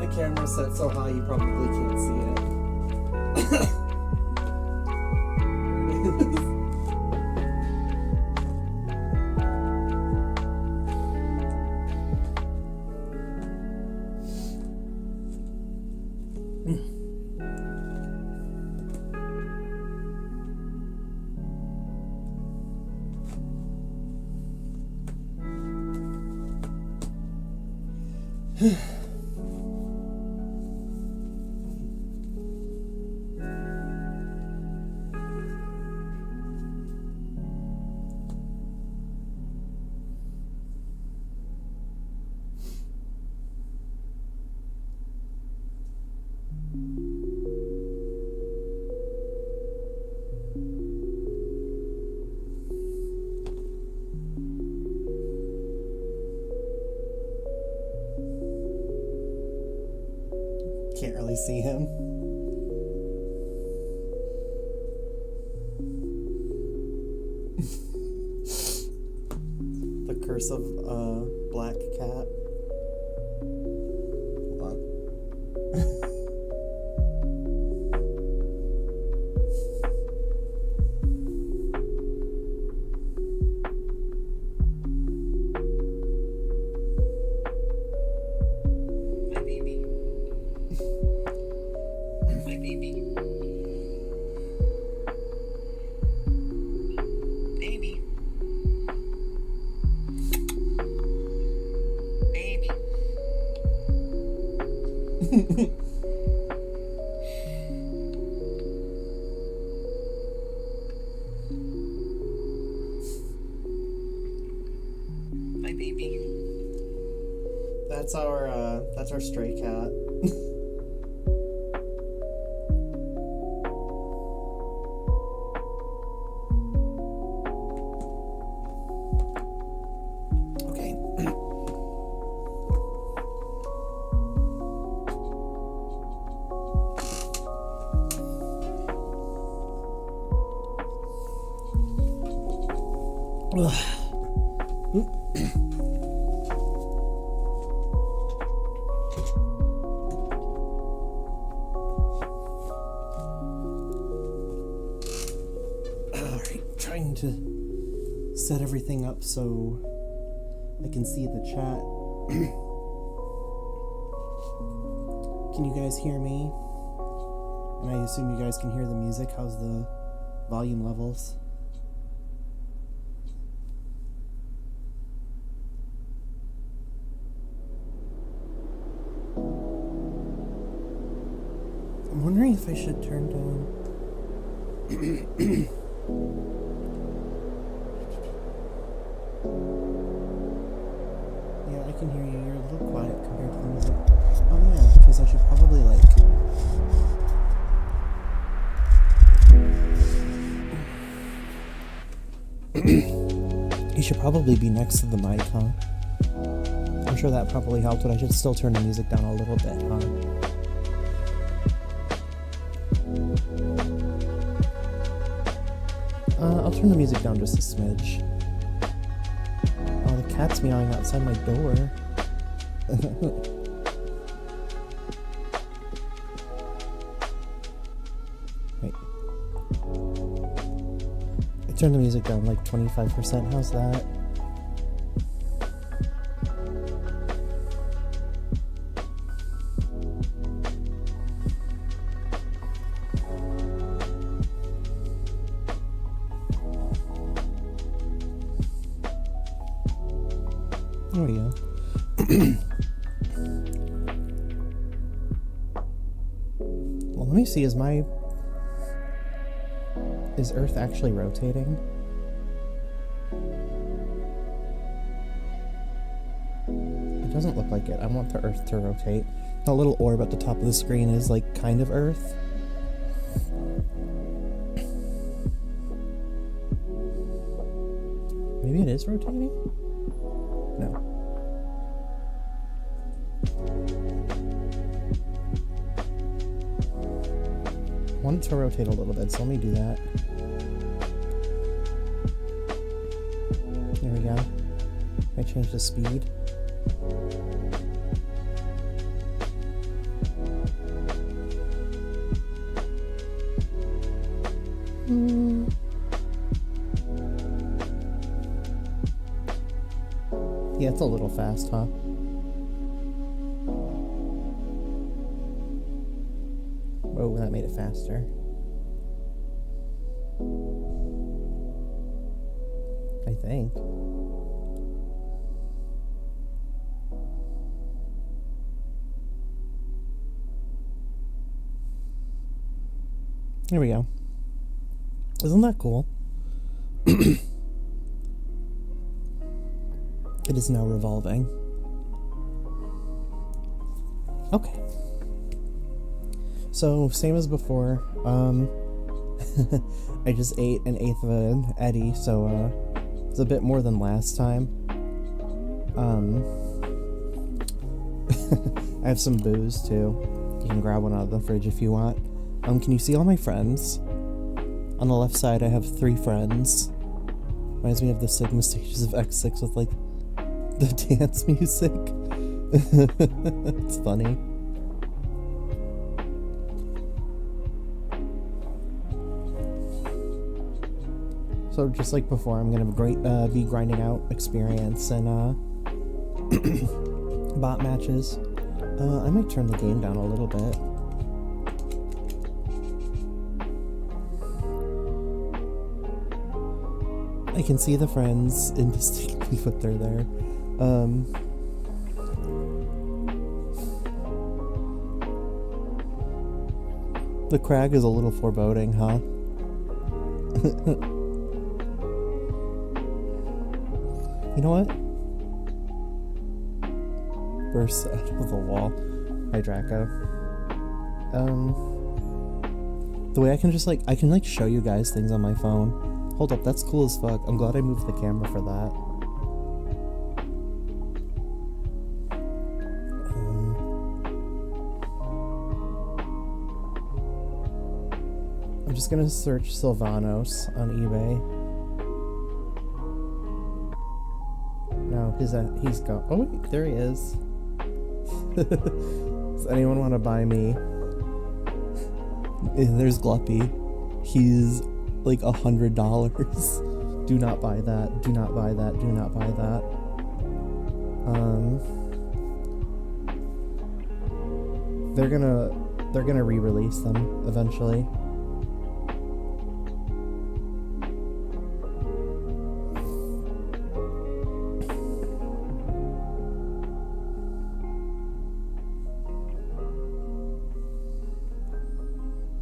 the camera set so high you probably can't see it. Can't really see him. The curse of a black cat. Hold on. My baby. That's our stray cat. Okay. Trying to set everything up so I can see the chat. Can you guys hear me? And I assume you guys can hear the music. How's the volume levels? I'm wondering if I should turn down. Yeah, I can hear you. You're a little quiet compared to the music. Oh yeah, because I should probably You should probably be next to the mic, huh? I'm sure that probably helped, but I should still turn the music down a little bit, huh? I'll turn the music down just a smidge. Oh, the cat's meowing outside my door. Wait. I turned the music down like 25%. How's that? There we go. Well, let me see, is Earth actually rotating? It doesn't look like it. I want the Earth to rotate. That little orb at the top of the screen is like kind of Earth. Maybe it is rotating? No. I want it to rotate a little bit, so let me do that. There we go. I change the speed. That's a little fast, huh? Oh, that made it faster. I think. There we go. Isn't that cool? It is now revolving. Okay. So, same as before. I just ate an eighth of an Eddie, so it's a bit more than last time. I have some booze too. You can grab one out of the fridge if you want. Can you see all my friends? On the left side, I have 3 friends. Reminds me of the Sigma stages of X6 with, like, the dance music. It's funny. So, just like before, I'm gonna be grinding out experience and, bot matches. I might turn the game down a little bit. I can see the friends indistinctly, but they're there. The crag is a little foreboding, huh? You know what? Burst out of the wall. Hi, Draco. The way I can just, like, I can, like, show you guys things on my phone. Hold up, that's cool as fuck. I'm glad I moved the camera for that. I'm just gonna search Sylvanos on eBay. No, he's gone. Oh wait, there he is. Does anyone want to buy me? There's Gluppy. He's like $100. Do not buy that. Do not buy that. Do not buy that. They're gonna re-release them eventually.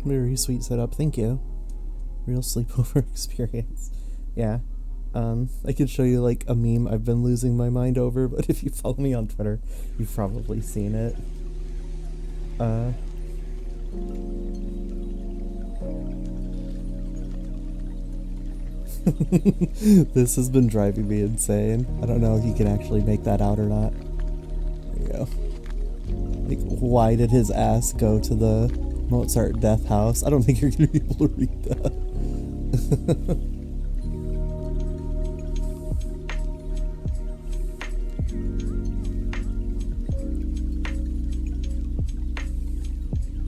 Very sweet setup. Thank you. Real sleepover experience. Yeah. I could show you like a meme I've been losing my mind over, but if you follow me on Twitter, you've probably seen it. This has been driving me insane. I don't know if you can actually make that out or not. There you go. Like, why did his ass go to the Mozart death house? I don't think you're gonna be able to read that.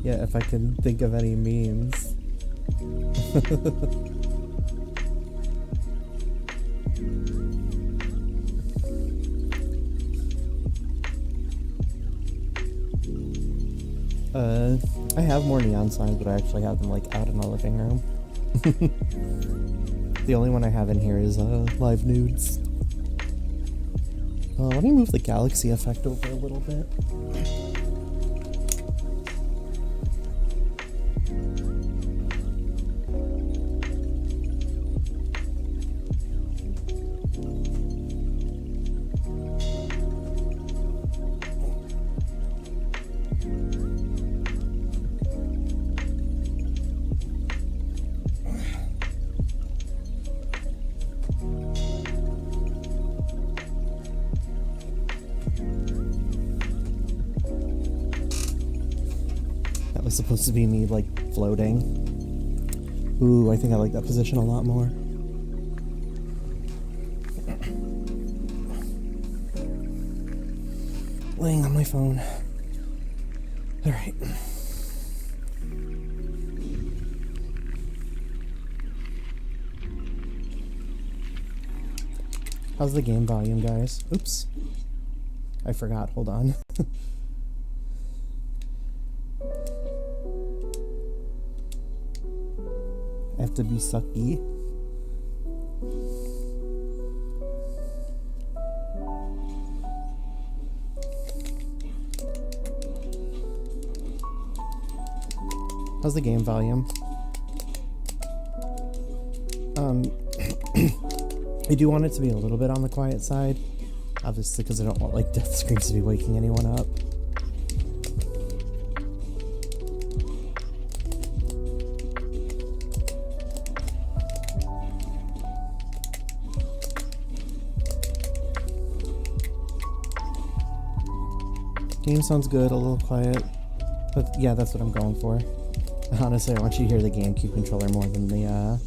Yeah, if I can think of any memes. I have more neon signs, but I actually have them like out in the living room. The only one I have in here is live nudes. Let me move the galaxy effect over a little bit. Was supposed to be me like floating. Ooh, I think I like that position a lot more. Laying on my phone. Alright. How's the game volume, guys? Oops. I forgot. Hold on. I have to be sucky. How's the game volume? I do want it to be a little bit on the quiet side, obviously because I don't want like death screams to be waking anyone up. Game sounds good, a little quiet, but yeah, that's what I'm going for. Honestly, I want you to hear the GameCube controller more than the, I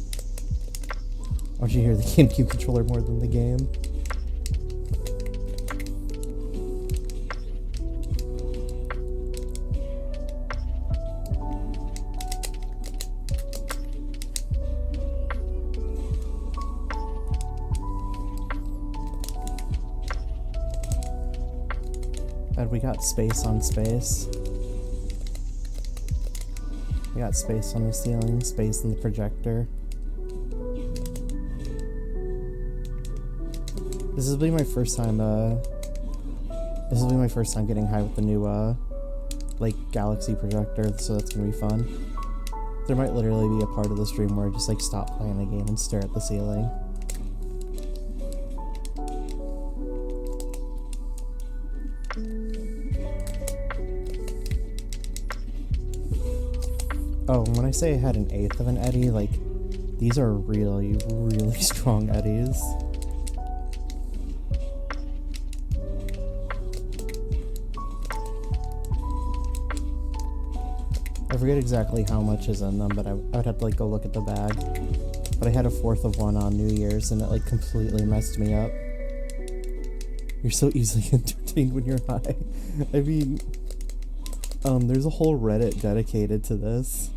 want you to hear the GameCube controller more than the game. And we got space on space. We got space on the ceiling, space in the projector. This will be my first time, getting high with the new, like, Galaxy projector, so that's gonna be fun. There might literally be a part of the stream where I just, like, stop playing the game and stare at the ceiling. Oh, when I say I had an eighth of an eddy, like, these are really, really strong eddies. I forget exactly how much is in them, but I would have to, like, go look at the bag. But I had a fourth of one on New Year's, and it, like, completely messed me up. You're so easily entertained when you're high. I mean, there's a whole Reddit dedicated to this.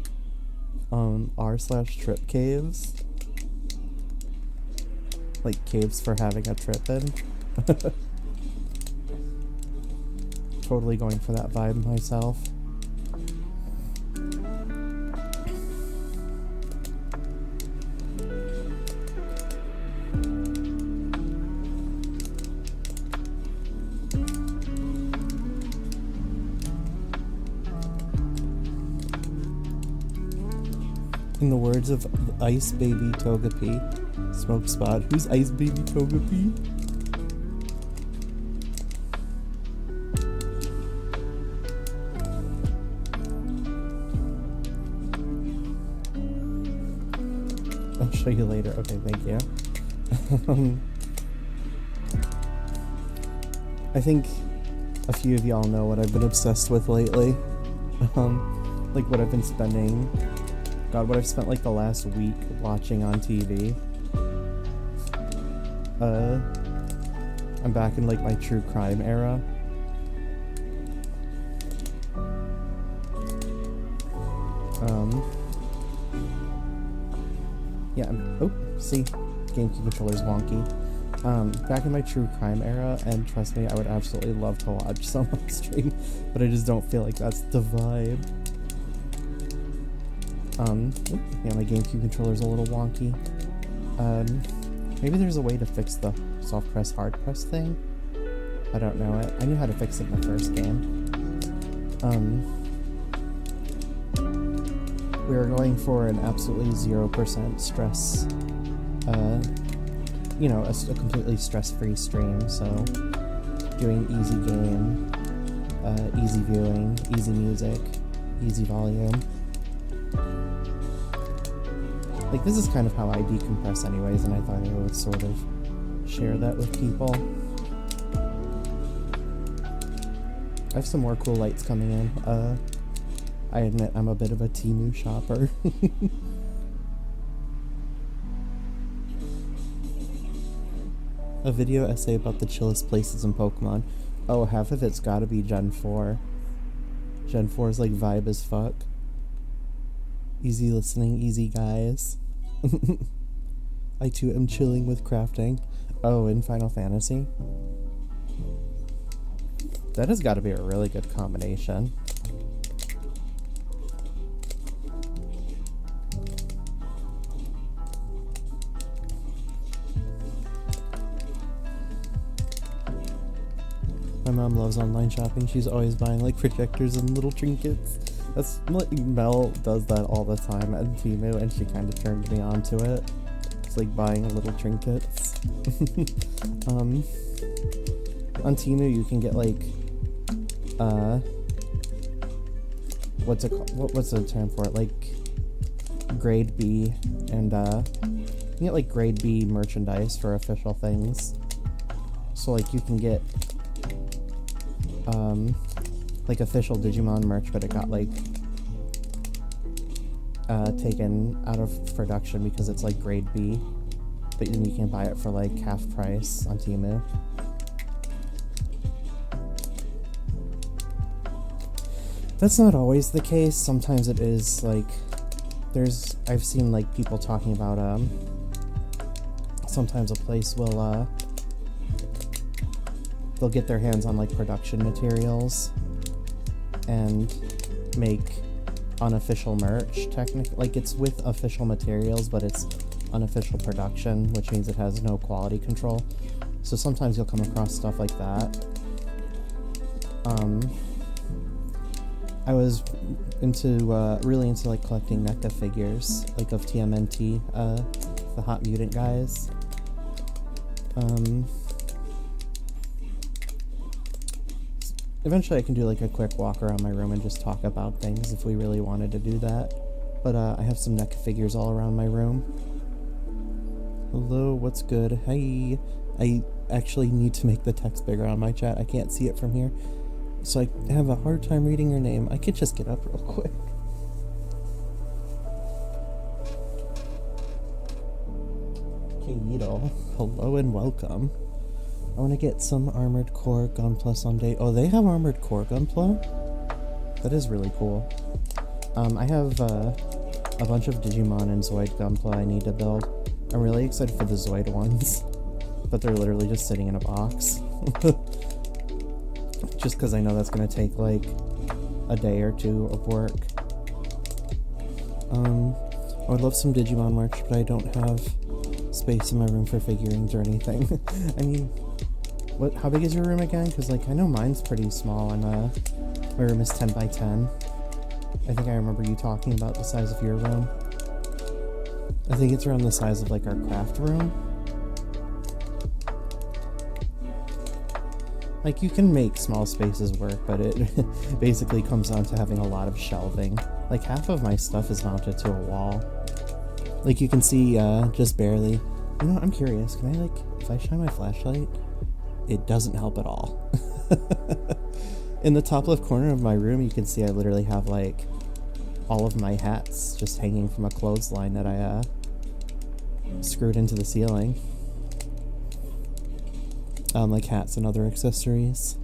r/trip caves. Like, caves for having a trip in. Totally going for that vibe myself. In the words of Ice Baby Togepi, Smoke Spot. Who's Ice Baby Togepi? I'll show you later. Okay, thank you. I think a few of y'all know what I've been obsessed with lately. Like what I've been spending. God, what I've spent like the last week watching on TV. I'm back in like my true crime era. Yeah, oh, see, GameCube controller's wonky. Back in my true crime era, and trust me, I would absolutely love to watch some on stream, but I just don't feel like that's the vibe. Yeah, my GameCube controller's a little wonky. Maybe there's a way to fix the soft press, hard press thing? I don't know it. I knew how to fix it in the first game. We are going for an absolutely 0% stress, you know, a completely stress-free stream, so doing easy game, easy viewing, easy music, easy volume. Like, this is kind of how I decompress anyways, and I thought I would sort of share that with people. I have some more cool lights coming in. I admit I'm a bit of a Temu shopper. A video essay about the chillest places in Pokemon. Oh, half of it's gotta be Gen 4. Gen 4 is like vibe as fuck. Easy listening, easy guys. I too am chilling with crafting. Oh, in Final Fantasy? That has got to be a really good combination. My mom loves online shopping. She's always buying like projectors and little trinkets. That's like Mel does that all the time at Temu, and she kind of turned me on to it. It's like buying little trinkets. On Temu you can get like what's it called? What's the term for it? Like grade B, and you can get like grade B merchandise for official things. So like you can get like official Digimon merch, but it got like taken out of production because it's like grade B, but then you can buy it for like half price on Temu. That's not always the case. Sometimes it is. Like I've seen like people talking about sometimes a place will they'll get their hands on like production materials and make unofficial merch. Technically, like it's with official materials, but it's unofficial production, which means it has no quality control. So sometimes you'll come across stuff like that. I was really into like collecting NECA figures, like of TMNT, the Hot Mutant guys. Eventually I can do like a quick walk around my room and just talk about things if we really wanted to do that. But I have some NECA figures all around my room. Hello, what's good? Hey, I actually need to make the text bigger on my chat. I can't see it from here. So I have a hard time reading your name. I could just get up real quick. Keito, hello and welcome. I want to get some Armored Core Gunpla someday. Oh, they have Armored Core Gunpla? That is really cool. I have a bunch of Digimon and Zoid Gunpla I need to build. I'm really excited for the Zoid ones, but they're literally just sitting in a box. Just because I know that's going to take like a day or two of work. I would love some Digimon merch, but I don't have space in my room for figurines or anything. I mean, how big is your room again? Because like I know mine's pretty small, and my room is 10 by 10. I think I remember you talking about the size of your room. I think it's around the size of like our craft room. Like you can make small spaces work, but it basically comes down to having a lot of shelving. Like half of my stuff is mounted to a wall. Like you can see just barely. You know, I'm curious, can I like, if I shine my flashlight, it doesn't help at all. In the top left corner of my room, you can see I literally have like all of my hats just hanging from a clothesline that I screwed into the ceiling. Like hats and other accessories.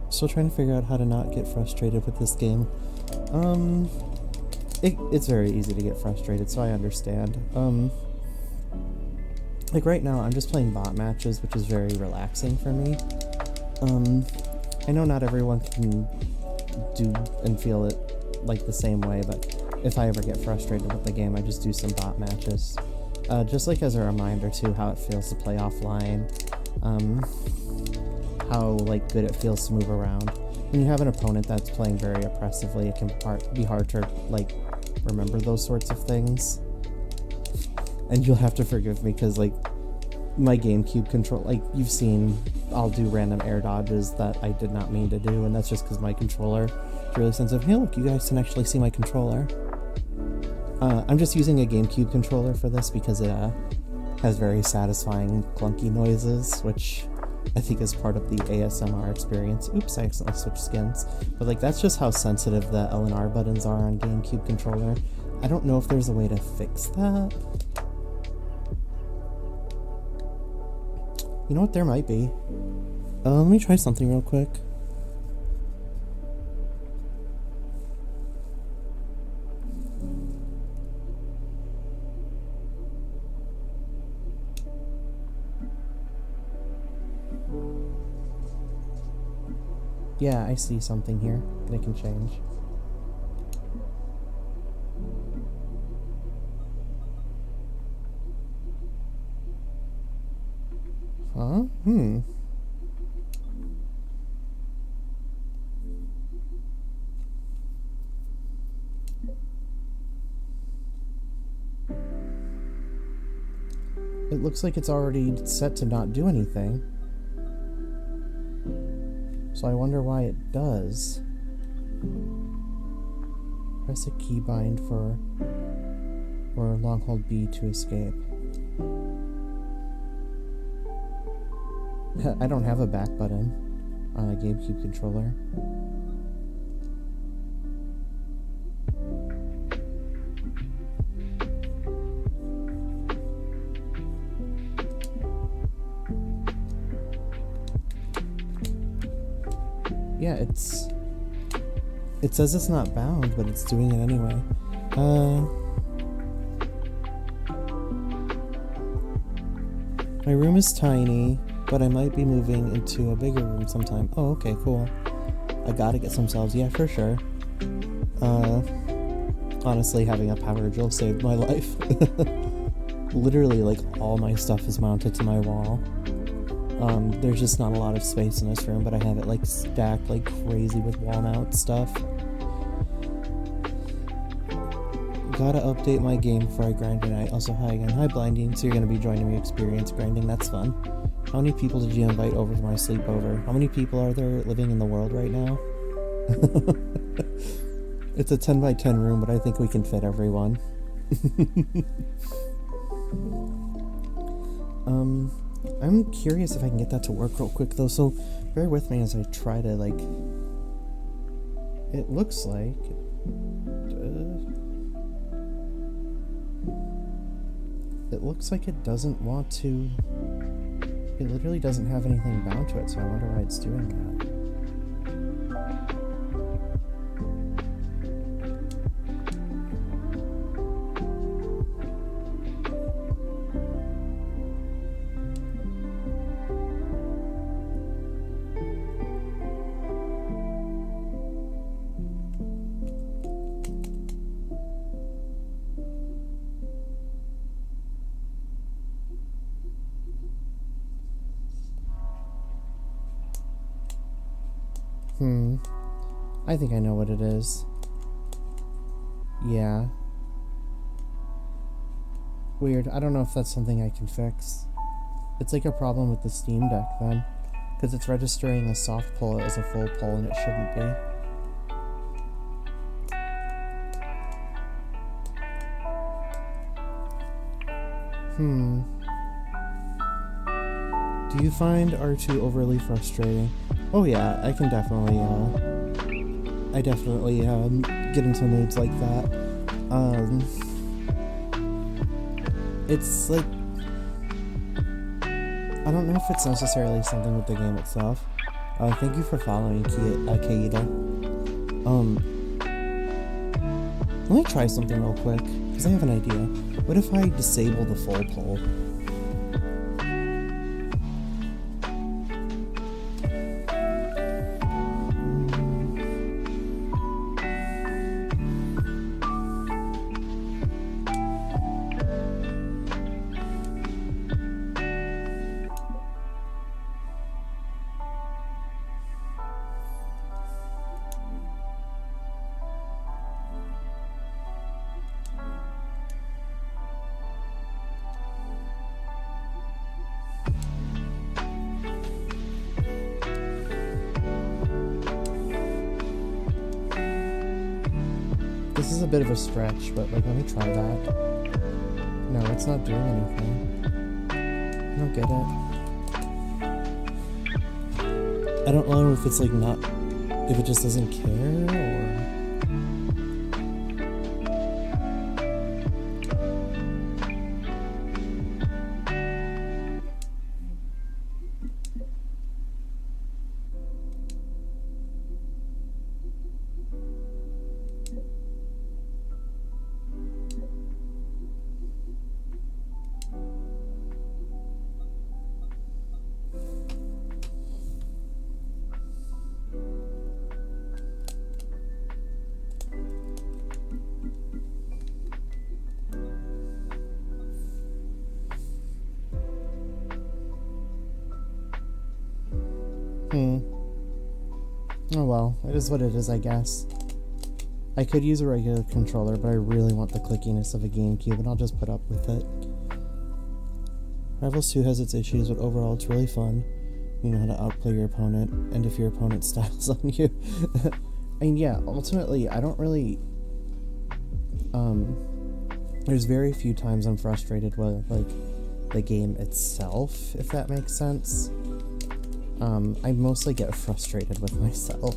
Still trying to figure out how to not get frustrated with this game. It's very easy to get frustrated, so I understand. Like right now, I'm just playing bot matches, which is very relaxing for me. I know not everyone can do and feel it like the same way, but if I ever get frustrated with the game, I just do some bot matches. Just like as a reminder too, how it feels to play offline, how like good it feels to move around. When you have an opponent that's playing very oppressively, it can be hard to like remember those sorts of things. And you'll have to forgive me because like my GameCube control, like you've seen, I'll do random air dodges that I did not mean to do, and that's just because my controller is really sensitive. Hey look, you guys can actually see my controller. I'm just using a GameCube controller for this because it has very satisfying clunky noises, which I think is part of the ASMR experience. Oops, I accidentally switched skins. But like that's just how sensitive the L and R buttons are on GameCube controller. I don't know if there's a way to fix that. You know what, there might be. Let me try something real quick. Yeah, I see something here that I can change. Huh? It looks like it's already set to not do anything. So I wonder why it does. Press a keybind or long hold B to escape. I don't have a back button on a GameCube controller. Yeah, it says it's not bound, but it's doing it anyway. My room is tiny, but I might be moving into a bigger room sometime. Oh, okay, cool. I gotta get some cells. Yeah, for sure. Honestly, having a power drill saved my life. Literally, like, all my stuff is mounted to my wall. There's just not a lot of space in this room, but I have it, like, stacked like crazy with wall mount stuff. Gotta update my game before I grind tonight. Also, hi again. Hi, Blinding. So you're gonna be joining me experience grinding. That's fun. How many people did you invite over to my sleepover? How many people are there living in the world right now? It's a 10 by 10 room, but I think we can fit everyone. I'm curious if I can get that to work real quick though, so bear with me as I try to, like... It looks like... It looks like it doesn't want to... It literally doesn't have anything bound to it, so I wonder why it's doing that. I think I know what it is. Yeah. Weird. I don't know if that's something I can fix. It's like a problem with the Steam Deck then, because it's registering a soft pull as a full pull and it shouldn't be. Do you find R2 overly frustrating? Oh yeah, I can definitely, get into moods like that. It's like, I don't know if it's necessarily something with the game itself. Thank you for following, Kaida. Let me try something real quick, because I have an idea. What if I disable the full pull? This is a bit of a stretch, but like, let me try that. No, it's not doing anything. I don't get it. I don't know if it's like not, if it just doesn't care, or... Oh well, it is what it is, I guess. I could use a regular controller, but I really want the clickiness of a GameCube, and I'll just put up with it. Rivals 2 has its issues, but overall it's really fun. You know how to outplay your opponent, and if your opponent styles on you. And yeah, ultimately, I don't really... there's very few times I'm frustrated with, like, the game itself, if that makes sense. I mostly get frustrated with myself.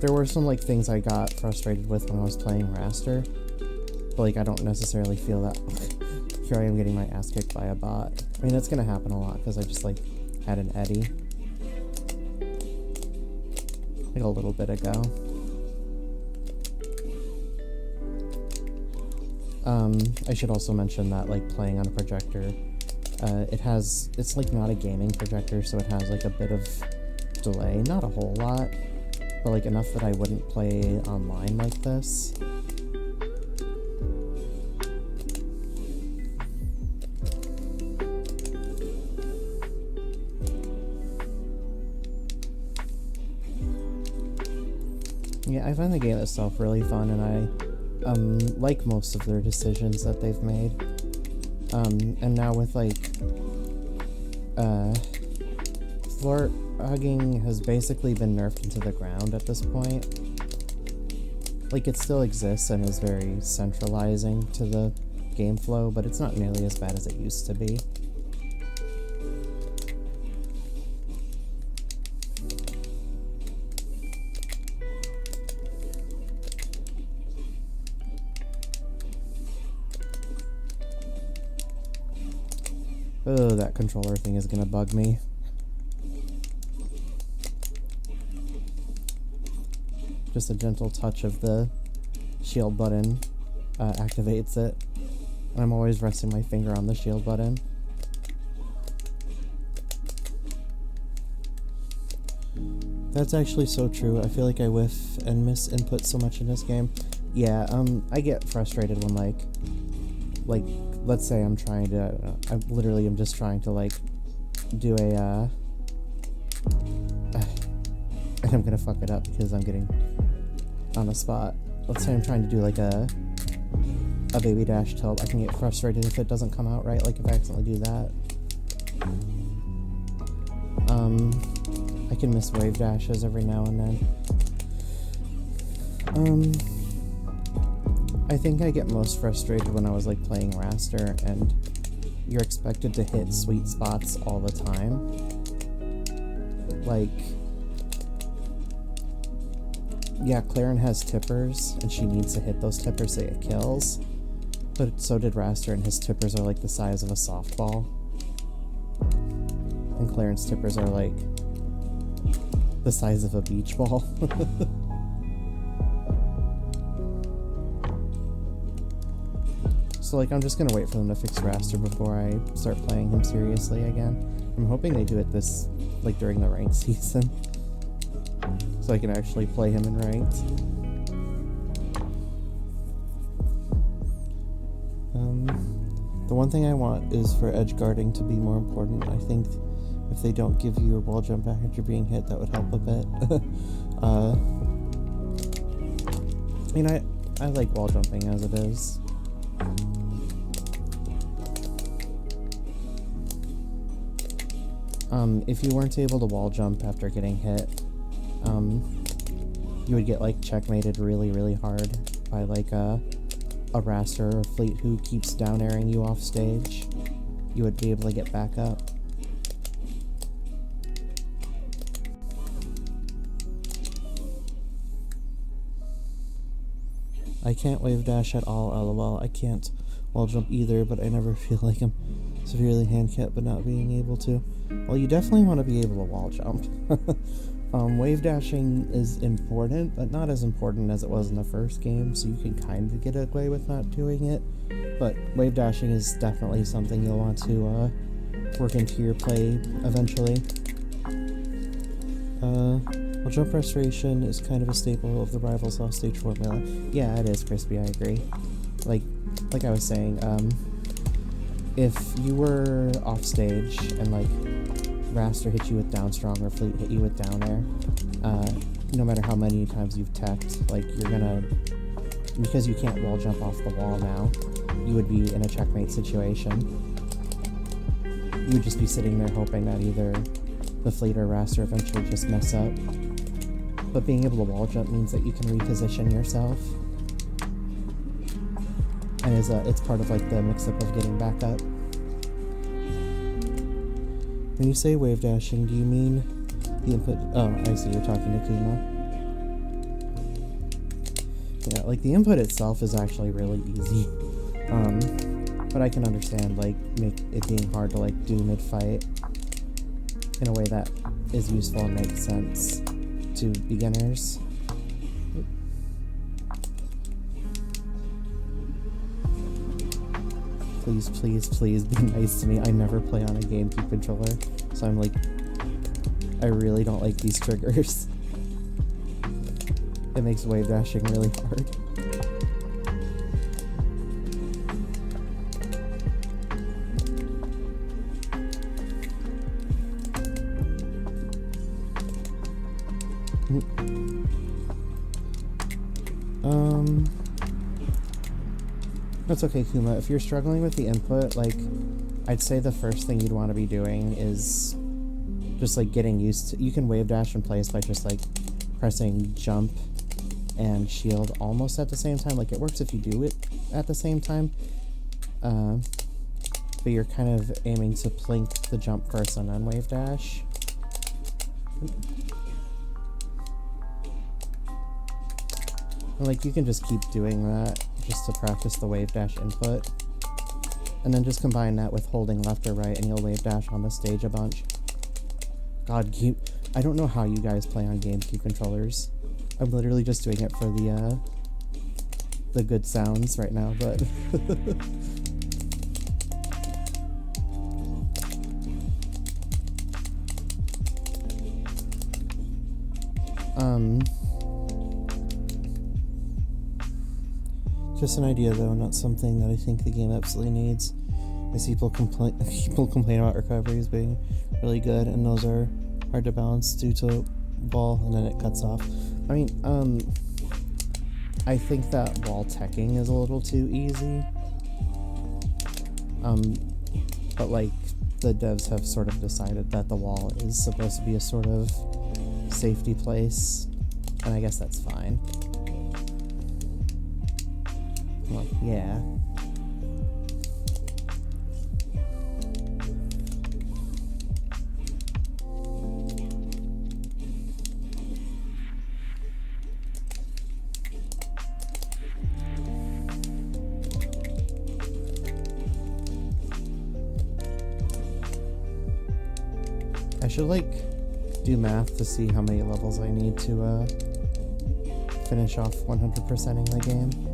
There were some, like, things I got frustrated with when I was playing Raster, but, like, I don't necessarily feel that... Here I am getting my ass kicked by a bot. I mean, that's gonna happen a lot, because I just, like, had an Eddie. Like, a little bit ago. I should also mention that, like, playing on a projector, it's, like, not a gaming projector, so it has, like, a bit of delay. Not a whole lot, but, like, enough that I wouldn't play online like this. Yeah, I find the game itself really fun, and I like most of their decisions that they've made. And now with, like, floor hugging has basically been nerfed into the ground at this point. Like, it still exists and is very centralizing to the game flow, but it's not nearly as bad as it used to be. Oh, that controller thing is gonna bug me. Just a gentle touch of the shield button activates it. And I'm always resting my finger on the shield button. That's actually so true. I feel like I whiff and miss input so much in this game. Yeah, I get frustrated when, like, let's say I'm trying to, I literally am just trying to, like, do a, and I'm gonna fuck it up because I'm getting on the spot. Let's say I'm trying to do, like, a baby dash tilt. I can get frustrated if it doesn't come out right, like if I accidentally do that. I can miss wave dashes every now and then. I think I get most frustrated when I was, like, playing Raster and you're expected to hit sweet spots all the time. Like, yeah, Claren has tippers and she needs to hit those tippers to get kills, but so did Raster, and his tippers are, like, the size of a softball. And Claren's tippers are, like, the size of a beach ball. So, like, I'm just gonna wait for them to fix Raster before I start playing him seriously again. I'm hoping they do it this, like, during the ranked season, so I can actually play him in ranked. The one thing I want is for edge guarding to be more important. I think if they don't give you your wall jump back after being hit, that would help a bit. I mean, I like wall jumping as it is. If you weren't able to wall jump after getting hit, you would get, like, checkmated really, really hard by, like, a Raster or Fleet who keeps down airing you off stage. You would be able to get back up. I can't wave dash at all, lol. I can't wall jump either, but I never feel like I'm severely handicapped but not being able to. Well, you definitely want to be able to wall jump. Wave dashing is important, but not as important as it was in the first game, so you can kind of get away with not doing it. But wave dashing is definitely something you'll want to work into your play eventually. Well, jump restoration is kind of a staple of the Rivals off stage formula. Yeah, it is, Crispy, I agree. Like I was saying, if you were off stage and like Raster hit you with down strong or Fleet hit you with down air, no matter how many times you've teched, like you're gonna, because you can't wall jump off the wall now, you would be in a checkmate situation. You would just be sitting there hoping that either the Fleet or Raster eventually just mess up. But being able to wall jump means that you can reposition yourself. And it's part of like the mix-up of getting back up. When you say wave dashing, do you mean the input? Oh, I see, you're talking to Kuma. Yeah, like the input itself is actually really easy. But I can understand like it being hard to like do mid-fight in a way that is useful and makes sense to beginners. Please, please, please be nice to me. I never play on a GameCube controller, so I'm like, I really don't like these triggers. It makes wave dashing really hard. That's okay, Kuma. If you're struggling with the input, like, I'd say the first thing you'd want to be doing is just, like, getting used to... You can wave dash in place by just, like, pressing jump and shield almost at the same time. Like, it works if you do it at the same time. But you're kind of aiming to plink the jump first and then wave dash. And, like, you can just keep doing that just to practice the wave dash input. And then just combine that with holding left or right and you'll wave dash on the stage a bunch. God, I don't know how you guys play on GameCube controllers. I'm literally just doing it for the good sounds right now, but... Just an idea though, not something that I think the game absolutely needs. I see people complain about recoveries being really good, and those are hard to balance due to wall, and then it cuts off. I mean, I think that wall teching is a little too easy. But like, the devs have sort of decided that the wall is supposed to be a sort of safety place, and I guess that's fine. Well, yeah. I should like do math to see how many levels I need to finish off 100%ing the game.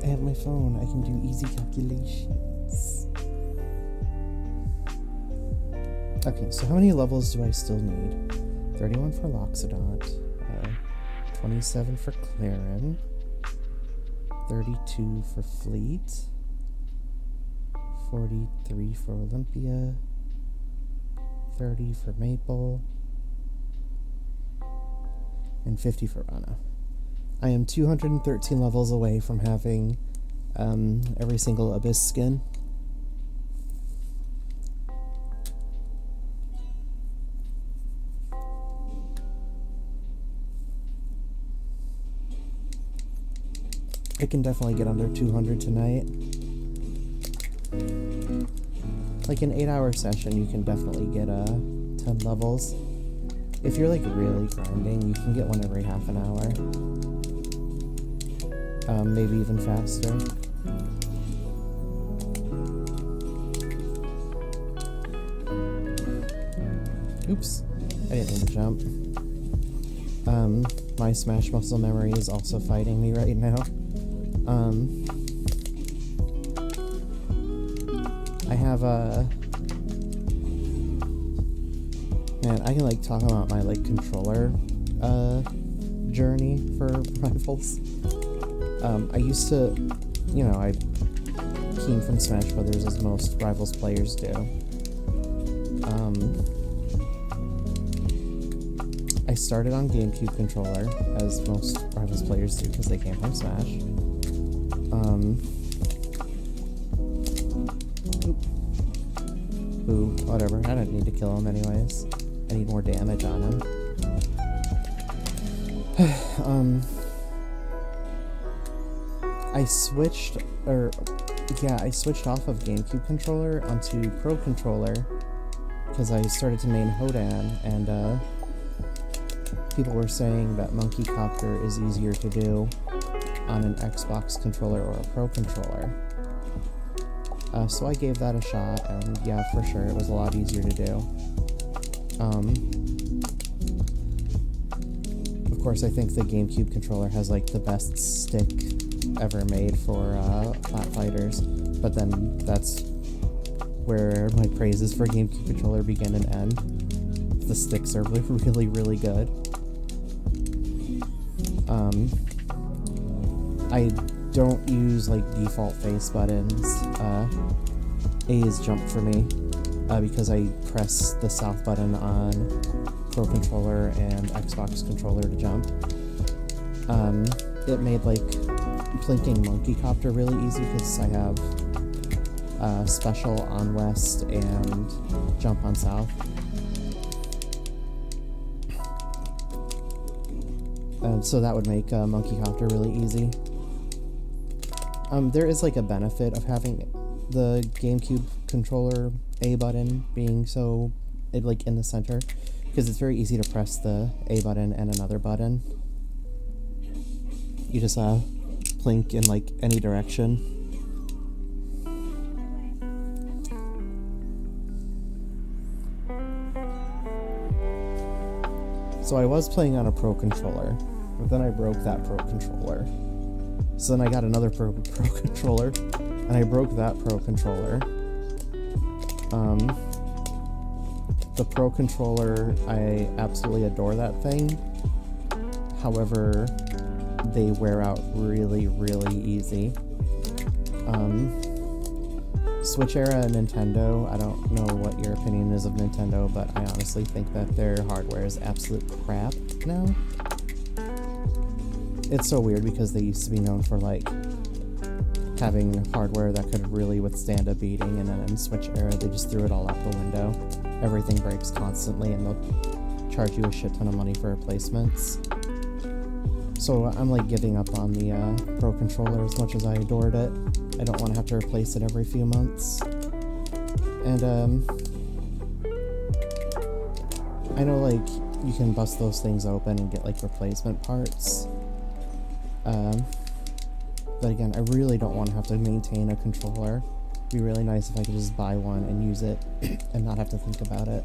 I have my phone, I can do easy calculations. Okay, so how many levels do I still need? 31 for Loxodont, 27 for Clarin, 32 for Fleet, 43 for Olympia, 30 for Maple, and 50 for Rana. I am 213 levels away from having every single Abyss skin. I can definitely get under 200 tonight. Like an 8-hour session, you can definitely get 10 levels. If you're like really grinding, you can get one every half an hour. Maybe even faster. Oops. I didn't mean to jump. My Smash muscle memory is also fighting me right now. I have a... Man, I can, like, talk about my, like, controller, journey for Rivals. I used to, you know, I came from Smash Brothers as most Rivals players do. I started on GameCube controller, as most Rivals players do, because they came from Smash. Ooh, whatever. I don't need to kill him anyways. I need more damage on him. I switched off of GameCube controller onto Pro controller because I started to main Hodan, and people were saying that Monkey Copter is easier to do on an Xbox controller or a Pro controller. So I gave that a shot, and yeah, for sure, it was a lot easier to do. Of course, I think the GameCube controller has, like, the best stick ever made for flat fighters, but then that's where my praises for GameCube controller begin and end. The sticks are really, really good. I don't use, like, default face buttons. A is jump for me, because I press the south button on Pro controller and Xbox controller to jump. It made, like, plinking Monkey Copter really easy because I have special on west and jump on south. So that would make Monkey Copter really easy. There is, like, a benefit of having the GameCube controller A button being so, like, in the center, because it's very easy to press the A button and another button. You just blink in, like, any direction. So I was playing on a Pro controller, but then I broke that Pro controller. So then I got another Pro controller, and I broke that Pro controller. The Pro controller, I absolutely adore that thing. However, they wear out really, really easy. Switch era Nintendo, I don't know what your opinion is of Nintendo, but I honestly think that their hardware is absolute crap now. It's so weird because they used to be known for, like, having hardware that could really withstand a beating, and then in Switch era they just threw it all out the window. Everything breaks constantly, and they'll charge you a shit ton of money for replacements. So I'm, like, giving up on the Pro controller as much as I adored it. I don't want to have to replace it every few months. And I know, like, you can bust those things open and get, like, replacement parts. But again, I really don't want to have to maintain a controller. It'd be really nice if I could just buy one and use it and not have to think about it.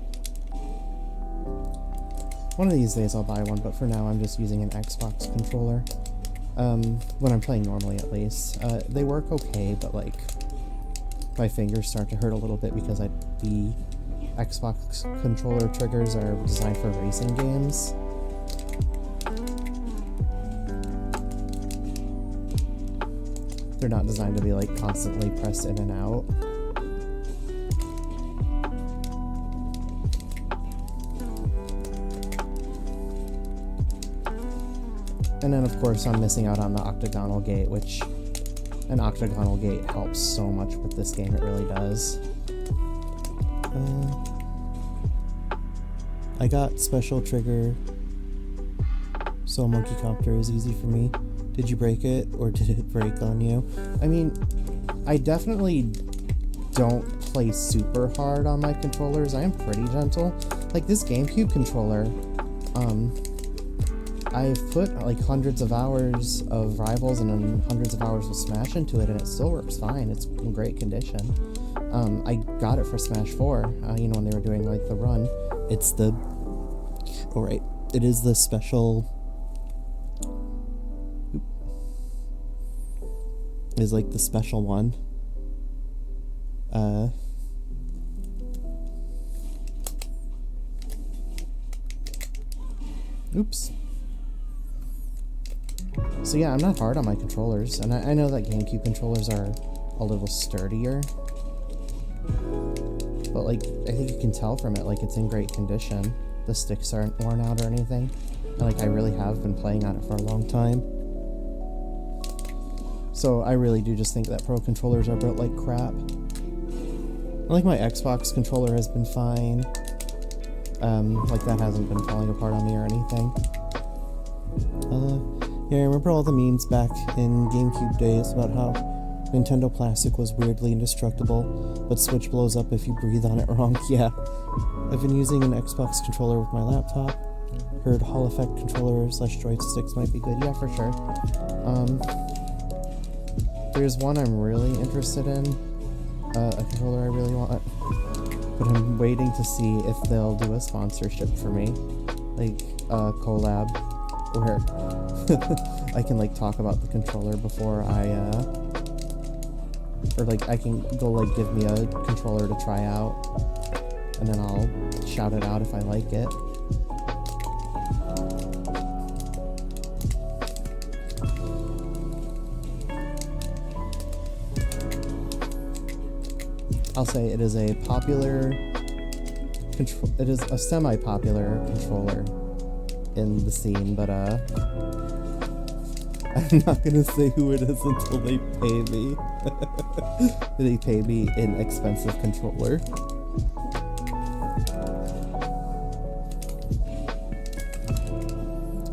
One of these days I'll buy one, but for now I'm just using an Xbox controller. When I'm playing normally, at least. They work okay, but, like, my fingers start to hurt a little bit because the Xbox controller triggers are designed for racing games. They're not designed to be, like, constantly pressed in and out. And then, of course, I'm missing out on the octagonal gate, which an octagonal gate helps so much with this game, it really does. I got special trigger, so Monkey Copter is easy for me. Did you break it, or did it break on you? I mean, I definitely don't play super hard on my controllers. I am pretty gentle. Like, this GameCube controller, I've put, like, hundreds of hours of Rivals and then hundreds of hours of Smash into it, and it still works fine. It's in great condition. I got it for Smash 4, you know, when they were doing, like, the run. It's the Oh, right. It is the special... Is like the special one. Oops. So yeah, I'm not hard on my controllers, and I know that GameCube controllers are a little sturdier. But like, I think you can tell from it, like, it's in great condition. The sticks aren't worn out or anything. And like, I really have been playing on it for a long time. So I really do just think that Pro controllers are built like crap. Like, my Xbox controller has been fine. Like, that hasn't been falling apart on me or anything. Yeah, I remember all the memes back in GameCube days about how Nintendo plastic was weirdly indestructible, but Switch blows up if you breathe on it wrong. Yeah. I've been using an Xbox controller with my laptop. Heard Hall Effect controller / joysticks might be good. Yeah, for sure. There's one I'm really interested in. A controller I really want. But I'm waiting to see if they'll do a sponsorship for me. Like, a collab where I can, like, talk about the controller before I, or, like, I can go, like, give me a controller to try out, and then I'll shout it out if I like it. I'll say it is a popular it is a semi-popular controller in the scene, but I'm not gonna say who it is until they pay me. They pay me an expensive controller.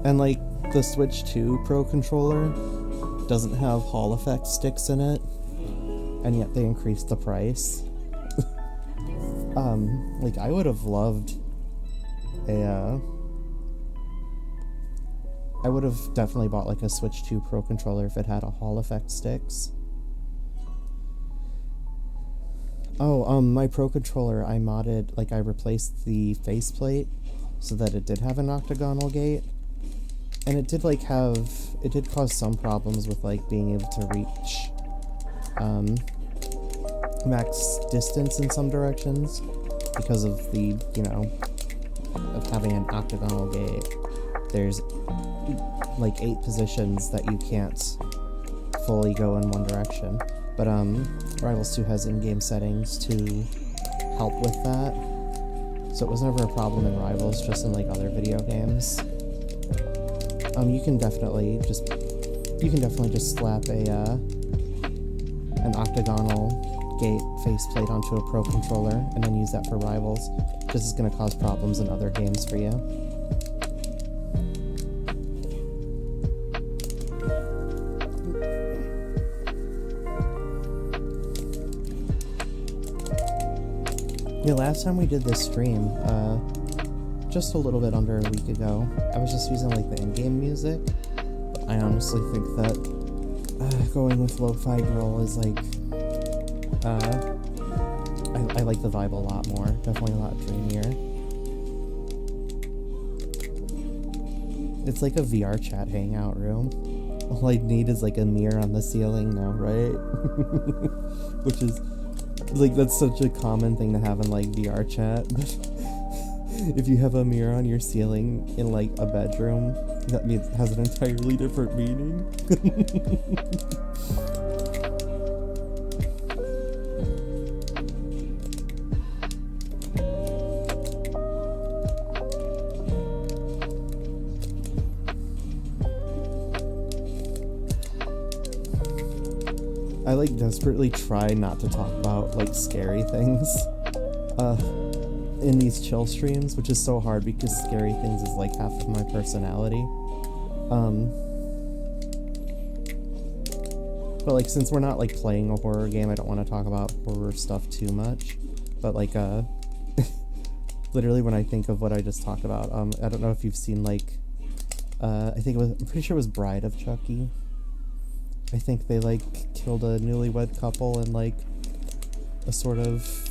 And like, the Switch 2 Pro controller doesn't have Hall Effect sticks in it, and yet they increased the price. Like, I would have loved I would have definitely bought, like, a Switch 2 Pro controller if it had a Hall Effect sticks. Oh, my Pro controller, I modded, like, I replaced the faceplate so that it did have an octagonal gate. And it did, like, it did cause some problems with, like, being able to reach, max distance in some directions because of the, you know, of having an octagonal gate. There's like 8 positions that you can't fully go in one direction, but Rivals 2 has in-game settings to help with that, so it was never a problem in Rivals, just in like other video games. You can definitely just slap an octagonal gate faceplate onto a Pro controller and then use that for Rivals. This is going to cause problems in other games for you. Yeah, last time we did this stream, just a little bit under a week ago, I was just using like the in-game music, but I honestly think that going with Lofi Girl is like, I like the vibe a lot more, definitely a lot dreamier. It's like a VR chat hangout room. All I need is like a mirror on the ceiling now, right? Which is, like, that's such a common thing to have in like VR chat, but if you have a mirror on your ceiling in like a bedroom, that means it has an entirely different meaning. I like desperately try not to talk about like scary things in these chill streams, which is so hard because scary things is like half of my personality. But like, since we're not like playing a horror game, I don't want to talk about horror stuff too much. But like literally when I think of what I just talked about, I don't know if you've seen like I'm pretty sure it was Bride of Chucky. I think they like killed a newlywed couple in like a sort of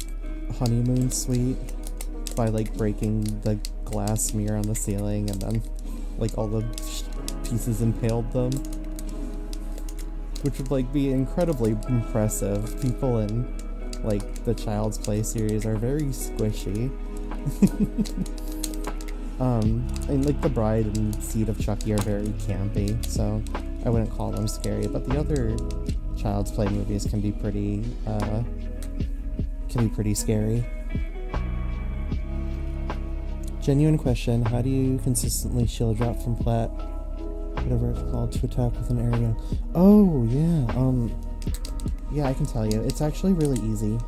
honeymoon suite by like breaking the glass mirror on the ceiling and then like all the pieces impaled them, which would like be incredibly impressive. People in like the Child's Play series are very squishy. And like the Bride and Seed of Chucky are very campy, so I wouldn't call them scary, but the other Child's Play movies can be pretty scary. Genuine question, how do you consistently shield drop from plat, whatever it's called, to attack with an area? Oh, yeah, I can tell you. It's actually really easy.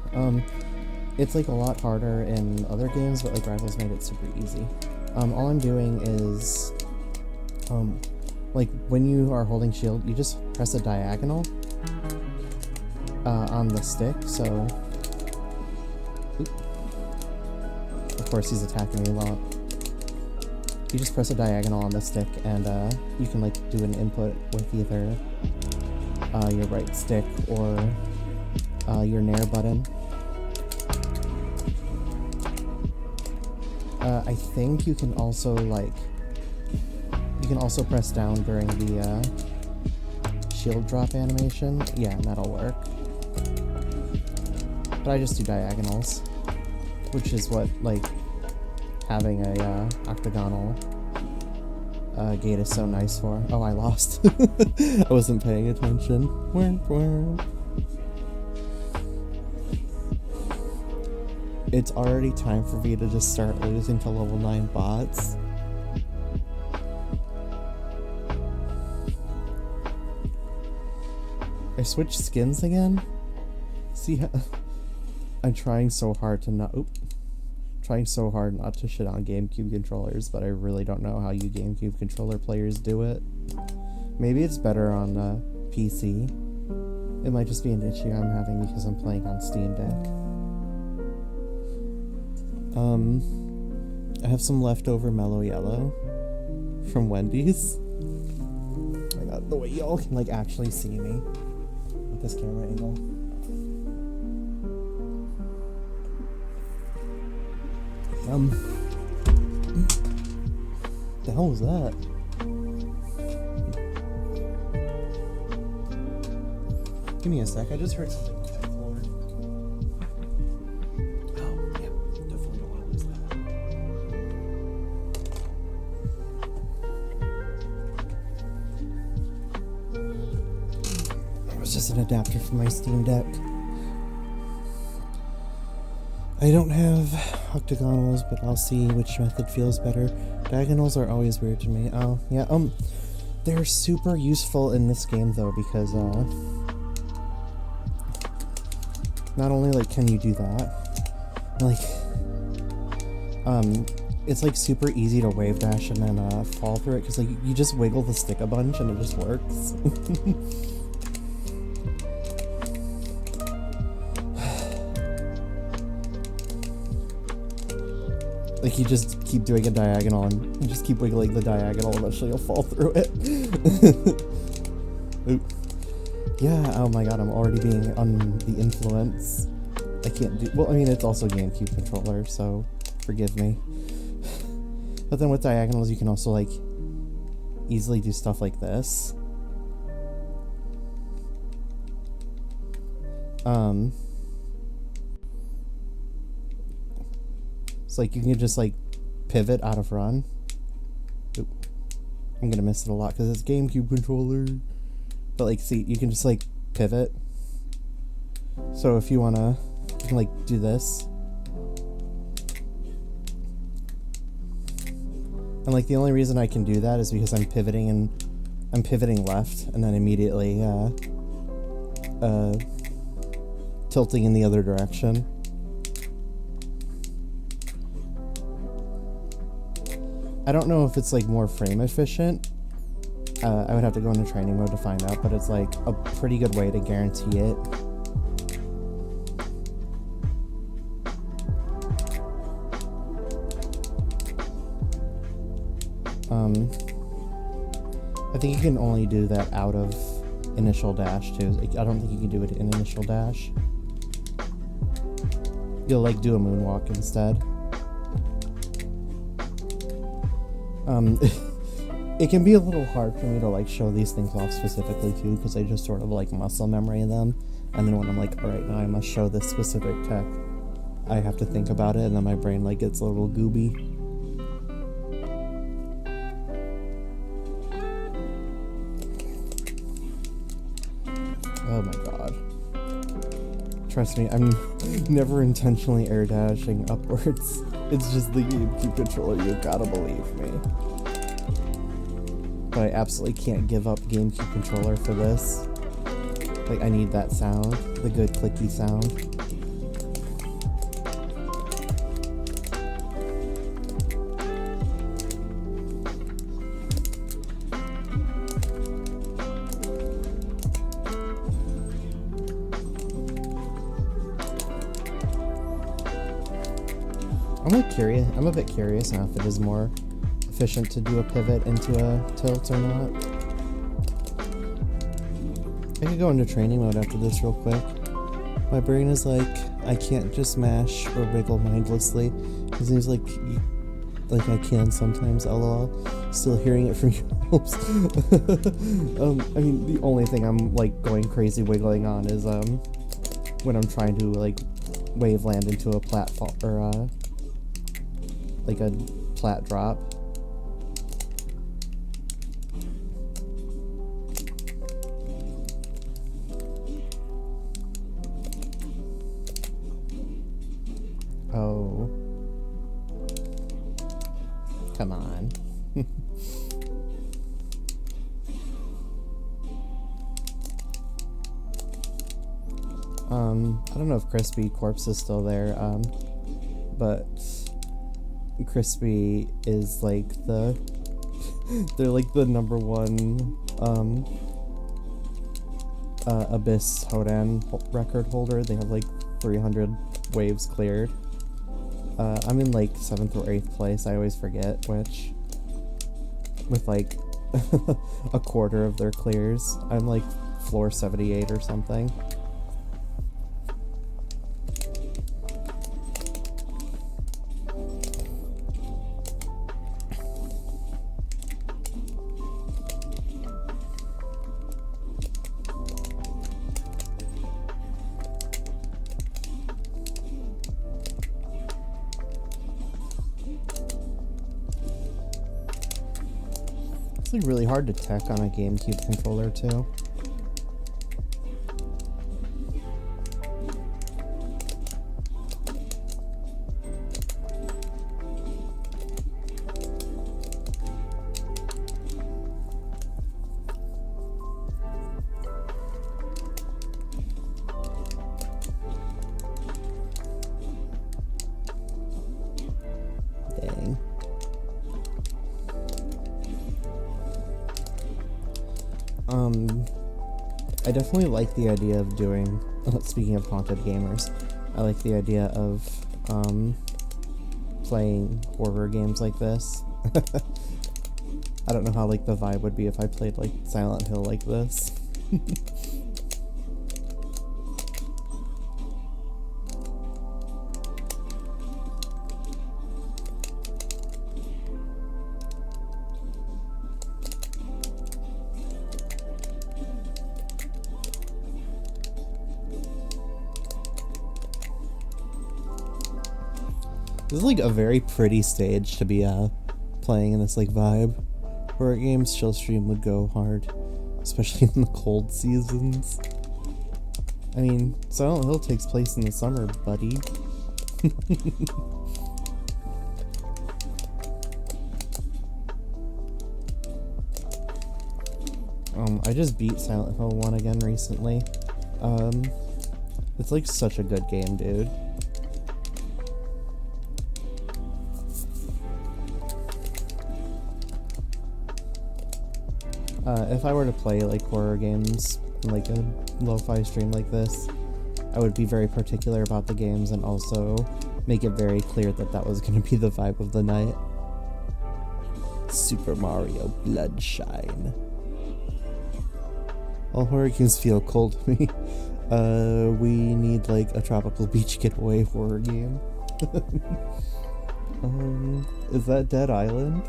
It's like a lot harder in other games, but like Rivals made it super easy. All I'm doing is, like when you are holding shield, you just press a diagonal on the stick, so... Oop. Of course he's attacking me a lot. You just press a diagonal on the stick and you can like do an input with either your right stick or your Nair button. I think you can also press down during the shield drop animation. Yeah, that'll work. But I just do diagonals, which is what like having a octagonal gate is so nice for. Oh, I lost. I wasn't paying attention. It's already time for me to just start losing to level 9 bots. I switched skins again? See how... I'm trying so hard not to shit on GameCube controllers, but I really don't know how you GameCube controller players do it. Maybe it's better on PC. It might just be an issue I'm having because I'm playing on Steam Deck. I have some leftover Mellow Yellow from Wendy's. Oh my god, the way y'all can like actually see me with this camera angle. The hell was that? Give me a sec, I just heard something on the floor. Oh, yeah, definitely don't want to lose that. It was just an adapter for my Steam Deck. I don't have octagonals, but I'll see which method feels better. Diagonals are always weird to me. Oh, yeah, they're super useful in this game, though, because, not only, like, can you do that, like, it's, like, super easy to wave dash and then, fall through it, because, like, you just wiggle the stick a bunch and it just works. Like, you just keep doing a diagonal and you just keep wiggling the diagonal, eventually you'll fall through it. Oop. Yeah, oh my god, I'm already being on the influence. I can't do... Well, I mean, it's also GameCube controller, so forgive me. But then with diagonals, you can also, like, easily do stuff like this. It's like you can just, like, pivot out of run. Oop. I'm gonna miss it a lot because it's GameCube controller. But, like, see, you can just, like, pivot. So if you wanna, you can, like, do this. And, like, the only reason I can do that is because I'm pivoting left and then immediately, tilting in the other direction. I don't know if it's, like, more frame efficient. I would have to go into training mode to find out, but it's, like, a pretty good way to guarantee it. I think you can only do that out of initial dash, too. I don't think you can do it in initial dash. You'll, like, do a moonwalk instead. It can be a little hard for me to like show these things off specifically too, because I just sort of like muscle memory them, and then when I'm like, alright, now I must show this specific tech, I have to think about it, and then my brain like gets a little gooby. Oh my god. Trust me, I'm never intentionally air dashing upwards. It's just the GameCube controller, you gotta believe me. But I absolutely can't give up GameCube controller for this. Like, I need that sound, the good clicky sound. I'm a bit curious now if it is more efficient to do a pivot into a tilt or not. I could go into training mode after this real quick. My brain is like, I can't just mash or wiggle mindlessly. It seems like I can sometimes, lol. Still hearing it from you. I mean, the only thing I'm like going crazy wiggling on is when I'm trying to like wave land into a platform or like a plat drop. Oh. Come on. I don't know if Crispy Corpse is still there, but Crispy is like they're like the #1 Abyss Hodan record holder. They have like 300 waves cleared. I'm in like 7th or 8th place, I always forget which, with like a quarter of their clears. I'm like floor 78 or something. It's like really hard to tech on a GameCube controller too. Dang. I definitely like the idea of doing, speaking of haunted gamers, I like the idea of, playing horror games like this. I don't know how, like, the vibe would be if I played, like, Silent Hill like this. This is like a very pretty stage to be playing in this like vibe. Horror games, chill stream would go hard, especially in the cold seasons. I mean, Silent Hill takes place in the summer, buddy. I just beat Silent Hill 1 again recently. It's like such a good game, dude. If I were to play like horror games, like a lo-fi stream like this, I would be very particular about the games and also make it very clear that that was going to be the vibe of the night. Super Mario Bloodshine. All horror games feel cold to me. We need like a tropical beach getaway horror game. Is that Dead Island?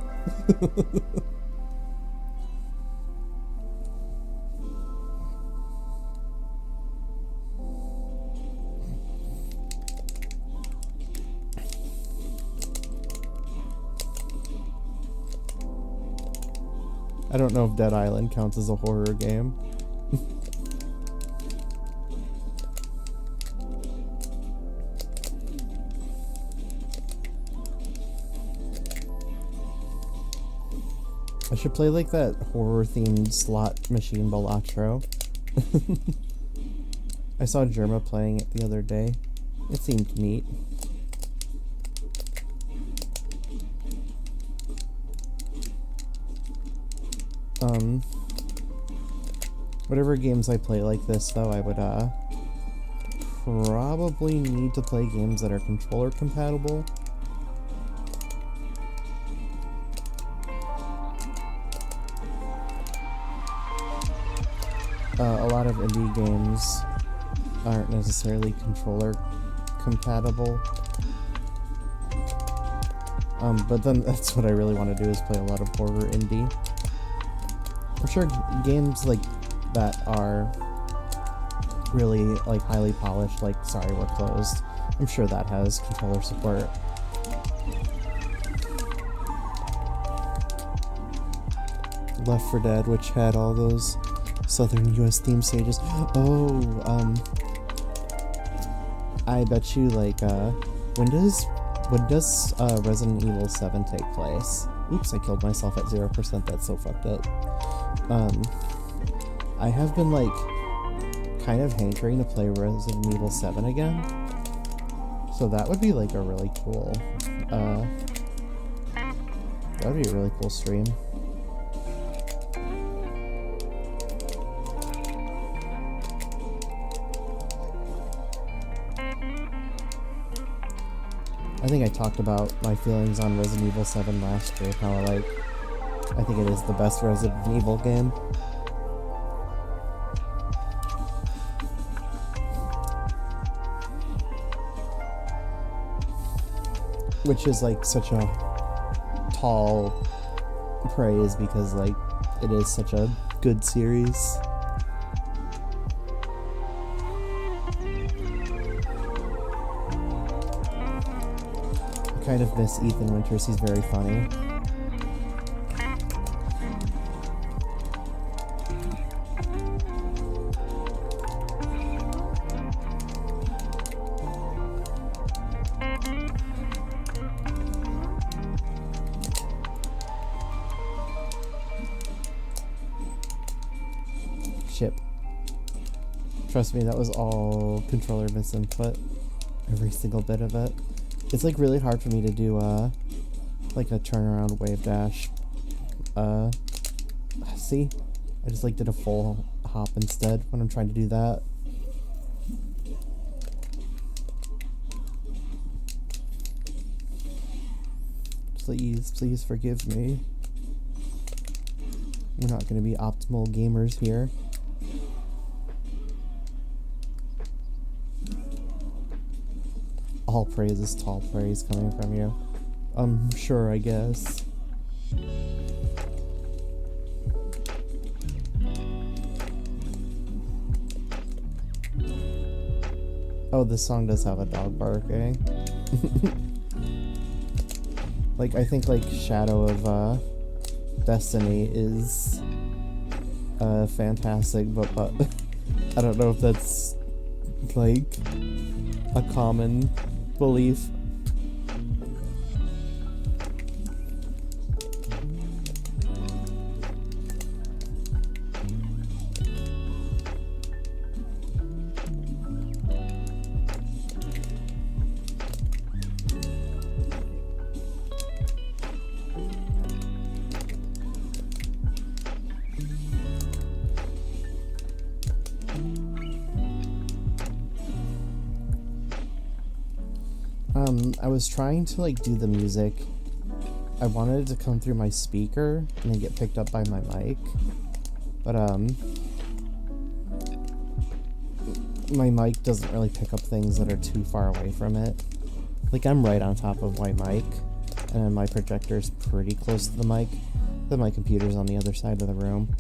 I don't know if Dead Island counts as a horror game. I should play like that horror-themed slot machine Balatro. I saw Germa playing it the other day. It seemed neat. Whatever games I play like this, though, I would, probably need to play games that are controller compatible. A lot of indie games aren't necessarily controller compatible. But then that's what I really want to do, is play a lot of horror indie. I'm sure games like that are really like highly polished, like Sorry We're Closed, I'm sure that has controller support. Left 4 Dead, which had all those Southern US theme stages. Oh, I bet you, like, when does Resident Evil 7 take place? Oops, I killed myself at 0%, that's so fucked up. I have been, like, kind of hankering to play Resident Evil 7 again. So that would be, like, a really cool, that would be a really cool stream. I think I talked about my feelings on Resident Evil 7 last year, how, like, I think it is the best Resident Evil game. Which is, like, such a tall praise because, like, it is such a good series. I kind of miss Ethan Winters, he's very funny. Ship. Trust me, that was all controller misinput. Every single bit of it. It's like really hard for me to do like a turnaround wave dash. See? I just like did a full hop instead when I'm trying to do that. Please forgive me. We're not gonna be optimal gamers here. All praise is tall praise coming from you. Sure, I guess. Oh, this song does have a dog barking. Like, I think, like, Shadow of, Destiny is, fantastic, but I don't know if that's, like, a common belief. I was trying to, like, do the music. I wanted it to come through my speaker and then get picked up by my mic. But, my mic doesn't really pick up things that are too far away from it. Like, I'm right on top of my mic, and then my projector's pretty close to the mic. Then my computer's on the other side of the room.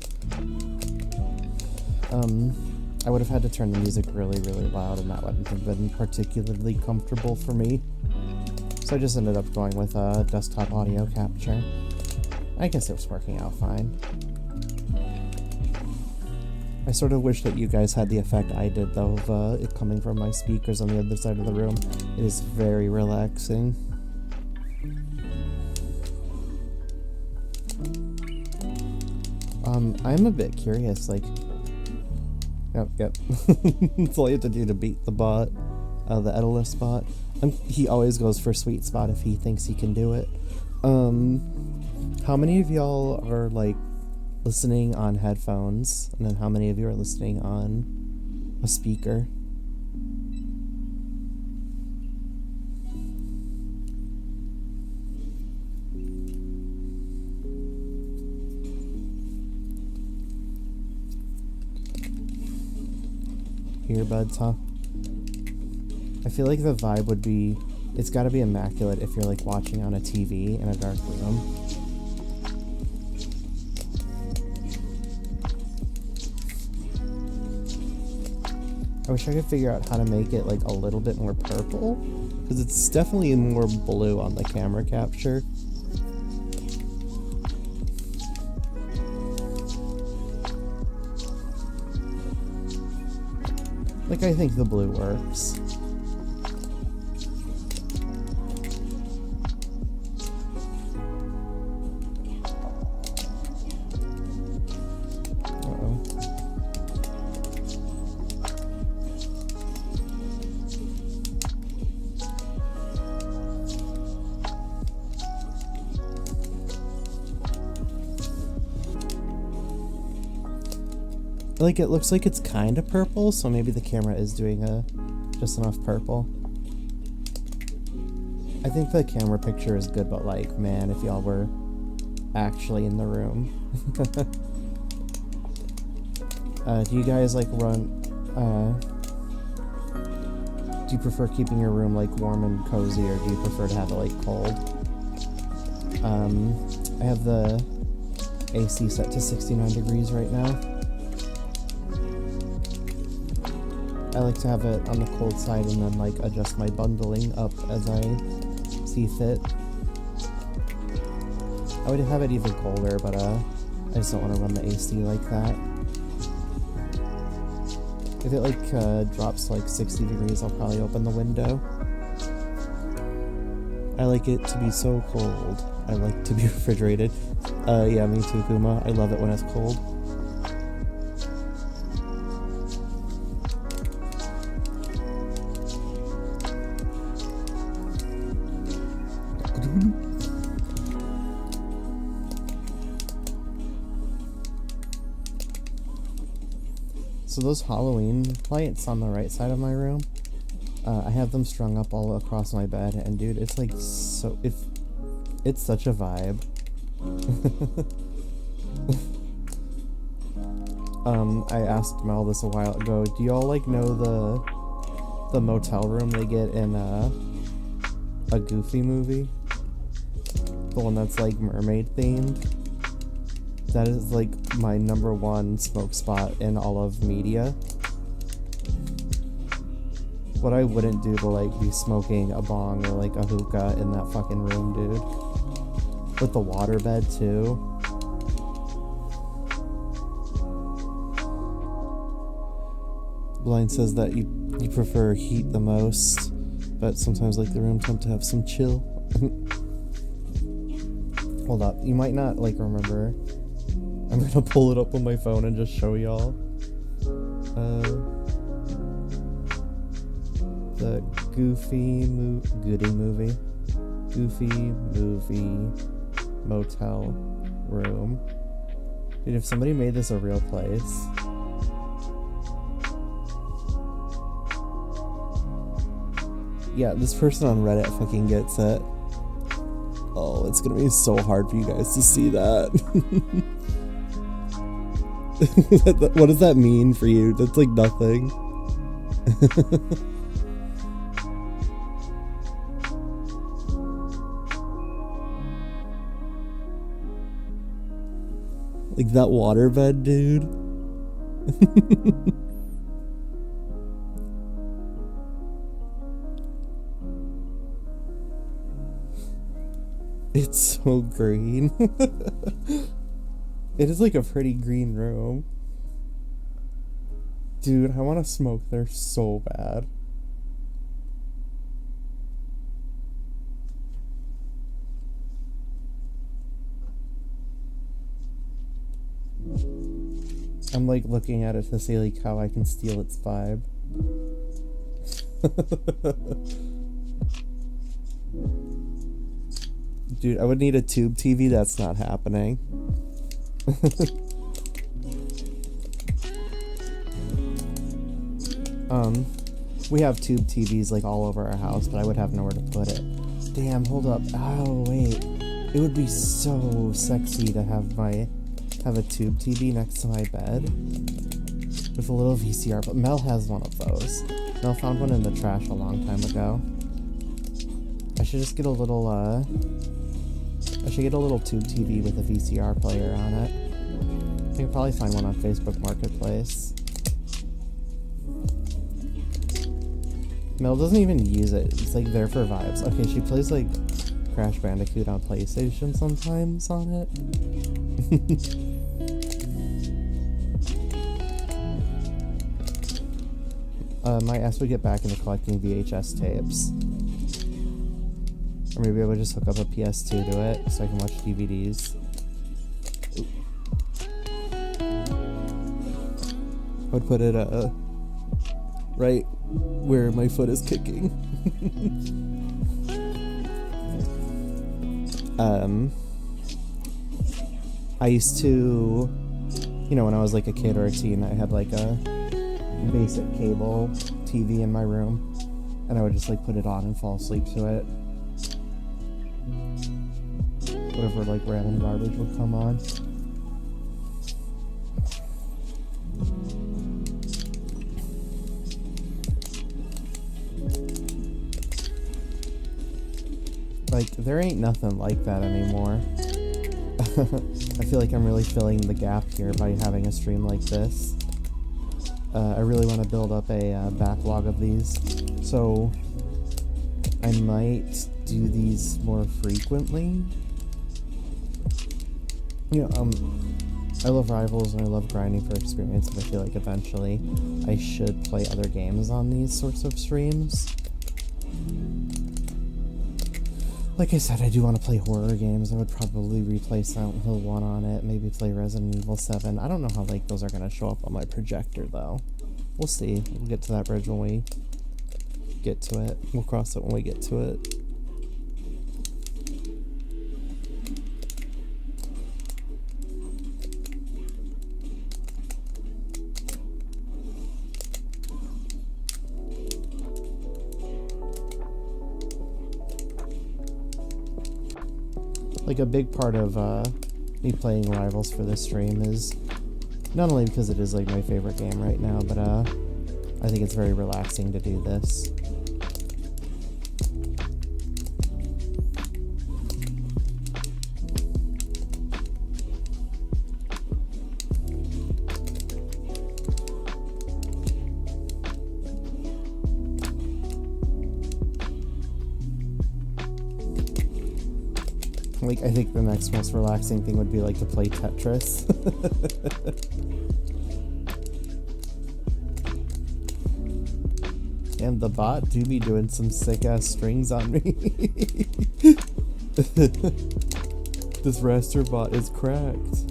I would have had to turn the music really, really loud, and that wouldn't have been particularly comfortable for me. So I just ended up going with a desktop audio capture. I guess it was working out fine. I sort of wish that you guys had the effect I did, though, of it coming from my speakers on the other side of the room. It is very relaxing. I'm a bit curious, like... Yep. That's all you have to do to beat the bot, the Edalist bot. He always goes for sweet spot if he thinks he can do it. How many of y'all are, like, listening on headphones? And then how many of you are listening on a speaker? Earbuds, huh? I feel like the vibe would be, it's gotta be immaculate if you're like watching on a TV in a dark room. I wish I could figure out how to make it like a little bit more purple, because it's definitely more blue on the camera capture. Like, I think the blue works. Uh-oh. Like, it looks like it's kind of purple, so maybe the camera is doing just enough purple. I think the camera picture is good, but like, man, if y'all were actually in the room. Do you guys like do you prefer keeping your room like warm and cozy, or do you prefer to have it like cold? I have the AC set to 69 degrees right now. I like to have it on the cold side and then like adjust my bundling up as I see fit. I would have it even colder, but I just don't want to run the AC like that. If it like drops like 60 degrees, I'll probably open the window. I like it to be so cold. I like to be refrigerated. Yeah, me too, Kuma. I love it when it's cold. So those Halloween lights on the right side of my room, I have them strung up all across my bed, and dude, it's like so, it's such a vibe. I asked Mel this a while ago, do y'all like know the motel room they get in a Goofy movie? The one that's like mermaid themed? That is like my #1 smoke spot in all of media. What I wouldn't do to like be smoking a bong or like a hookah in that fucking room, dude. With the waterbed too. Blind says that you prefer heat the most, but sometimes like the room tend to have some chill. Hold up, you might not like remember. I'm gonna pull it up on my phone and just show y'all. The Goofy movie motel room. Dude, if somebody made this a real place. Yeah, this person on Reddit fucking gets it. Oh, it's gonna be so hard for you guys to see that. What does that mean for you? That's like nothing. Like that waterbed, dude. It's so green. It is like a pretty green room. Dude, I want to smoke there so bad. I'm like looking at it to see like how I can steal its vibe. Dude, I would need a tube TV. That's not happening. We have tube TVs like all over our house, but I would have nowhere to put it. Damn, hold up. Oh, wait. It would be so sexy to have a tube TV next to my bed with a little VCR, but Mel has one of those. Mel found one in the trash a long time ago. I should just get a little, I should get a little tube TV with a VCR player on it. I could probably find one on Facebook Marketplace. Mel doesn't even use it. It's like there for vibes. Okay, she plays like Crash Bandicoot on PlayStation sometimes on it. Might ask we get back into collecting VHS tapes. Or maybe I would just hook up a PS2 to it so I can watch DVDs. I would put it right where my foot is kicking. I used to, you know, when I was like a kid or a teen, I had like a basic cable TV in my room, and I would just like put it on and fall asleep to it. Whatever like random garbage would come on. Like, there ain't nothing like that anymore. I feel like I'm really filling the gap here by having a stream like this. I really want to build up a backlog of these, so I might do these more frequently. You know, I love Rivals and I love grinding for experience, and I feel like eventually I should play other games on these sorts of streams. Like I said, I do want to play horror games. I would probably replay Silent Hill 1 on it, maybe play Resident Evil 7. I don't know how like those are going to show up on my projector though. We'll see. We'll get to that bridge when we get to it. We'll cross it when we get to it. Like a big part of me playing Rivals for this stream is not only because it is like my favorite game right now, but I think it's very relaxing to do this. Like, I think the next most relaxing thing would be, like, to play Tetris. And the bot do be doing some sick-ass strings on me. This raster bot is cracked.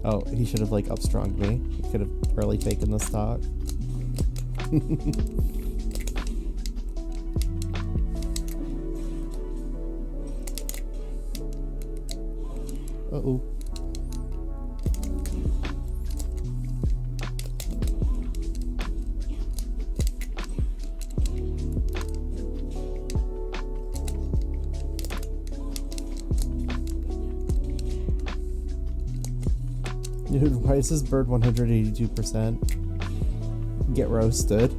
Oh, he should have, like, upstrunged me. He could have early taken the stock. Uh-oh. Dude, why is this bird 182%? Get roasted.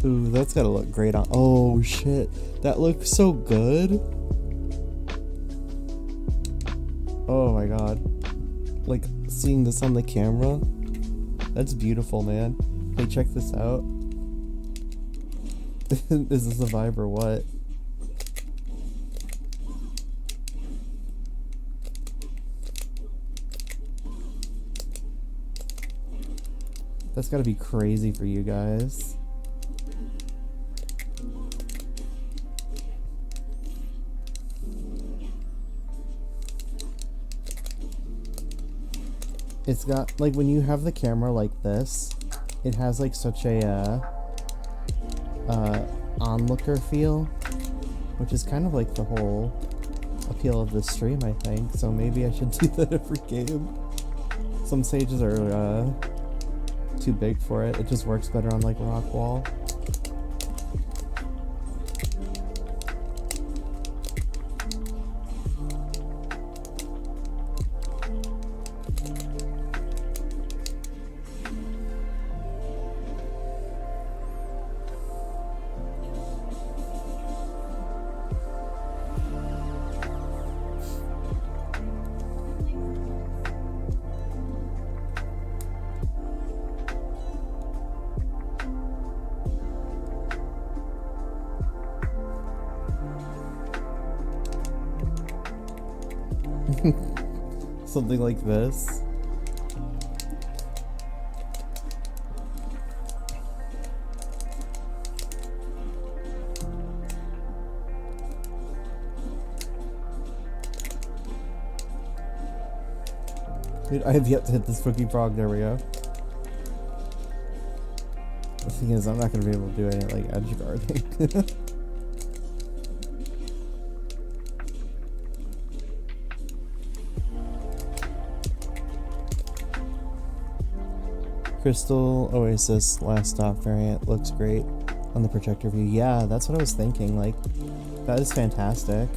Ooh, that's gotta look great on. Oh shit, that looks so good. Oh my god. Like, seeing this on the camera, that's beautiful, man. Hey, check this out. Is this a vibe or what? That's gotta be crazy for you guys. It's got, like, when you have the camera like this, it has like such a onlooker feel, which is kind of like the whole appeal of this stream, I think. So maybe I should do that every game. Some stages are too big for it. It just works better on like rock wall. Something like this. Dude, I have yet to hit this spooky frog. There we go. The thing is, I'm not going to be able to do any like edge guarding. Crystal Oasis Last Stop variant looks great on the projector view. Yeah, that's what I was thinking. Like, that is fantastic.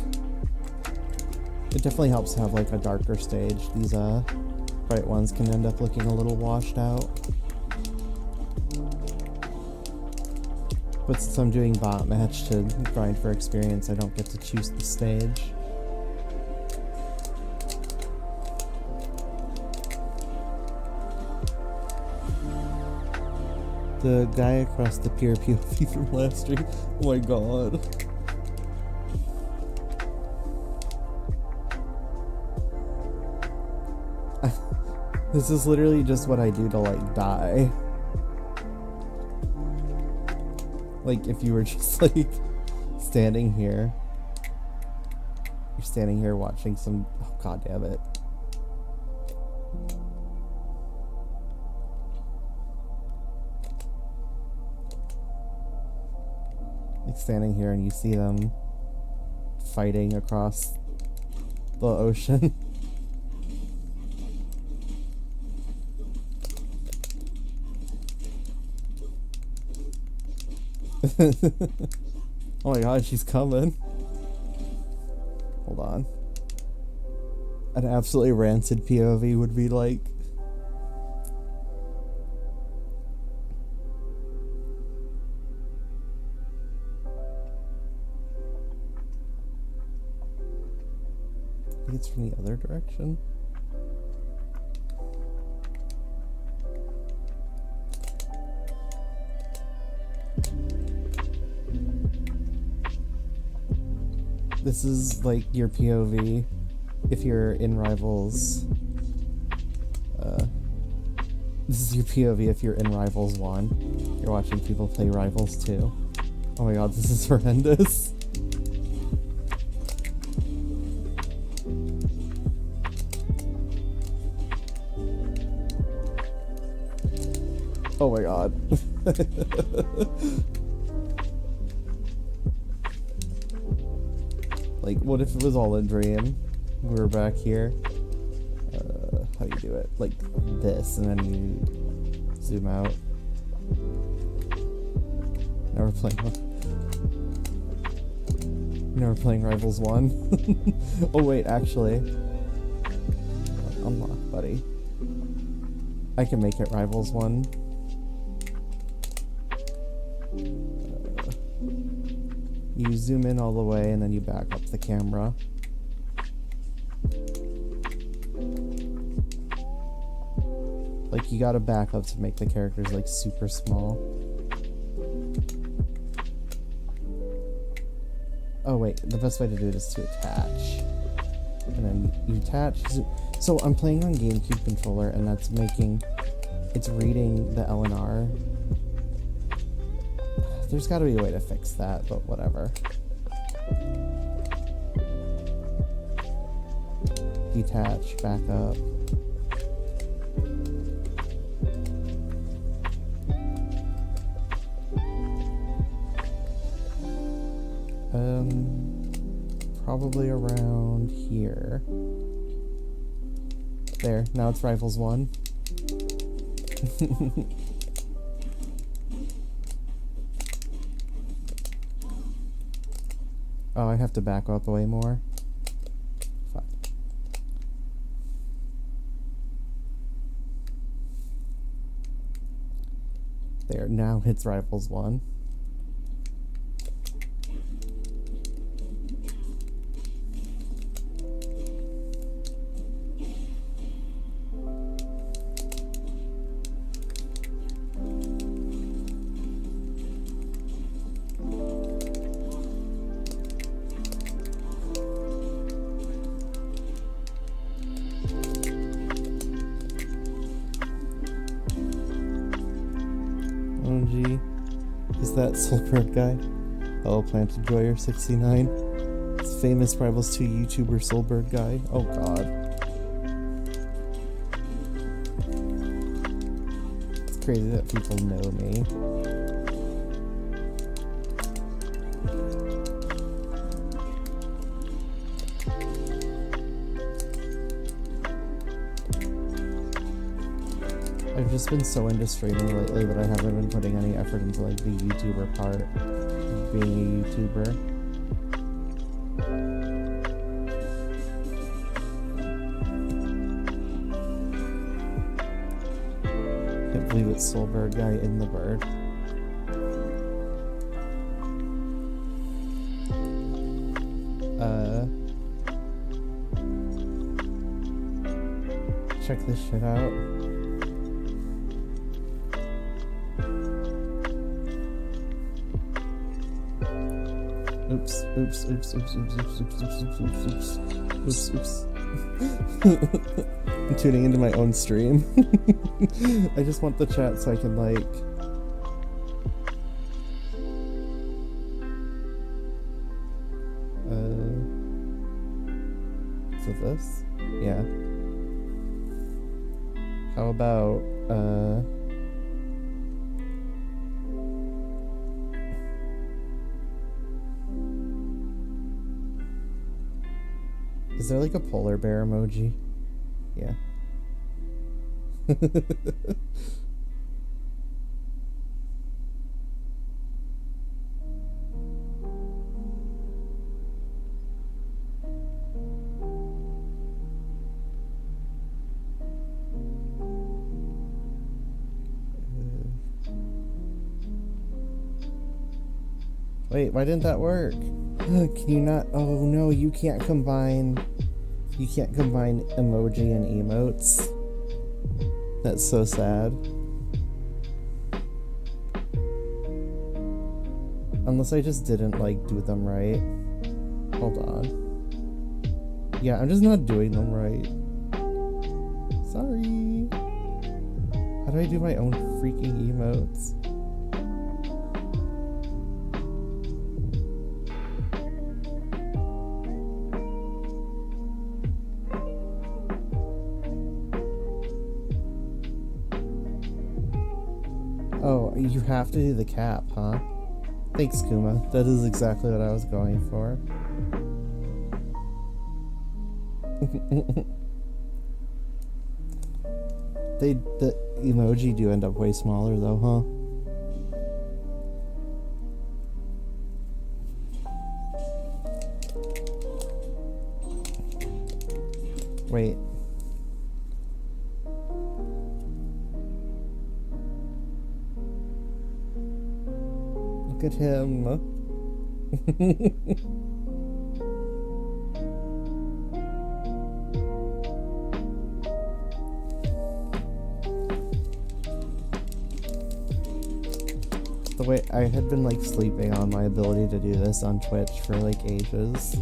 It definitely helps to have like a darker stage. These bright ones can end up looking a little washed out. But since I'm doing bot match to grind for experience, I don't get to choose the stage. The guy across the pier POV from last stream. Oh my god. This is literally just what I do to like die. Like if you were just like standing here. You're standing here watching some, oh god damn it. Like standing here and you see them fighting across the ocean. Oh my god, she's coming. Hold on. An absolutely rancid POV would be like... I think it's from the other direction. This is like your POV if you're in Rivals. This is your POV if you're in Rivals 1. You're watching people play Rivals 2. Oh my god, this is horrendous. Oh my god. Like, what if it was all a dream? We were back here. How do you do it? Like this, and then you zoom out. Now we're playing Rivals 1. Oh wait, actually. Unlock, buddy. I can make it Rivals 1. You zoom in all the way and then you back up the camera. Like, you gotta back up to make the characters, like, super small. Oh, wait, the best way to do it is to attach. And then you attach. So I'm playing on GameCube controller, and that's making... It's reading the LNR. There's gotta be a way to fix that, but whatever. Detach, back up. Probably around here. There, now it's Rivals 1. Oh, I have to back up way more. Fuck. There, now it's Rivals 1. OMG. Is that Soulbird guy? Hello, Plant Enjoyer 69. It's famous Rivals 2 YouTuber Soulbird guy. Oh god. It's crazy that people know me. I've just been so into streaming lately that I haven't been putting any effort into like the YouTuber part of being a YouTuber. Can't believe it's Soulbird guy in the bird. Check this shit out. Oops, oops, oops, oops, oops, oops, oops, oops, oops, oops, oops, oops. I'm tuning into my own stream. I just want the chat so I can, like... So this? Yeah. How about, is there like a polar bear emoji? Yeah. Wait, why didn't that work? Can you not? Oh no, you can't combine emoji and emotes. That's so sad. Unless I just didn't like do them right. Hold on. Yeah, I'm just not doing them right. Sorry. How do I do my own freaking emotes? Oh, you have to do the cap, huh? Thanks, Kuma. That is exactly what I was going for. The emoji do end up way smaller though, huh? Wait. at him. The way I had been like sleeping on my ability to do this on Twitch for like ages.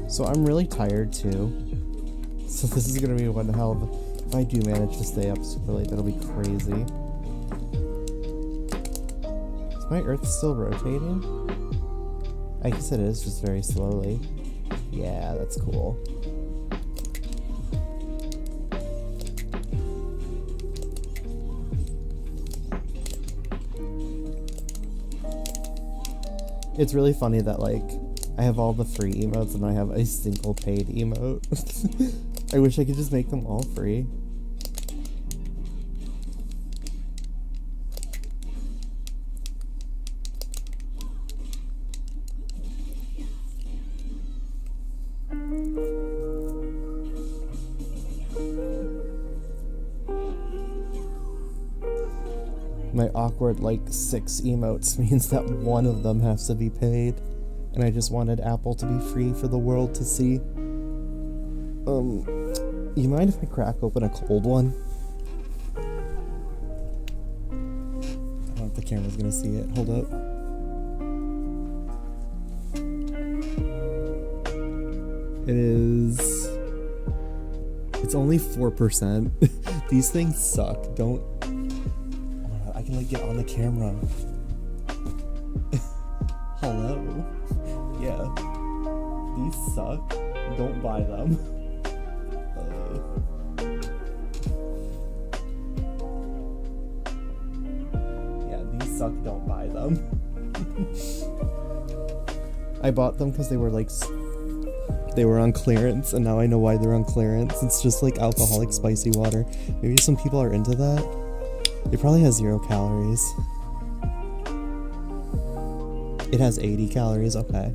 So I'm really tired too. So this is gonna be one hell of a, if I do manage to stay up super late, that'll be crazy. Is my Earth still rotating? I guess it is, just very slowly. Yeah, that's cool. It's really funny that, like, I have all the free emotes and I have a single paid emote. I wish I could just make them all free. My awkward, like, 6 emotes means that one of them has to be paid. And I just wanted Apple to be free for the world to see. You mind if I crack open a cold one? I don't know if the camera's gonna see it. Hold up. It is... It's only 4%. These things suck. Don't... Oh, I can, like, get on the camera. Hello? Yeah. These suck. Don't buy them. Yeah, these suck. Don't buy them. I bought them because they were like... They were on clearance, and now I know why they're on clearance. It's just like alcoholic spicy water. Maybe some people are into that. It probably has 0 calories. It has 80 calories, okay.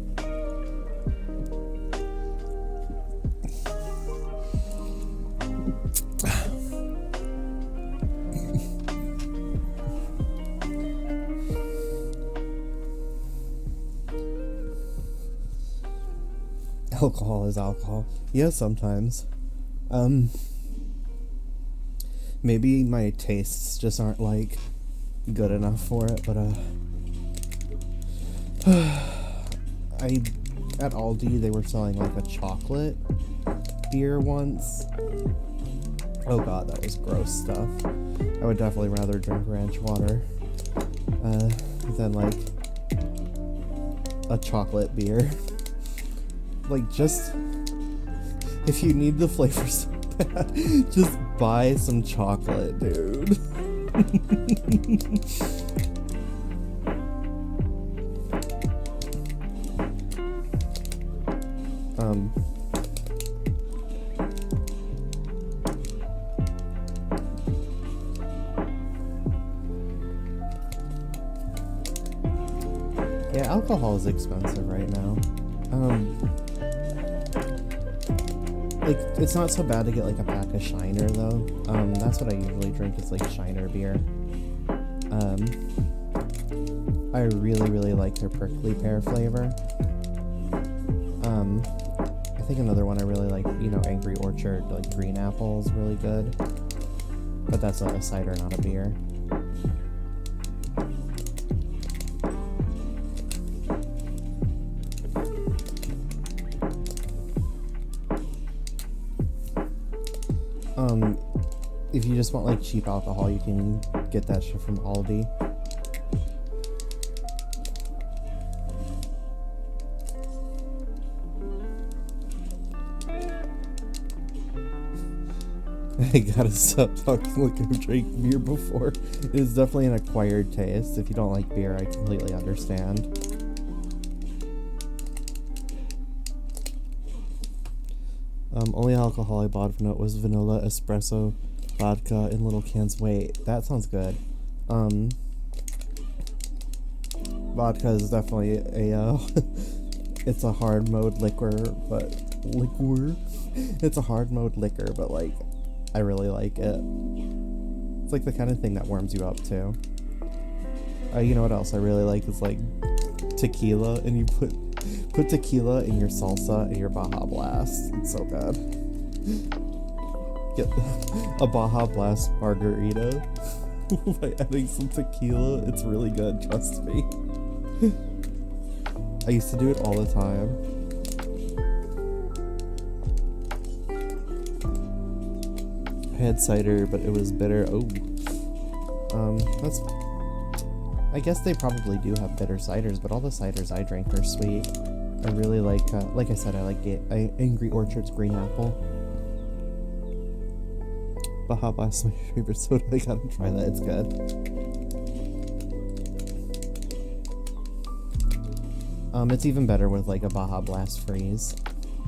Alcohol is alcohol. Yeah, sometimes. Maybe my tastes just aren't, like, good enough for it, but, at Aldi, they were selling, like, a chocolate beer once. Oh god, that was gross stuff. I would definitely rather drink ranch water, than, like, a chocolate beer. Like, just, if you need the flavor so bad, just buy some chocolate, dude. Yeah, alcohol is expensive right now. Like, it's not so bad to get, like, a pack of Shiner, though. That's what I usually drink, is, like, Shiner beer. I really, really like their prickly pear flavor. I think another one I really like, you know, Angry Orchard, like, green apple is really good. But that's a cider, not a beer. If you just want, like, cheap alcohol, you can get that shit from Aldi. I gotta stop talking like I've drank beer before. It is definitely an acquired taste. If you don't like beer, I completely understand. Only alcohol I bought from it was vanilla, espresso, vodka, in little cans. Wait, that sounds good. Vodka is definitely a it's a hard mode liquor, but it's a hard mode liquor, but like I really like it. It's like the kind of thing that warms you up too. You know what else I really like is like tequila, and you put tequila in your salsa and your Baja Blast. It's so good. Get a Baja Blast margarita by adding some tequila. It's really good, trust me. I used to do it all the time. I had cider, but it was bitter. Oh, that's. I guess they probably do have bitter ciders, but all the ciders I drank are sweet. I really like I said, I like Angry Orchard's green apple. Baja Blast is my favorite soda. I gotta try that. It's good. It's even better with like a Baja Blast freeze,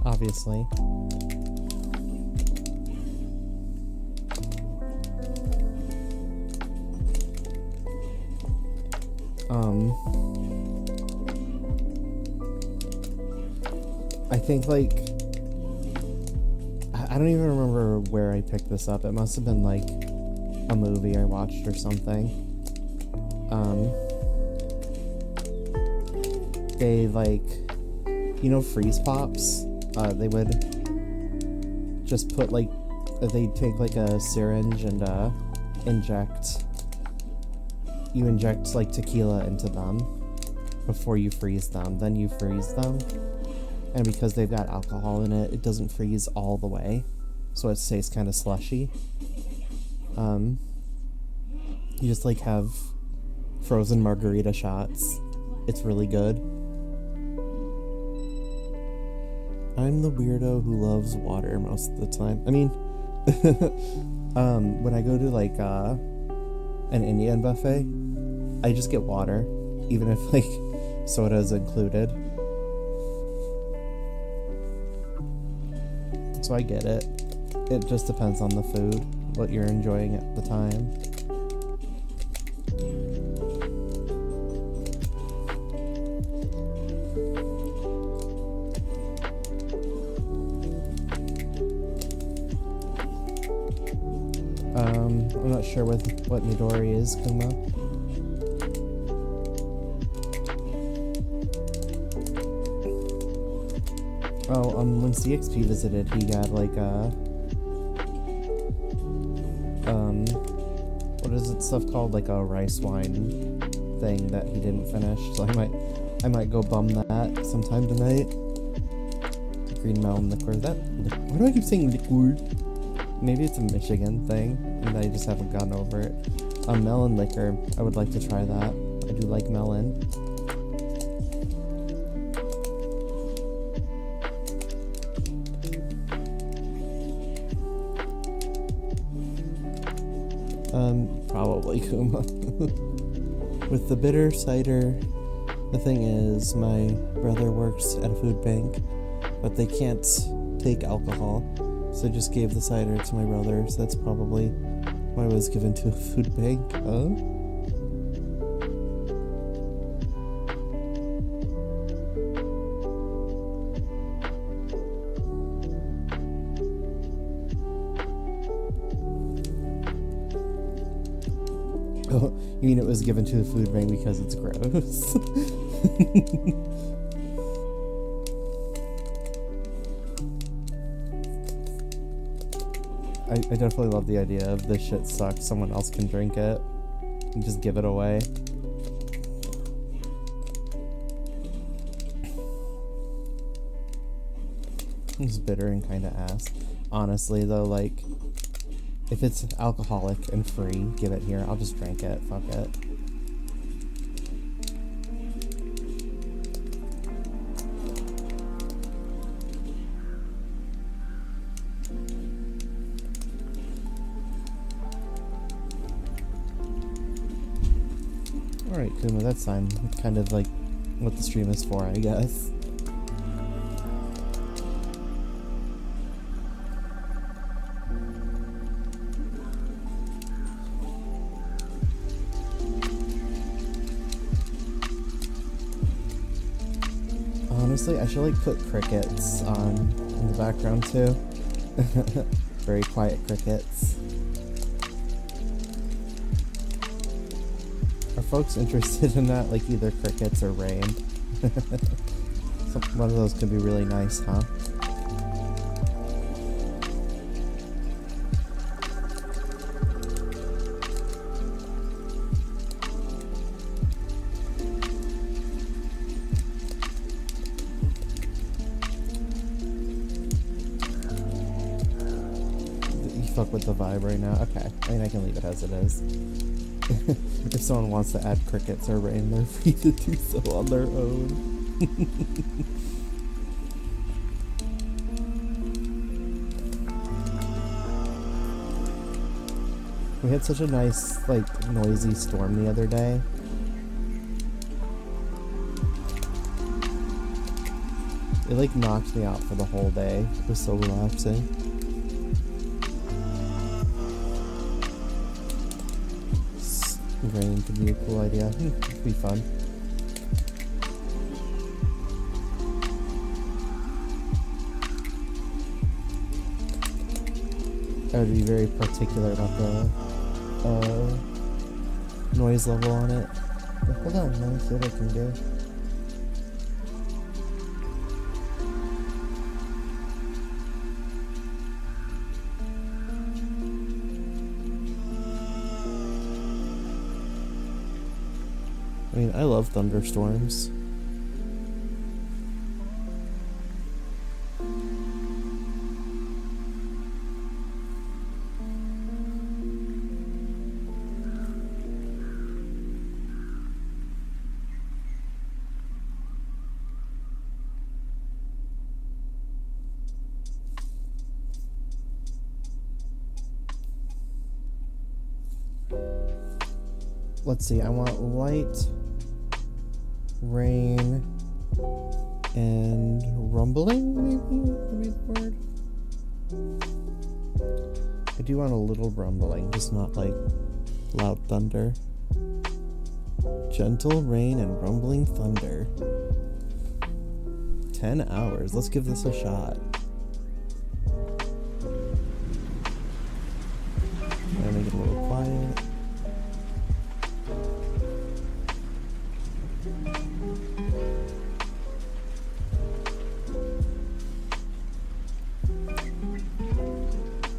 obviously. I think like I don't even remember where I picked this up. It must have been like a movie I watched or something. They like, you know, freeze pops. They would just put like, they'd take like a syringe and you inject like tequila into them before you freeze them. Then you freeze them. And because they've got alcohol in it, it doesn't freeze all the way, so it stays kind of slushy. You just like have frozen margarita shots. It's really good. I'm the weirdo who loves water most of the time. I mean, when I go to like an Indian buffet, I just get water, even if like soda is included. So I get it. It just depends on the food, what you're enjoying at the time. I'm not sure what Midori is, Kuma. Oh, when CXP visited, he got like what is it stuff called? Like a rice wine thing that he didn't finish. So I might go bum that sometime tonight. Green melon liquor. Why do I keep saying liquor? Maybe it's a Michigan thing, and I just haven't gotten over it. Melon liquor. I would like to try that. I do like melon. Probably Kuma. With the bitter cider, the thing is, my brother works at a food bank, but they can't take alcohol, so I just gave the cider to my brother, so that's probably why it was given to a food bank. Oh, you mean it was given to the food bank because it's gross? I definitely love the idea of this shit sucks, someone else can drink it and just give it away. It's bitter and kind of ass. Honestly though, like, if it's alcoholic and free, give it here. I'll just drink it. Fuck it. Alright, Kuma, that's fine. Kind of like what the stream is for, I guess. Honestly, I should like put crickets on in the background too. Very quiet crickets. Are folks interested in that? Like either crickets or rain? One of those could be really nice, huh? Fuck with the vibe right now. Okay, I mean I can leave it as it is. If someone wants to add crickets or rain, they're free to do so on their own. We had such a nice, like, noisy storm the other day. It like knocked me out for the whole day. It was so relaxing. Rain could be a cool idea. It'd be fun. I would be very particular about the noise level on it. But hold on, let me see what I can do. I mean, I love thunderstorms. Let's see, I want light, rain, and rumbling, maybe would be the word. I do want a little rumbling, just not like loud thunder. Gentle rain and rumbling thunder. 10 hours, let's give this a shot. I'll make it a little quiet.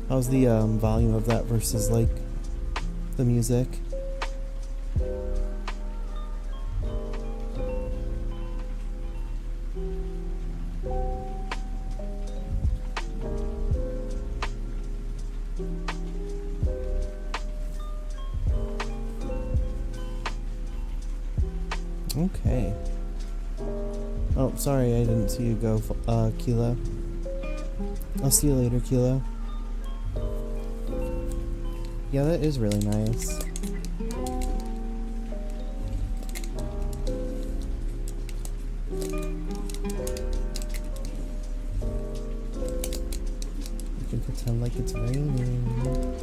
How's the volume of that versus like the music? Okay. Oh, sorry, I didn't see you go, Kilo. I'll see you later, Kilo. Yeah, that is really nice. You can pretend like it's raining.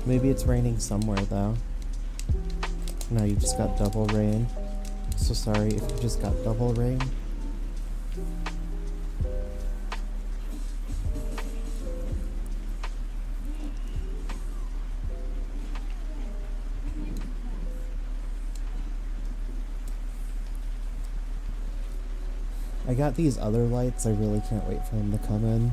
Maybe it's raining somewhere though. No, you just got double rain. So sorry if you just got double rain. I got these other lights, I really can't wait for them to come in.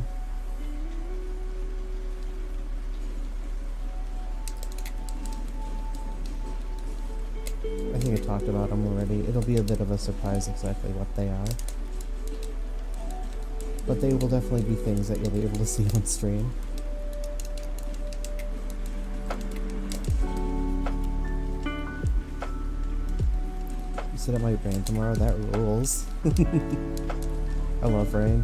I think I talked about them already. It'll be a bit of a surprise exactly what they are. But they will definitely be things that you'll be able to see on stream. You said it might rain tomorrow? That rules. I love rain.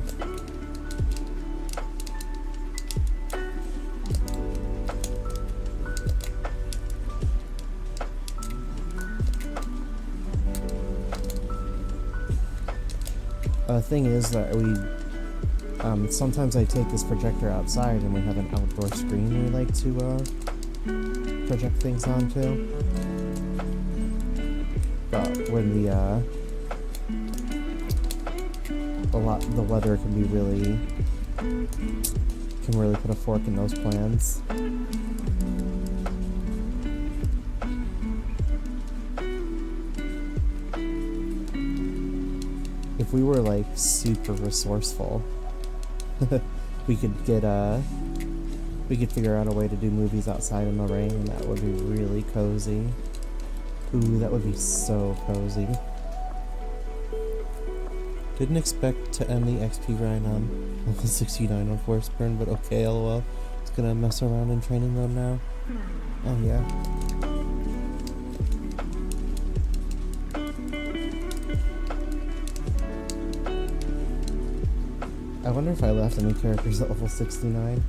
Thing is that we sometimes I take this projector outside and we have an outdoor screen we like to project things onto. But when the weather can really put a fork in those plans. If we were like super resourceful, we could figure out a way to do movies outside in the rain, and that would be really cozy. Ooh, that would be so cozy. Didn't expect to end the XP grind on level 69 on Force Burn, but okay, lol. It's gonna mess around in training mode now. Oh yeah. I wonder if I left any characters at level 69.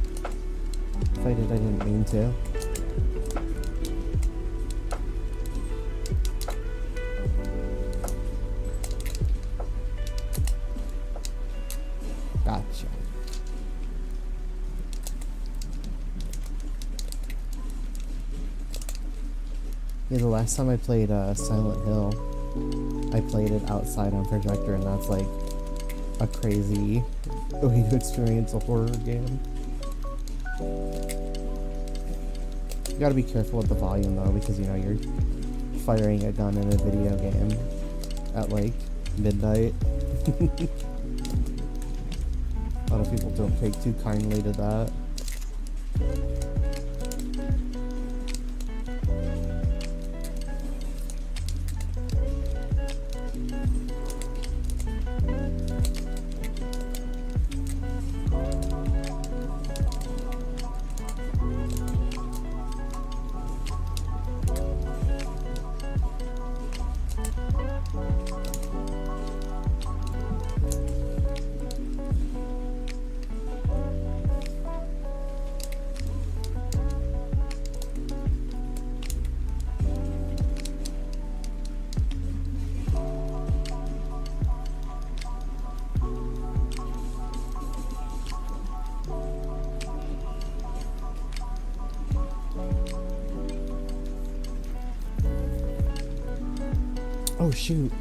If I did, I didn't mean to. Gotcha. Yeah, the last time I played Silent Hill, I played it outside on projector, and that's like a crazy way to experience a horror game. You gotta be careful with the volume though, because you know you're firing a gun in a video game at like midnight. A lot of people don't take too kindly to that. Oh shoot.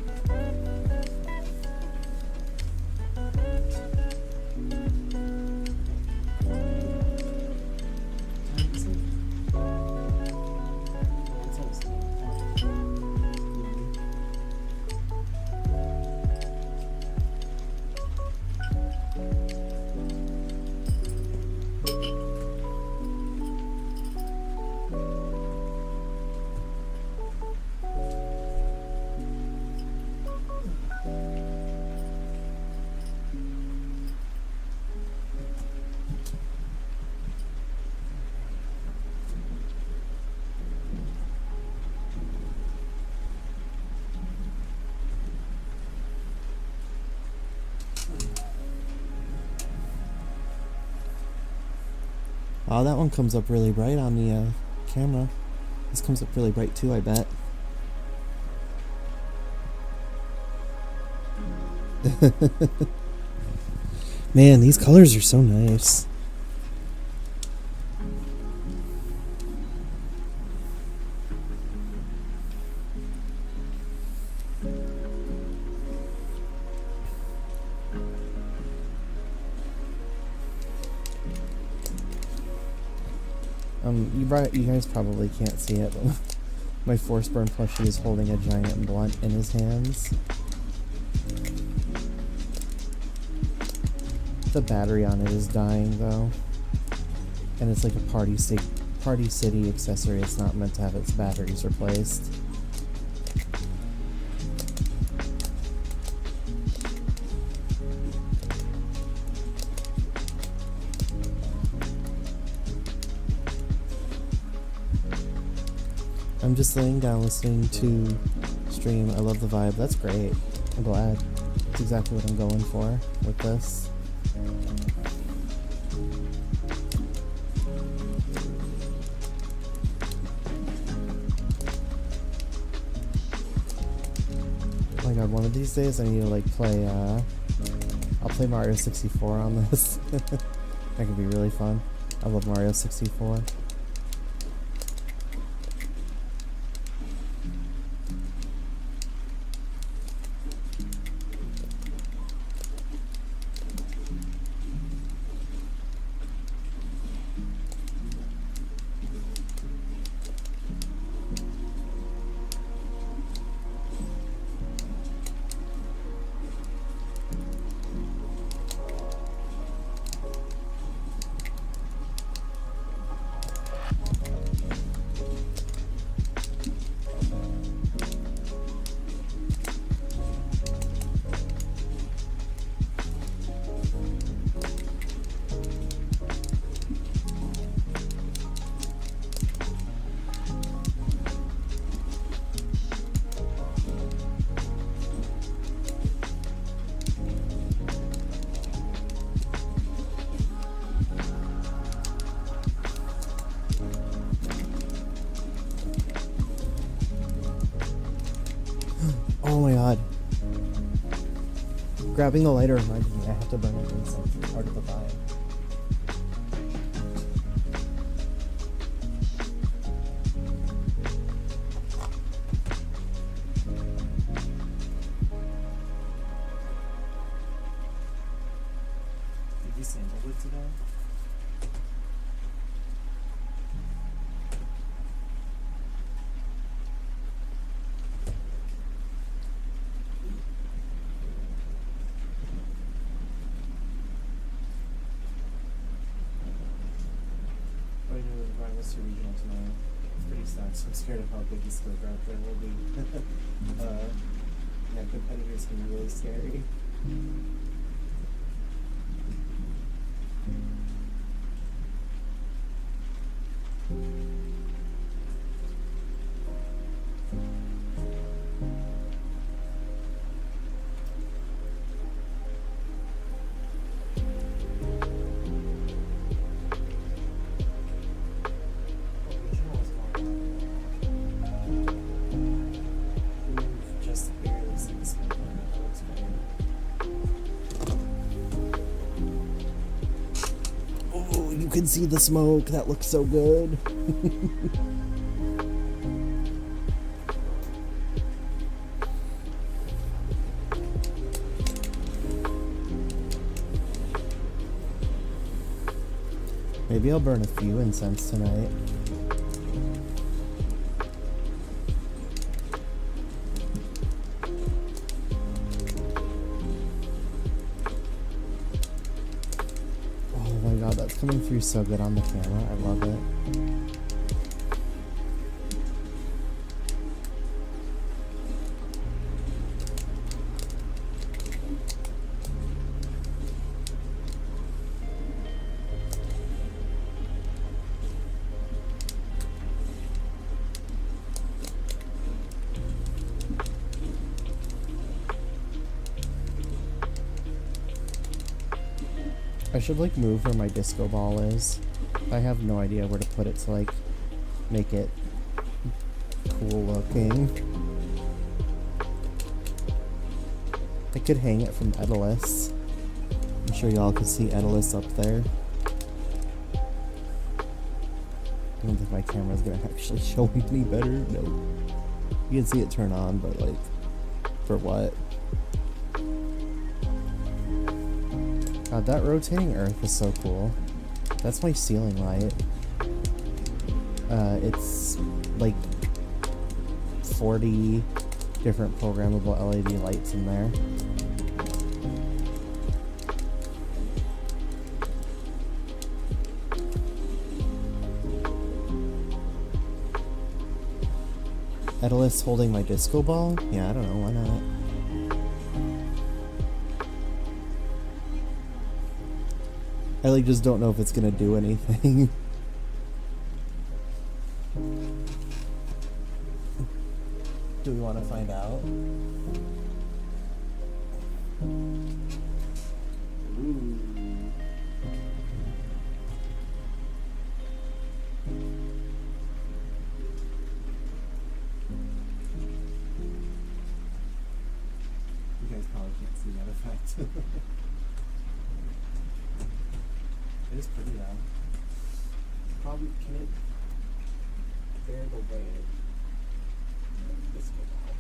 Oh, that one comes up really bright on the camera. This comes up really bright too, I bet. Man, these colors are so nice. You guys probably can't see it, but my Force Burn plushie is holding a giant blunt in his hands. The battery on it is dying though, and it's like a Party City accessory. It's not meant to have its batteries replaced. I'm just laying down listening to stream. I love the vibe. That's great. I'm glad. That's exactly what I'm going for with this. Oh my god, one of these days I need to like play, I'll play Mario 64 on this. That could be really fun. I love Mario 64. Grabbing the lighter reminded me I have to burn an incense. It's part of the vibe. Did you sample it today? Regional tomorrow. It's pretty sad, so I'm scared of how big the scope out there will be. Yeah, competitors can be really scary. You can see the smoke. That looks so good. Maybe I'll burn a few incense tonight. Coming through so good on the camera. I love it. I should like move where my disco ball is. I have no idea where to put it to like make it cool looking. I could hang it from Edelus. I'm sure y'all can see Edelus up there. I don't think my camera's gonna actually show me any better. No. You can see it turn on, but like, for what? God, that rotating earth is so cool. That's my ceiling light. It's like 40 different programmable LED lights in there. Edelus holding my disco ball? Yeah, I don't know, why not? I like just don't know if it's gonna do anything. Do we want to find out? Ooh. You guys probably can't see that effect. It is pretty loud. Probably can it bear the weight? This will help.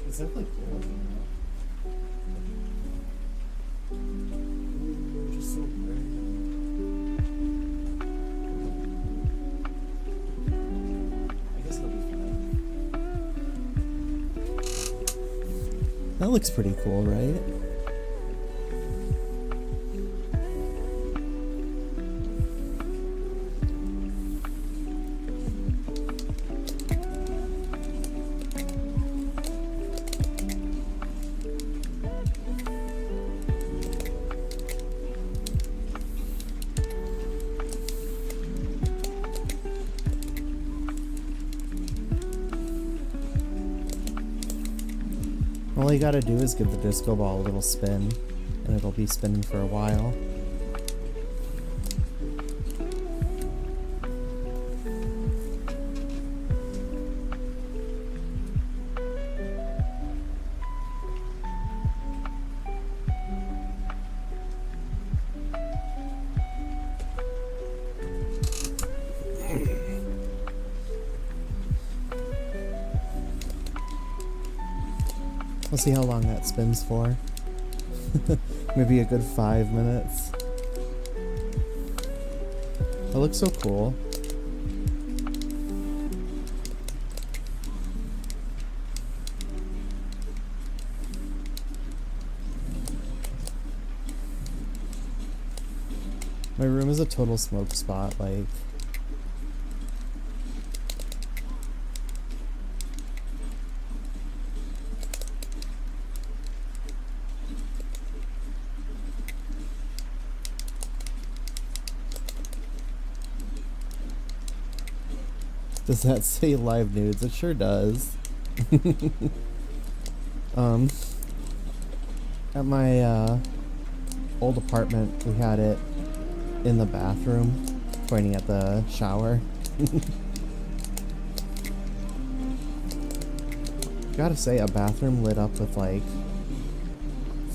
It's definitely cool looking now. Ooh, just so pretty. That looks pretty cool, right? All you gotta do is give the disco ball a little spin, and it'll be spinning for a while. Let's see how long that spins for. Maybe a good 5 minutes. That looks so cool. My room is a total smoke spot, like... Does that say live nudes? It sure does. At my old apartment, we had it in the bathroom, pointing at the shower. Gotta say, a bathroom lit up with like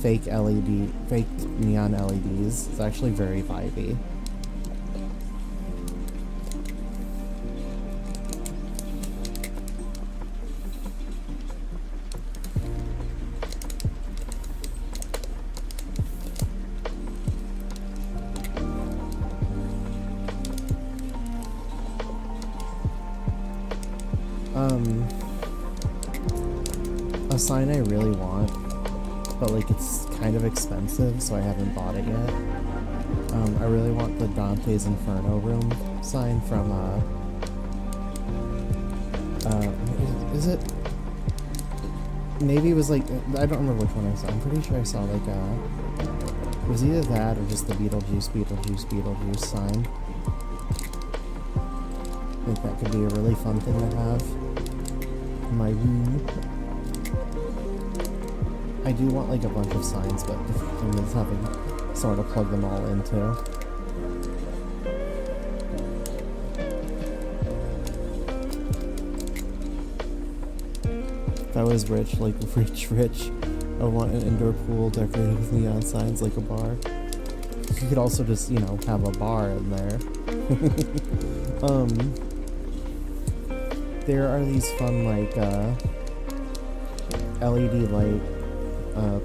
fake neon LEDs is actually very vibey. A sign I really want, but like it's kind of expensive, so I haven't bought it yet. I really want the Dante's Inferno room sign from is it? Maybe it was like, I don't remember which one I saw. I'm pretty sure I saw like it was either that or just the Beetlejuice sign. I think that could be a really fun thing to have in my room. I do want like a bunch of signs, but the thing is having somewhere to plug them all into. If I was rich, like rich, I want an indoor pool decorated with neon signs like a bar. You could also just, you know, have a bar in there. There are these fun like LED light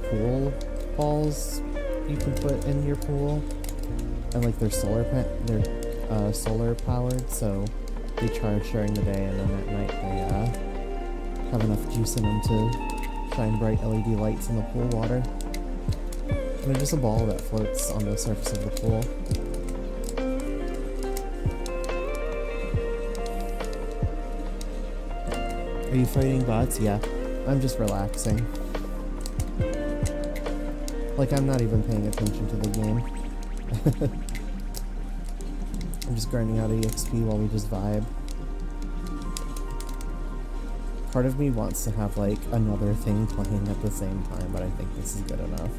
pool balls you can put in your pool, and like they're solar powered, so they charge during the day, and then at night they have enough juice in them to shine bright LED lights in the pool water. And they're just a ball that floats on the surface of the pool. Are you fighting bots? Yeah, I'm just relaxing. Like, I'm not even paying attention to the game. I'm just grinding out EXP while we just vibe. Part of me wants to have, like, another thing playing at the same time, but I think this is good enough.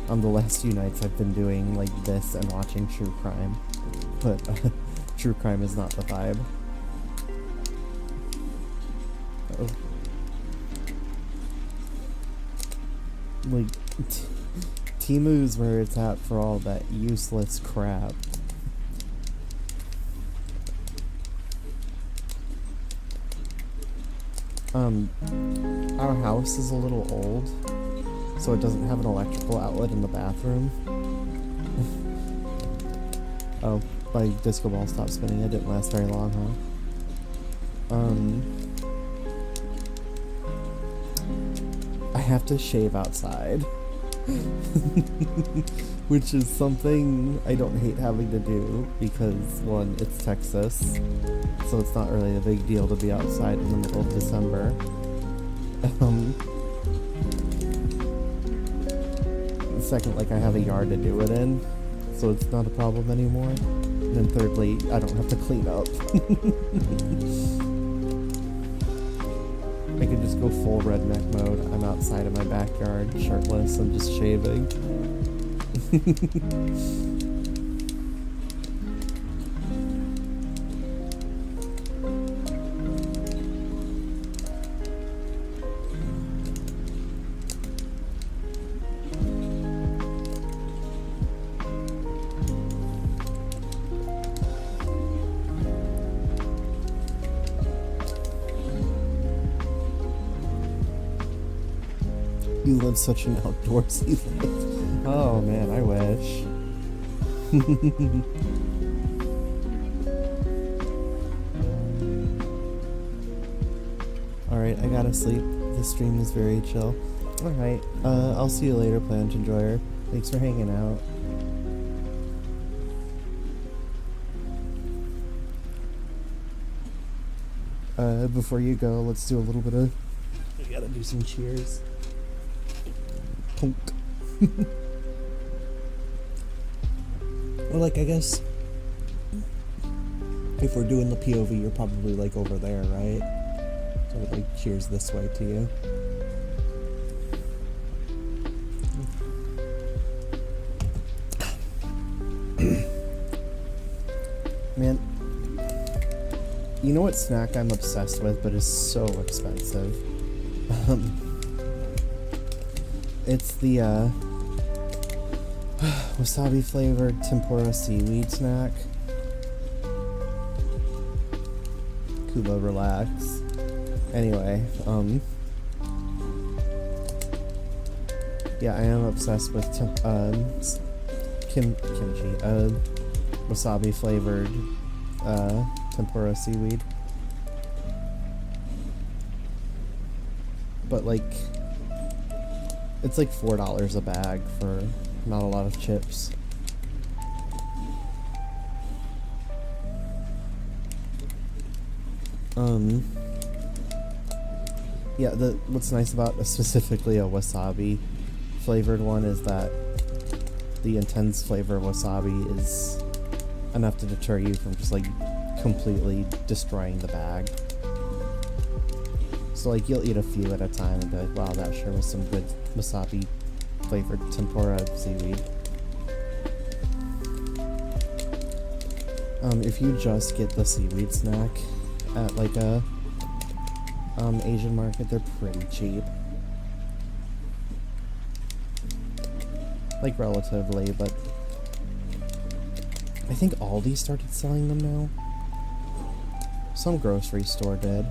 The last few nights I've been doing, like, this and watching true crime. But true crime is not the vibe. Uh-oh. Like... Timu's where it's at for all that useless crap. Our house is a little old, so it doesn't have an electrical outlet in the bathroom. Oh, my disco ball stopped spinning. It didn't last very long, huh? I have to shave outside. Which is something I don't hate having to do, because one, it's Texas, so it's not really a big deal to be outside in the middle of December. Second, like, I have a yard to do it in, so it's not a problem anymore. And then thirdly, I don't have to clean up. I could just go full redneck mode. I'm outside of my backyard, shirtless, and just shaving. had such an outdoorsy life. Oh man, I wish. Alright, I gotta sleep. This stream is very chill. Alright, I'll see you later, Plant Enjoyer. Thanks for hanging out. Before you go, let's do a little bit of... We gotta do some cheers. Punk. Or like, I guess... If we're doing the POV, you're probably like over there, right? So like, cheers this way to you. Man, you know what snack I'm obsessed with, but is so expensive? It's the wasabi flavored tempura seaweed snack. Kuba, relax. Anyway, yeah, I am obsessed with kimchi, wasabi flavored tempura seaweed. But like, it's like $4 a bag for not a lot of chips. Yeah, what's nice about specifically a wasabi flavored one is that the intense flavor of wasabi is enough to deter you from just like completely destroying the bag. So like you'll eat a few at a time and be like, wow, that sure was some good wasabi flavored tempura seaweed. If you just get the seaweed snack at like a Asian market, they're pretty cheap. Like relatively, but I think Aldi started selling them now. Some grocery store did.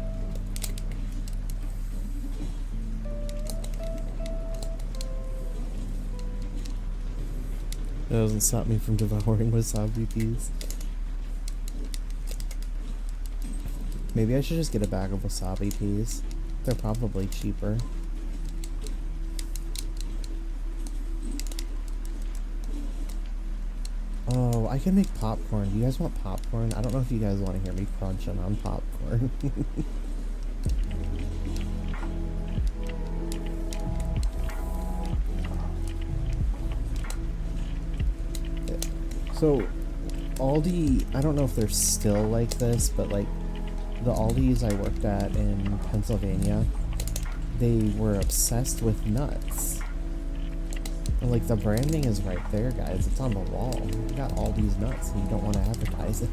That doesn't stop me from devouring wasabi peas. Maybe I should just get a bag of wasabi peas. They're probably cheaper. Oh, I can make popcorn. Do you guys want popcorn? I don't know if you guys want to hear me crunching on popcorn. So, Aldi, I don't know if they're still like this, but like, the Aldis I worked at in Pennsylvania, they were obsessed with nuts. And like, the branding is right there, guys. It's on the wall. You got all these nuts and you don't want to advertise it.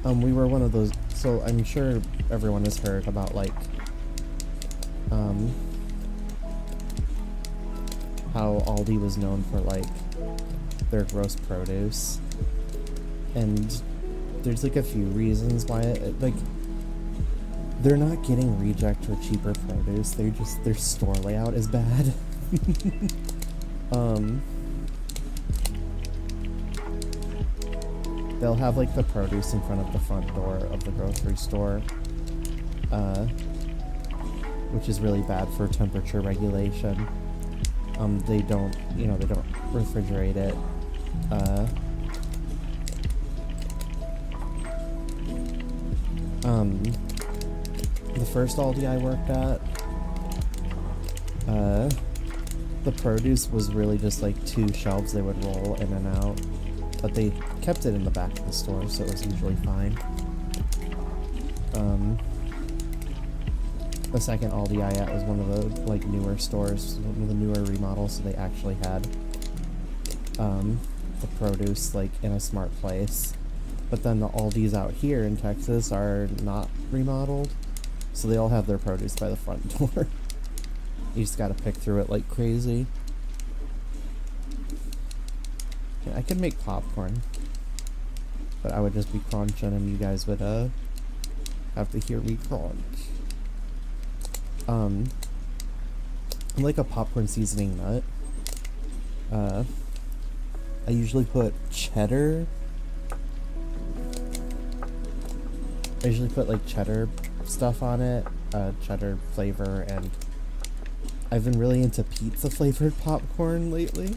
We were one of those, so I'm sure everyone has heard about like, how Aldi was known for like their gross produce, and there's like a few reasons why like they're not getting reject or cheaper produce, they're just, their store layout is bad. They'll have like the produce in front of the front door of the grocery store, which is really bad for temperature regulation. They don't, you know, they don't refrigerate it. The first Aldi I worked at, the produce was really just like 2 shelves they would roll in and out, but they kept it in the back of the store, so it was usually fine. The second Aldi I at was one of the like newer stores, one of the newer remodels, so they actually had the produce like in a smart place. But then the Aldis out here in Texas are not remodeled, so they all have their produce by the front door. You just gotta pick through it like crazy. Yeah, I could make popcorn. but I would just be crunching and you guys would have to hear me crunch. I'm like a popcorn seasoning nut. I usually put cheddar. I usually put like cheddar stuff on it, cheddar flavor, and I've been really into pizza flavored popcorn lately.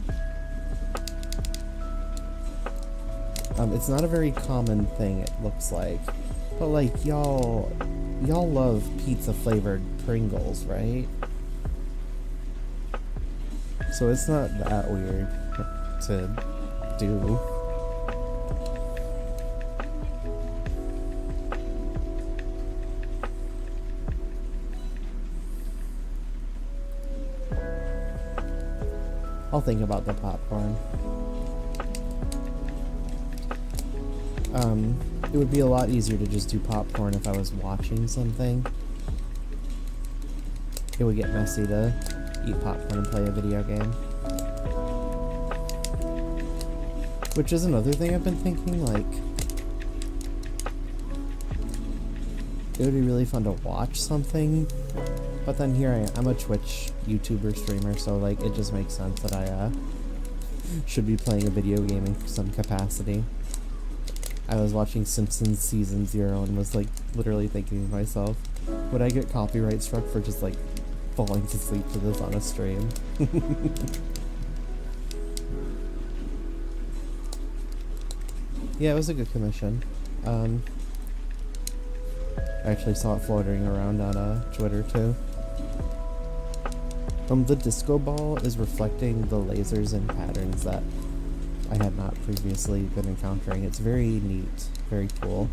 It's not a very common thing, it looks like, but like y'all love pizza flavored Pringles, right? So it's not that weird to do. I'll think about the popcorn. It would be a lot easier to just do popcorn if I was watching something. It would get messy to eat popcorn and play a video game. Which is another thing I've been thinking, like, it would be really fun to watch something, but then here I'm a Twitch YouTuber streamer, so like it just makes sense that I should be playing a video game in some capacity. I was watching Simpsons Season 0 and was like literally thinking to myself, would I get copyright struck for just like falling to sleep to this on a stream? Yeah, it was a good commission. I actually saw it floating around on Twitter too. The disco ball is reflecting the lasers and patterns that I had not previously been encountering. It's very neat, very cool.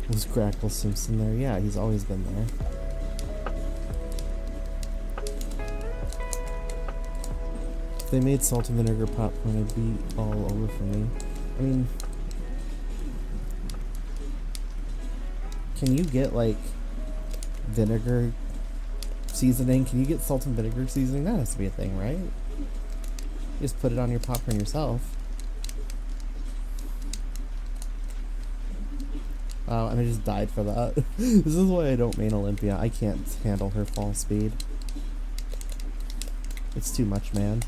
Was Crackle Simpson there? Yeah, he's always been there. If they made salt and vinegar popcorn, it'd be all over for me. I mean, can you get like vinegar seasoning? Can you get salt and vinegar seasoning? That has to be a thing, right? You just put it on your popcorn yourself. Wow, and I just died for that. This is why I don't main Olympia. I can't handle her fall speed. It's too much, man.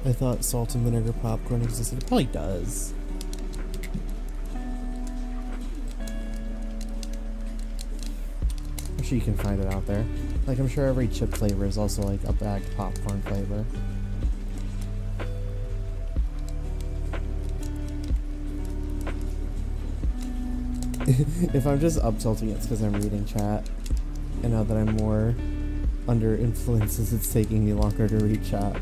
I thought salt and vinegar popcorn existed. It probably does. I'm sure you can find it out there. Like, I'm sure every chip flavor is also like a bagged popcorn flavor. If I'm just up tilting, it's because I'm reading chat. And now that I'm more under influences, it's taking me longer to read chat.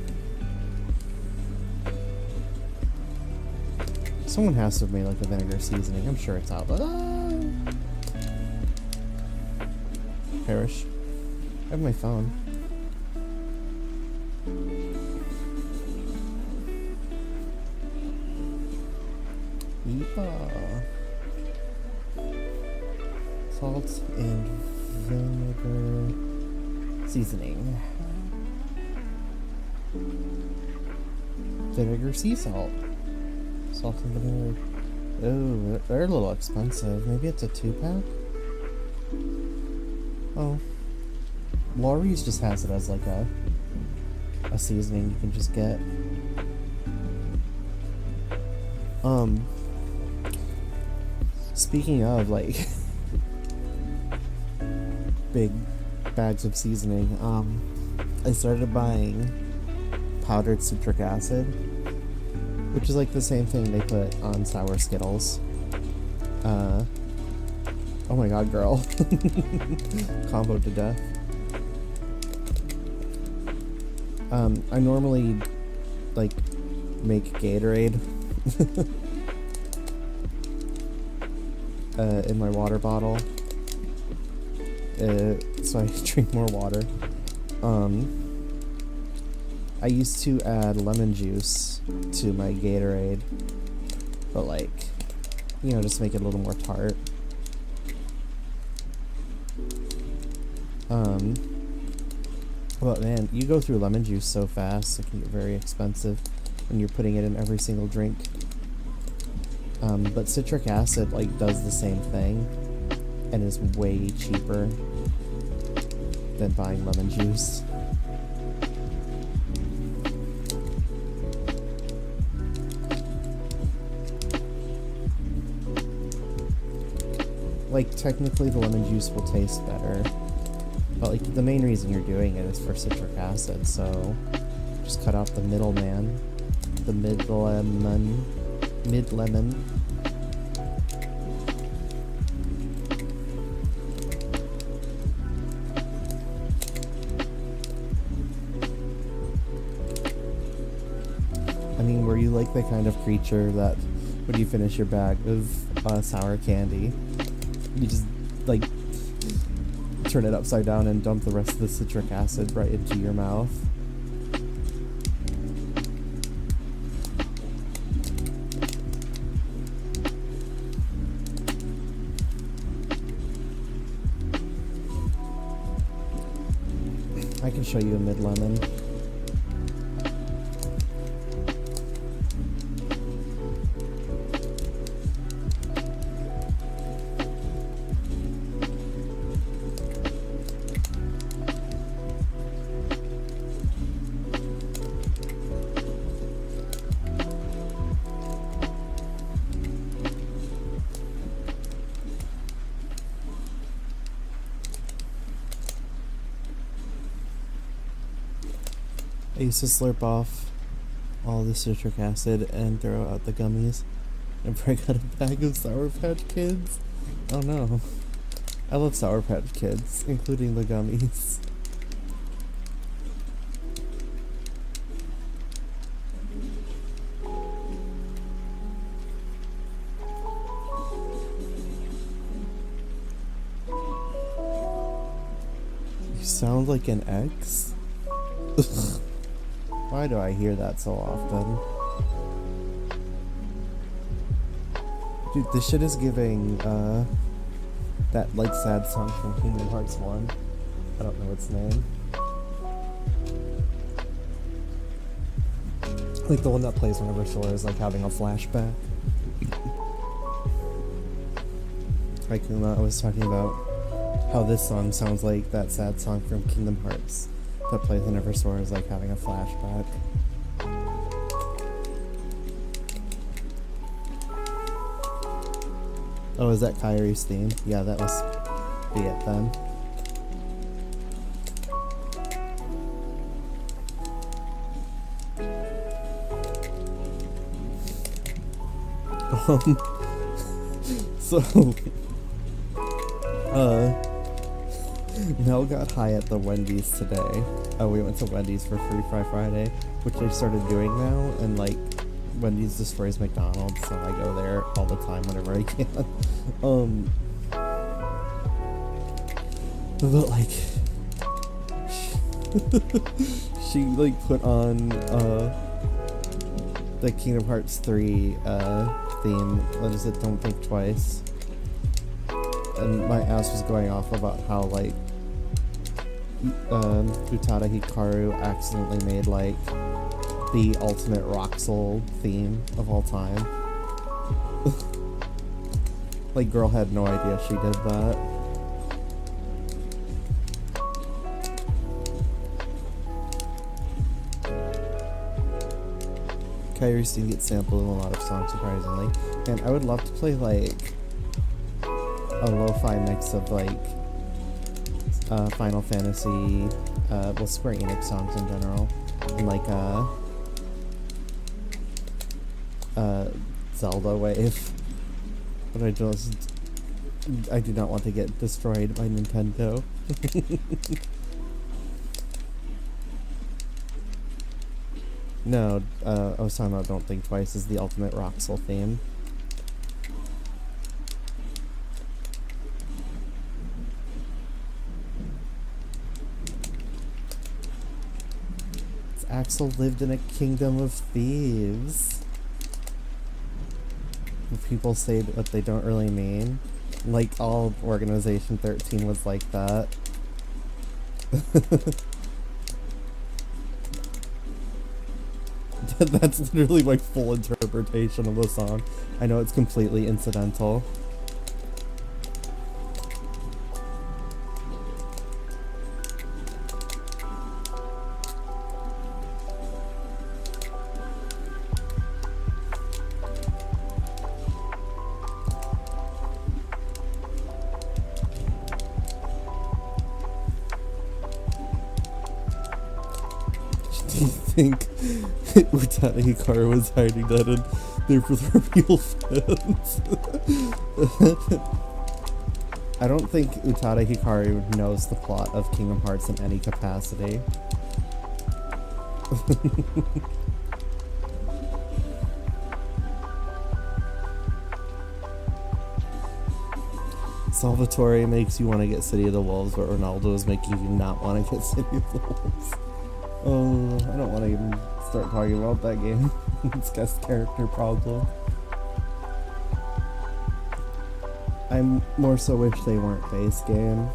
Someone has to have made like a vinegar seasoning. I'm sure it's out. Perish. I have my phone. Yeehaw. Salt and vinegar seasoning. Vinegar sea salt. Salt and vinegar. Oh, they're a little expensive. Maybe it's a 2-pack? Oh. Lori's just has it as like a seasoning you can just get. Speaking of like big bags of seasoning, I started buying powdered citric acid, which is like the same thing they put on sour Skittles. Oh my god, girl. Combo to death. I normally, like, make Gatorade in my water bottle, so I drink more water. I used to add lemon juice to my Gatorade, but like, you know, just make it a little more tart. But man, you go through lemon juice so fast, it can get very expensive when you're putting it in every single drink. But citric acid like does the same thing and is way cheaper than buying lemon juice. Like, technically the lemon juice will taste better, but like the main reason you're doing it is for citric acid, so just cut out the middleman, the mid-lemon. I mean, were you like the kind of creature that when you finish your bag of sour candy, you just like turn it upside down and dump the rest of the citric acid right into your mouth? I can show you a mid-lemon. I used to slurp off all the citric acid and throw out the gummies. And I got a bag of Sour Patch Kids. Oh no. I love Sour Patch Kids, including the gummies. You sound like an ex? Why do I hear that so often? Dude, this shit is giving, that, like, sad song from Kingdom Hearts 1. I don't know its name. Like, the one that plays whenever Sora is, like, having a flashback. Like, I was talking about how this song sounds like that sad song from Kingdom Hearts that plays whenever Sora is like having a flashback. Oh, is that Kyrie's theme? Yeah, that must be it then. So, Mel got high at the Wendy's today. We went to Wendy's for Free Fry Friday, which they started doing now, and like, Wendy's destroys McDonald's, so I go there all the time whenever I can. But like, she like put on the Kingdom Hearts 3 theme. What is it? Don't Think Twice. And my ass was going off about how like Utada Hikaru accidentally made like the ultimate rock soul theme of all time. Like, girl had no idea she did that. Kyrie's theme gets sampled in a lot of songs, surprisingly. And I would love to play like a lo-fi mix of like Final Fantasy, well, Square Enix songs in general, and like Zelda wave. But I do not want to get destroyed by Nintendo. No, I was talking about Don't Think Twice is the ultimate Roxel theme. Axel lived in a kingdom of thieves. People say what they don't really mean. Like, all Organization 13 was like that. That's literally my full interpretation of the song. I know it's completely incidental. Do you think Utada Hikaru was hiding that in there for the real fans? I don't think Utada Hikaru knows the plot of Kingdom Hearts in any capacity. Salvatore makes you want to get City of the Wolves, but Ronaldo is making you not want to get City of the Wolves. Oh, I don't want to even start talking about that game. It's guest character problem. I more so wish they weren't base game.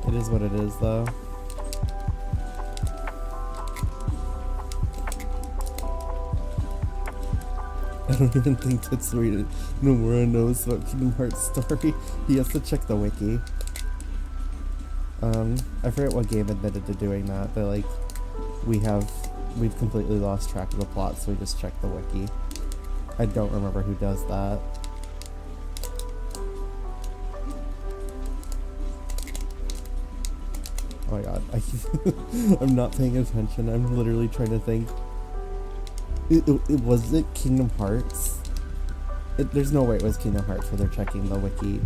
It is what it is, though. I don't even think Tetsuya Nomura knows about Kingdom Hearts story. He has to check the wiki. I forget what game admitted to doing that. They're like, we've completely lost track of the plot, so we just check the wiki. I don't remember who does that. Oh my god, I'm not paying attention. I'm literally trying to think. Was it Kingdom Hearts? There's no way it was Kingdom Hearts where they're checking the wiki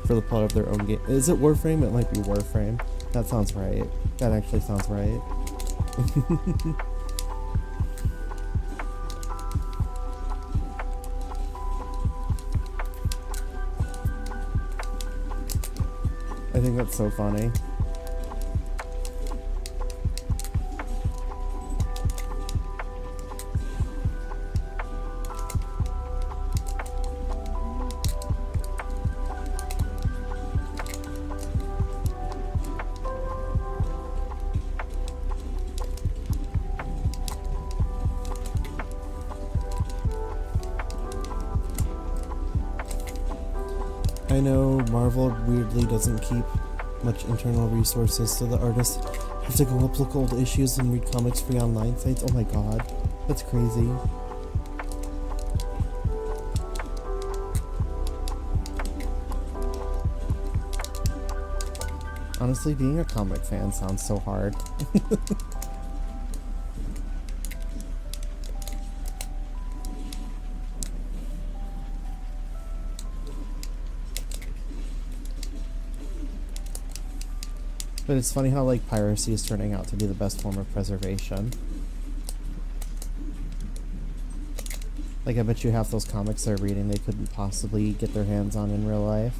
for the plot of their own game. Is it Warframe? It might be Warframe. That sounds right. That actually sounds right. I think that's so funny. I know Marvel weirdly doesn't keep much internal resources, so the artists have to go up, look old issues, and read comics free online sites. Oh my god, that's crazy. Honestly, being a comic fan sounds so hard. But it's funny how, like, piracy is turning out to be the best form of preservation. Like, I bet you half those comics they're reading they couldn't possibly get their hands on in real life.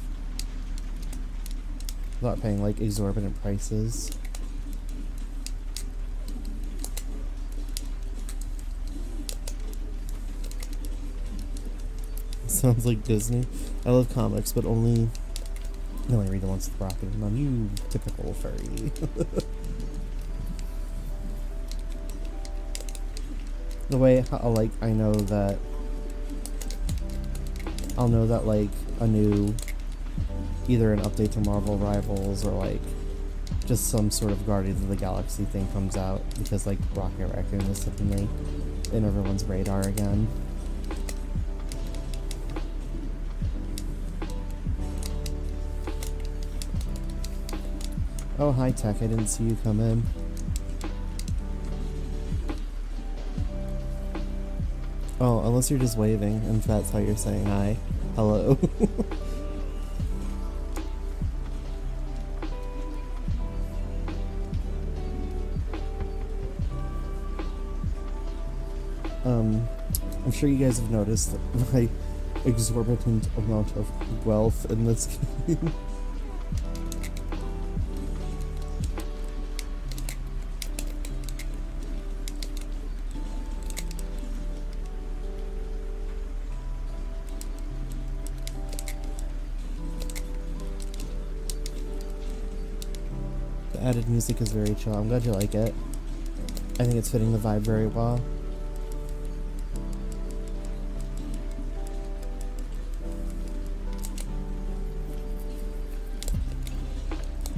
Without paying, like, exorbitant prices. Sounds like Disney. I love comics, but only read the ones with Rocket and them. You typical furry. The way how, like, I'll know that like a new, either an update to Marvel Rivals or like just some sort of Guardians of the Galaxy thing comes out, because like Rocket Raccoon is suddenly in everyone's radar again. Oh, hi Tech, I didn't see you come in. Oh, unless you're just waving, and that's how you're saying hi. Hello. I'm sure you guys have noticed my exorbitant amount of wealth in this game. The added music is very chill. I'm glad you like it. I think it's fitting the vibe very well.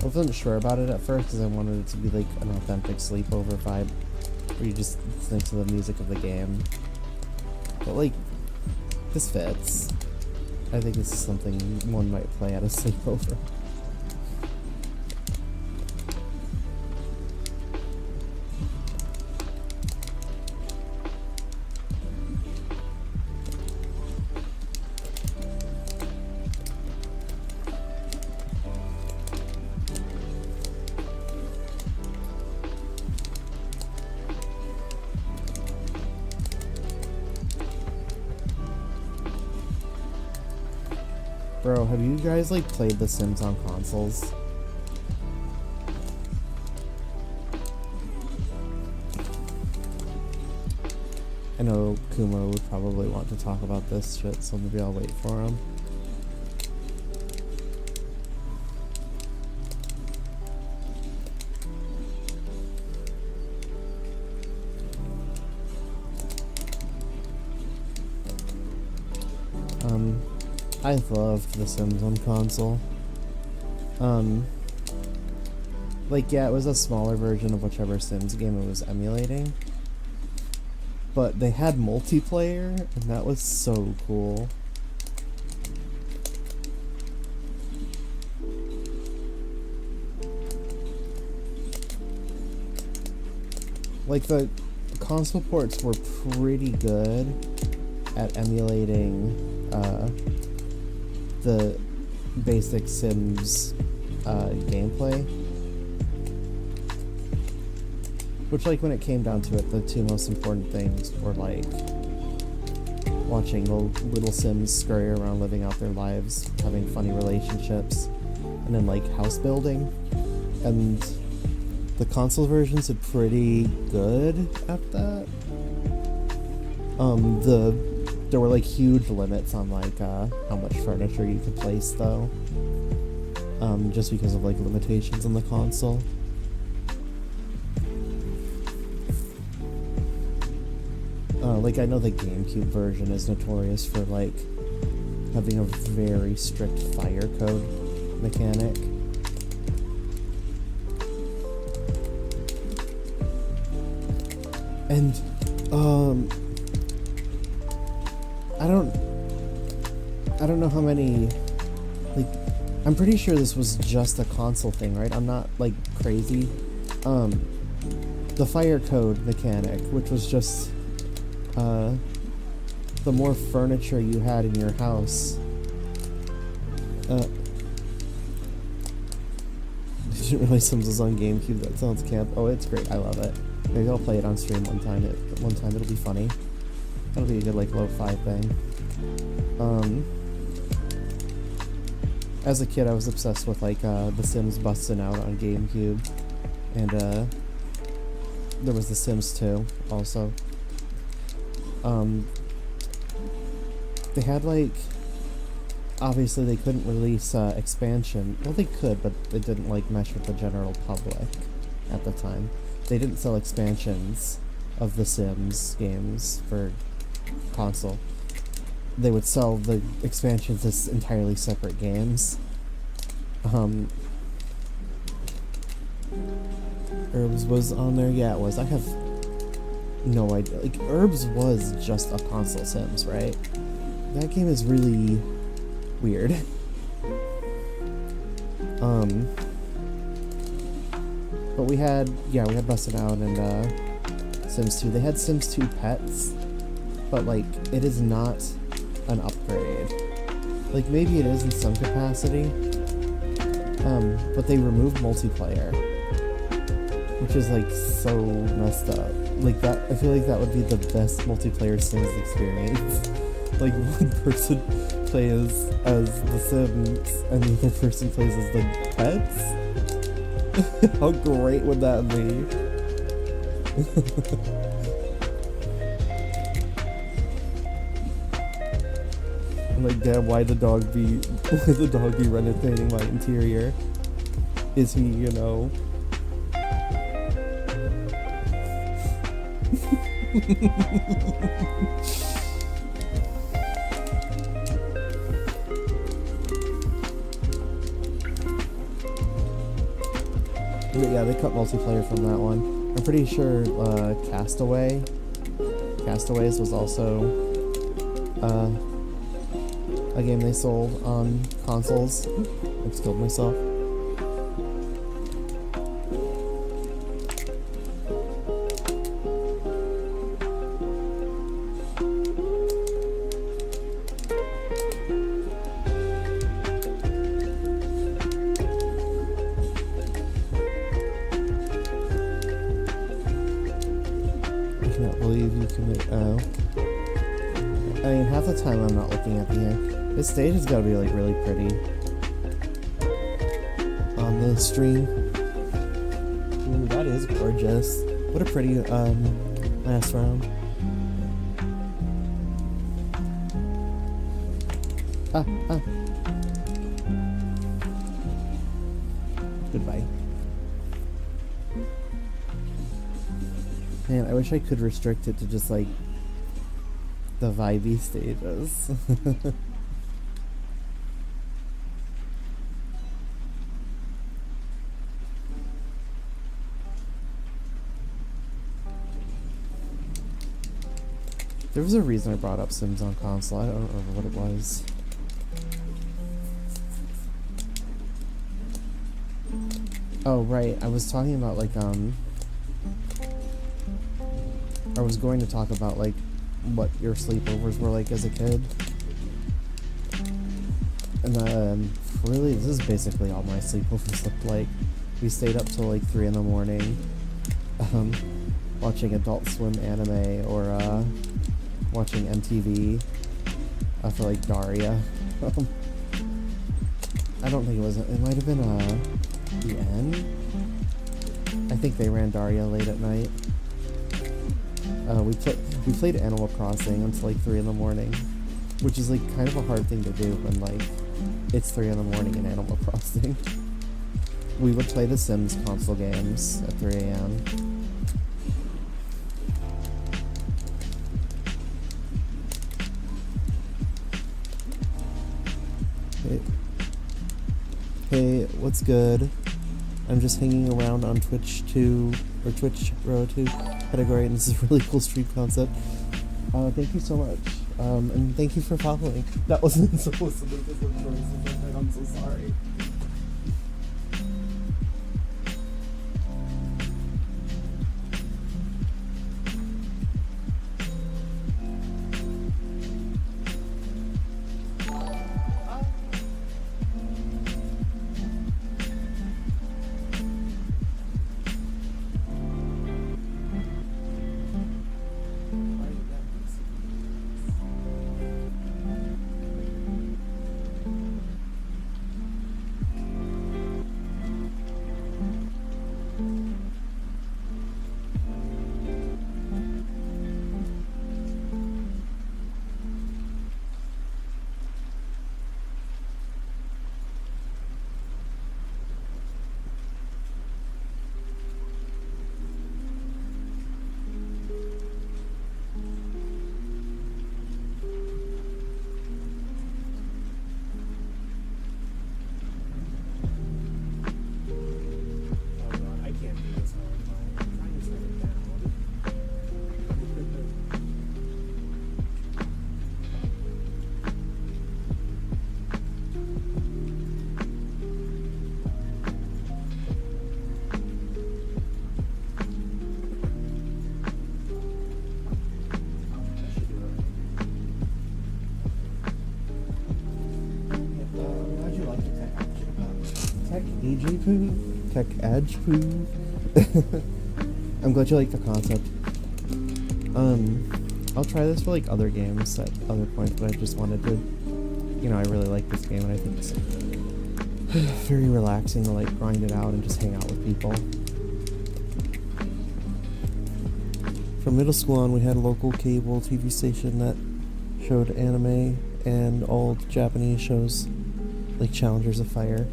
I wasn't sure about it at first because I wanted it to be like an authentic sleepover vibe where you just listen to the music of the game. But like, this fits. I think this is something one might play at a sleepover. Bro, have you guys like played The Sims on consoles? I know Kuma would probably want to talk about this shit, so maybe I'll wait for him. I loved The Sims on console. Like, yeah, it was a smaller version of whichever Sims game it was emulating. But they had multiplayer, and that was so cool. Like, the console ports were pretty good at emulating, the basic Sims gameplay, which, like, when it came down to it, the two most important things were like watching the little Sims scurry around living out their lives, having funny relationships, and then like house building. And the console versions are pretty good at that. There were like huge limits on like how much furniture you could place though, just because of like limitations on the console. Like, I know the GameCube version is notorious for like having a very strict fire code mechanic. And I don't know how many, like, I'm pretty sure this was just a console thing, right? I'm not, like, crazy. The fire code mechanic, which was just, the more furniture you had in your house, I didn't realize Sims was on GameCube. That sounds camp. Oh, it's great. I love it. Maybe I'll play it on stream one time. It'll be funny. That'll be a good, like, lo-fi thing. As a kid, I was obsessed with, like, The Sims busting out on GameCube. And, there was The Sims 2, also. They had, like, obviously they couldn't release, expansion. Well, they could, but it didn't, like, mesh with the general public at the time. They didn't sell expansions of The Sims games for console. They would sell the expansions as entirely separate games. Herbs was on there? Yeah, it was. I have no idea. Like, Herbs was just a console Sims, right? That game is really weird. But we had Bustin' Out and Sims 2. They had Sims 2 Pets, but like, it is not an upgrade. Like, maybe it is in some capacity, but they removed multiplayer, which is like so messed up. Like that, I feel like that would be the best multiplayer Sims experience. Like one person plays as the Sims and the other person plays as the pets. How great would that be? Like, damn, why the dog be renovating my interior? Is he, you know? But yeah, they cut multiplayer from that one. I'm pretty sure Castaways was also a game they sold on consoles. I just killed myself. I cannot believe you commit. Oh. I mean, half the time I'm not looking at the end. This stage has got to be like really pretty on the stream. Ooh, that is gorgeous. What a pretty last round. Ah. Goodbye. Man, I wish I could restrict it to just like the vibey stages. There was a reason I brought up Sims on console. I don't remember what it was. Oh, right. I was talking about, like, I was going to talk about, like, what your sleepovers were like as a kid. And, really, this is basically all my sleepovers looked like. We stayed up till, like, 3 in the morning, watching Adult Swim anime, or, watching MTV for like Daria. I don't think it was. It might have been the end. I think they ran Daria late at night. We played Animal Crossing until like 3 in the morning, which is like kind of a hard thing to do when like it's 3 in the morning in Animal Crossing. We would play the Sims console games at 3 a.m. Hey, what's good? I'm just hanging around on Twitch 2, or Twitch Row 2 category, and this is a really cool stream concept. Thank you so much. And thank you for following. That wasn't supposed to be different choices, I'm so sorry. Tech poo? Tech edge poo? I'm glad you like the concept. I'll try this for like other games at other points, but I just wanted to, you know, I really like this game and I think it's very relaxing to like grind it out and just hang out with people. From middle school on, we had a local cable TV station that showed anime and old Japanese shows like Challengers of Fire.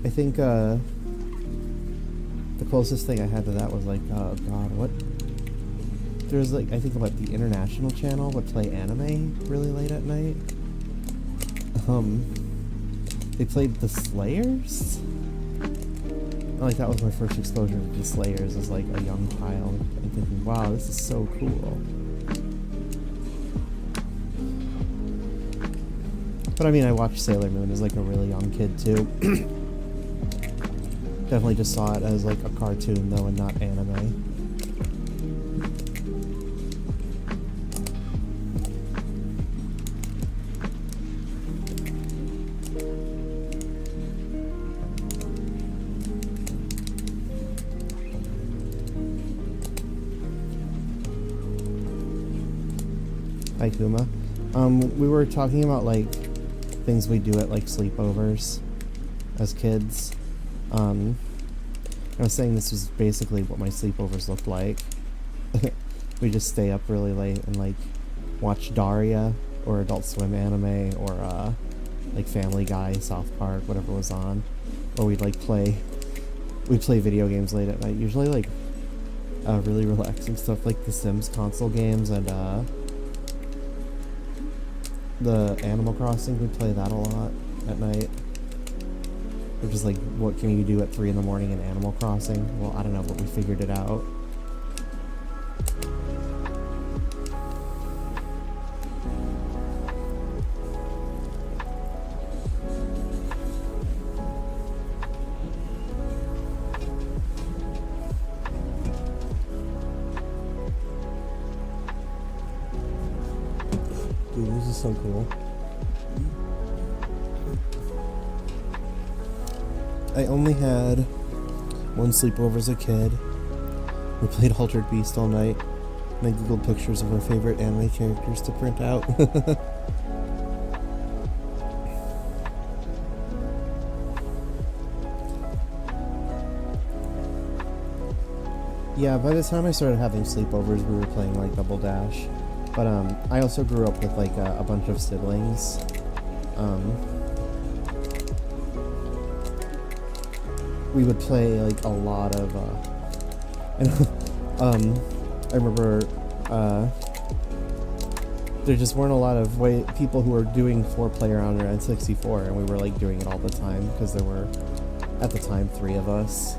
I think the closest thing I had to that was like, oh god, what? There's like, I think about the International Channel would play anime really late at night. They played The Slayers? Like, that was my first exposure to The Slayers as like a young child, and thinking, wow, this is so cool. But I mean, I watched Sailor Moon as like a really young kid too. Definitely just saw it as like a cartoon though, and not anime. Hi Kuma. We were talking about like things we do at like sleepovers as kids. I was saying this was basically what my sleepovers looked like. We just stay up really late and like watch Daria or Adult Swim anime or like Family Guy, South Park, whatever was on. Or we'd play video games late at night. Usually like really relaxing stuff like The Sims console games and the Animal Crossing. We play that a lot at night. Which is like, what can you do at 3 in the morning in Animal Crossing? Well, I don't know, but we figured it out. Dude, this is so cool. I only had one sleepover as a kid. We played Altered Beast all night, and I googled pictures of our favorite anime characters to print out. Yeah, by the time I started having sleepovers, we were playing like Double Dash. But I also grew up with like a bunch of siblings. We would play like a lot of I remember there just weren't a lot of people who were doing 4-player on their N64, and we were like doing it all the time because there were at the time 3 of us.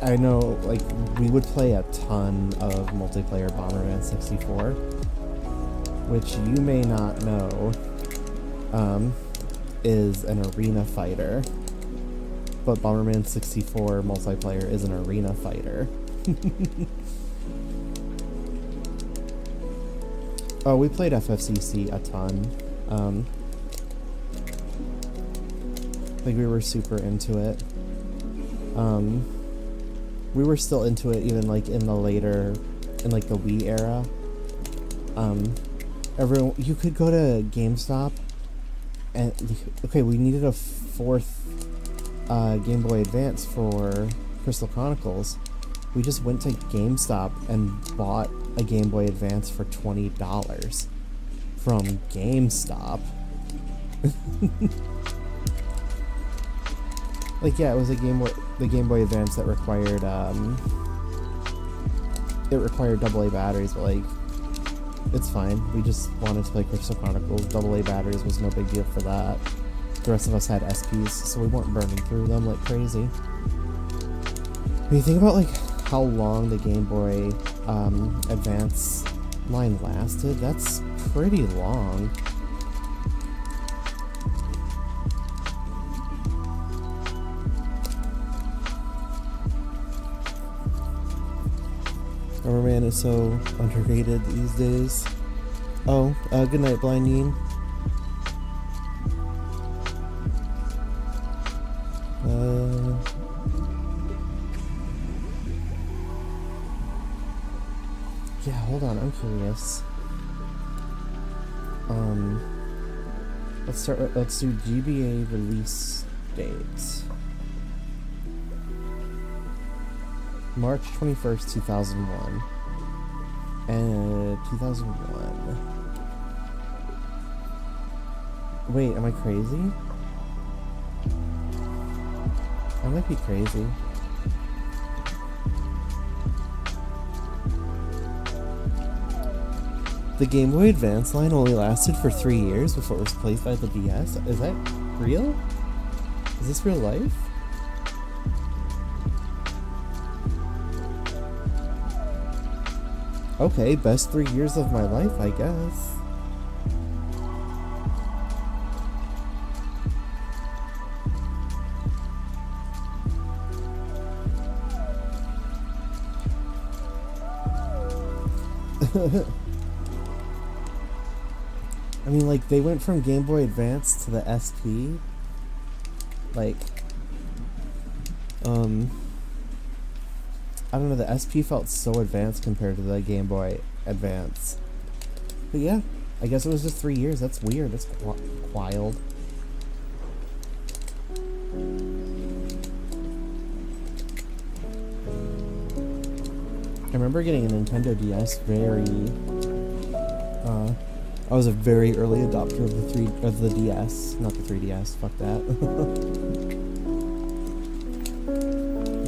I know like we would play a ton of multiplayer Bomberman 64, which you may not know is an arena fighter, but Bomberman 64 multiplayer is an arena fighter. Oh, we played FFCC a ton. Like we were super into it. We were still into it even like in like the Wii era. You could go to GameStop and okay, we needed a 4th Game Boy Advance for Crystal Chronicles. We just went to GameStop and bought a Game Boy Advance for $20 from GameStop. Like, yeah, it was the Game Boy Advance that required AA batteries, but like, it's fine. We just wanted to play Crystal Chronicles. AA batteries was no big deal for that. The rest of us had SPs, so we weren't burning through them like crazy. When you think about like how long the Game Boy Advance line lasted, that's pretty long. Bomberman is so underrated these days. Oh, good night, Blindine. Yeah, hold on, I'm curious. Let's do GBA release dates. March 21st, 2001. 2001. Wait, am I crazy? I might be crazy. The Game Boy Advance line only lasted for 3 years before it was replaced by the DS. Is that real? Is this real life? Okay, best 3 years of my life, I guess. I mean, like, they went from Game Boy Advance to the SP. Like, I don't know, the SP felt so advanced compared to the Game Boy Advance. But yeah, I guess it was just 3 years. That's weird. That's wild. I remember getting a Nintendo DS I was a very early adopter of the DS, not the 3DS. Fuck that.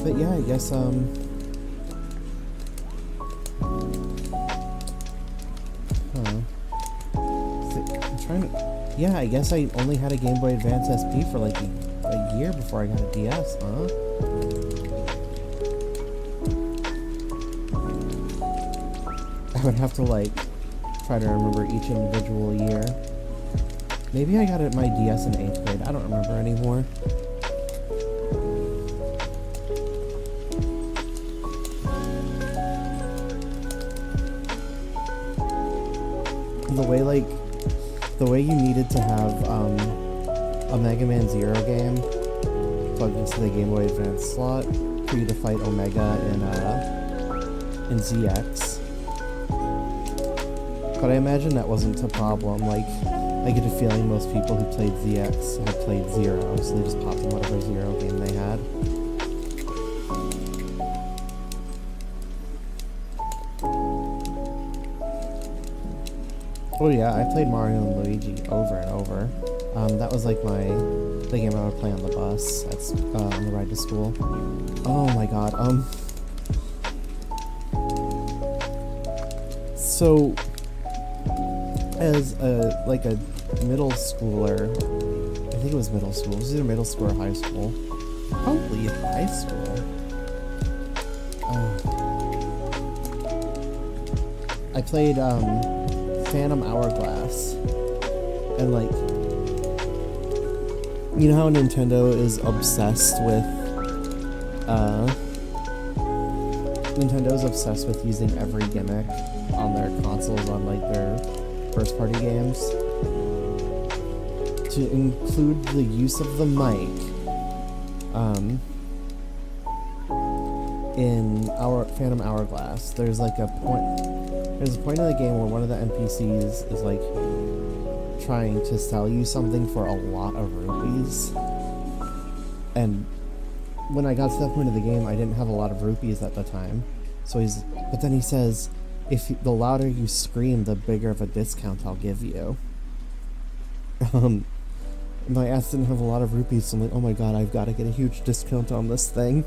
But yeah, I guess yeah, I guess I only had a Game Boy Advance SP for like a year before I got a DS, huh? I would have to like try to remember each individual year. Maybe I got my DS in 8th grade. I don't remember anymore. The way you needed to have a Mega Man Zero game plugged into the Game Boy Advance slot for you to fight Omega in ZX. But I imagine that wasn't a problem. Like, I get a feeling most people who played ZX had played Zero, so they just popped in whatever Zero game they had. Oh yeah, I played Mario and Luigi over and over. That was like the game I would play on the bus on the ride to school. Oh my god. So as a middle schooler, I think it was middle school. It was either middle school or high school. Probably high school. I played Phantom Hourglass, and like, you know how Nintendo is obsessed with using every gimmick on their consoles, on like their first party games, to include the use of the mic in our Phantom Hourglass. There's a point in the game where one of the NPCs is like trying to sell you something for a lot of rupees, and when I got to that point of the game, I didn't have a lot of rupees at the time. But then he says, the louder you scream, the bigger of a discount I'll give you. My ass didn't have a lot of rupees, so I'm like, oh my god, I've got to get a huge discount on this thing.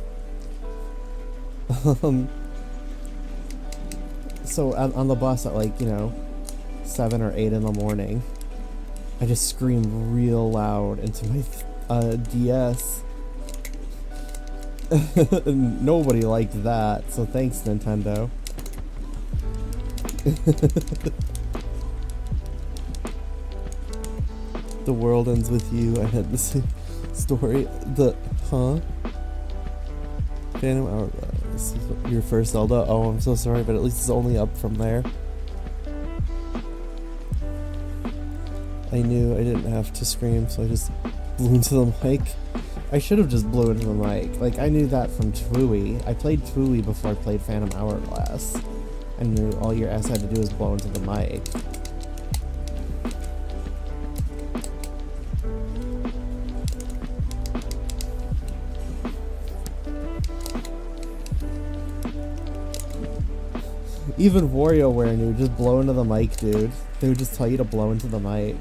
So on the bus at 7 or 8 in the morning, I just screamed real loud into my DS. Nobody liked that, so thanks, Nintendo. The world ends with you. I had the same story. Phantom Hourglass. Your first Zelda? Oh, I'm so sorry, but at least it's only up from there. I knew I didn't have to scream, so I just blew into the mic. I should have just blew into the mic. Like, I knew that from Twooey. I played Twooey before I played Phantom Hourglass. I knew all your ass had to do was blow into the mic. Even WarioWare knew, just blow into the mic, dude. They would just tell you to blow into the mic.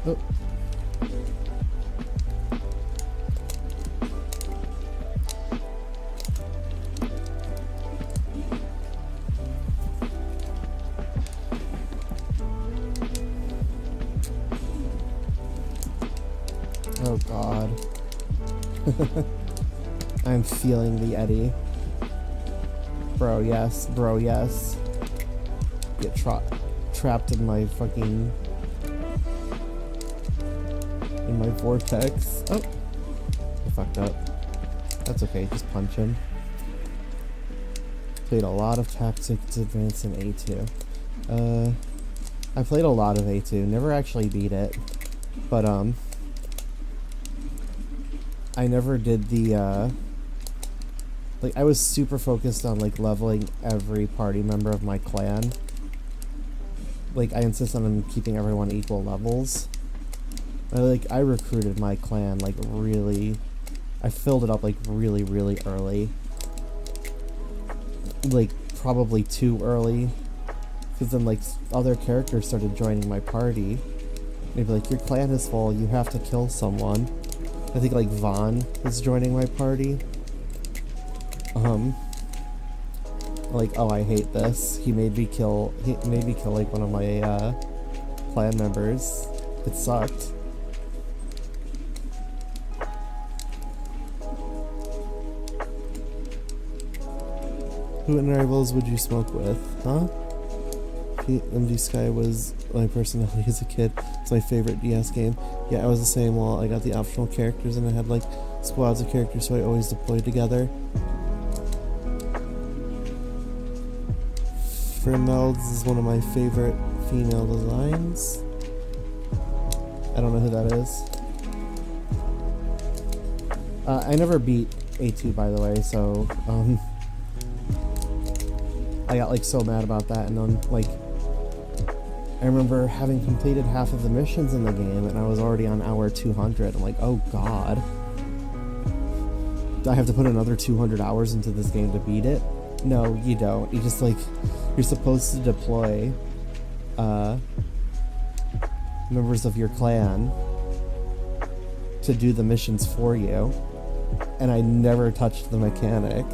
Oh. Oh God. I'm feeling the eddy. Bro, yes. Bro, yes. Get trapped in my fucking... in my vortex. Oh! I fucked up. That's okay, just punch him. Played a lot of Tactics Advance in A2. I played a lot of A2, never actually beat it. But, I never did the, like, I was super focused on, like, leveling every party member of my clan. Like, I insist on keeping everyone equal levels. I recruited my clan, like, really... I filled it up, like, really, really early. Like, probably too early. Because then, like, other characters started joining my party. They'd be like, your clan is full, you have to kill someone. I think, like, Vaughn is joining my party. Like, oh, I hate this. He made me kill, like, one of my, clan members. It sucked. Who in Rivals would you smoke with? Huh? MD Sky was my personality as a kid. It's my favorite DS game. Yeah, I was the same. Well, I got the optional characters and I had like squads of characters, so I always deployed together. Fermelds is one of my favorite female designs. I don't know who that is. I never beat A2, by the way, so I got like so mad about that, and then like I remember having completed half of the missions in the game and I was already on hour 200. I'm like, oh God. Do I have to put another 200 hours into this game to beat it? No, you don't. You just like, you're supposed to deploy members of your clan to do the missions for you, and I never touched the mechanic.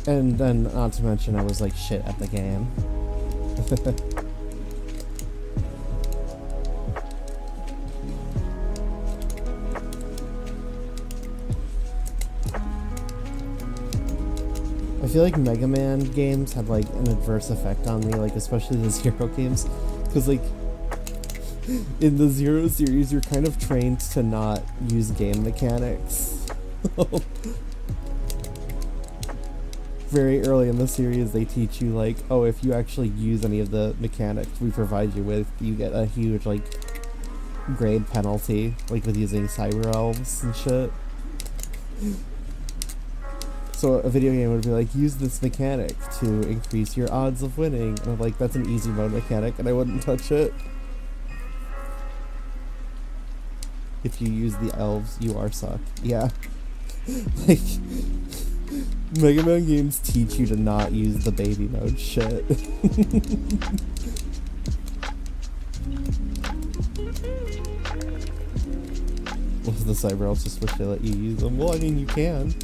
And then, not to mention, I was like shit at the game. I feel like Mega Man games had like an adverse effect on me, like especially the Zero games, because like in the Zero series you're kind of trained to not use game mechanics. Very early in the series they teach you like, oh, if you actually use any of the mechanics we provide you with, you get a huge like grade penalty, like with using cyber elves and shit. So a video game would be like, use this mechanic to increase your odds of winning, and I'm like, that's an easy mode mechanic and I wouldn't touch it. If you use the elves, you are suck. Yeah. Like, Mega Man games teach you to not use the baby mode shit. Well, the cyber elves just wish they let you use them. Well, I mean, you can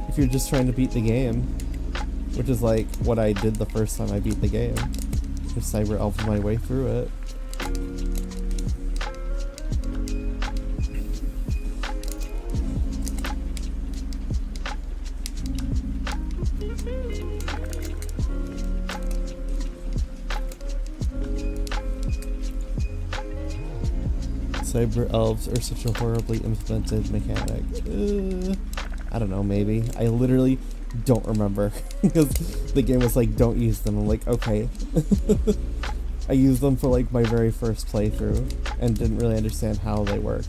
if you're just trying to beat the game, which is like what I did the first time I beat the game. Just cyber elf my way through it. Cyber elves are such a horribly implemented mechanic. I don't know, maybe. I literally don't remember because the game was like, don't use them. I'm like, okay. I used them for like my very first playthrough and didn't really understand how they worked.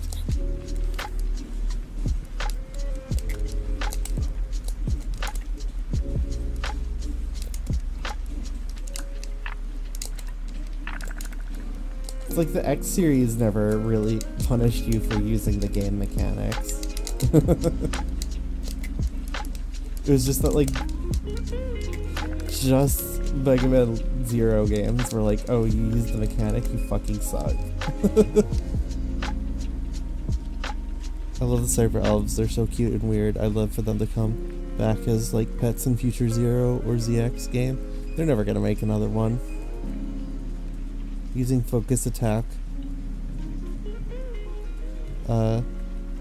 It's like the X series never really punished you for using the game mechanics. It was just that, like, just Mega Man Zero games were like, oh, you used the mechanic, you fucking suck. I love the cyber elves, they're so cute and weird. I'd love for them to come back as, like, pets in future Zero or ZX game. They're never gonna make another one. Using focus attack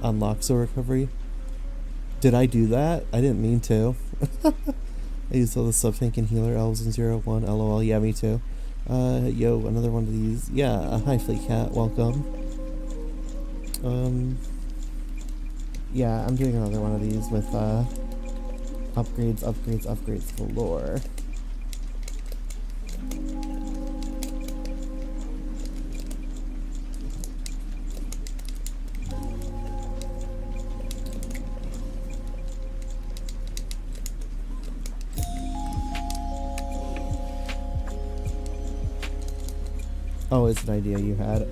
unlocks a recovery. Did I do that? I didn't mean to. I used all the sub-tank and healer elves in 0-1. LOL, yeah, me too. Yo, another one of these. Yeah, hi Fleet Cat, welcome. Yeah, I'm doing another one of these with, upgrades galore. Oh, it's an idea you had.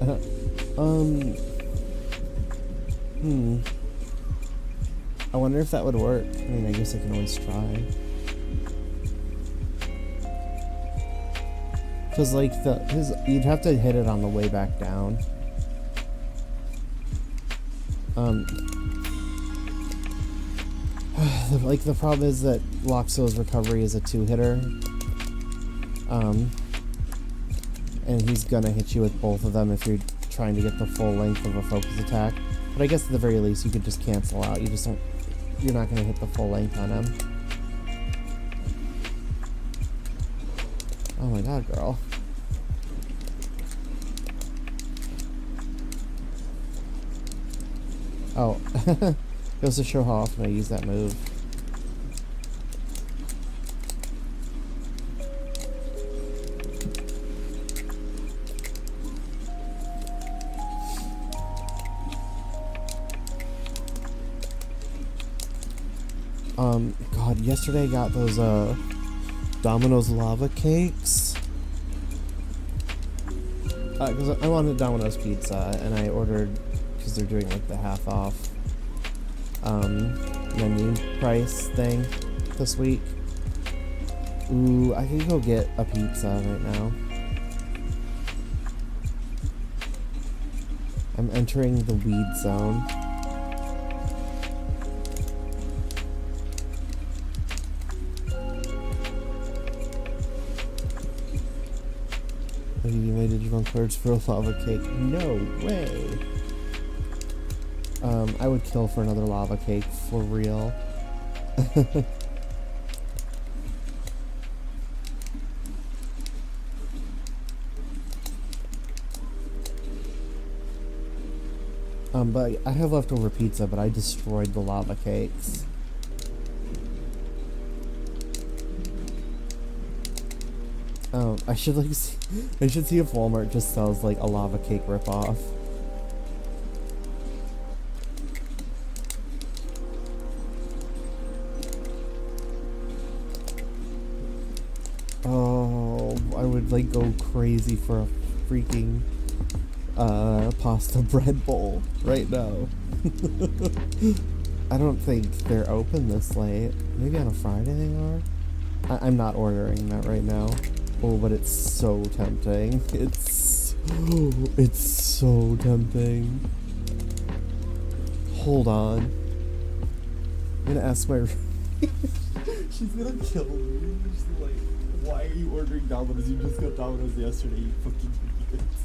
I wonder if that would work. I mean, I guess I can always try. Cause like you'd have to hit it on the way back down. Like the problem is that Loxo's recovery is a 2-hitter. And he's gonna hit you with both of them if you're trying to get the full length of a focus attack. But I guess at the very least you could just cancel out. You're not gonna hit the full length on him. Oh my god, girl. Oh, goes to show how often I use that move. God, yesterday I got those, Domino's lava cakes. Because I wanted Domino's pizza, and I ordered, because they're doing, like, the half-off, menu price thing this week. Ooh, I could go get a pizza right now. I'm entering the weed zone. I need my Digimon cards for a lava cake. No way! I would kill for another lava cake, for real. But I have leftover pizza, but I destroyed the lava cakes. I should see if Walmart just sells like a lava cake ripoff. Oh, I would like go crazy for a freaking pasta bread bowl right now. I don't think they're open this late. Maybe on a Friday they are? I'm not ordering that right now. Oh, but it's so tempting. It's so tempting. Hold on. I'm gonna ask my she's gonna kill me. She's like, why are you ordering Domino's? You just got Domino's yesterday, you fucking idiots.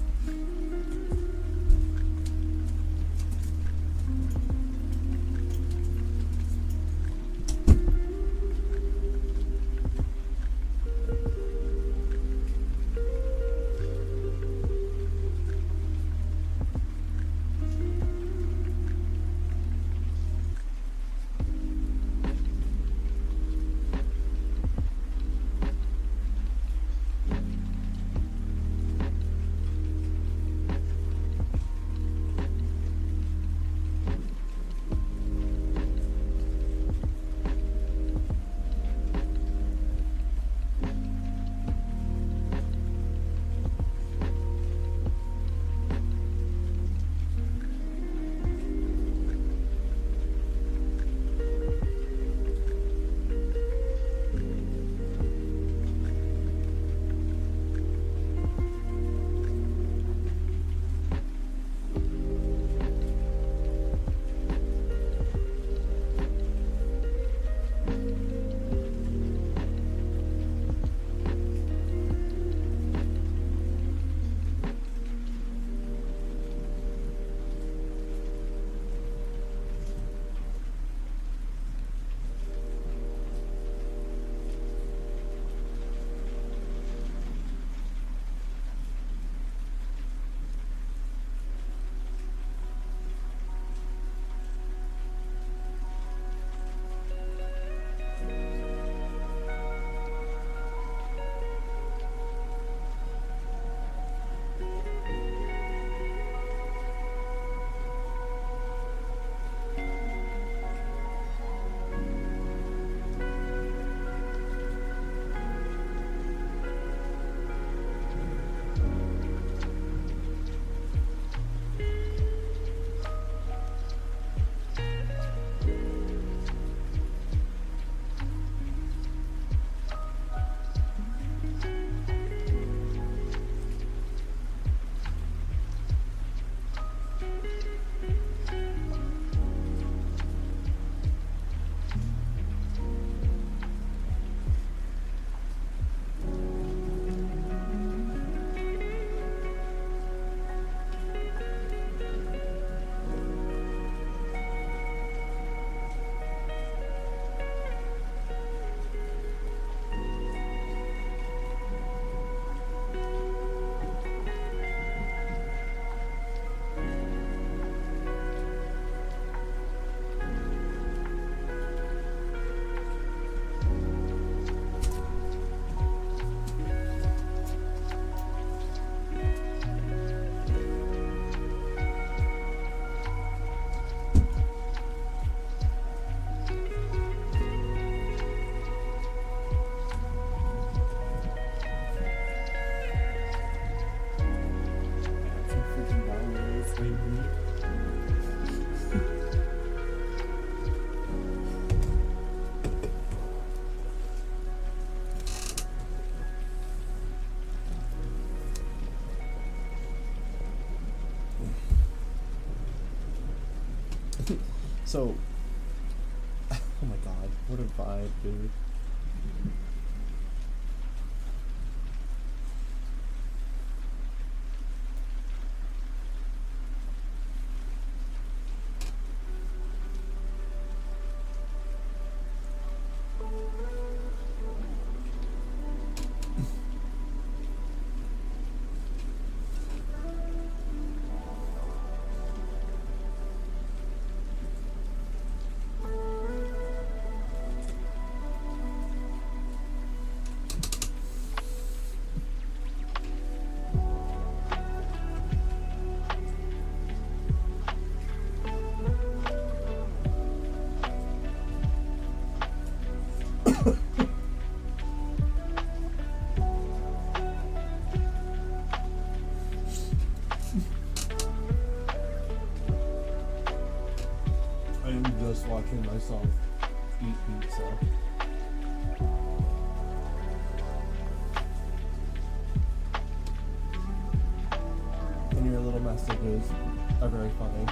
So, oh my god, what a vibe, dude. I am just watching myself eat pizza. And your little messages are very funny.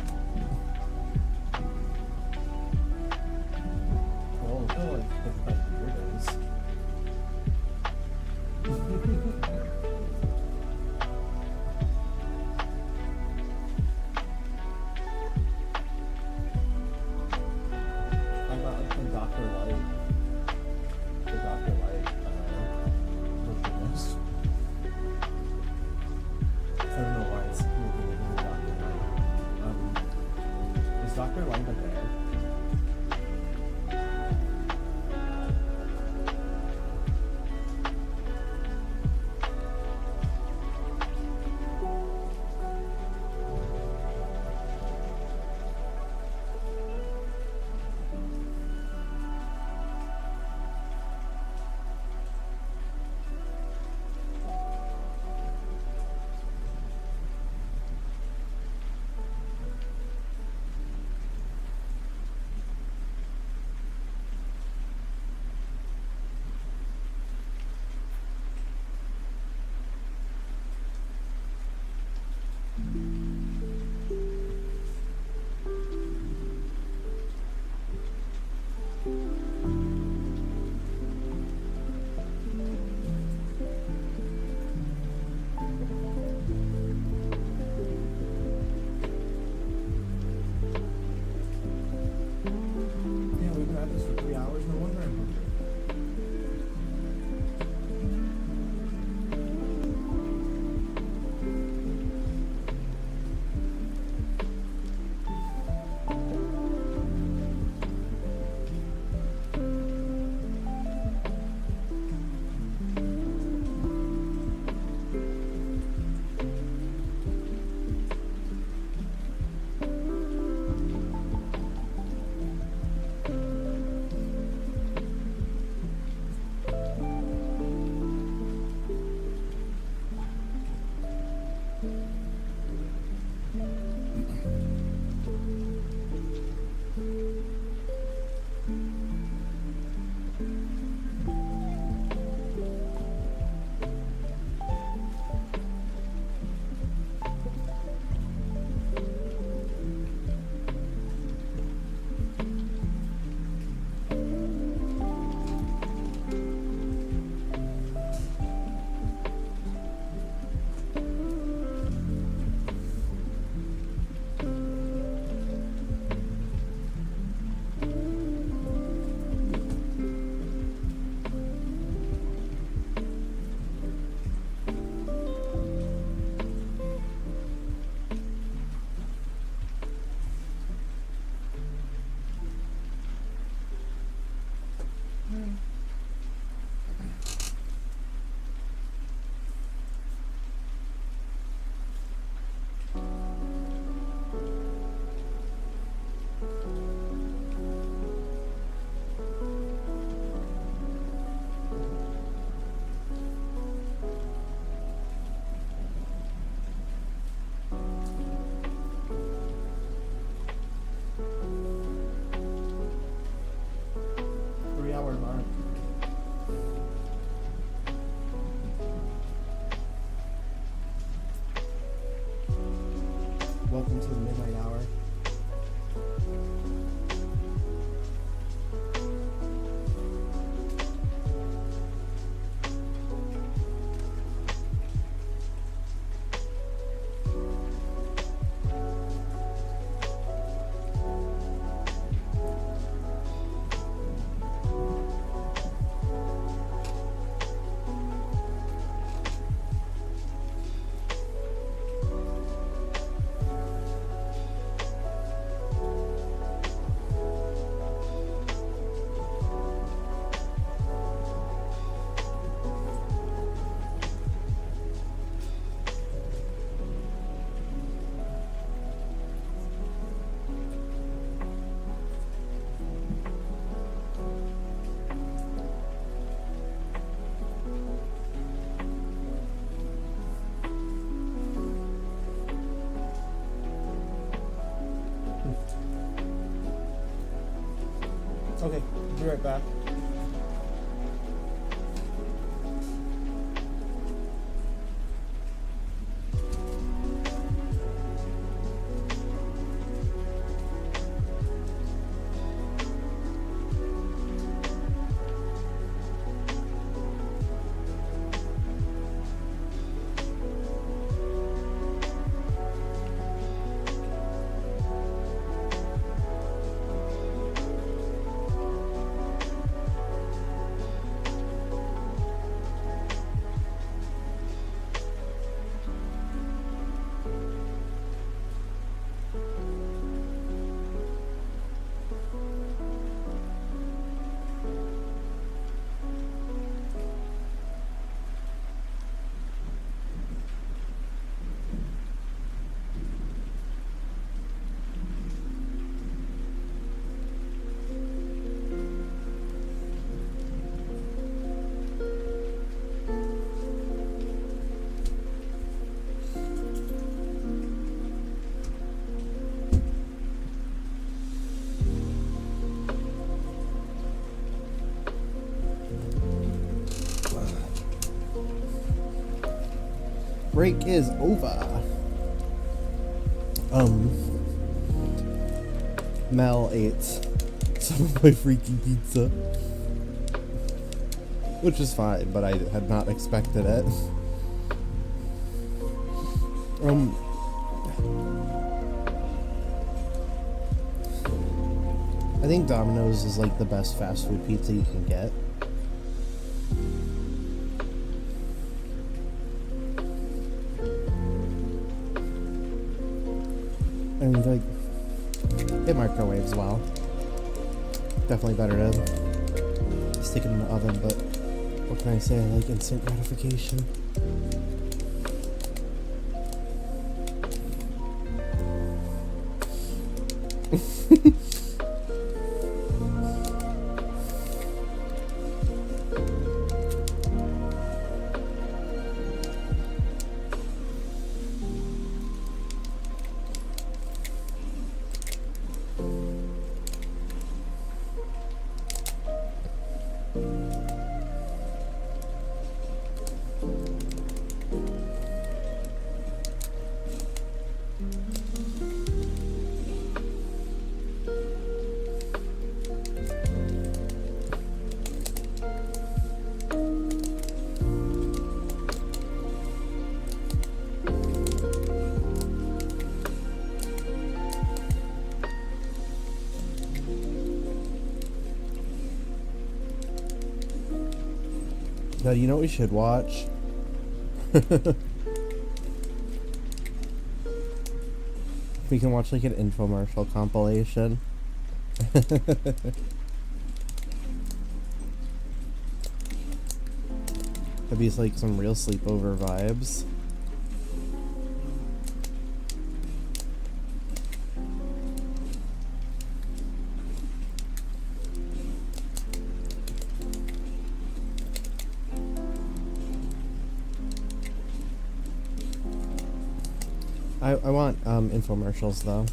Okay, be right back. Break is over. Mel ate some of my freaky pizza, which is fine, but I had not expected it. I think Domino's is like the best fast food pizza you can get. And like, it microwaves well. Definitely better to stick it in the oven, but what can I say? I like instant gratification. Now, you know what we should watch? We can watch like an infomercial compilation. That'd be like some real sleepover vibes. I want infomercials though.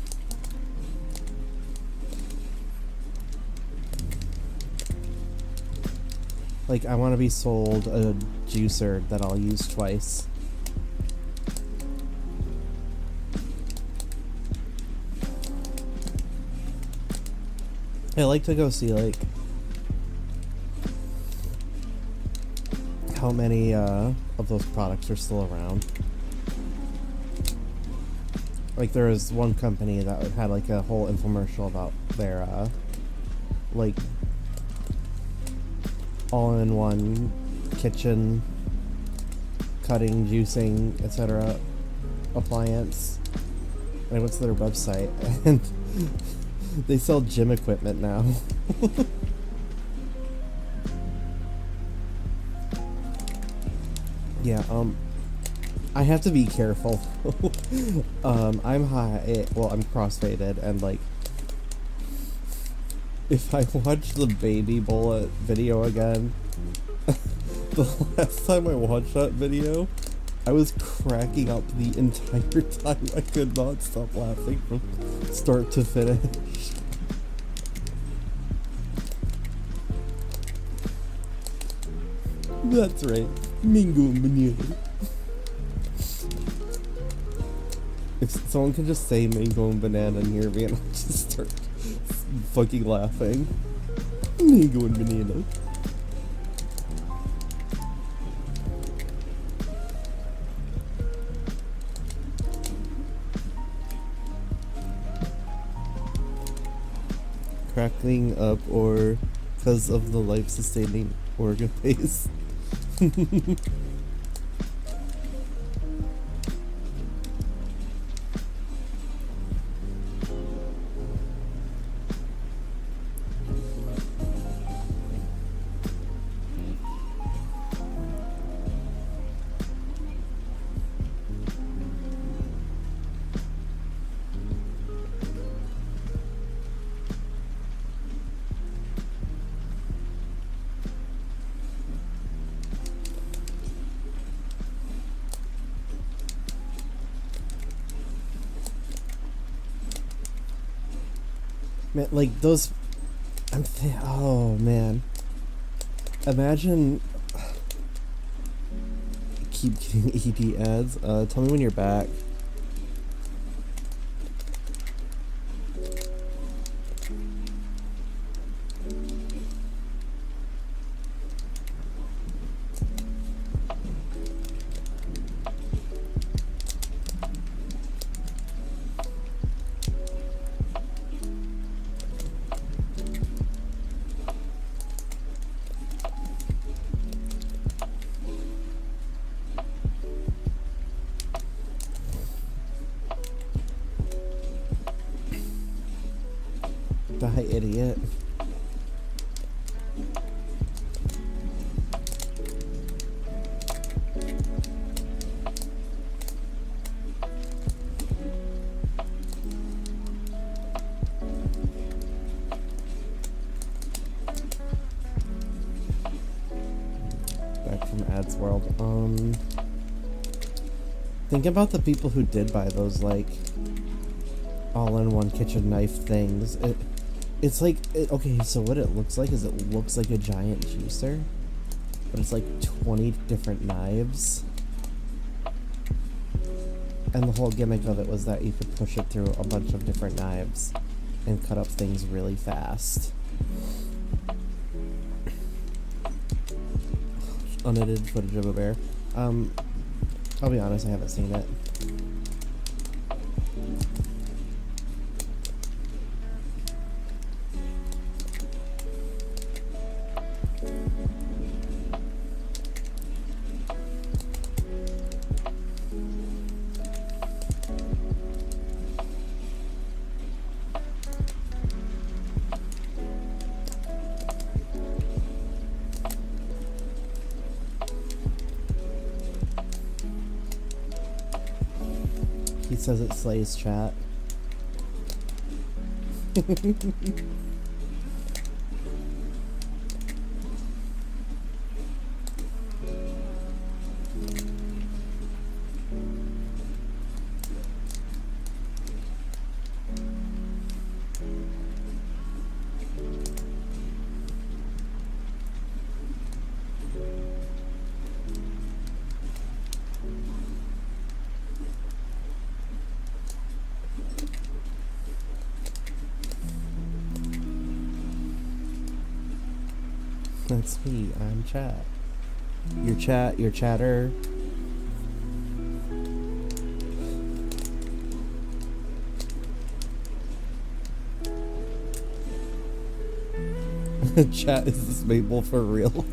Like, I want to be sold a juicer that I'll use twice. I like to go see like how many of those products are still around. Like, there was one company that had like a whole infomercial about their like all-in-one kitchen cutting, juicing, etc. appliance. And I went to their website and they sell gym equipment now. Yeah, I have to be careful. I'm high, well, I'm crossfaded, and like, if I watch the baby bullet video again, the last time I watched that video, I was cracking up the entire time. I could not stop laughing from start to finish. That's right. Mango and banana. If someone could just say mango and banana near me and I'll just start fucking laughing. Mango and banana. Crackling up or because of the life-sustaining organ phase. Man, like those, oh man, imagine, keep getting ED ads, tell me when you're back. Die, idiot. Back from Ads World. Think about the people who did buy those, like, all-in-one kitchen knife things. It's like, okay, so what it looks like is it looks like a giant juicer, but it's like 20 different knives. And the whole gimmick of it was that you could push it through a bunch of different knives and cut up things really fast. Unedited footage of a bear. I'll be honest, I haven't seen it. He says it slays chat. That's me, I'm chat. Your chatter. Chat, is this Mabel for real?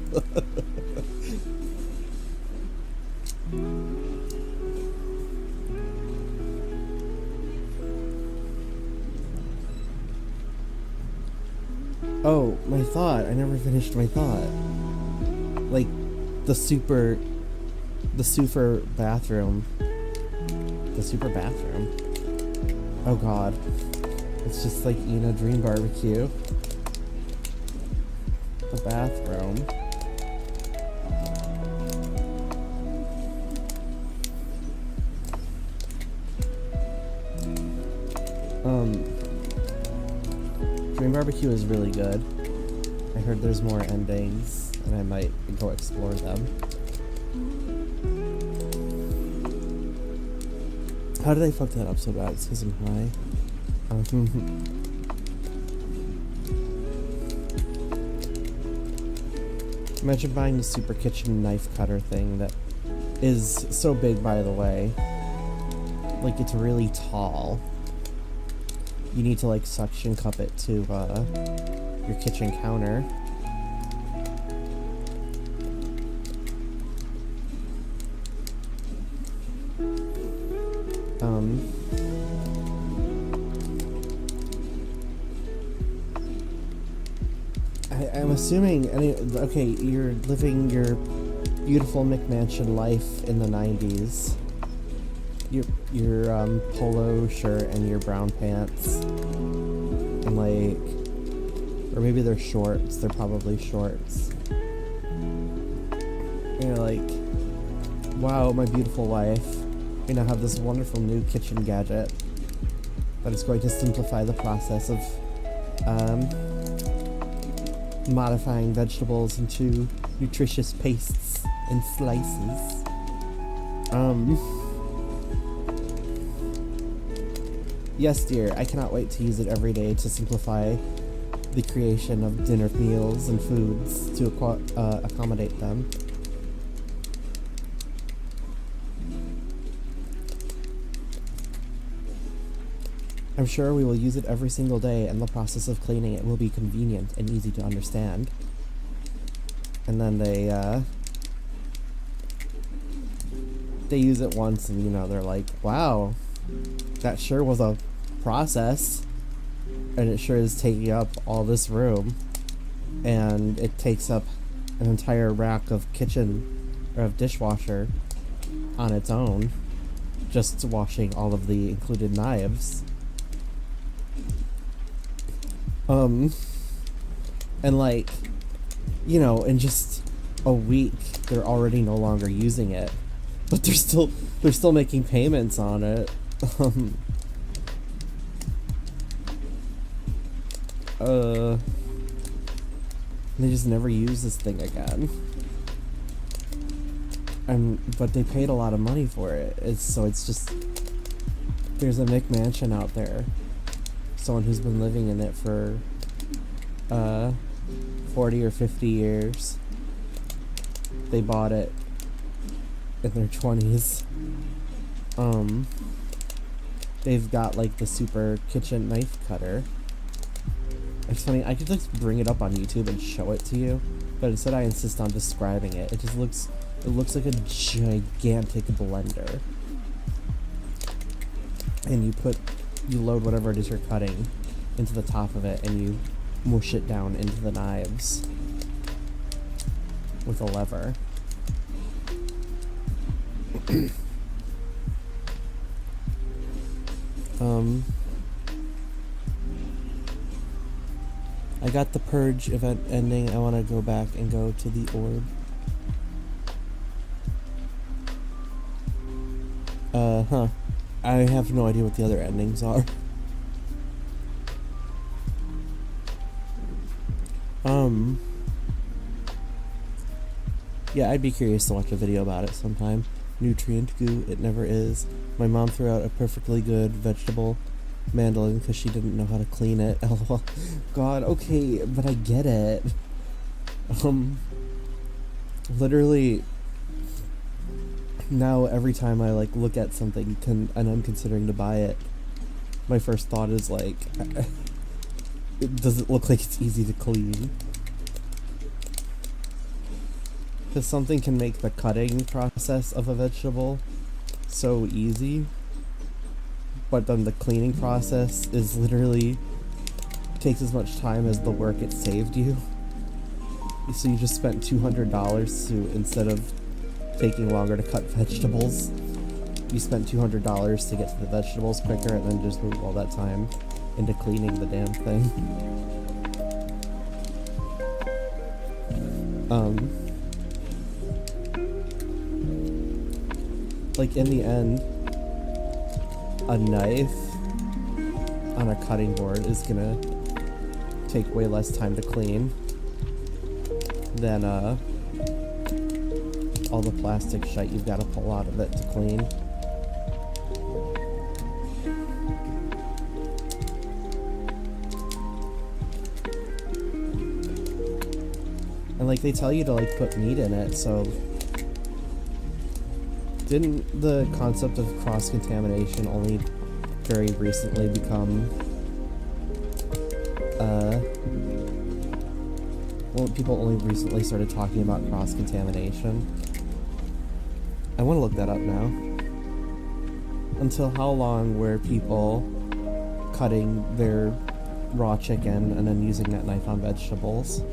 Oh, my thought. I never finished my thought. Like, the super bathroom. The super bathroom. Oh god. It's just like eating a dream barbecue. The bathroom. Dream barbecue is really good. I heard there's more endings. and I might go explore them. How did I fuck that up so bad? It's because I'm high. Imagine buying the super kitchen knife cutter thing that is so big, by the way. Like, it's really tall. You need to, like, suction cup it to your kitchen counter. I'm assuming, okay, you're living your beautiful McMansion life in the 90s. Your polo shirt and your brown pants. And like, or maybe they're shorts, they're probably shorts. And you're like, wow, my beautiful wife. We now have this wonderful new kitchen gadget that is going to simplify the process of modifying vegetables into nutritious pastes and slices. Yes, dear, I cannot wait to use it every day to simplify the creation of dinner meals and foods to accommodate them. I'm sure we will use it every single day, and the process of cleaning it will be convenient and easy to understand. And then they use it once, and you know, they're like, wow, that sure was a process, and it sure is taking up all this room, and it takes up an entire rack of dishwasher on its own, just washing all of the included knives. And like, you know, in just a week, they're already no longer using it, but they're still making payments on it. They just never use this thing again. But they paid a lot of money for it. It's just, there's a McMansion out there. Someone who's been living in it for 40 or 50 years. They bought it in their 20s. They've got like the super kitchen knife cutter. It's funny, I could just bring it up on YouTube and show it to you, but instead I insist on describing it. It looks like a gigantic blender. And you load whatever it is you're cutting into the top of it, and you mush it down into the knives with a lever. I got the Purge event ending. I want to go back and go to the orb. I have no idea what the other endings are. Yeah, I'd be curious to watch a video about it sometime. Nutrient goo, it never is. My mom threw out a perfectly good vegetable mandolin because she didn't know how to clean it. LOL. God, okay, but I get it. Literally, now every time I like look at something and I'm considering to buy it, my first thought is like, does it look like it's easy to clean? Because something can make the cutting process of a vegetable so easy, but then the cleaning process is literally takes as much time as the work it saved you. So you just spent $200 to, instead of taking longer to cut vegetables, you spent $200 to get to the vegetables quicker, and then just move all that time into cleaning the damn thing. Like, in the end, a knife on a cutting board is gonna take way less time to clean. than all the plastic shite you've got to pull out of it to clean. And like they tell you to like put meat in it, so didn't the concept of cross-contamination only very recently become well, people only recently started talking about cross-contamination? I want to look that up now. Until how long were people cutting their raw chicken and then using that knife on vegetables?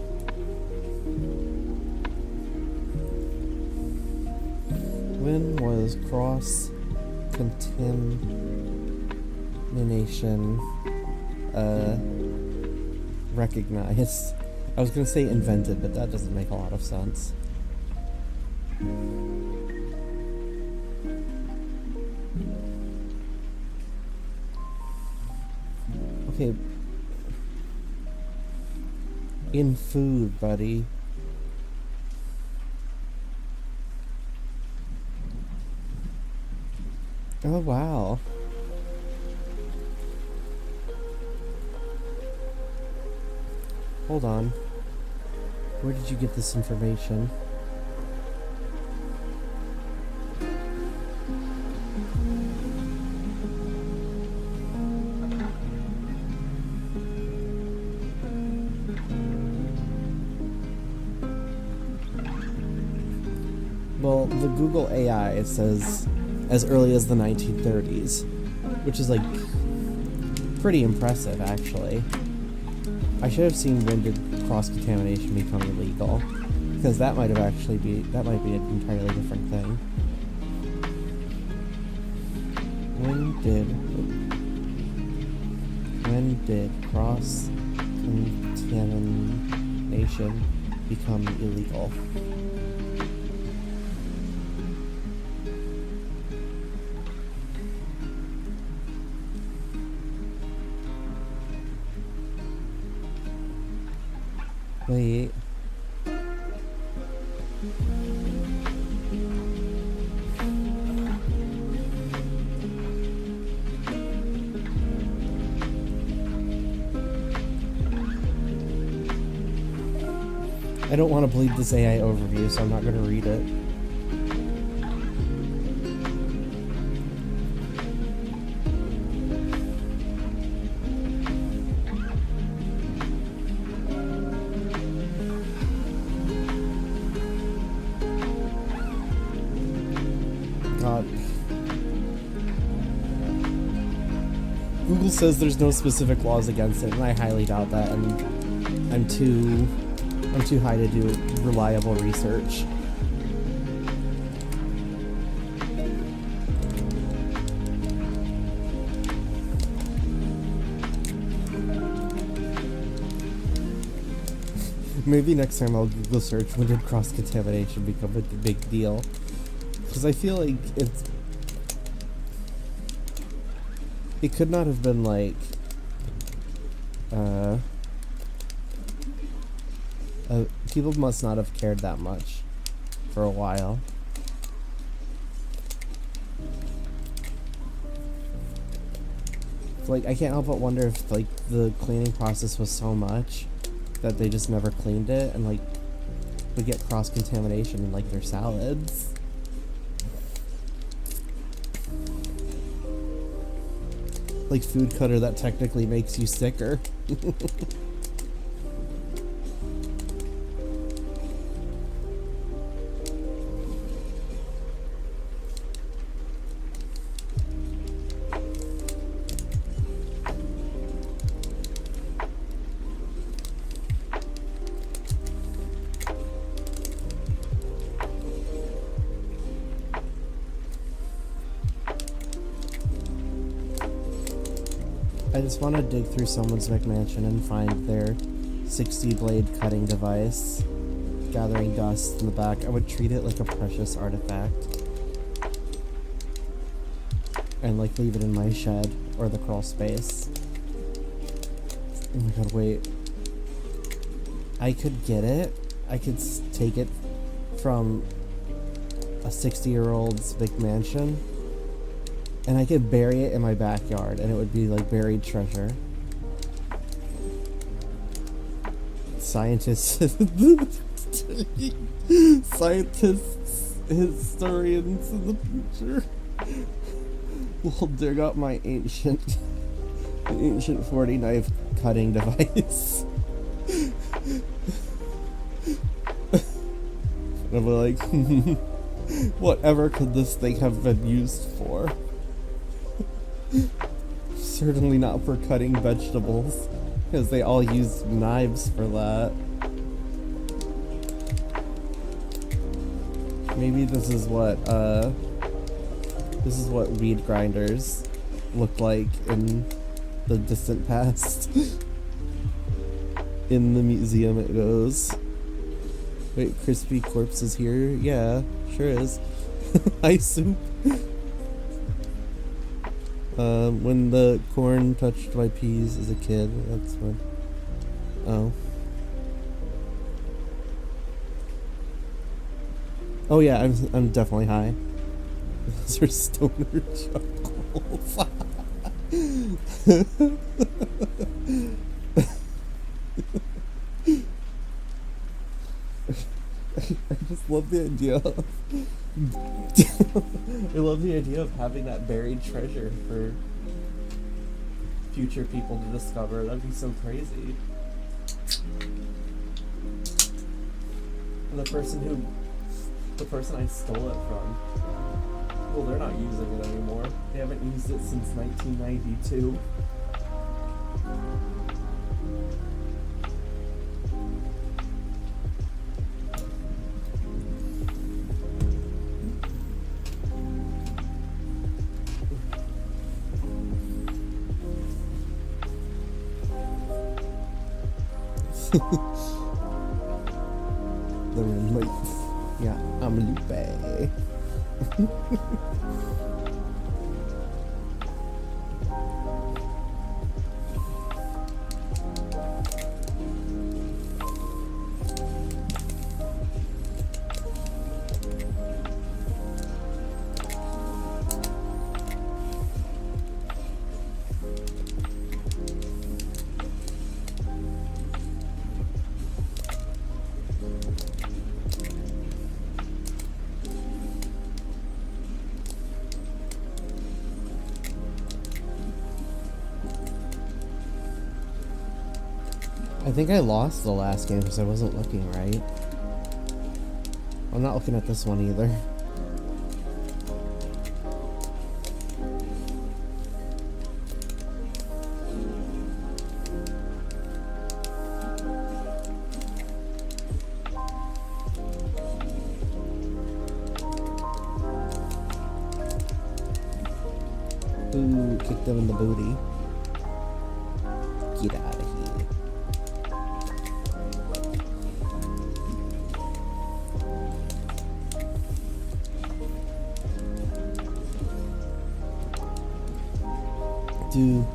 When was cross-contamination recognized? I was gonna say invented, but that doesn't make a lot of sense. Okay. In food, buddy. Oh, wow. Hold on. Where did you get this information? Well, the Google AI says as early as the 1930s, which is like pretty impressive, actually. I should have seen when did cross-contamination become illegal, because that might be an entirely different thing. When did cross-contamination become illegal? Wait. I don't want to bleed this AI overview, so I'm not going to read it. Google says there's no specific laws against it, and I highly doubt that, and I'm too high to do reliable research. Maybe next time I'll Google search when did cross-contamination become a big deal, because I feel like it could not have been like people must not have cared that much for a while. Like, I can't help but wonder if like the cleaning process was so much that they just never cleaned it and like would get cross-contamination in like their salads. Like food cutter that technically makes you sicker. I just want to dig through someone's McMansion and find their 60-blade cutting device, gathering dust in the back. I would treat it like a precious artifact. And like leave it in my shed or the crawl space. Oh my god, wait. I could get it I could take it from a 60-year-old's big mansion, and I could bury it in my backyard, and it would be like buried treasure. Scientists, historians in the future will dig up my ancient 40 knife cutting device. And I'll be like, whatever could this thing have been used for? Certainly not for cutting vegetables, because they all use knives for that. Maybe this is what weed grinders looked like in the distant past. In the museum it goes. Wait, Crispy Corpse is here? Yeah, sure is. Ice soup. When the corn touched my peas as a kid, that's when. Oh. Oh yeah, I'm definitely high. Those are stoner chuckles. I just love the idea of I love the idea of having that buried treasure for future people to discover. That'd be so crazy. And the person I stole it from, well, they're not using it anymore. They haven't used it since 1992. The relief. Yeah, I'm Lupe. I think I lost the last game because I wasn't looking right. I'm not looking at this one either. Ooh, kick them in the booty. Get out of here. Do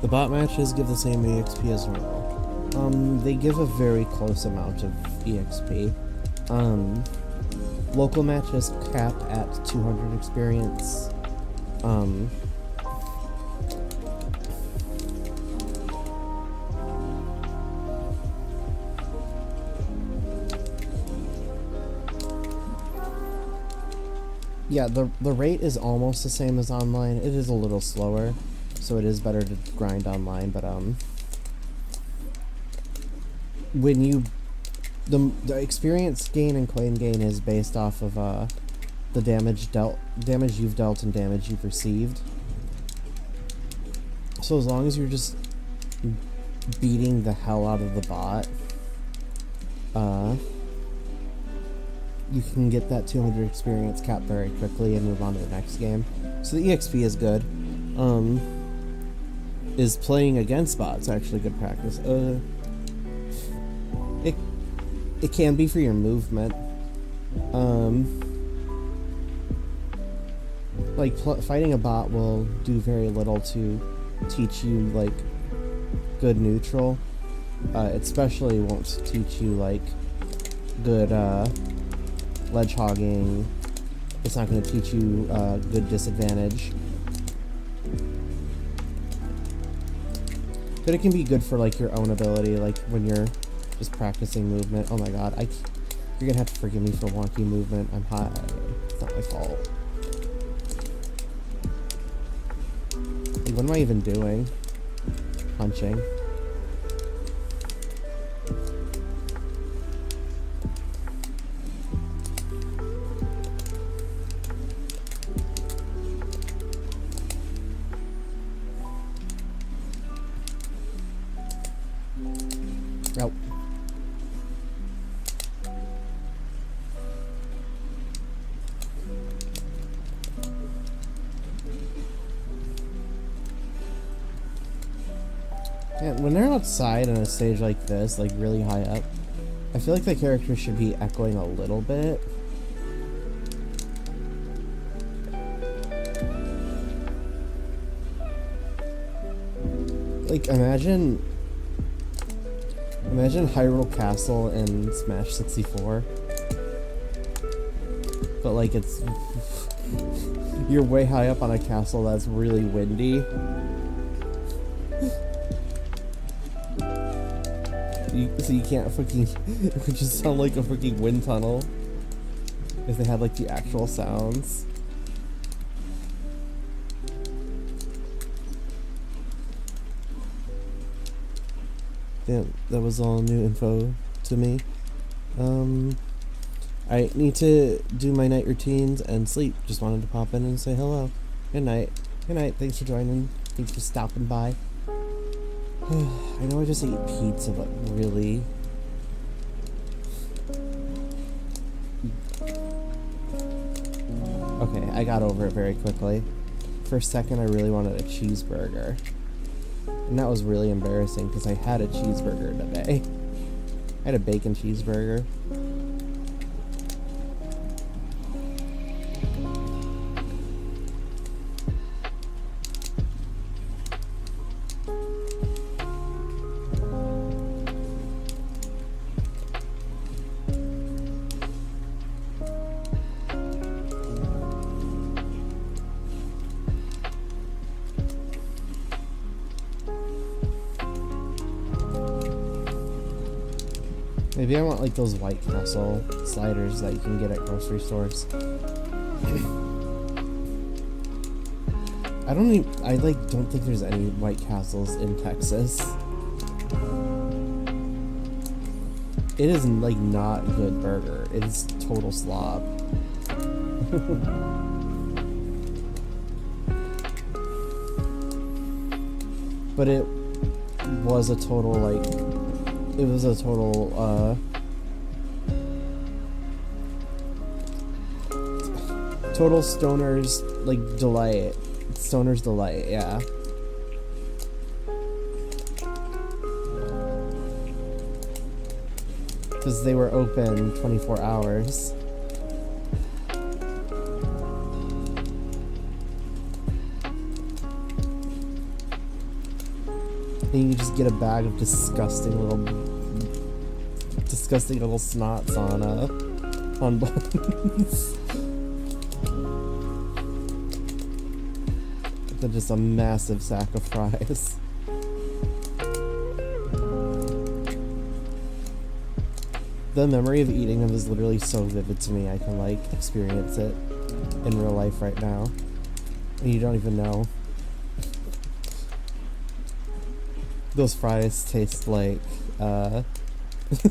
the bot matches give the same EXP as normal? They give a very close amount of EXP. Local matches cap at 200 experience. Yeah, the rate is almost the same as online. It is a little slower, so it is better to grind online, but when you the experience gain and coin gain is based off of the damage you've dealt and damage you've received. So as long as you're just beating the hell out of the bot, you can get that 200 experience cap very quickly and move on to the next game. So the EXP is good. Is playing against bots actually good practice? It can be for your movement. Like fighting a bot will do very little to teach you like good neutral. It especially won't teach you like good ledge hogging. It's not going to teach you good disadvantage. But it can be good for like your own ability, like when you're just practicing movement. Oh my god, you're gonna have to forgive me for wonky movement. I'm high. It's not my fault. Like, what am I even doing? Punching. Nope. Yeah, when they're outside on a stage like this, like really high up, I feel like the character should be echoing a little bit. Like, imagine Hyrule Castle in Smash 64. But like it's you're way high up on a castle that's really windy. So you can't fucking it would just sound like a freaking wind tunnel if they had like the actual sounds. Damn, that was all new info to me. I need to do my night routines and sleep. Just wanted to pop in and say hello. Good night. Good night. Thanks for joining. Thanks for stopping by. I know I just ate pizza, but really... Okay, I got over it very quickly. For a second, I really wanted a cheeseburger. And that was really embarrassing because I had a cheeseburger today. I had a bacon cheeseburger. Maybe I want like those White Castle sliders that you can get at grocery stores. I don't think there's any White Castles in Texas. It is like not a good burger. It's total slob. But it was a total like total stoner's like delight. Stoner's delight, yeah. Because they were open 24 hours. And you just get a bag of disgusting little snots on buns. They're just a massive sack of fries. The memory of eating them is literally so vivid to me. I can like experience it in real life right now, and you don't even know. Those fries taste like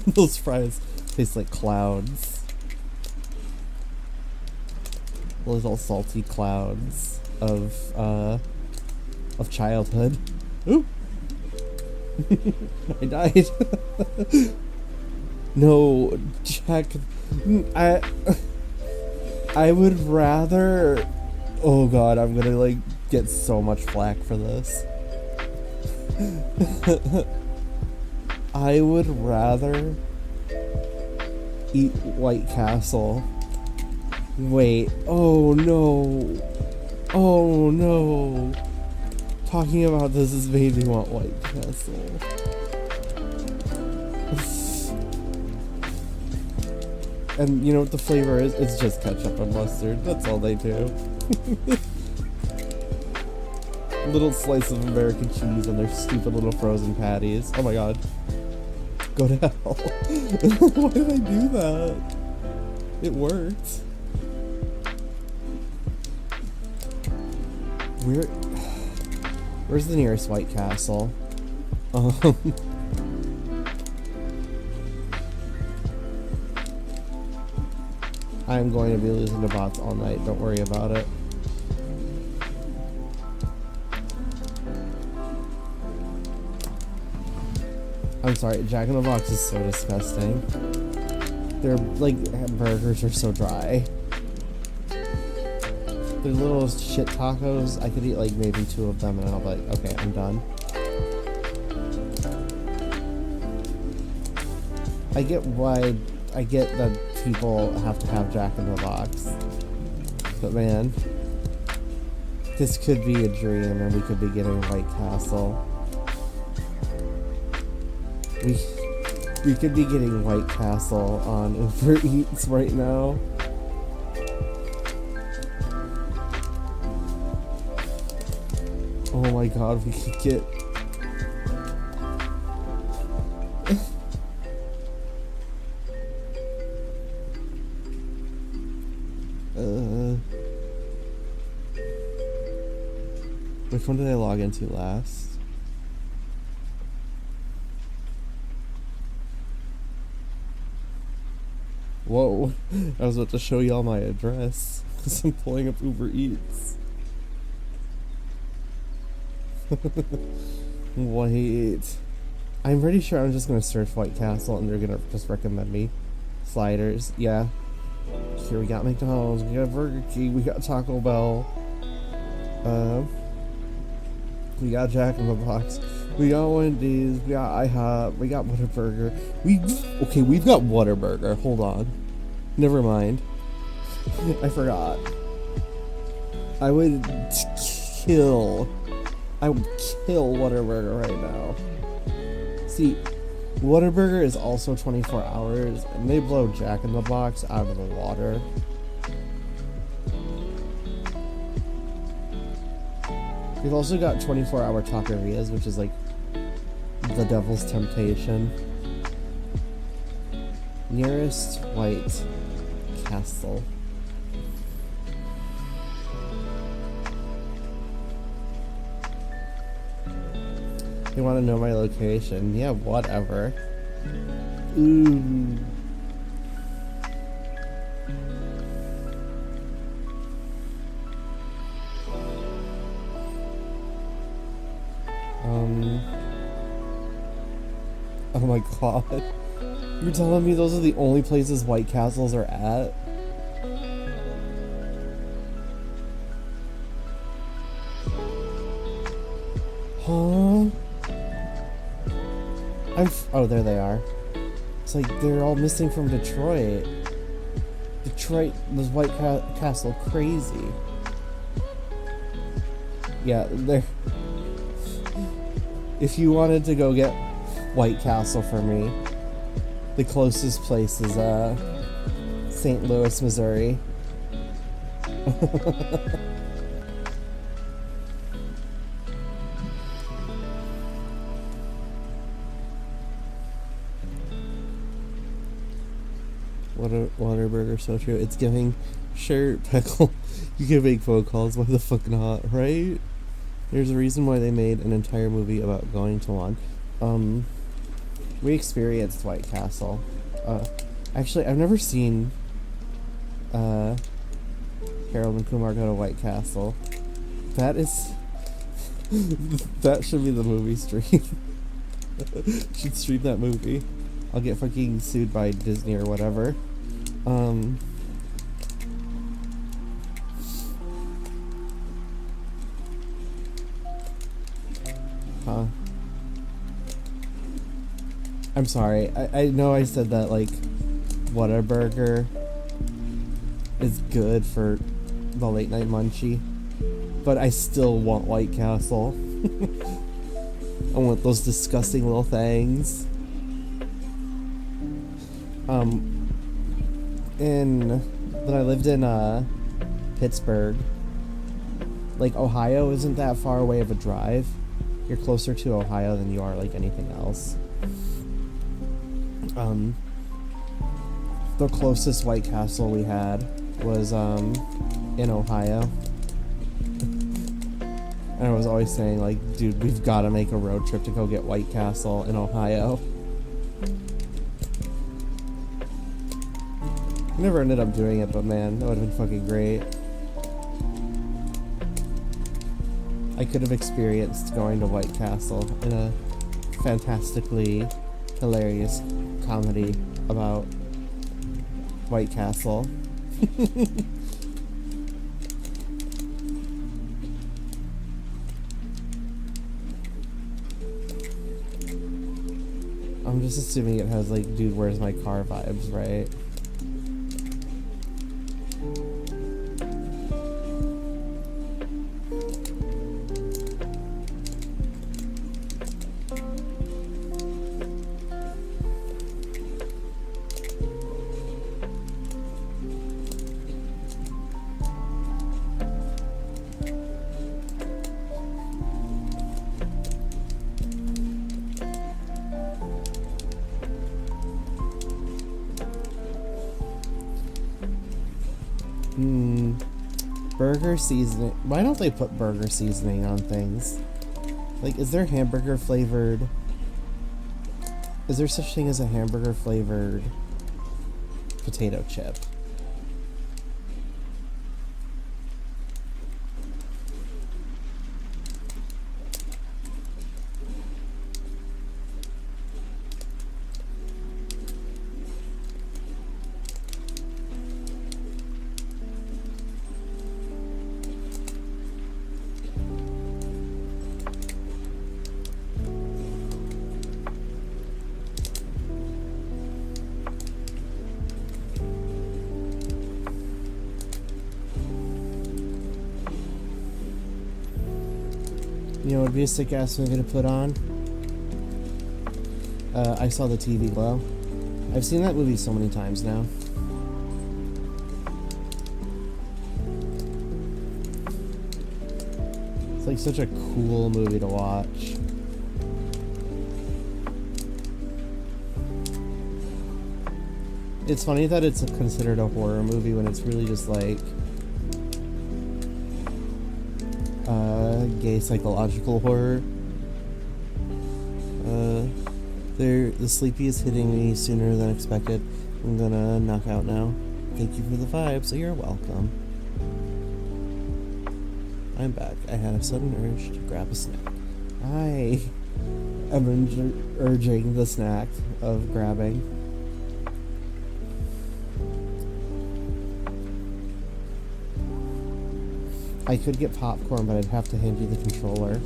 those fries taste like clouds. Little salty clouds of childhood. Ooh. I died. No, Jack. I would rather. Oh god, I'm gonna like get so much flack for this. I would rather eat White Castle. Wait. Oh no. Oh no. Talking about this has made me want White Castle. And you know what the flavor is? It's just ketchup and mustard. That's all they do. Little slice of American cheese and their stupid little frozen patties. Oh my god. Go to hell. Why did I do that? It worked. Where's the nearest White Castle? I'm going to be losing to bots all night, don't worry about it. I'm sorry, Jack in the Box is so disgusting. Their, like, burgers are so dry. Their little shit tacos, I could eat, like, maybe 2 of them and I'll be like, okay, I'm done. I get that people have to have Jack in the Box. But man, this could be a dream and we could be getting White Castle. We could be getting White Castle on Uber Eats right now. Oh my god, we could get... Which one did I log into last? Whoa, I was about to show y'all my address because I'm pulling up Uber Eats. Wait. I'm pretty sure I'm just gonna search White Castle and they're gonna just recommend me sliders. Yeah. Here we got McDonald's, we got Burger King, we got Taco Bell. We got Jack in the Box. We got Wendy's, we got IHOP, we got Whataburger. We've got Whataburger. Hold on. Never mind. I forgot. I would kill Whataburger right now. See, Whataburger is also 24 hours, and they blow Jack in the Box out of the water. We've also got 24-hour taquerias, which is like the devil's temptation. Nearest White Castle. You want to know my location? Yeah, whatever. Ooh. Oh my god. You're telling me those are the only places White Castles are at? Huh? Oh, there they are. It's like they're all missing from Detroit. Detroit was White Castle crazy. Yeah, they're... If you wanted to go get White Castle for me, the closest place is St. Louis, Missouri. Whataburger, so true. It's giving, sure, Peckle, you can make phone calls, why the fuck not, right? There's a reason why they made an entire movie about going to one. We experienced White Castle. Actually, I've never seen Harold and Kumar go to White Castle. That is... that should be the movie stream. Should stream that movie. I'll get fucking sued by Disney or whatever. Huh. I'm sorry. I know I said that, like, Whataburger is good for the late night munchie, but I still want White Castle. I want those disgusting little things. I lived in Pittsburgh. Like, Ohio isn't that far away of a drive. You're closer to Ohio than you are like anything else. The closest White Castle we had was in Ohio. And I was always saying, like, dude, we've got to make a road trip to go get White Castle in Ohio. Never ended up doing it, but man, that would have been fucking great. I could have experienced going to White Castle in a fantastically hilarious comedy about White Castle. I'm just assuming it has, like, dude, where's my car vibes, right? Burger seasoning. Why don't they put burger seasoning on things? Like, is there hamburger flavored? Is there such thing as a hamburger flavored potato chip? You know what would be a sick ass movie to put on? I Saw the TV Glow. I've seen that movie so many times now. It's like such a cool movie to watch. It's funny that it's considered a horror movie when it's really just like gay psychological horror. The sleepy is hitting me sooner than expected. I'm gonna knock out now. Thank you for the vibe, so you're welcome. I'm back. I had a sudden urge to grab a snack. I am urging the snack of grabbing. I could get popcorn, but I'd have to hand you the controller.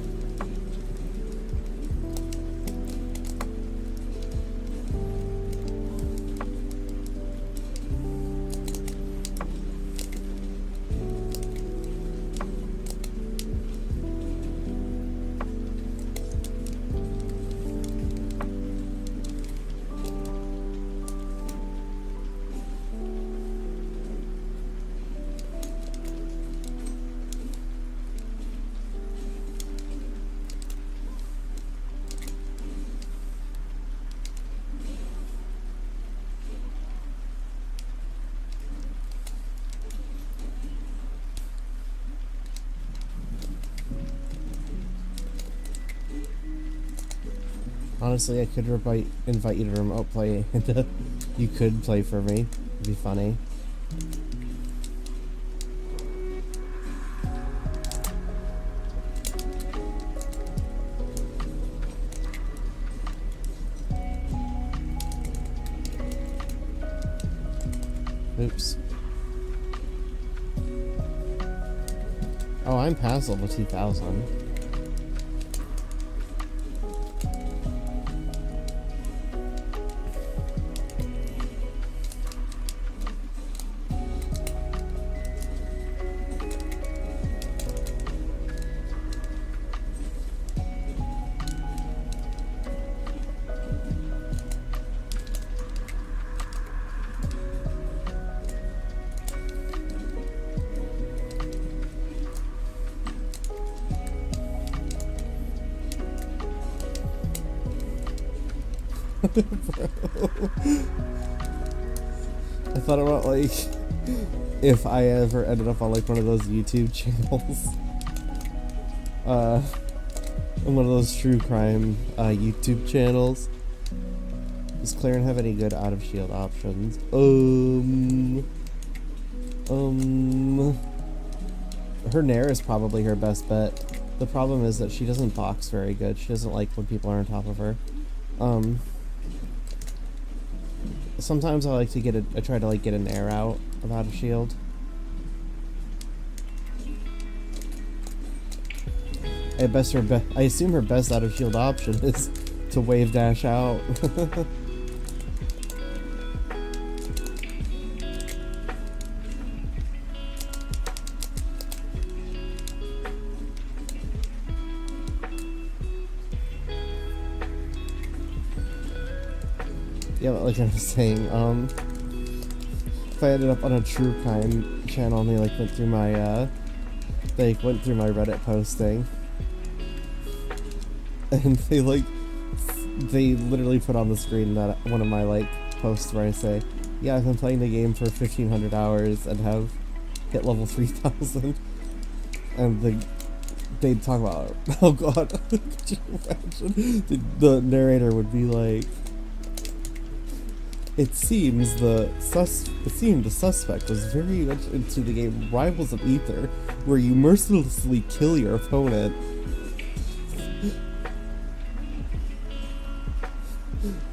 Honestly, I could invite you to remote play, and you could play for me. It'd be funny. Oops. Oh, I'm past level 2000. Bro. I thought about, like, if I ever ended up on, like, one of those YouTube channels. One of those true crime, YouTube channels. Does Claren have any good out of shield options? Her Nair is probably her best bet. The problem is that she doesn't box very good. She doesn't like when people are on top of her. Sometimes I like to I try to like get an Nair out of out of shield. I assume her best out of shield option is to wave dash out. Yeah, but like I was saying, if I ended up on a true crime channel and they like went through my Reddit posting, and they literally put on the screen that one of my like posts where I say, yeah, I've been playing the game for 1,500 hours and have hit level 3,000, and they'd talk about, oh god, could you imagine? The narrator would be like, it seems the suspect was very much into the game Rivals of Aether, where you mercilessly kill your opponent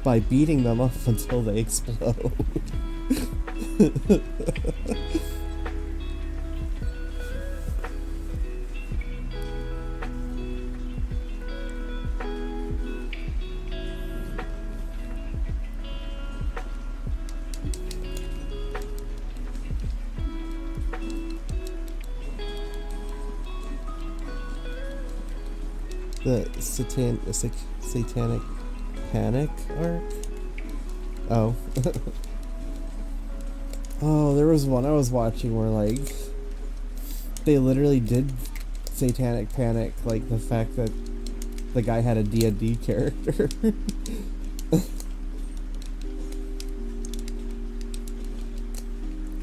by beating them up until they explode. The satanic panic arc? Oh. Oh, there was one I was watching where, like, they literally did satanic panic, like, the fact that the guy had a D&D character.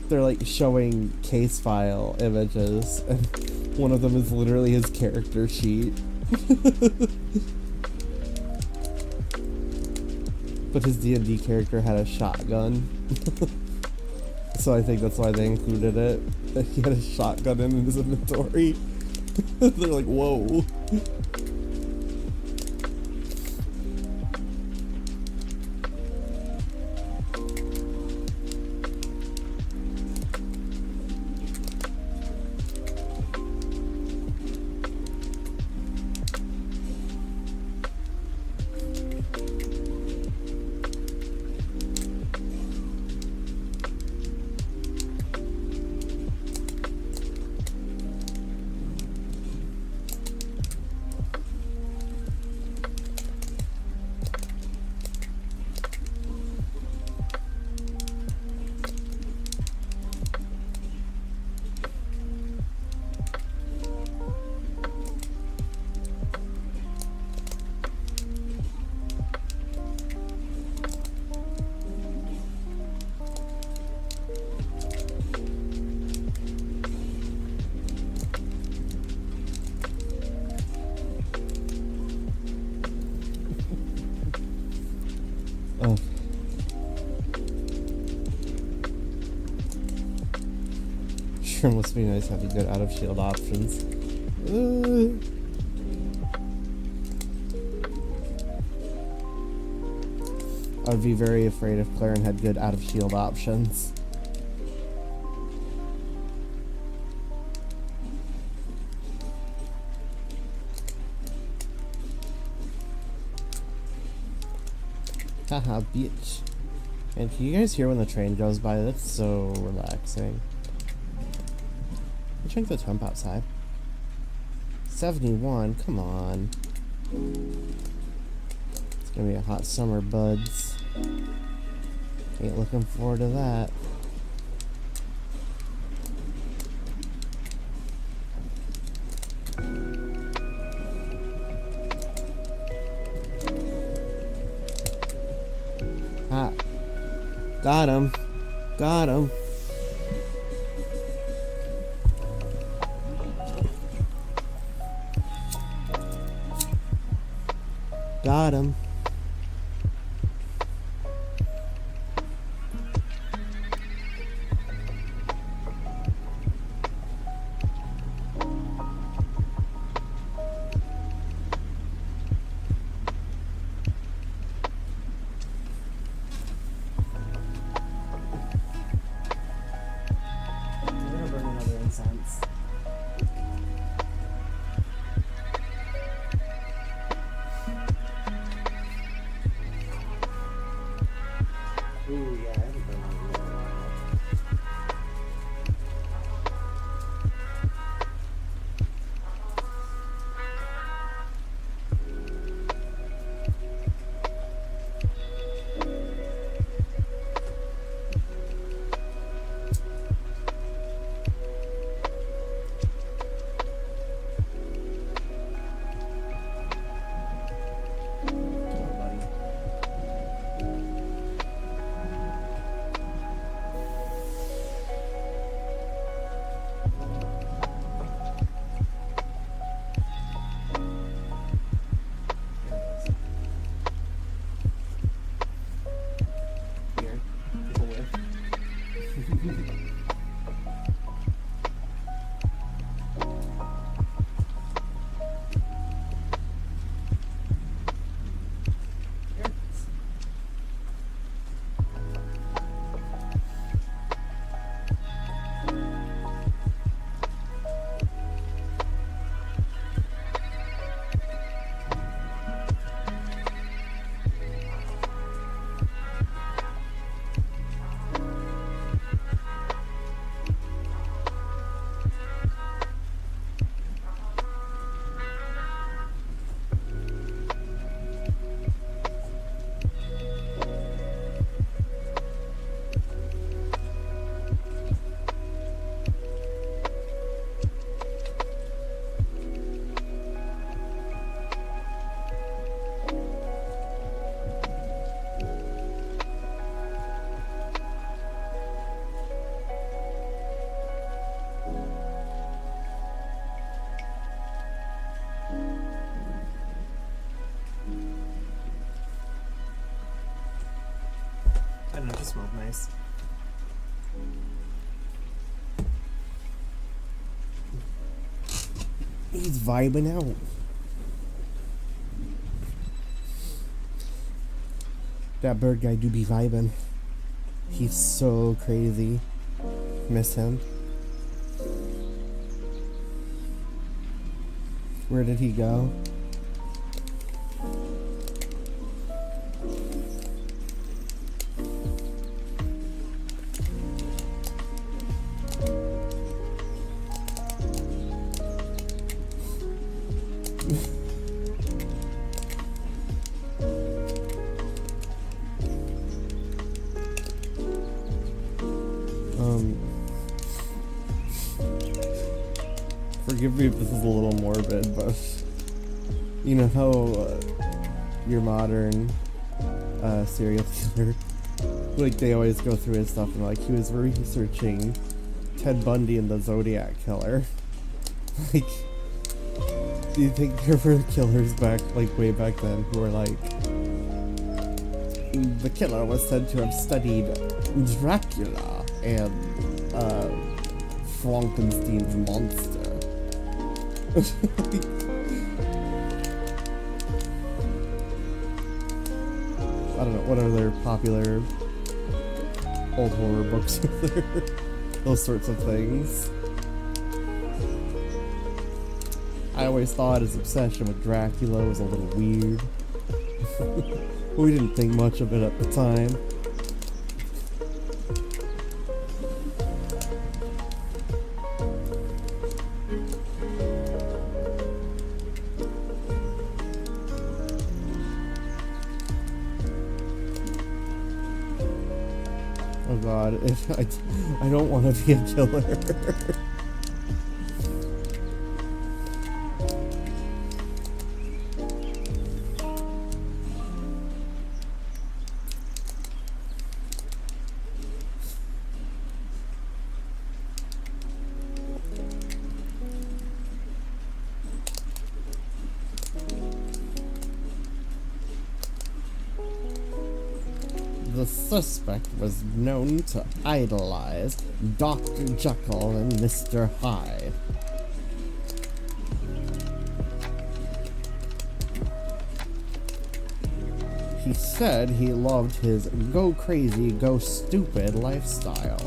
They're, like, showing case file images, and one of them is literally his character sheet. But his D&D character had a shotgun. So I think that's why they included it. He had a shotgun in his inventory. They're like, whoa. Oh. Sure must be nice having good out of shield options. I'd be very afraid if Claren had good out of shield options. Haha, bitch. And can you guys hear when the train goes by? That's so relaxing. Check the temp outside. 71, come on. It's gonna be a hot summer, buds. Ain't looking forward to that. Got him. Got him. Got him. Ooh, yeah, I haven't been on it in a while. Here, take a whiff. I don't know, it just smelled nice. He's vibing out. That bird guy do be vibing. He's so crazy. Miss him. Where did he go? Forgive me if this is a little morbid, but you know how your modern serial killer, like they always go through his stuff and like he was researching Ted Bundy and the Zodiac Killer. Like, do you think there were killers back, like way back then, who were like, the killer was said to have studied Dracula and Frankenstein's monster? I don't know, what other popular old horror books are there? Those sorts of things. I always thought his obsession with Dracula was a little weird. We didn't think much of it at the time. Oh god, I don't want to be a killer. the suspect was known to idolize Dr. Jekyll and Mr. Hyde. He said he loved his go crazy, go stupid lifestyle.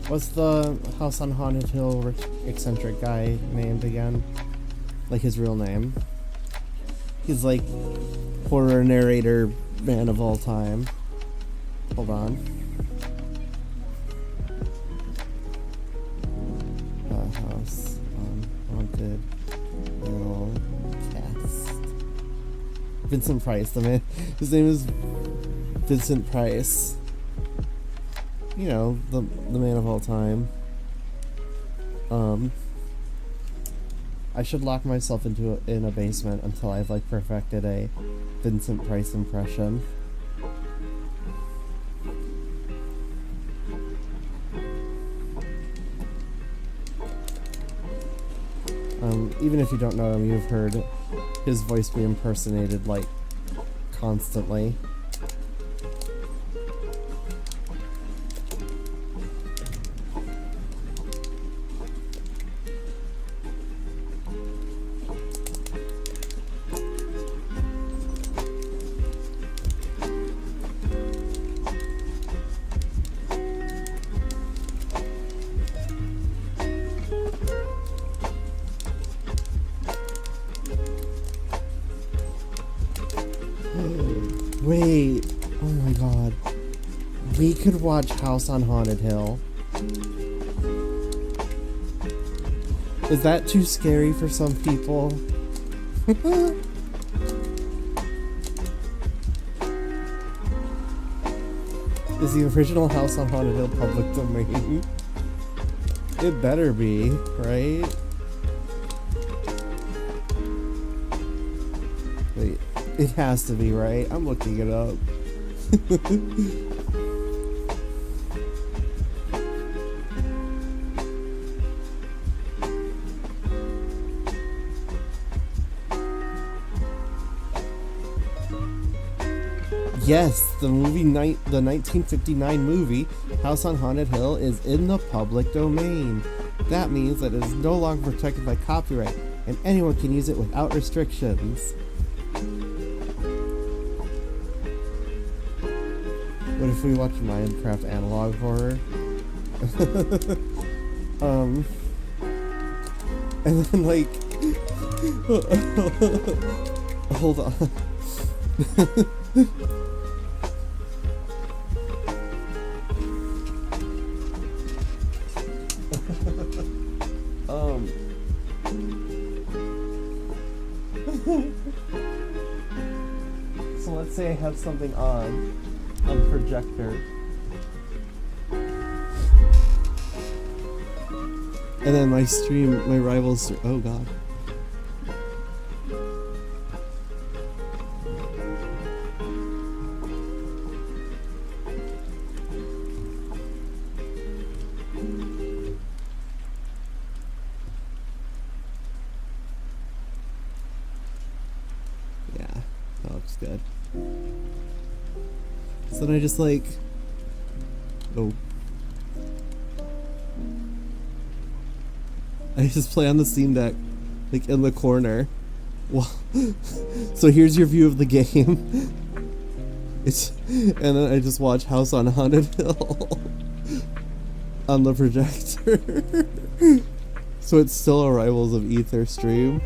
What's the House on Haunted Hill rich eccentric guy named again? Like his real name? He's like horror narrator man of all time. Hold on. House on Haunted Hill cast. Vincent Price, the man. His name is Vincent Price. You know, the man of all time. I should lock myself in a basement until I've like perfected a Vincent Price impression. Even if you don't know him, you've heard his voice be impersonated like constantly. Wait, oh my god. We could watch House on Haunted Hill. Is that too scary for some people? Is the original House on Haunted Hill public domain? It better be, right? Wait. It has to be, right? I'm looking it up. Yes, the 1959 movie House on Haunted Hill is in the public domain. That means that it is no longer protected by copyright, and anyone can use it without restrictions. What if we watch Minecraft analog horror? And then like hold on. So let's say I have something on projector. And then my rivals, oh god. Yeah, that looks good. So then I just like, oh. I just play on the Steam Deck, like in the corner, Well, so here's your view of the game. And then I just watch House on Haunted Hill on the projector. So it's still a Rivals of Aether stream.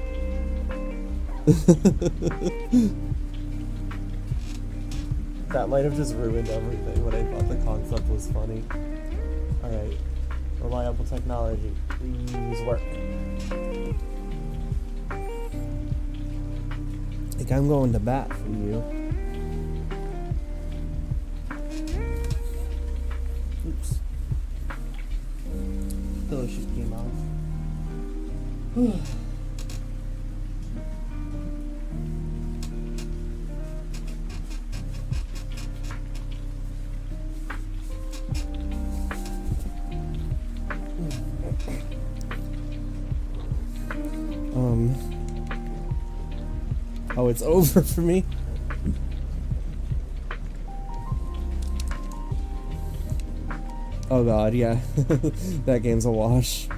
That might have just ruined everything, but I thought the concept was funny. Alright. Reliable technology. Please work. Like, I'm going to bat for you. Oops. Pillow sheet came off. Oh, it's over for me? Oh god, yeah. That game's a wash.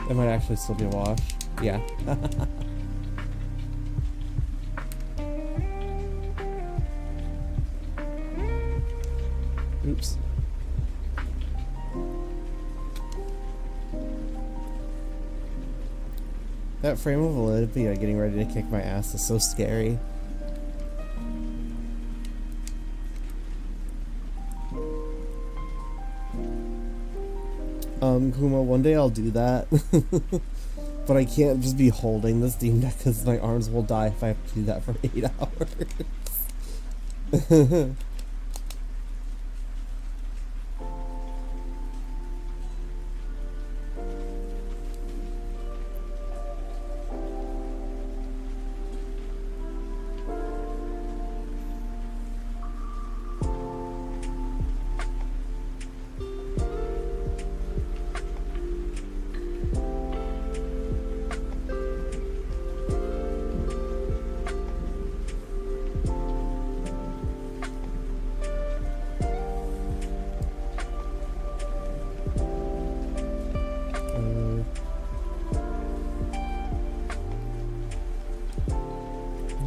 It might actually still be a wash. Yeah. Oops. That frame of Olivia getting ready to kick my ass is so scary. Kuma, one day I'll do that. But I can't just be holding this Steam Deck because my arms will die if I have to do that for 8 hours.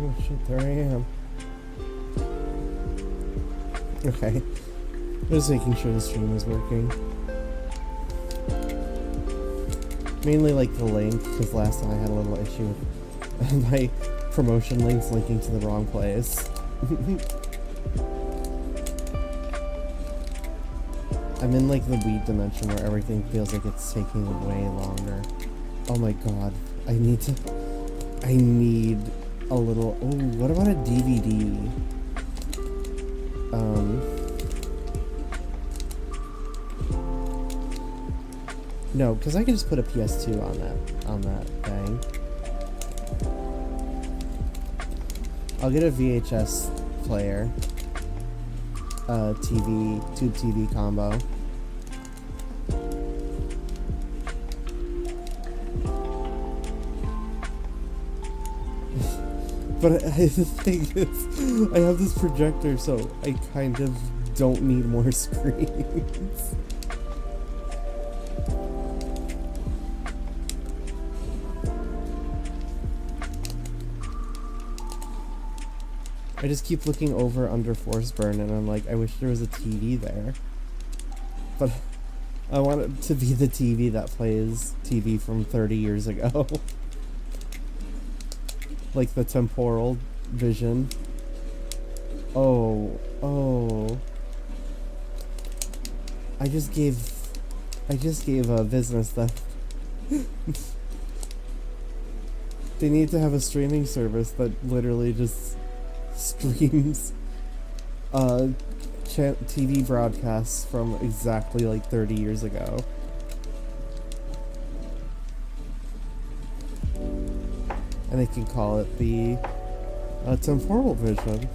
Oh shit, there I am. Okay. Just making sure the stream is working. Mainly like the link, because last time I had a little issue with my promotion links linking to the wrong place. I'm in like the weed dimension where everything feels like it's taking way longer. Oh my god. I need a little, oh, what about a DVD? No, because I can just put a PS2 on that thing. I'll get a VHS player, tube TV combo. But the thing is, I have this projector, so I kind of don't need more screens. I just keep looking over under Force Burn, and I'm like, I wish there was a TV there. But I want it to be the TV that plays TV from 30 years ago. Like the temporal vision. Oh. I just gave a business that they need to have a streaming service that literally just streams TV broadcasts from exactly like 30 years ago. And they can call it the temporal vision.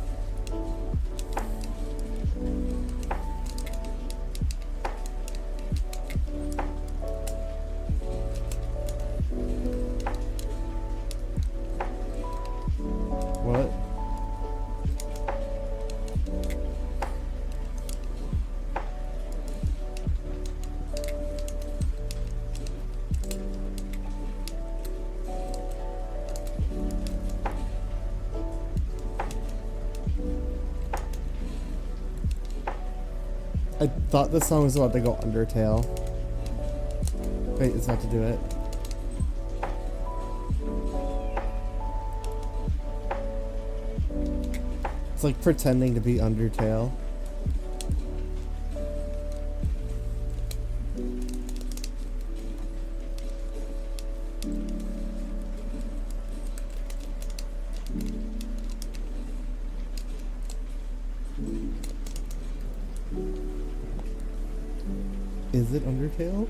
What? I thought this song was about to go Undertale. Wait, it's about to do it. It's like pretending to be Undertale. Is it Undertale?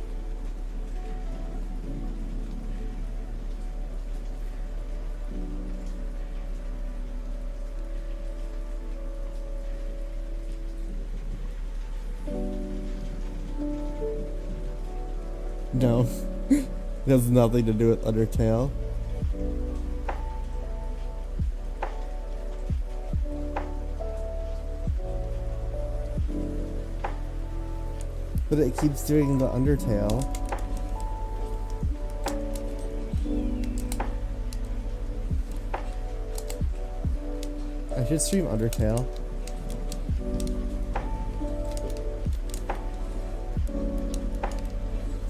No. It has nothing to do with Undertale. But it keeps doing the Undertale. I should stream Undertale.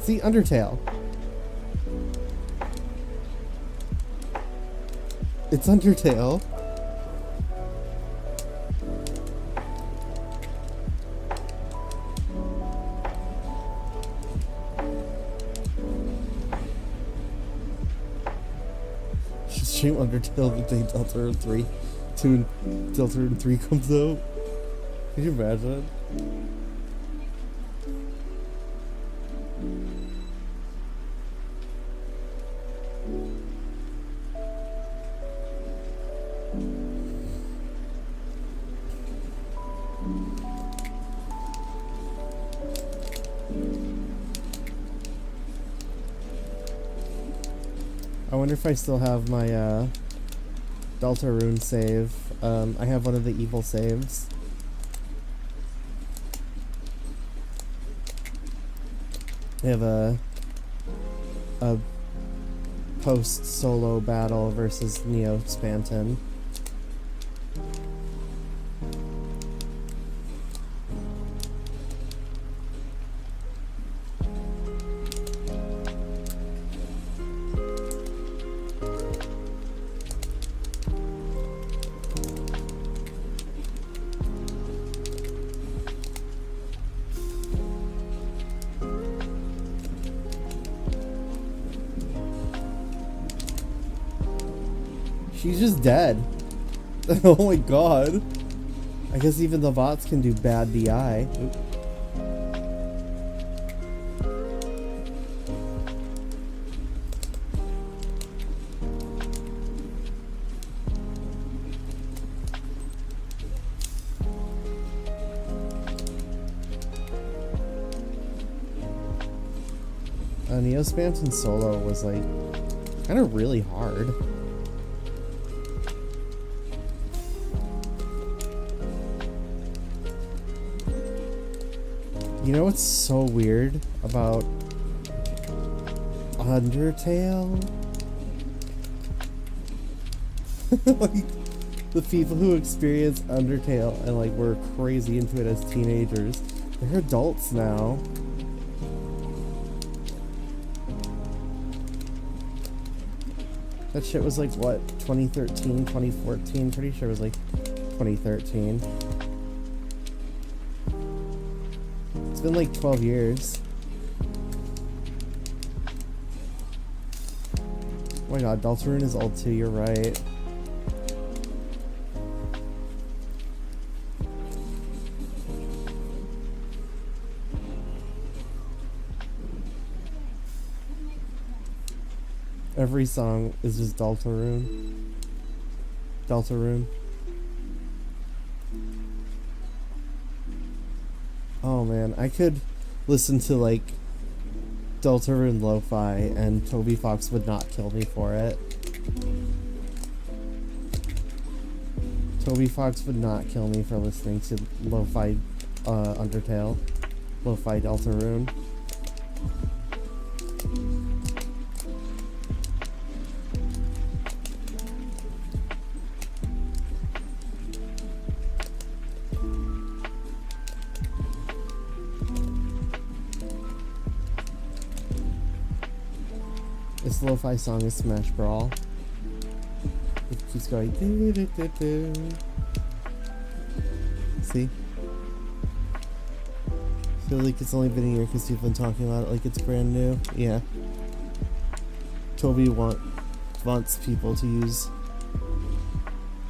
See, Undertale. It's Undertale. Stream Undertale the day Deltarune 3 Deltarune 3 comes out. Can you imagine? I wonder if I still have my Deltarune save. I have one of the evil saves. I have a post-solo battle versus Neo Spanton. She's just dead. Oh my god. I guess even the bots can do bad DI. Oop. Neo Spanton solo was like kind of really hard. You know what's so weird about Undertale? Like, the people who experience Undertale and like were crazy into it as teenagers, they're adults now. That shit was like, what, 2013, 2014? Pretty sure it was like 2013. It's been like 12 years. Oh my god, Deltarune is old too, you're right. Every song is just Deltarune. Deltarune. Oh man, I could listen to like Deltarune Lo-Fi and Toby Fox would not kill me for it. Toby Fox would not kill me for listening to Lo-Fi Undertale. Lo-Fi Deltarune. This lo-fi song is Smash Brawl. It keeps going. Do, do, do, do. See? I feel like it's only been a year because people have been talking about it like it's brand new. Yeah. Toby wants people to use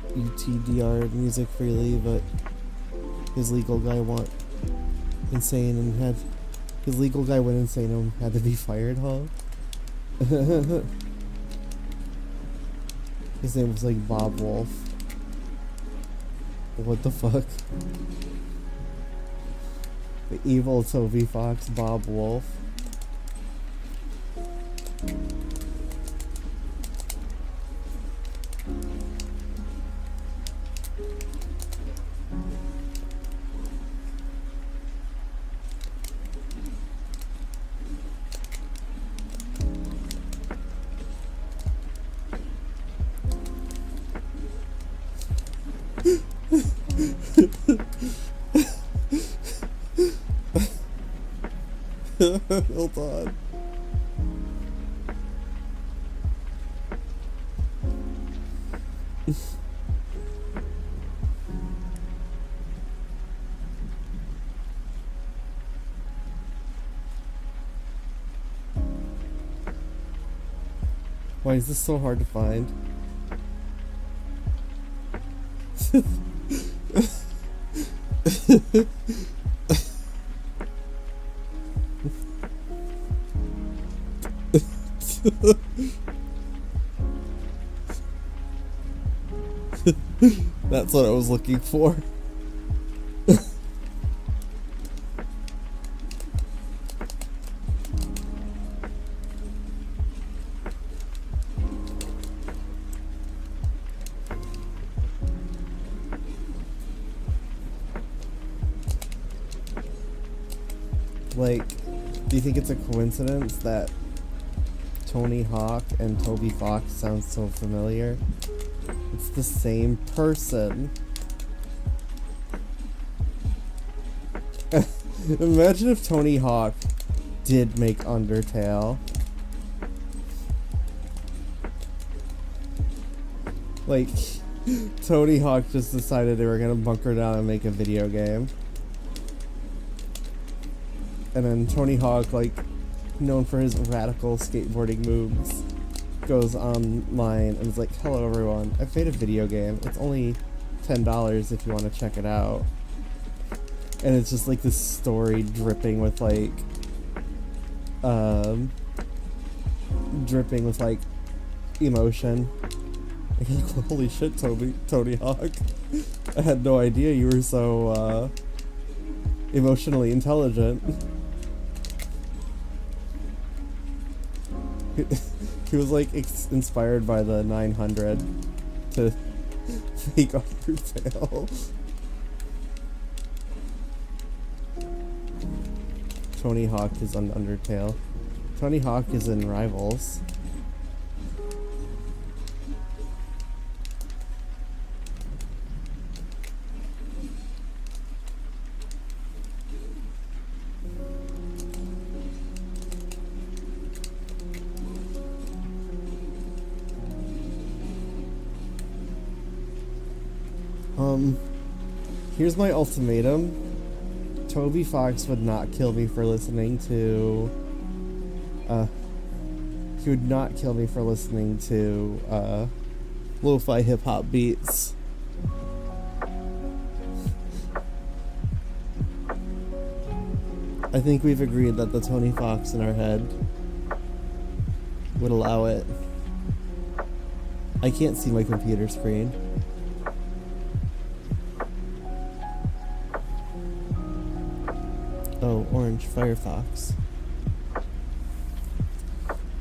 UTDR music freely, but his legal guy went insane and had to be fired, huh? His name was like Bob Wolf. What the fuck? The evil Toby Fox, Bob Wolf. Hold on. Why is this so hard to find? That's what I was looking for. Like, do you think it's a coincidence that Tony Hawk and Toby Fox sound so familiar? It's the same person. Imagine if Tony Hawk did make Undertale. Like, Tony Hawk just decided they were gonna bunker down and make a video game. And then Tony Hawk, like, known for his radical skateboarding moves, goes online and is like, hello everyone, I've made a video game. It's only $10 if you want to check it out. And it's just like this story dripping with like emotion. Like, holy shit, Tony Hawk. I had no idea you were so emotionally intelligent. He was like inspired by the 900 to make Undertale. Tony Hawk is on Undertale. Tony Hawk is in Rivals. Here's my ultimatum. Toby Fox would not kill me for listening to, he would not kill me for listening to, lo-fi hip-hop beats. I think we've agreed that the Tony Fox in our head would allow it. I can't see my computer screen. Oh, orange Firefox.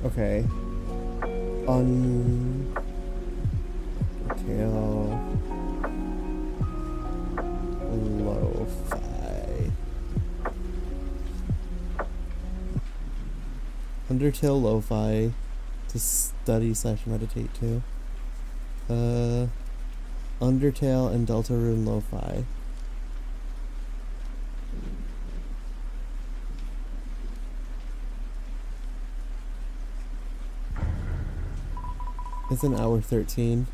Okay. Undertale Lo-Fi to study / meditate to. Undertale and Deltarune Lo-Fi. It's an hour 13.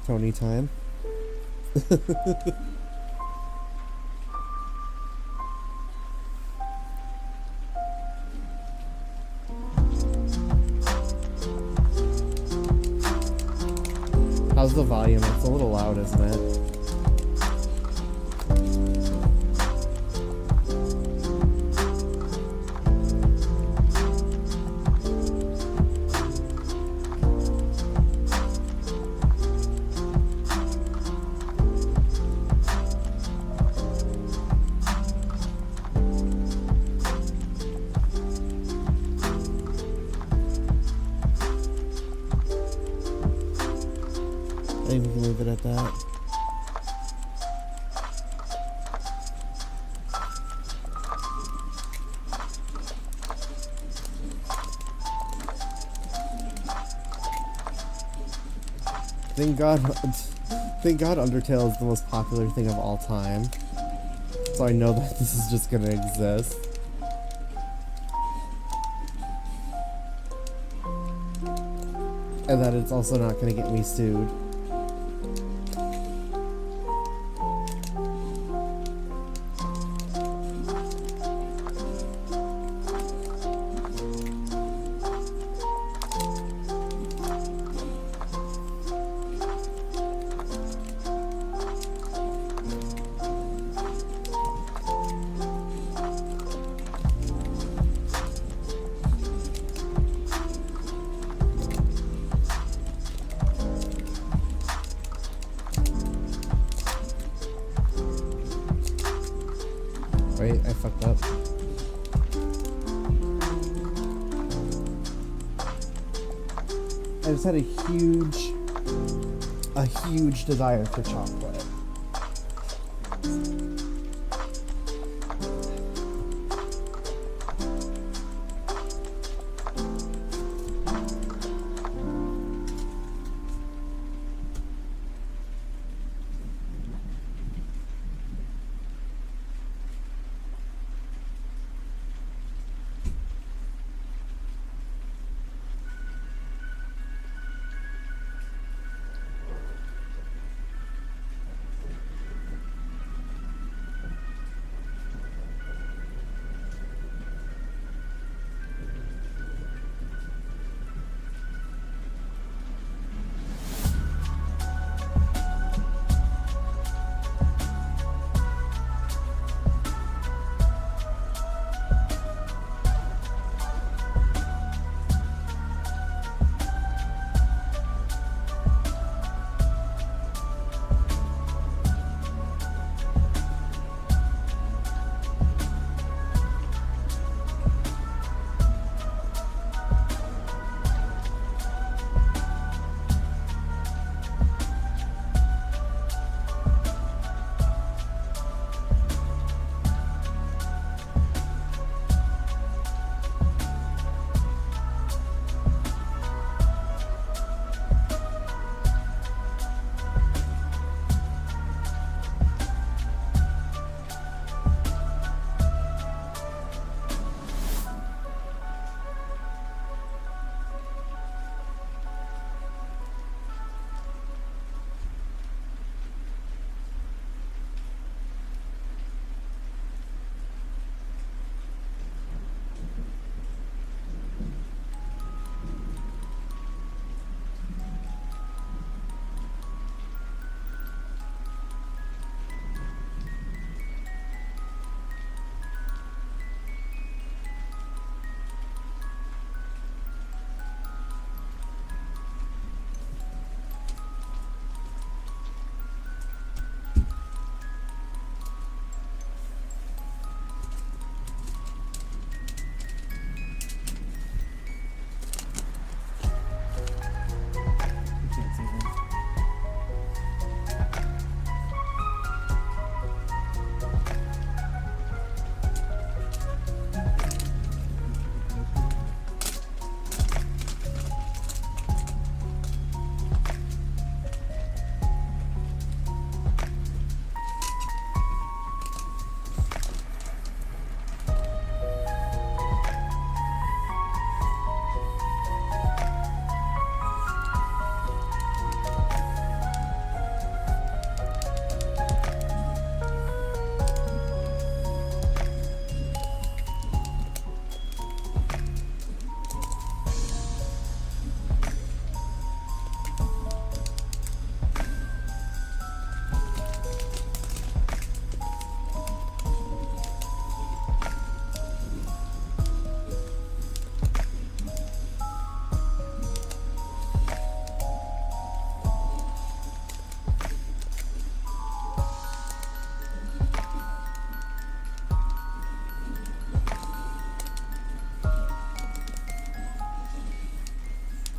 Tony time. How's the volume? It's a little loud, isn't it? I think we can leave it at that. Thank God Undertale is the most popular thing of all time. So I know that this is just gonna exist. And that it's also not gonna get me sued. Wait, I fucked up. I just had a huge desire for chocolate.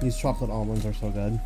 These chocolate almonds are so good.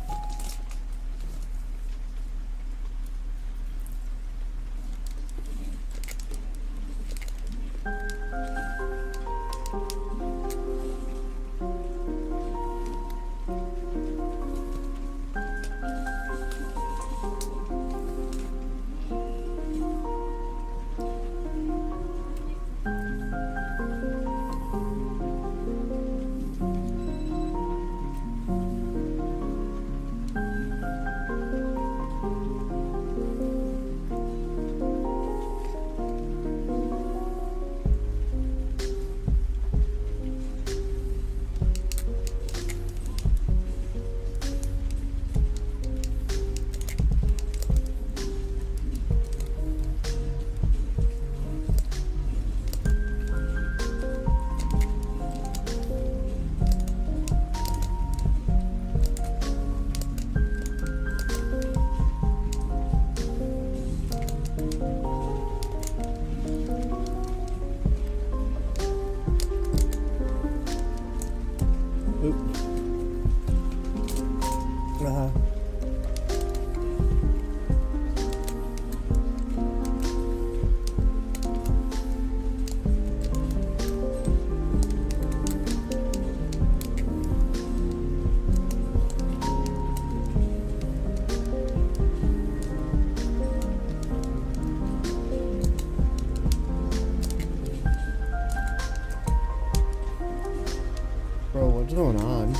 Bro, what's going on?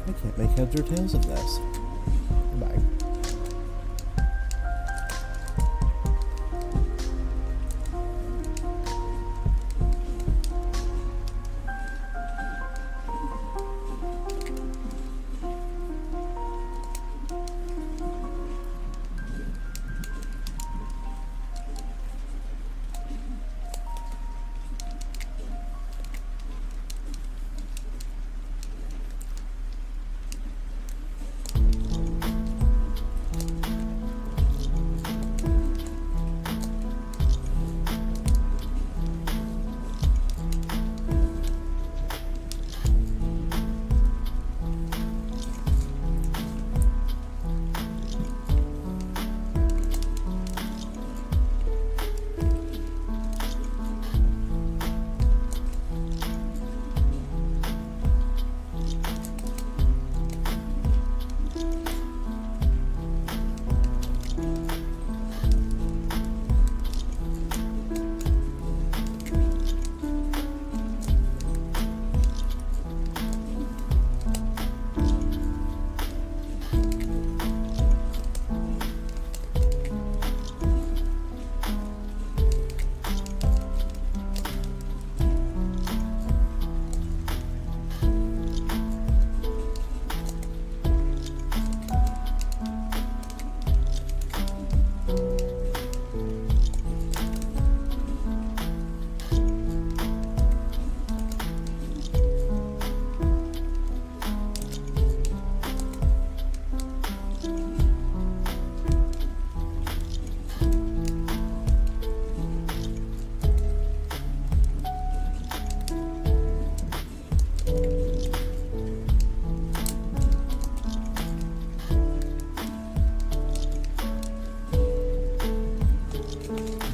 I can't make heads or tails of this. Goodbye.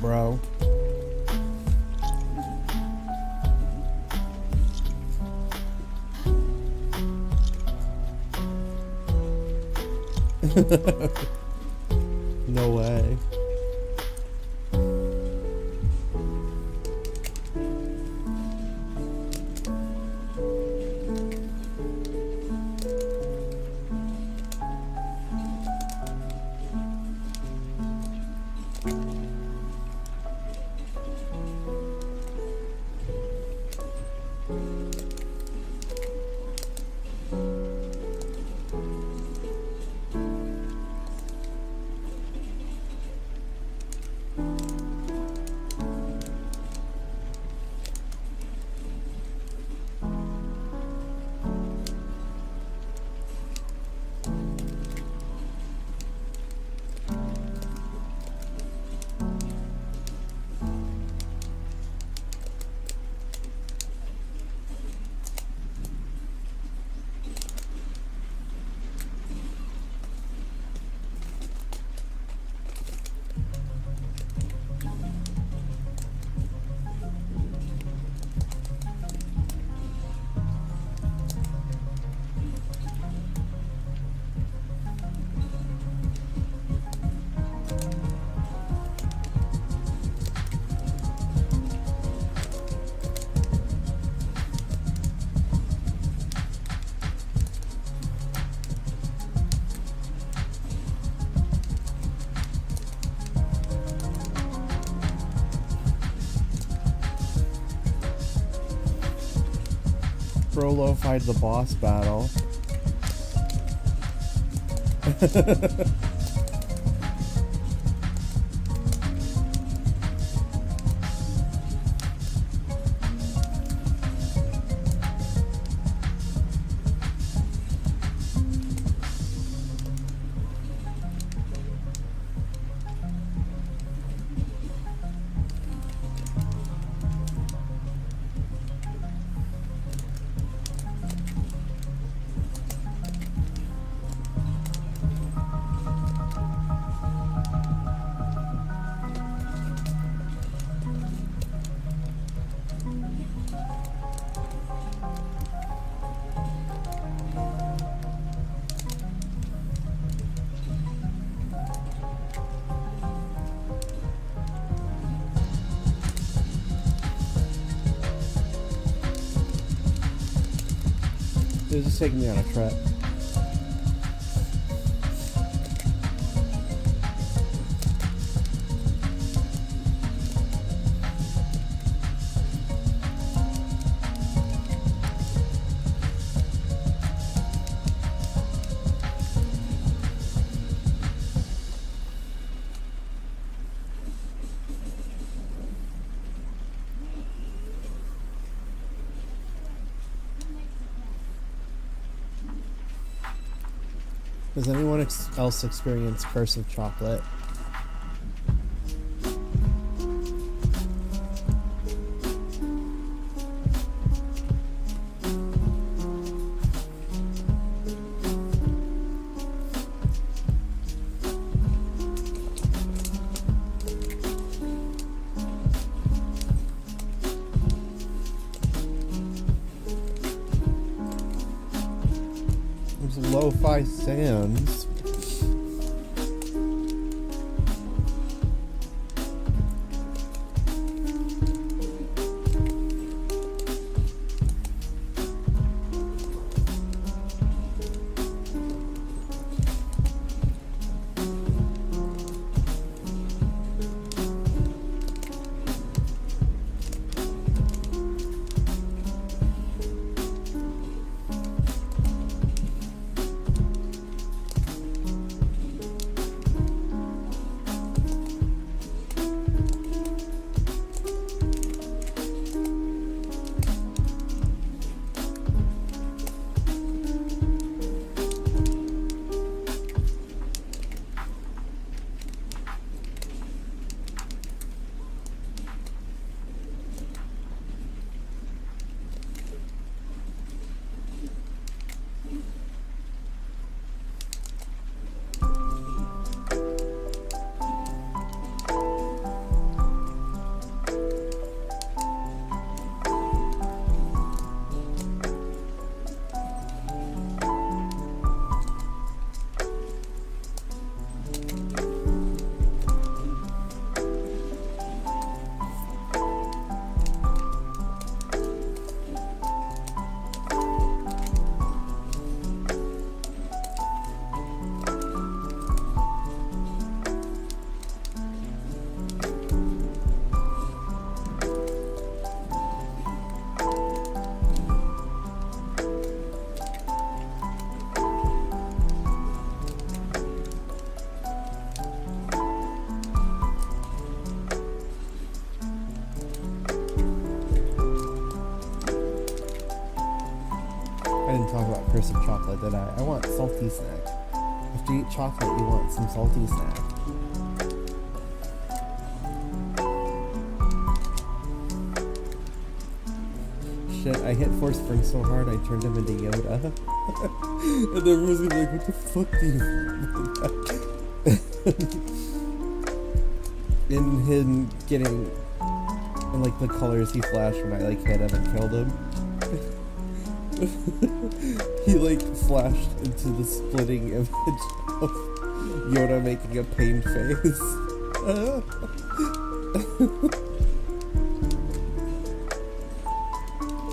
Bro. No way. Frollo-fied the boss battle. It was just taking me on a trip. Does anyone else experience Curse of Chocolate? Lo-fi sands. I didn't talk about Curse of Chocolate, did I? I want salty snack. After you eat chocolate, you want some salty snack. Shit, I hit Force Spring so hard I turned him into Yoda. And everyone's gonna be like, what the fuck do you in him getting, and like the colors he flashed when I like hit him and killed him. He like flashed into the splitting image of Yoda making a pain face.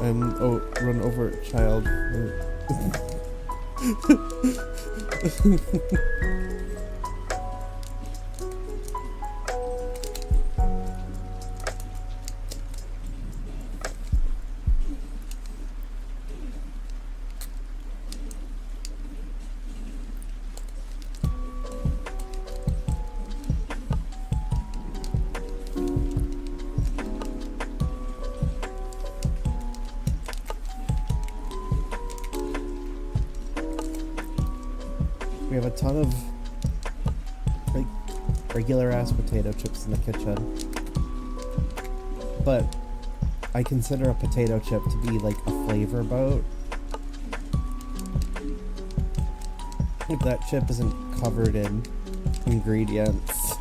And oh, run over it, child. a ton of like regular ass potato chips in the kitchen, but I consider a potato chip to be like a flavor boat. If that chip isn't covered in ingredients,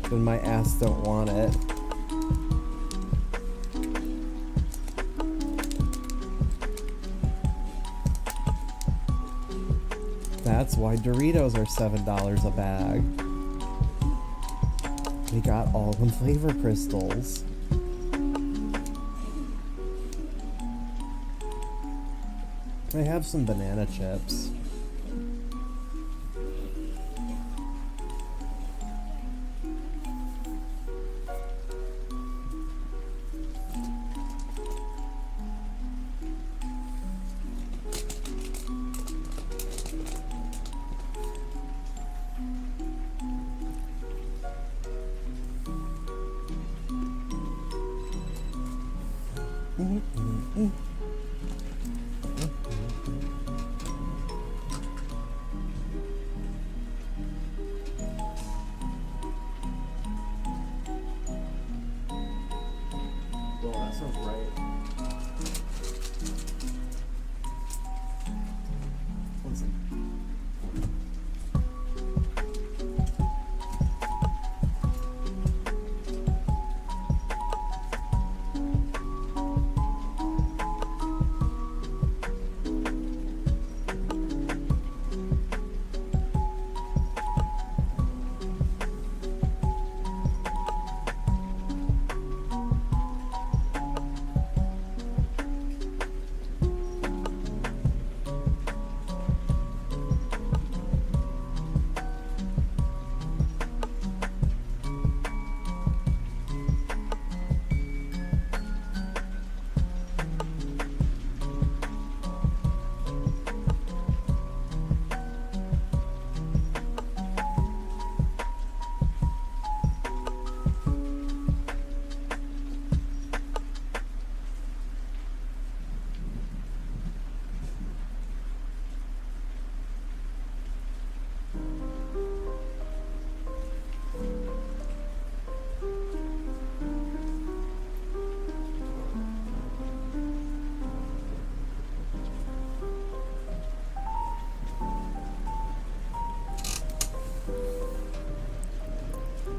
then my ass don't want it. That's why Doritos are $7 a bag. We got all them flavor crystals. I have some banana chips. Well, that sounds right. One second.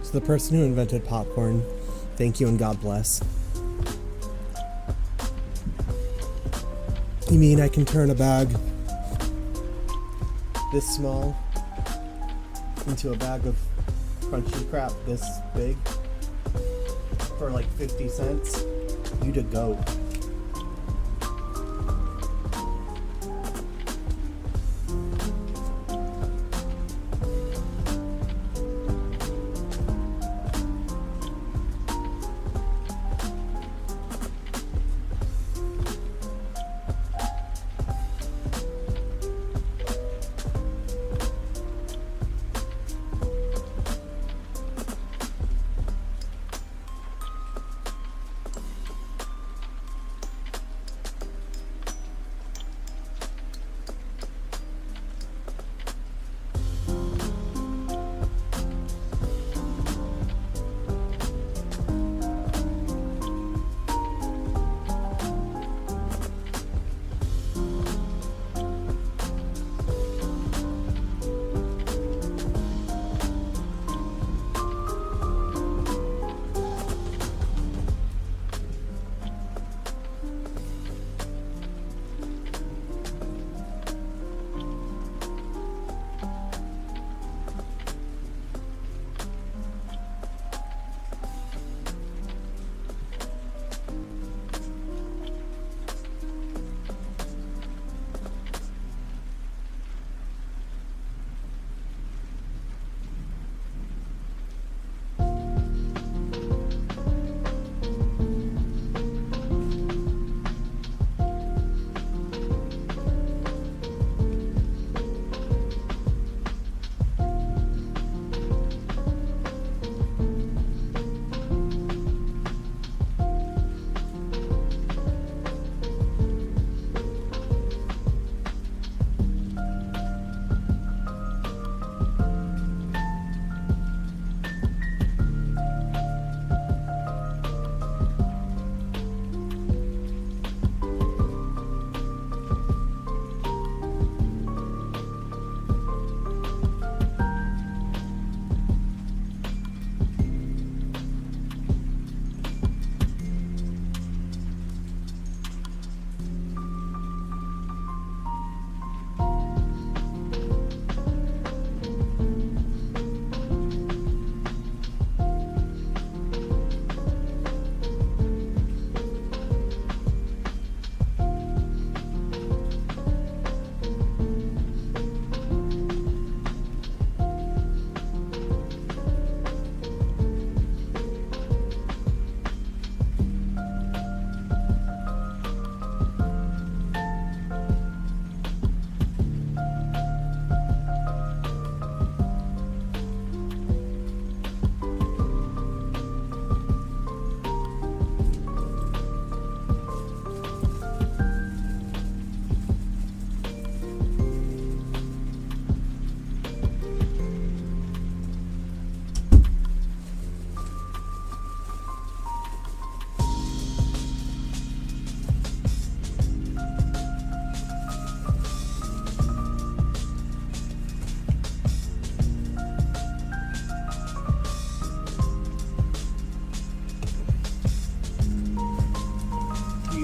To the person who invented popcorn, thank you and God bless. You mean I can turn a bag this small into a bag of crunchy crap this big for like 50 cents? You to go.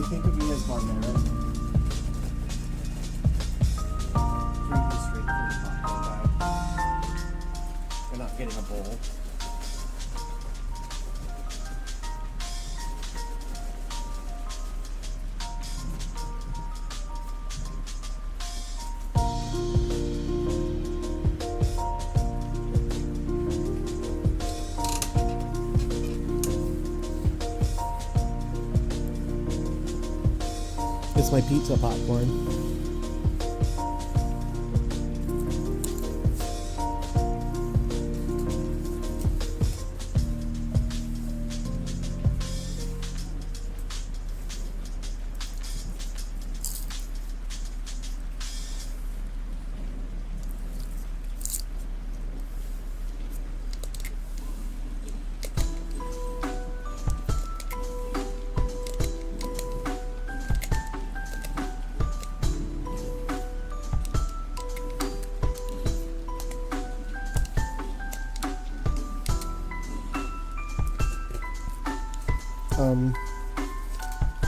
think of me as barbaric? Drinking straight from the popcorn bag. We're not getting a bowl. It's my pizza popcorn.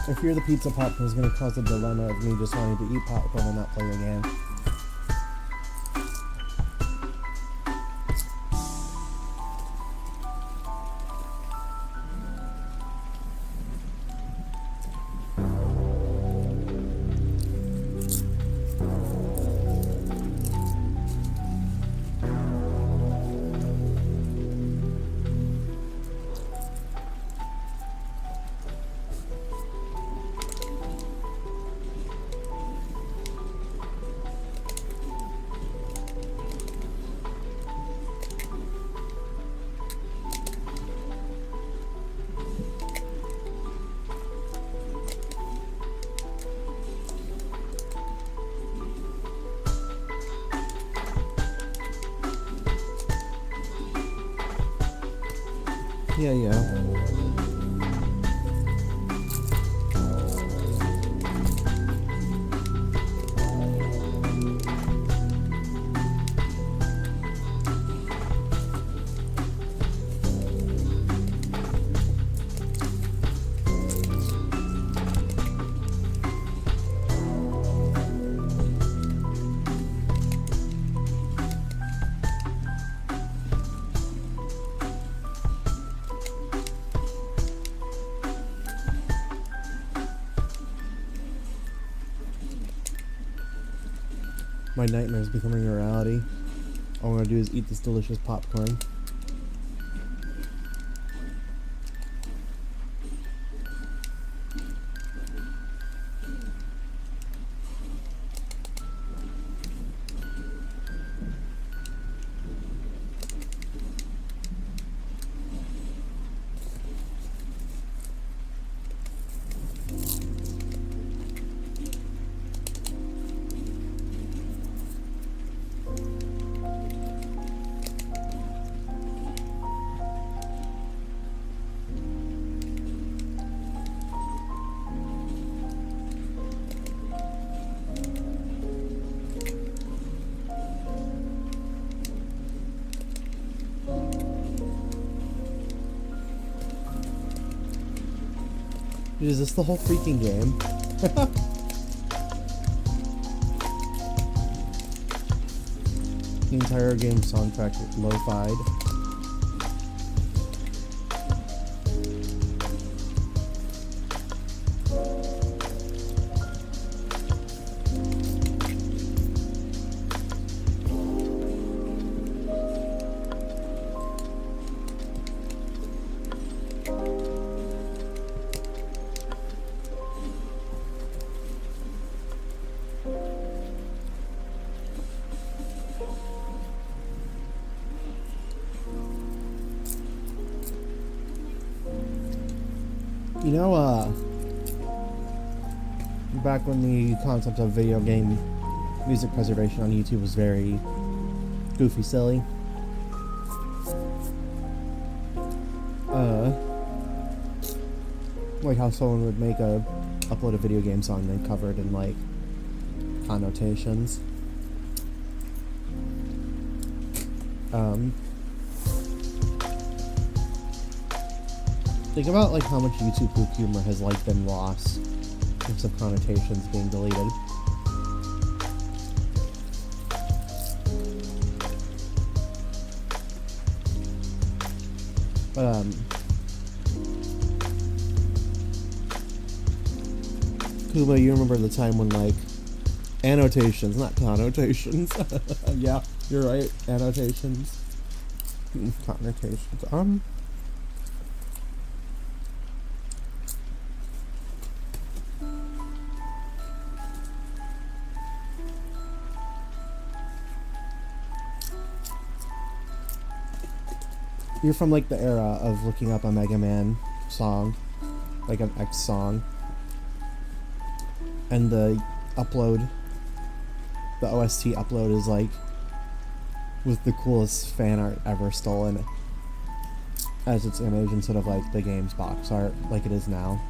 I fear the pizza popcorn is going to cause a dilemma of me just wanting to eat popcorn and not play the game. Yeah. My nightmare is becoming a reality. All I'm gonna do is eat this delicious popcorn. Dude, is this the whole freaking game? The entire game soundtrack lo-fi'd. You know, back when the concept of video game music preservation on YouTube was very goofy silly, like how someone would upload a video game song and then cover it in like connotations. Think about like how much YouTube poop humor has like been lost offensive connotations being deleted. But, Kuba, you remember the time when, like, annotations, not connotations. Yeah, you're right, annotations. Connotations. You're from, like, the era of looking up a Mega Man song, like an X song, and the upload, the OST upload is, like, with the coolest fan art ever stolen as its image instead of, like, the game's box art like it is now.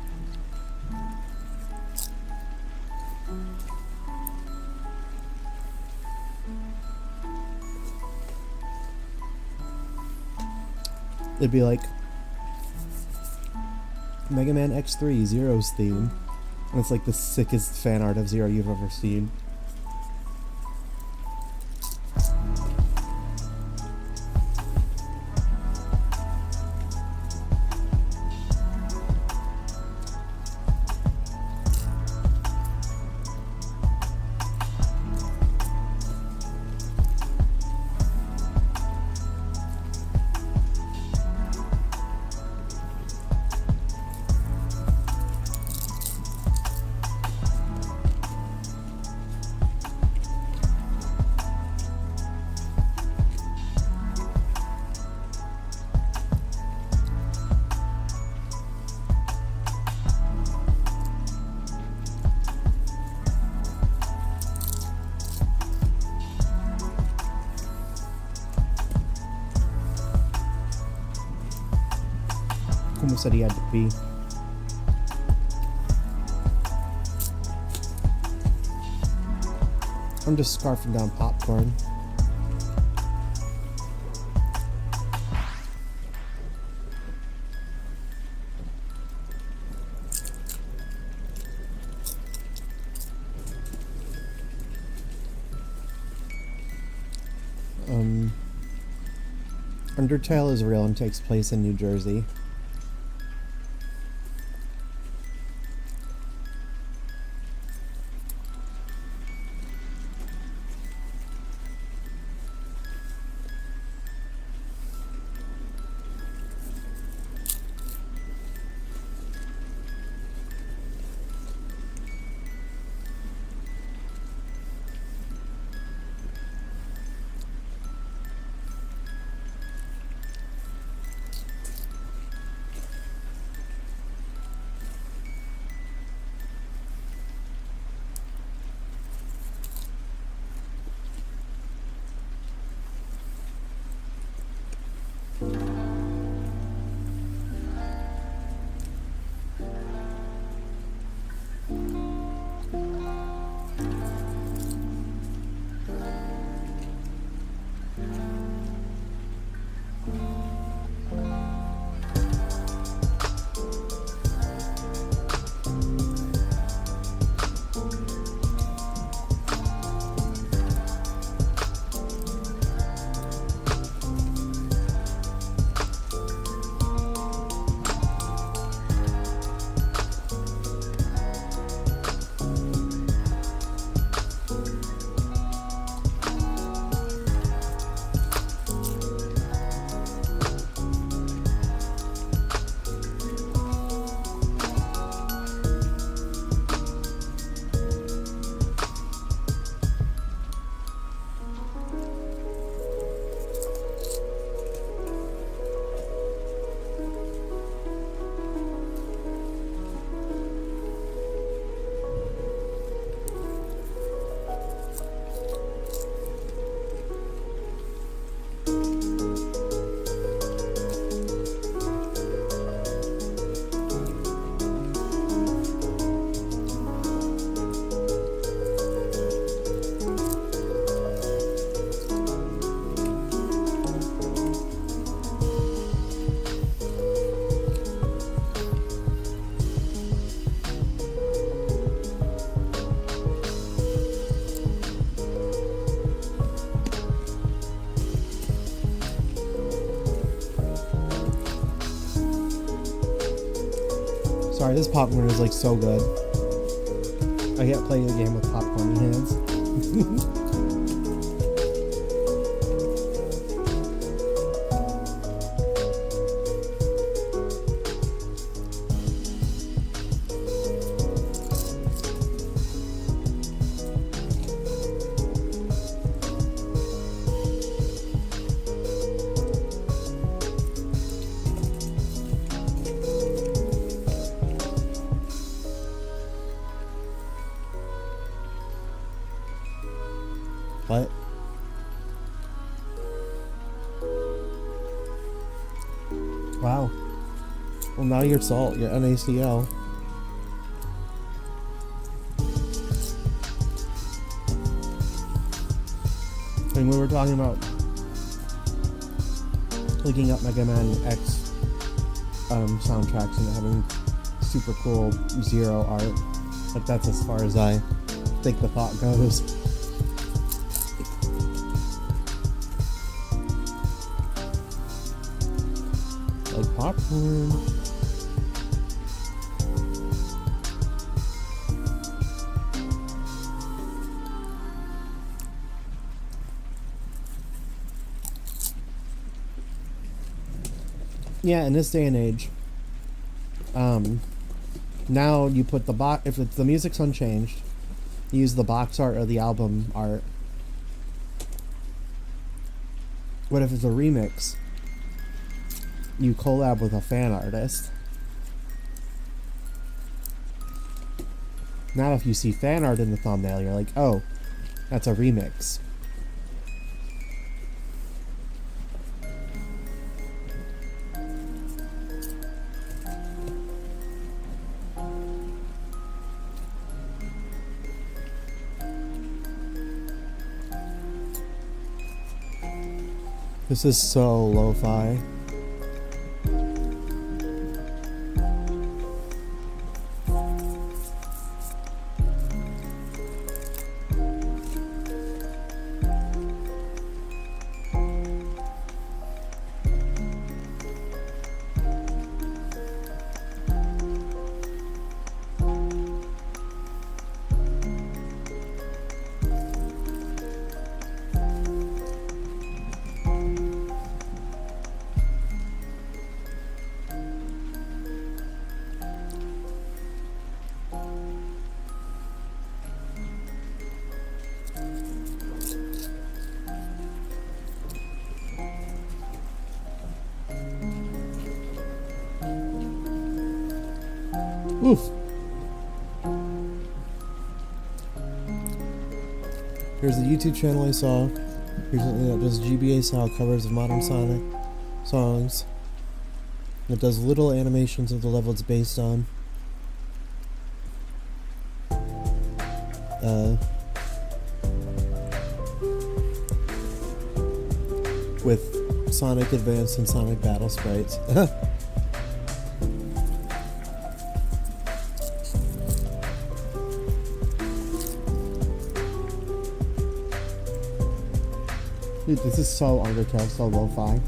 It'd be like Mega Man X3 Zero's theme, and it's like the sickest fan art of Zero you've ever seen. Kumo said he had to pee. I'm just scarfing down popcorn. Undertale is real and takes place in New Jersey. Sorry, this popcorn is like so good. I can't play the game with popcorn in hands. What? Wow. Well, now you're salt. You're NaCl. And we were talking about looking up Mega Man X soundtracks and having super cool Zero art. But that's as far as I think the thought goes. Like popcorn. Yeah, in this day and age, now you put the if it's the music's unchanged, you use the box art or the album art. But if it's a remix, you collab with a fan artist. Now if you see fan art in the thumbnail, you're like, oh, that's a remix. This is so lo-fi. Oof. Here's the YouTube channel I saw recently that does GBA style covers of modern Sonic songs. It does little animations of the level it's based on. With Sonic Advance and Sonic Battle sprites. Dude, this is so undercover, so lo-fi.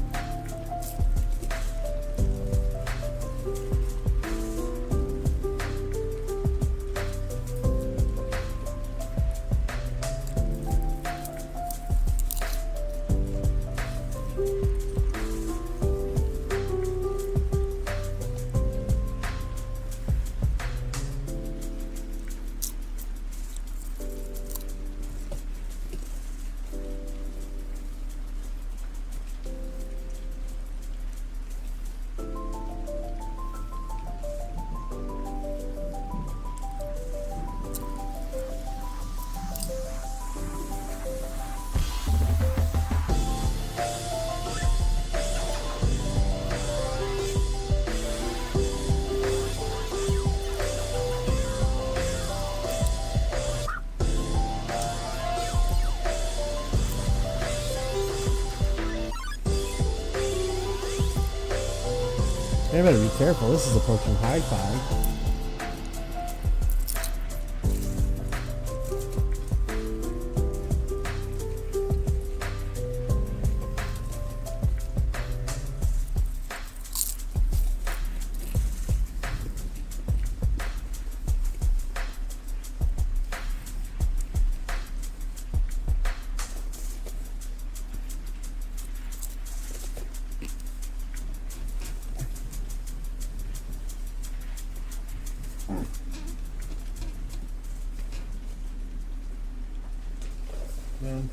You better be careful, this is approaching hi-fi. Man.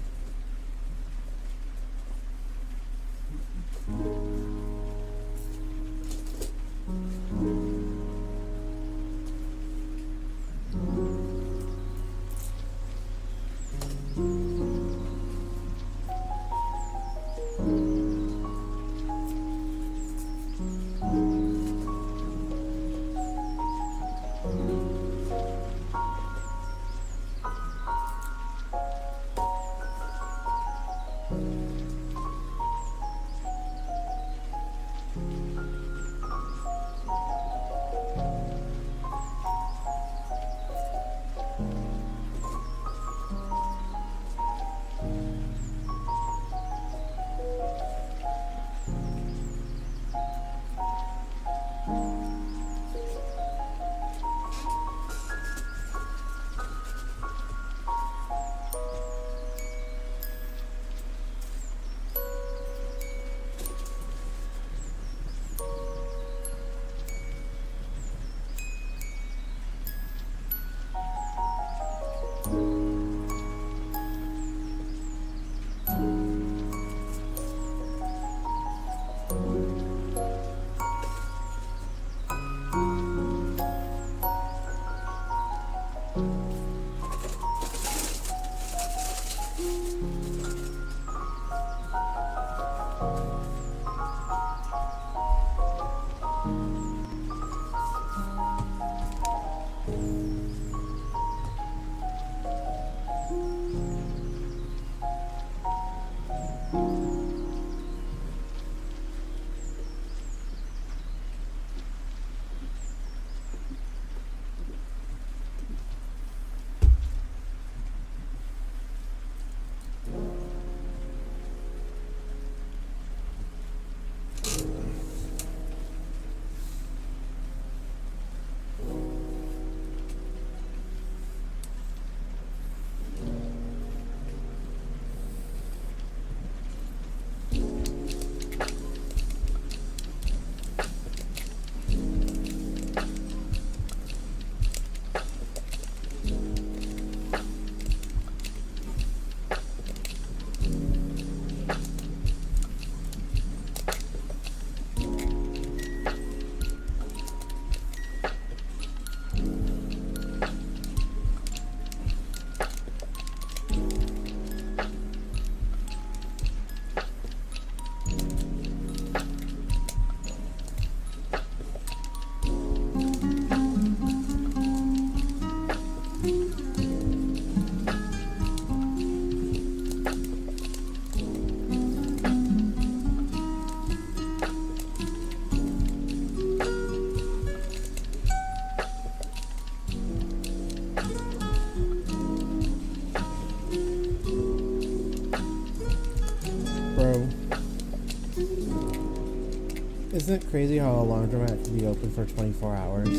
Isn't it crazy how a laundromat can be open for 24 hours? I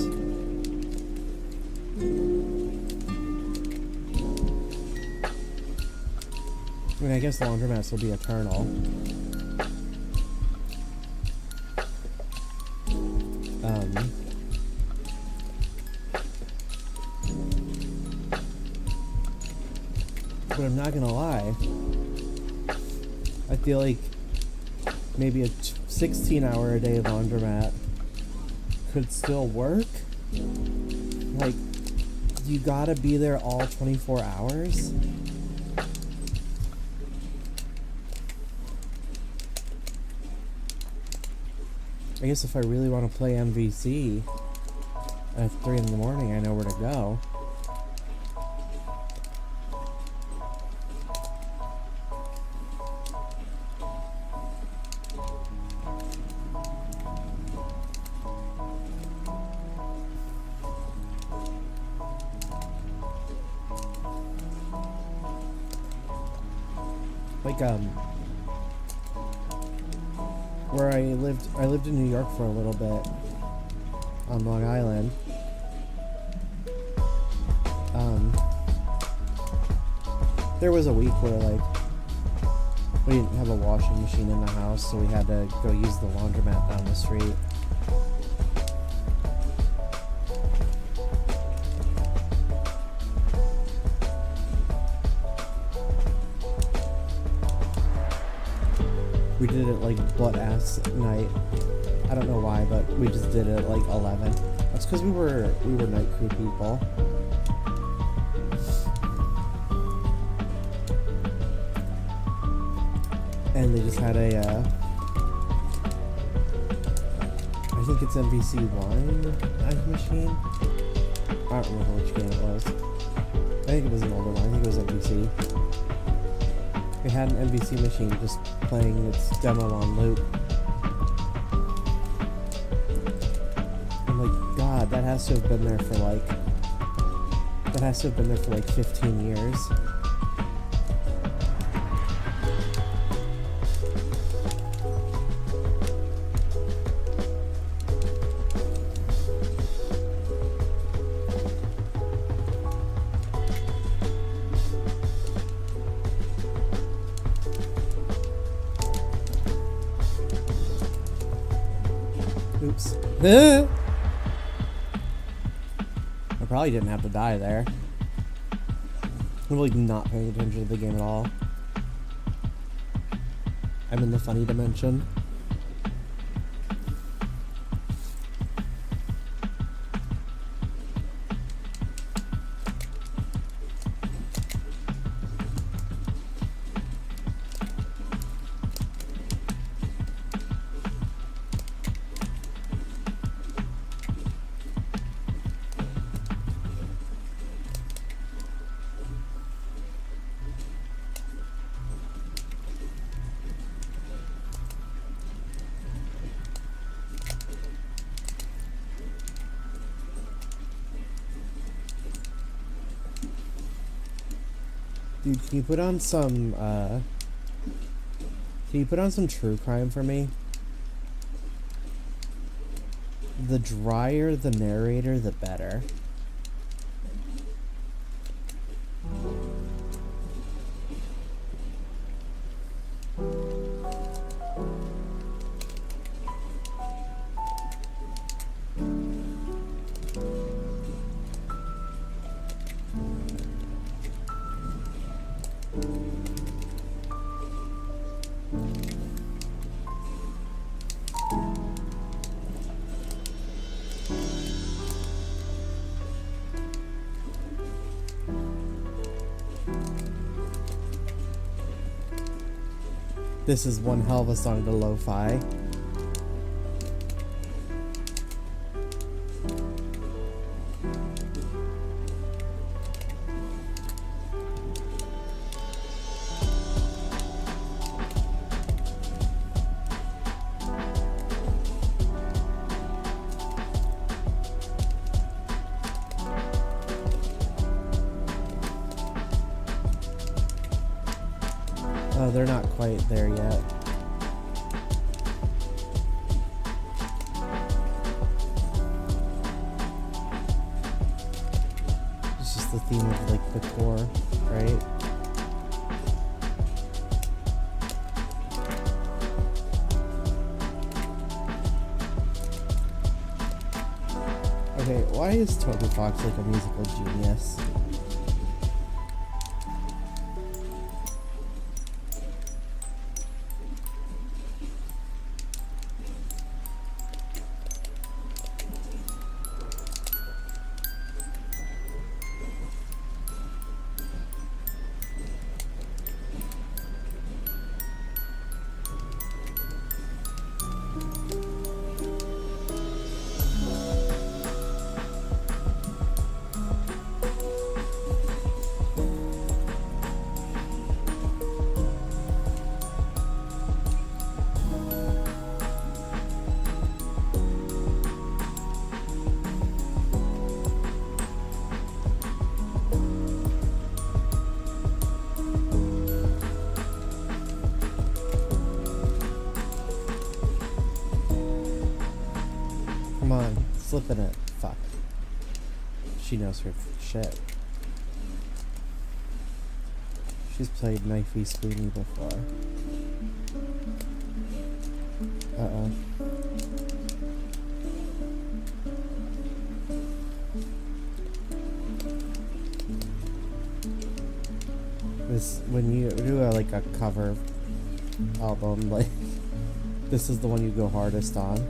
mean, I guess laundromats will be eternal. But I'm not gonna lie. I feel like maybe a 16-hour-a-day laundromat could still work. Like, you gotta be there all 24 hours? I guess if I really want to play MVC at 3 in the morning, I know where to go. Like, where I lived in New York for a little bit, on Long Island. There was a week where, like, we didn't have a washing machine in the house, so we had to go use the laundromat down the street. We did it like butt-ass night. I don't know why, but we just did it like 11. That's because we were night crew people. And they just had a, I think it's MVC1 machine. I don't remember which game it was. I think it was an older one. I think it was MVC. They had an MVC machine just playing its demo on loop. I'm like, God, that has to have been there for like 15 years. Oops. I probably didn't have to die there. I'm like not paying attention to the game at all. I'm in the funny dimension. Dude, can you put on some true crime for me? The drier the narrator, the better. This is one hell of a song to lo-fi. Oh, they're not quite there yet. It's just the theme of like the core, right? Okay, why is Toby Fox like a musical genius? Come on, slip in it. Fuck. She knows her shit. She's played Knifey Spoony before. Uh-oh. This, when you do like a cover album, like This is the one you go hardest on.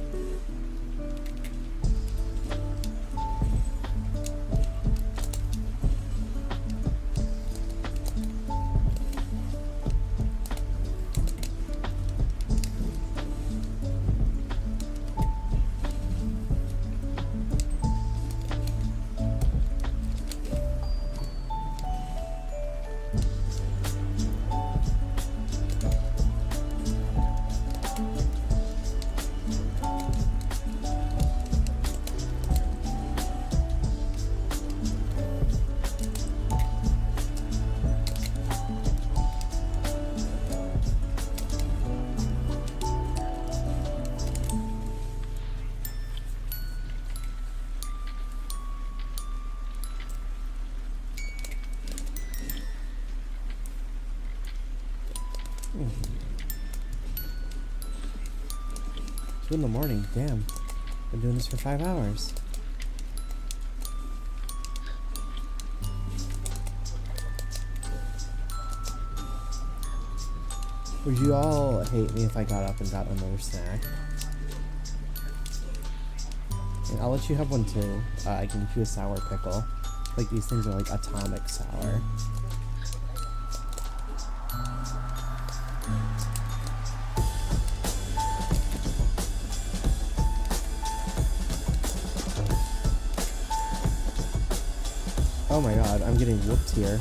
Two in the morning, damn. Been doing this for 5 hours. Would you all hate me if I got up and got another snack? And I'll let you have one too. I can get you a sour pickle. Like, these things are like atomic sour. Oh my god, I'm getting whooped here.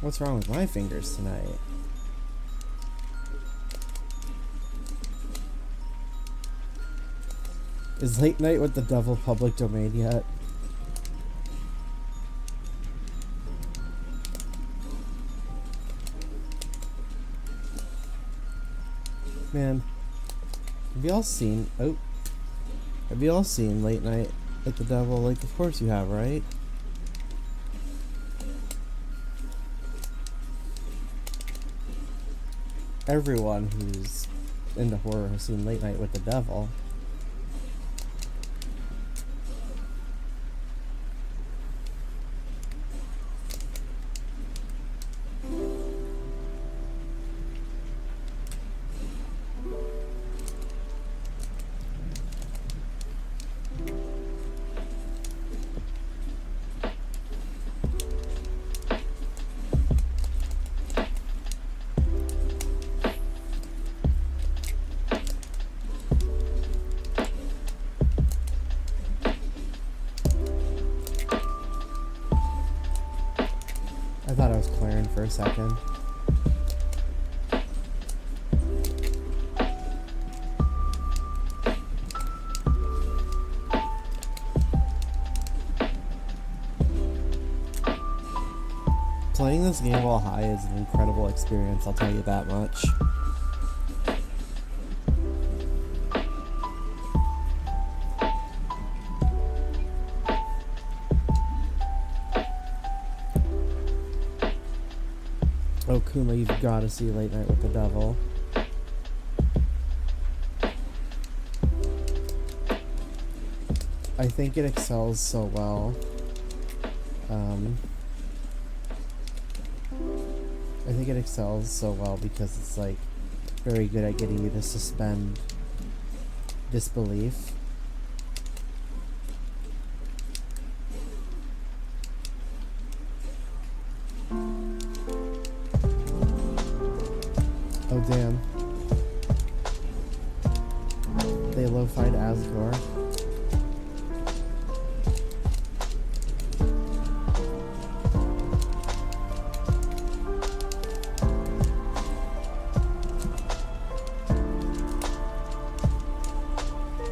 What's wrong with my fingers tonight? Is Late Night with the Devil public domain yet? Man, have you all seen... Oh. Have you all seen Late Night with the Devil? Like, of course you have, right? Everyone who's into horror has seen Late Night with the Devil. I thought I was clearing for a second. Playing this game while high is an incredible experience, I'll tell you that much. Oh, Kuma, you've got to see Late Night with the Devil. I think it excels so well. I think it excels so well because it's like very good at getting you to suspend disbelief. Oh damn. They lo-fied Asgore.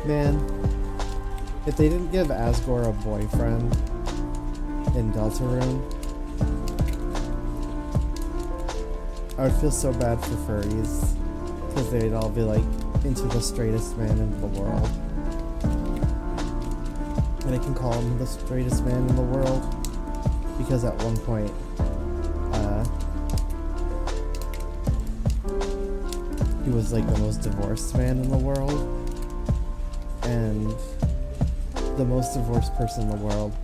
Man, if they didn't give Asgore a boyfriend in Deltarune, I would feel so bad for furries, because they'd all be like into the straightest man in the world. And I can call him the straightest man in the world, because at one point, he was like the most divorced man in the world, and the most divorced person in the world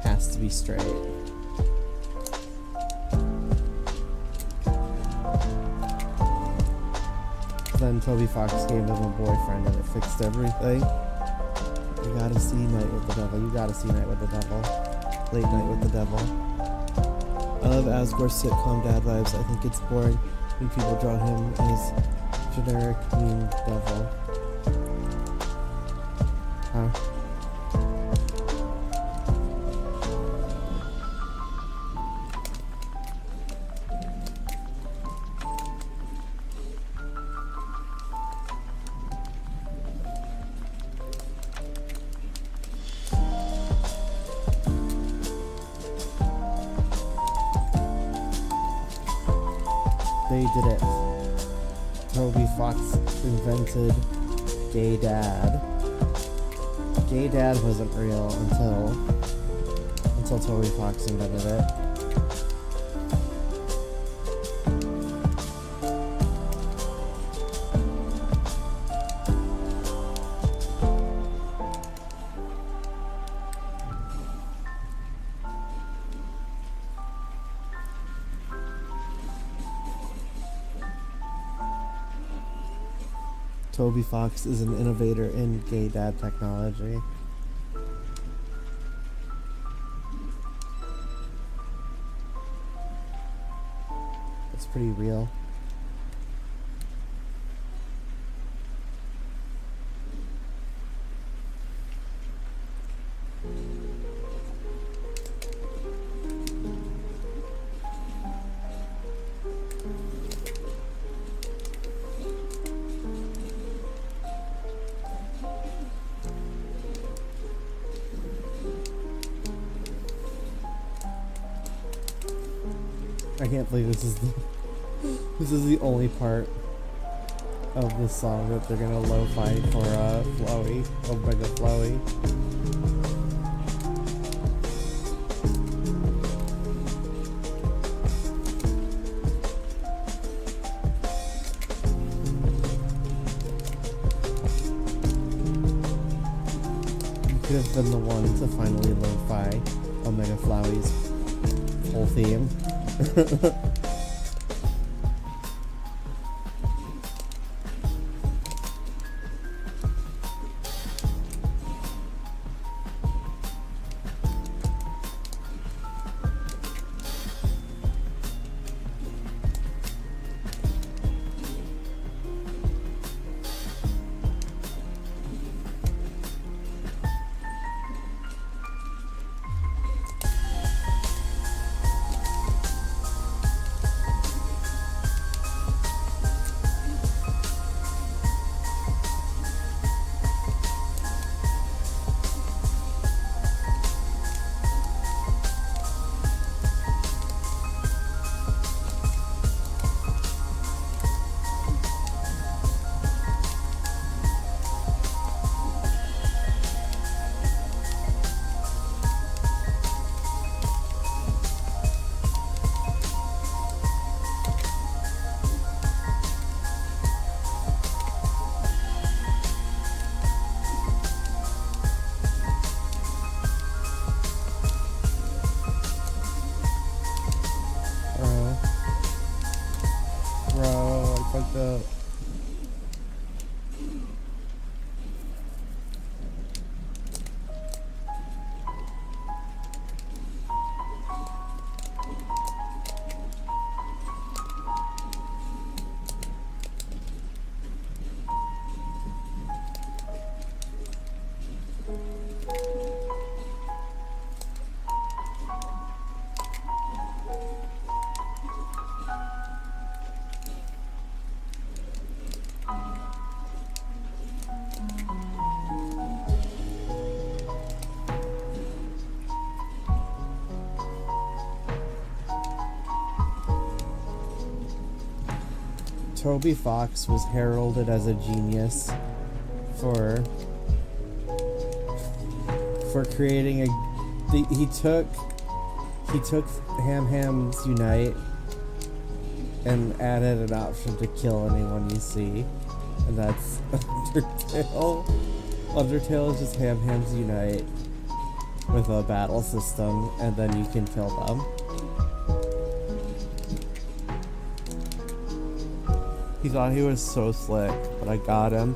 has to be straight. Then Toby Fox gave him a boyfriend and it fixed everything. You gotta see Night with the Devil. You gotta see Night with the Devil. Late Night with the Devil. I love Asgore's sitcom dad vibes. I think it's boring when people draw him as generic mean devil. Huh? They did it. Toby Fox invented gay dad. Gay dad wasn't real until Toby Fox invented it. Toby Fox is an innovator in gay dad technology. It's pretty real. I can't believe this is the only part of the song that they're gonna lo-fi for Flowey, Omega Flowey. You could have been the one to finally lo-fi Omega Flowey's whole theme. Toby Fox was heralded as a genius for creating he took Ham Hams Unite and added an option to kill anyone you see, and that's Undertale. Undertale is just Ham Hams Unite with a battle system, and then you can kill them. He thought he was so slick, but I got him.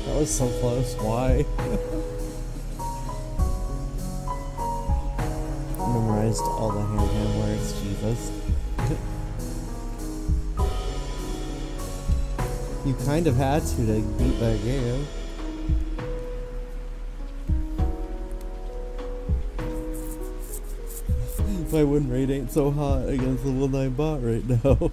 That was so close. Why? Memorized all the Ham words. Jesus. You kind of had to beat that game. My win rate ain't so hot against level 9 bot right now.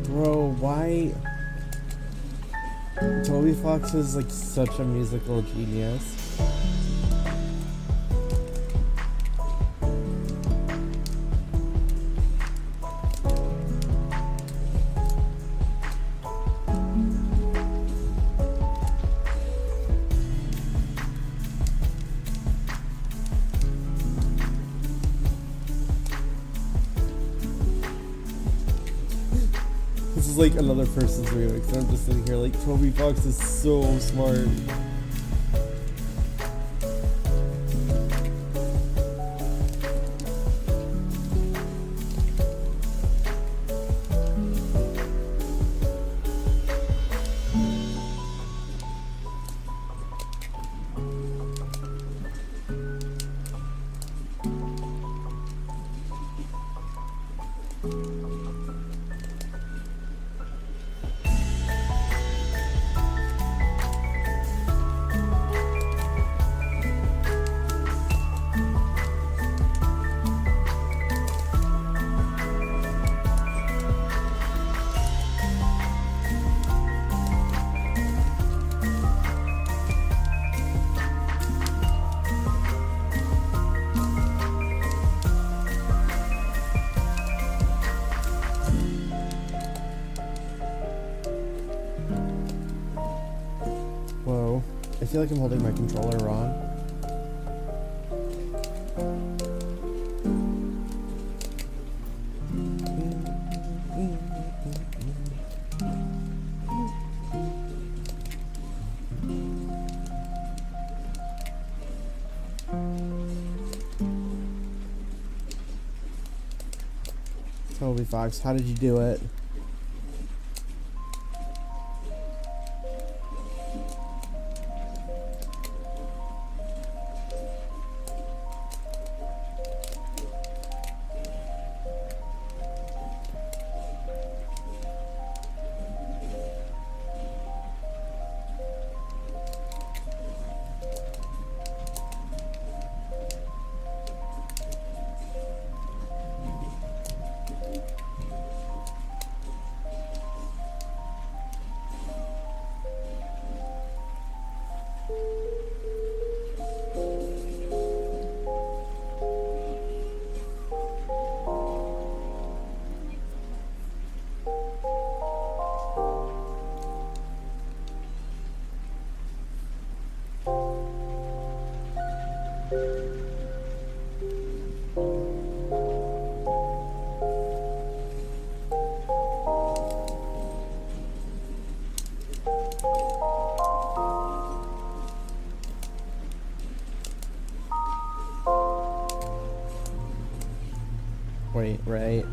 Bro, why? Toby Fox is like such a musical genius. This is like another person's remix, and I'm just sitting here like, Toby Fox is so smart. Whoa, I feel like I'm holding my controller wrong. Toby Fox, how did you do it? Wait, right?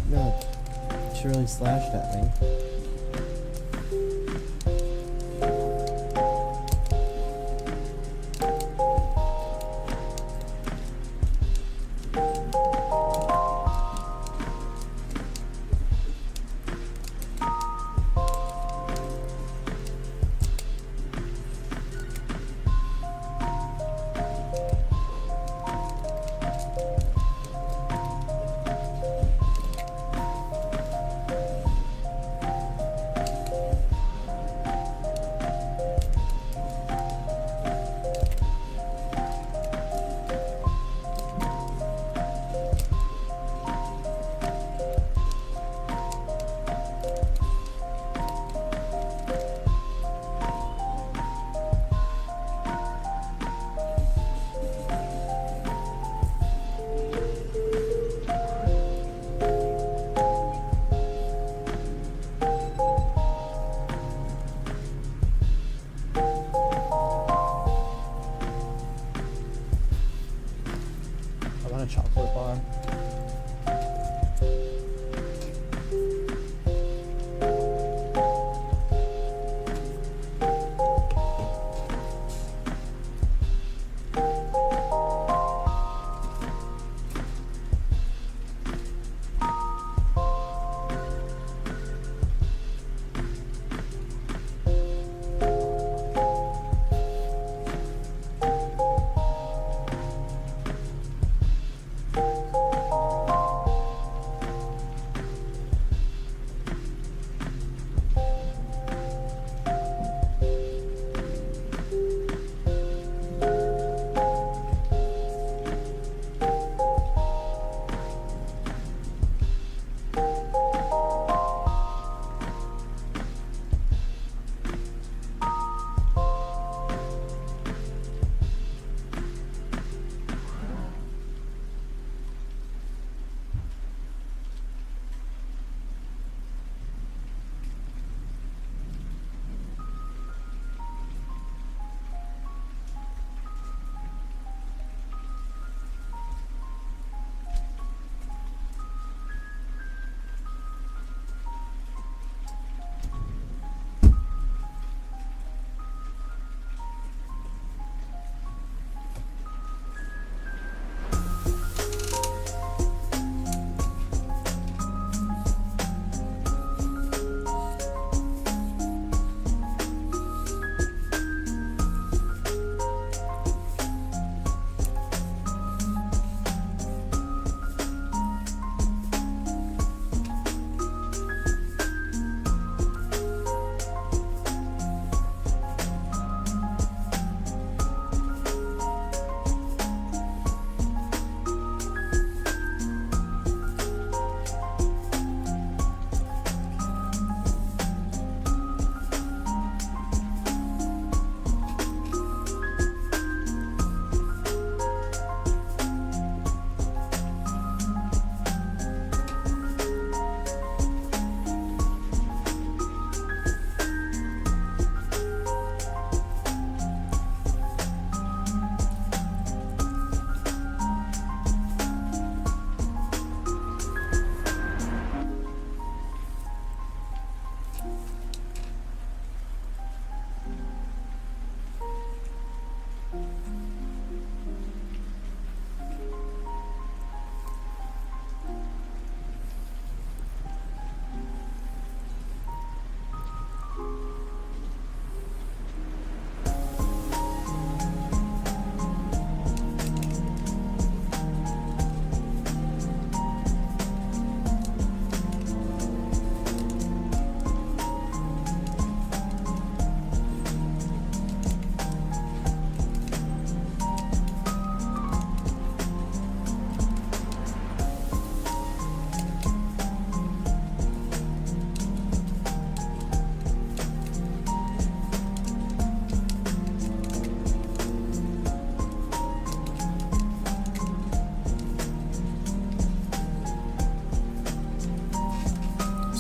No, she really slashed at me.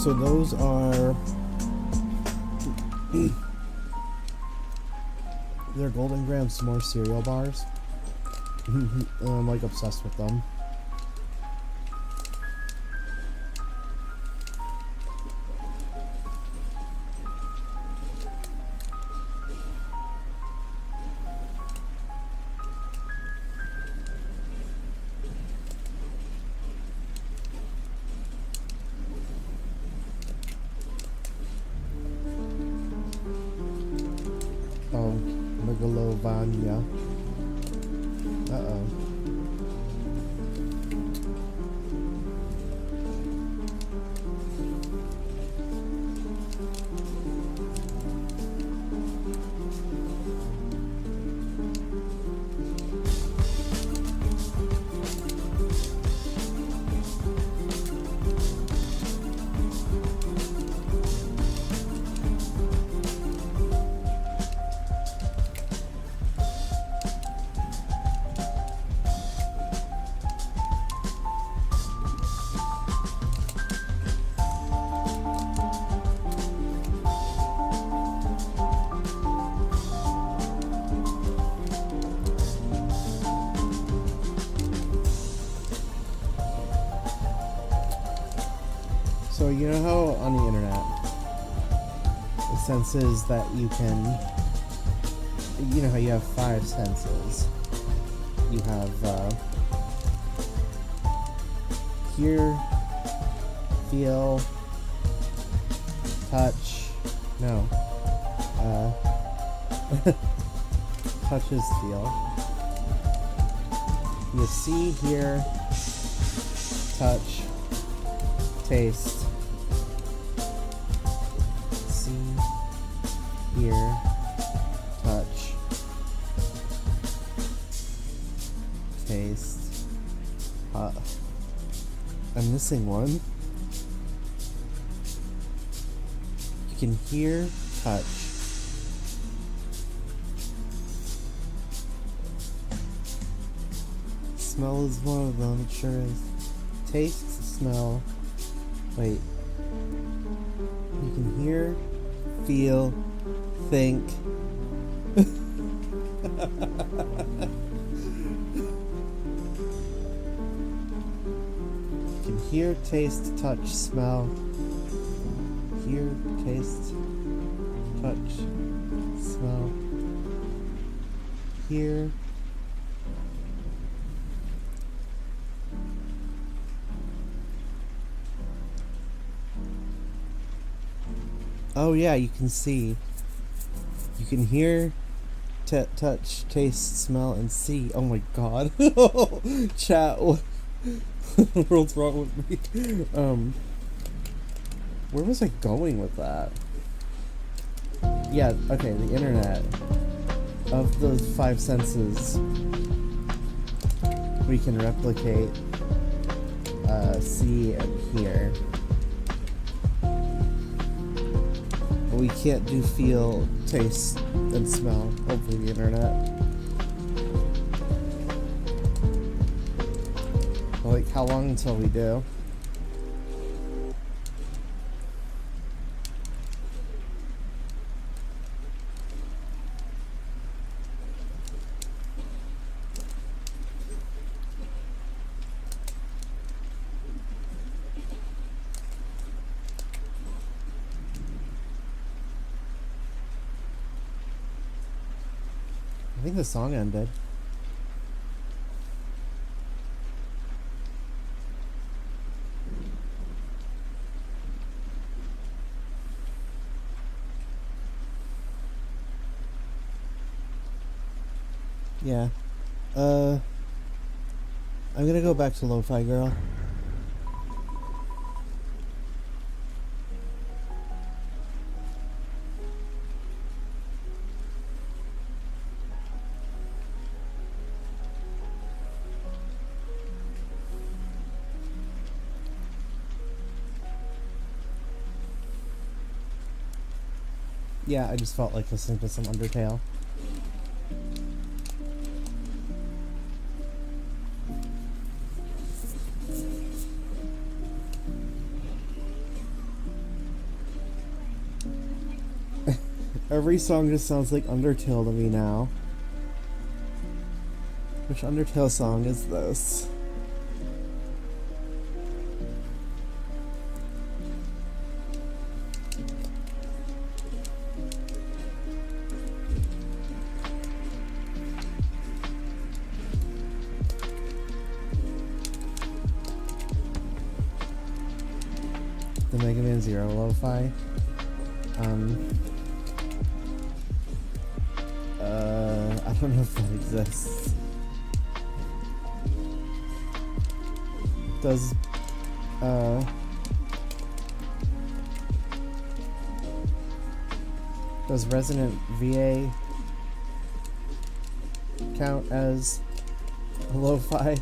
So those are they're Golden Graham s'more cereal bars. I'm like obsessed with them. Oh, Megalovania. Uh-oh. So you know how on the internet, the senses that you can, you know how you have 5 senses. You have hear, feel, touch, no, touch is feel. You see, hear, touch, taste, see, hear, touch, taste. I'm missing one. You can hear, touch. Smell is one of them, it sure is. Taste, smell. Wait. You can hear, feel, think. You can hear, taste, touch, smell. Hear, taste, touch, smell. Hear. Oh yeah, you can see. You can hear, touch, taste, smell, and see. Oh my god. Chat, what the world's wrong with me? Where was I going with that? Yeah, okay, the internet. Of those 5 senses, we can replicate, see and hear. We can't do feel, taste, and smell over the internet. Like, how long until we do? I think the song ended. Yeah. I'm gonna go back to Lofi Girl. Yeah, I just felt like listening to some Undertale. Every song just sounds like Undertale to me now. Which Undertale song is this? The Mega Man Zero lo-fi. I don't know if that exists. Does Resident VA count as a lo-fi?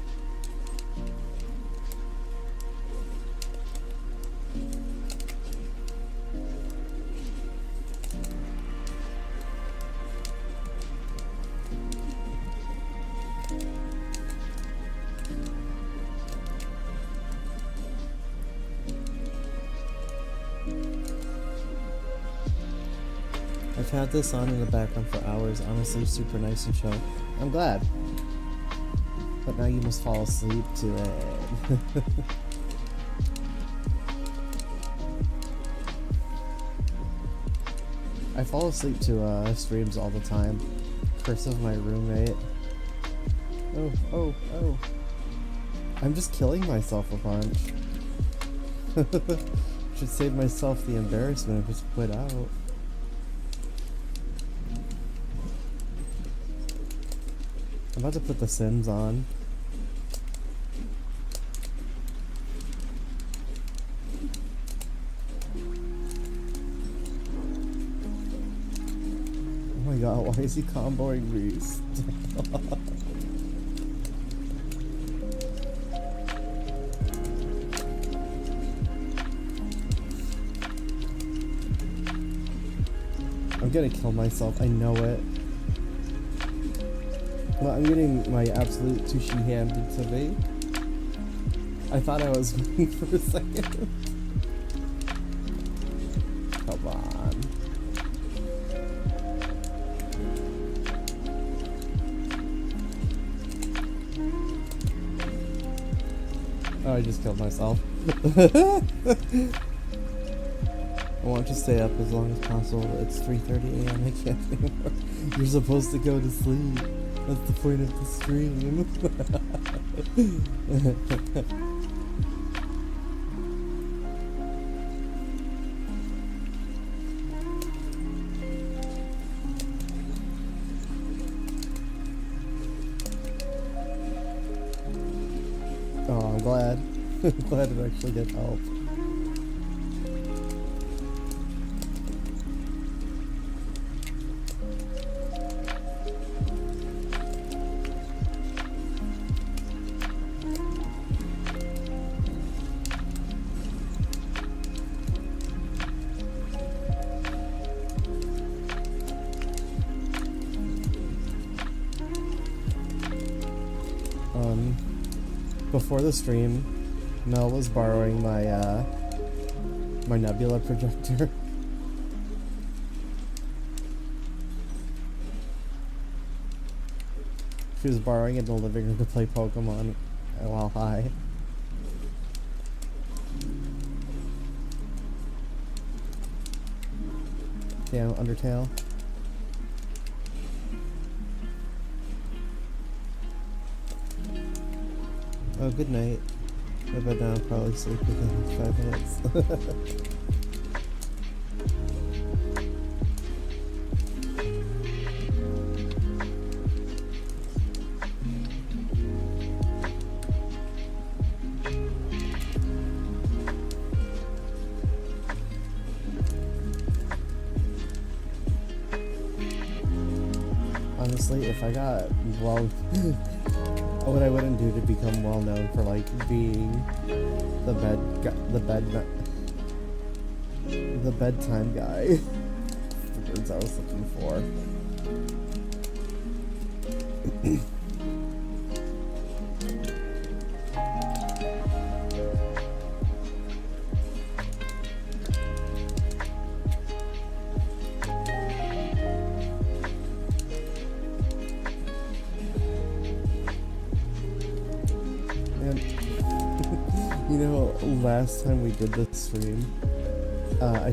I've had this on in the background for hours, honestly super nice and chill. I'm glad. But now you must fall asleep to it. I fall asleep to streams all the time. Curse of my roommate. Oh. I'm just killing myself a bunch. Should save myself the embarrassment and just quit out. I'm about to put The Sims on. Oh my god, why is he comboing Reese? I'm gonna kill myself, I know it. Well, I'm getting my absolute sushi handed to me. I thought I was winning for a second. Come on. Oh, I just killed myself. I want to stay up as long as possible, but it's 3:30 a.m. I can't anymore. You're supposed to go to sleep. That's the point of the stream. Oh, I'm glad. Glad it actually did help. Before the stream, Mel was borrowing my my Nebula projector. She was borrowing it in the living room to play Pokemon while high. Damn, Undertale. Oh, good night. I bet now I'll probably sleep within 5 minutes. Honestly, if I got what I wouldn't do to become well known for like being the bedtime guy. The words I was looking for. last time we did this stream, my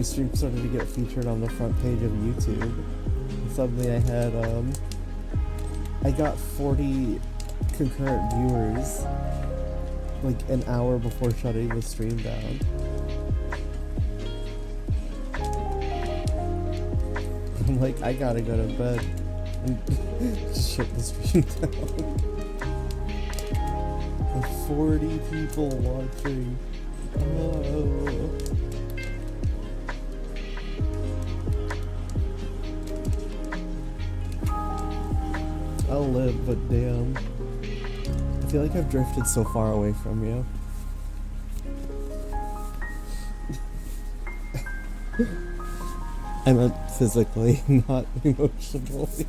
stream started to get featured on the front page of YouTube. And suddenly I got 40 concurrent viewers like an hour before shutting the stream down. I'm like, I gotta go to bed and just shut the stream down. And 40 people watching. Oh. I'll live, but damn. I feel like I've drifted so far away from you. I meant physically, not emotionally.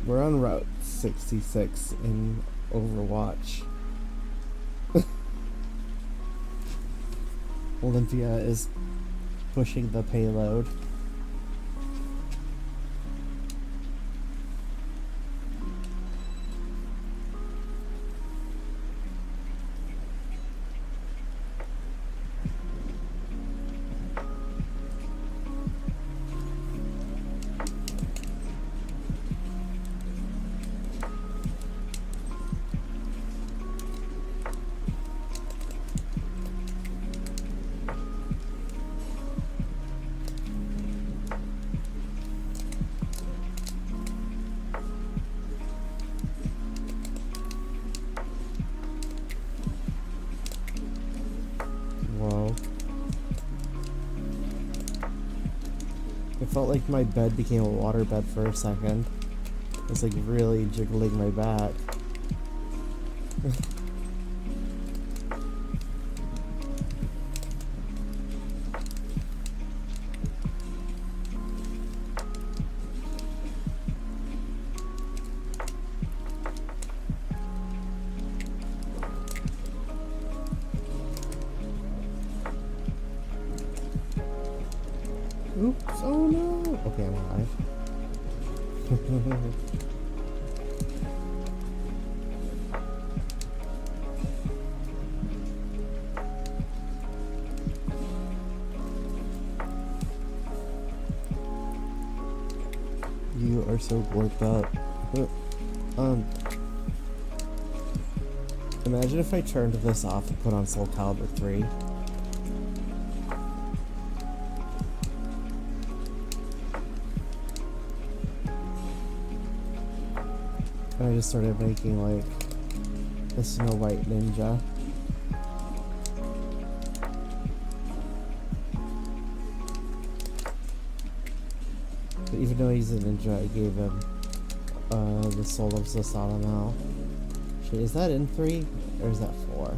We're on Route 66 in Overwatch. Olympia is pushing the payload. Whoa. It felt like my bed became a water bed for a second. It was like really jiggling my back. Oops, oh no! Okay, I'm alive. You are so blurred up. Imagine if I turned this off and put on Soul Calibur 3. I just started making like a Snow White ninja. But even though he's a ninja, I gave him the soul of Zasalamel. Shit, is that in 3 or is that 4?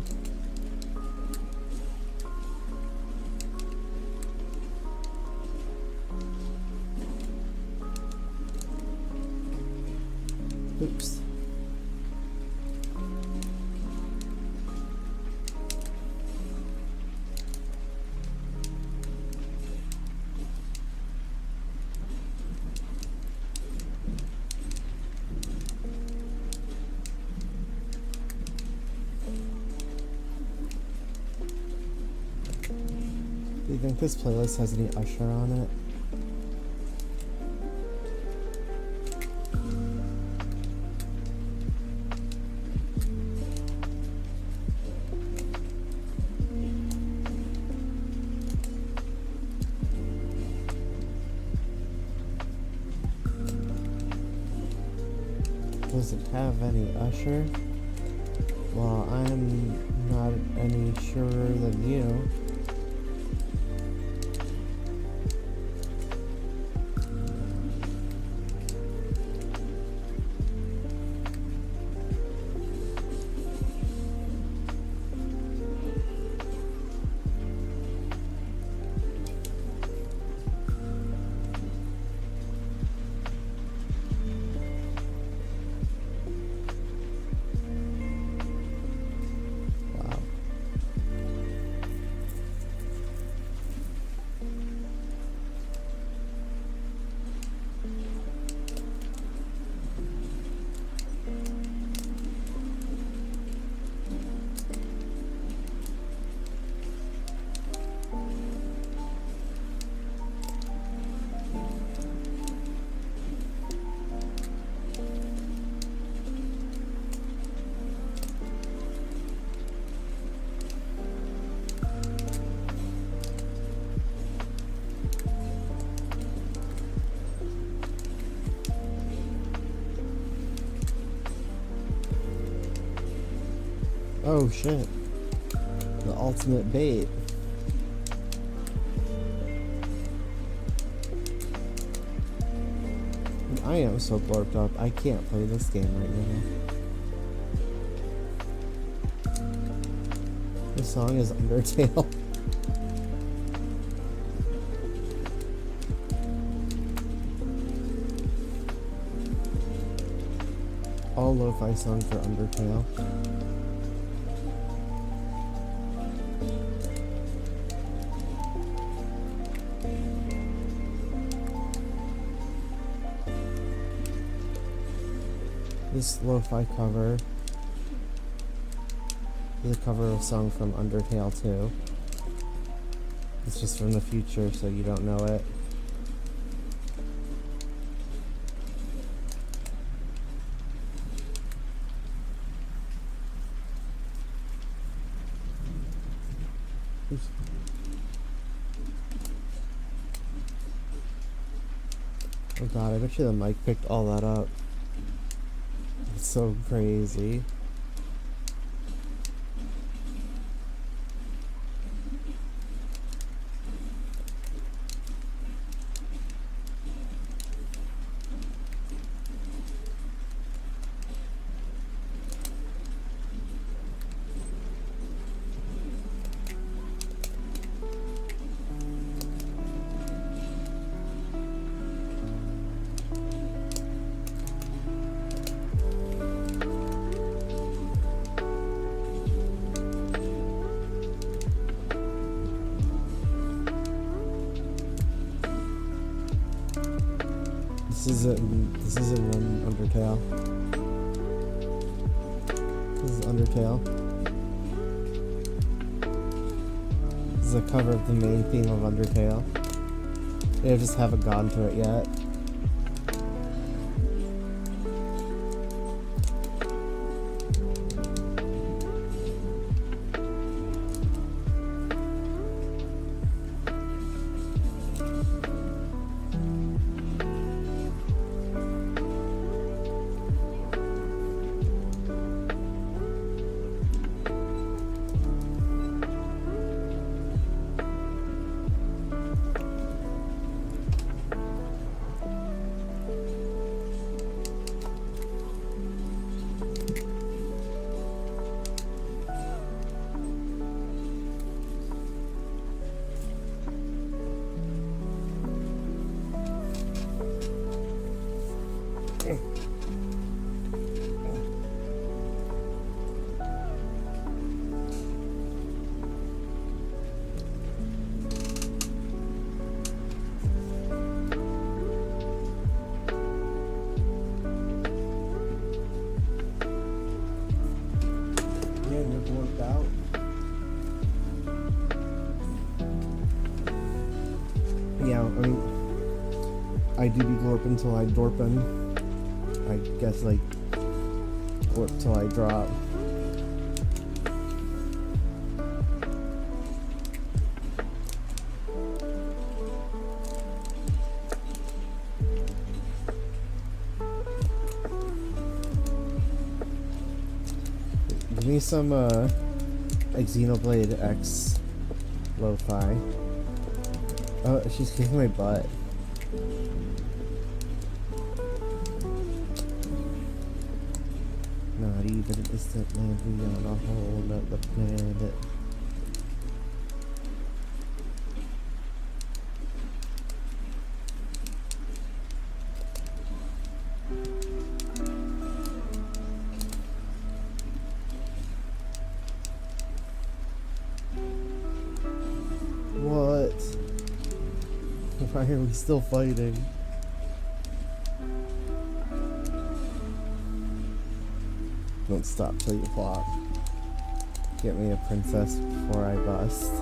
Oops. Do you think this playlist has any Usher on it? Does it have any Usher? Well, I'm not any surer than you. Oh shit. The ultimate bait. I am so blurped up. I can't play this game right now. This song is Undertale. All lo-fi songs for Undertale. This lo-fi cover is a cover of a song from Undertale too. It's just from the future, so you don't know it. Oh god, I bet you the mic picked all that up. It's so crazy. This isn't an Undertale. This is Undertale. This is a cover of the main theme of Undertale. They just haven't gotten to it yet. Yeah, I mean, I do be glorping till I dorpin'. I guess, like, glorp till I drop. Give me some, like, Xenoblade X lo-fi. Oh, she's kicking my butt. Not even a distant land beyond a whole nother planet. What? Why are we still fighting? Don't stop till you flop. Get me a princess before I bust.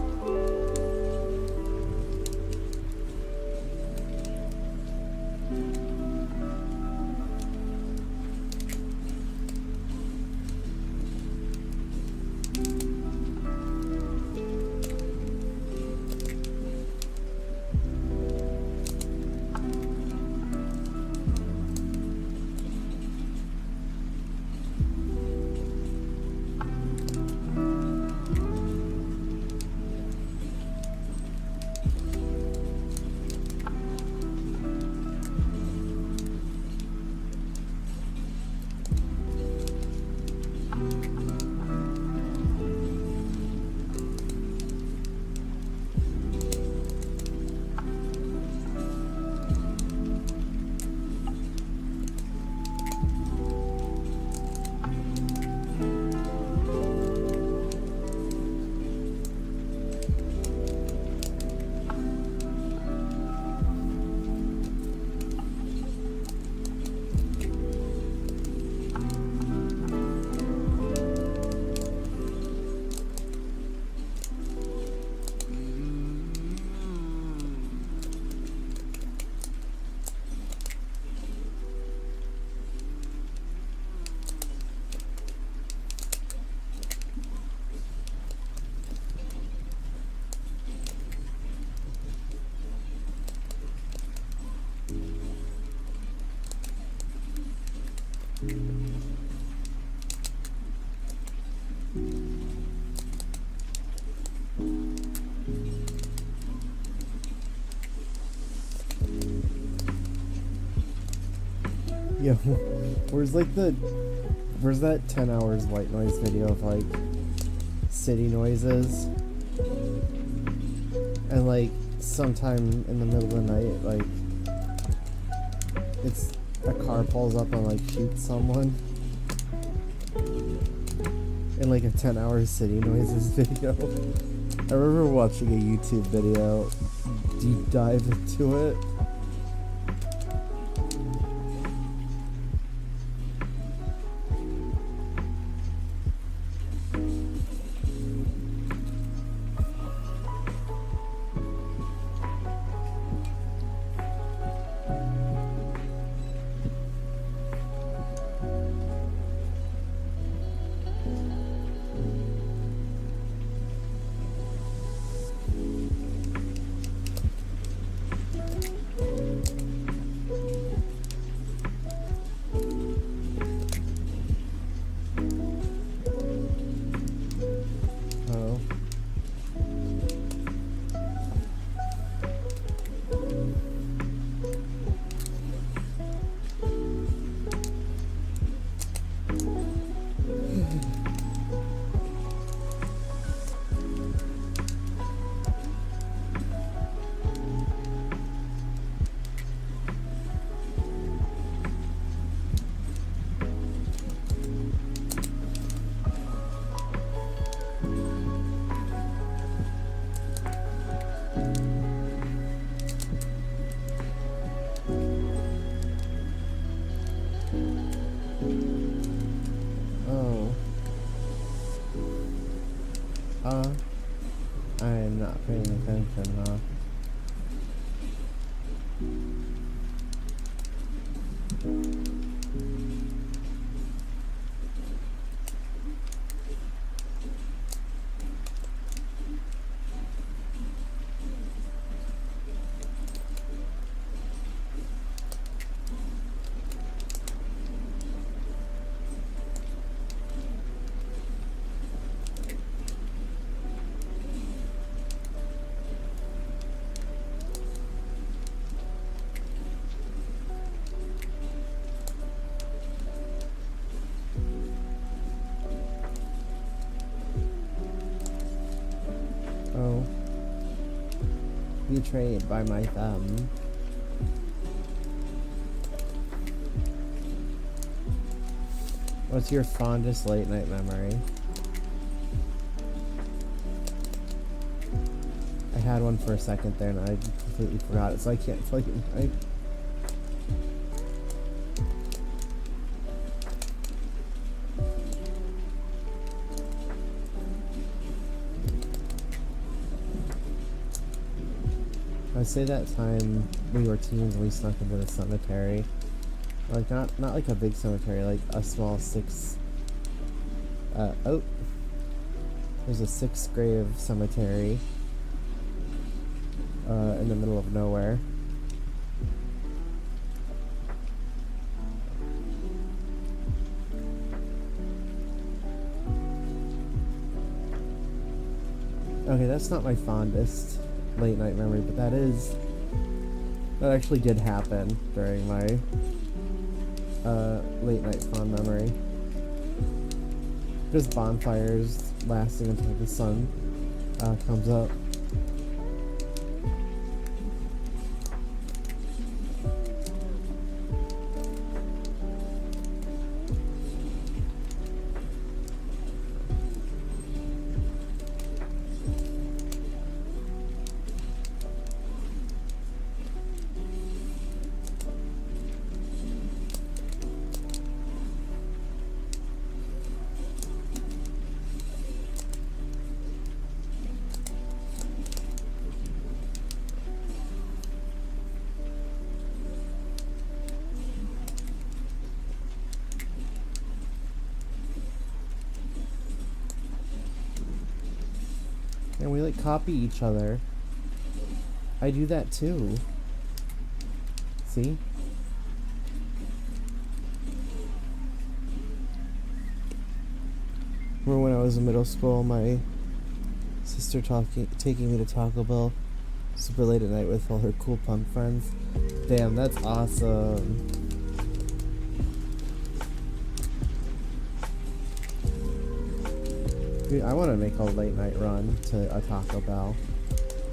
Yo, where's that 10 hours white noise video of like city noises? And like sometime in the middle of the night, like it's a car pulls up and like shoots someone. In like a 10-hour city noises video. I remember watching a YouTube video deep dive into it. I'm not paying attention, huh? Oh. Betrayed by my thumb. What's your fondest late night memory? I had one for a second there and I completely forgot it, so I can't tell you mine. I'd say that time we were teens and we snuck into the cemetery. Like not like a big cemetery, like a small there's a 6 grave cemetery in the middle of nowhere. Okay, that's not my fondest late night memory, but that actually did happen during my late night fond memory. Just bonfires lasting until the sun comes up. And we like copy each other. I do that too. See? Remember when I was in middle school, my sister taking me to Taco Bell super late at night with all her cool punk friends. Damn, that's awesome. Dude, I want to make a late night run to a Taco Bell.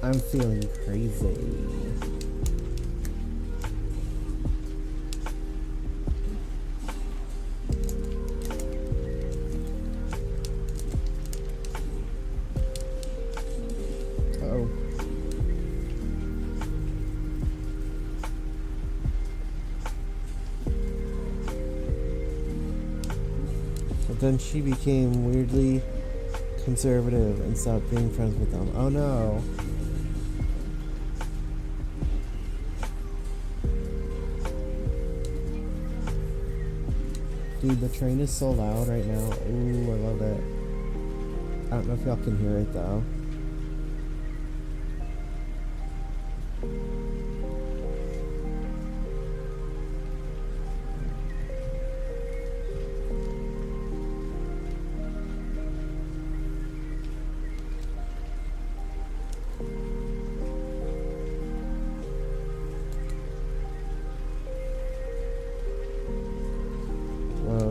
I'm feeling crazy. Uh-oh. But then she became weirdly conservative and stopped being friends with them. Oh no. Dude, the train is so loud right now. Ooh, I love it. I don't know if y'all can hear it though. Whoa.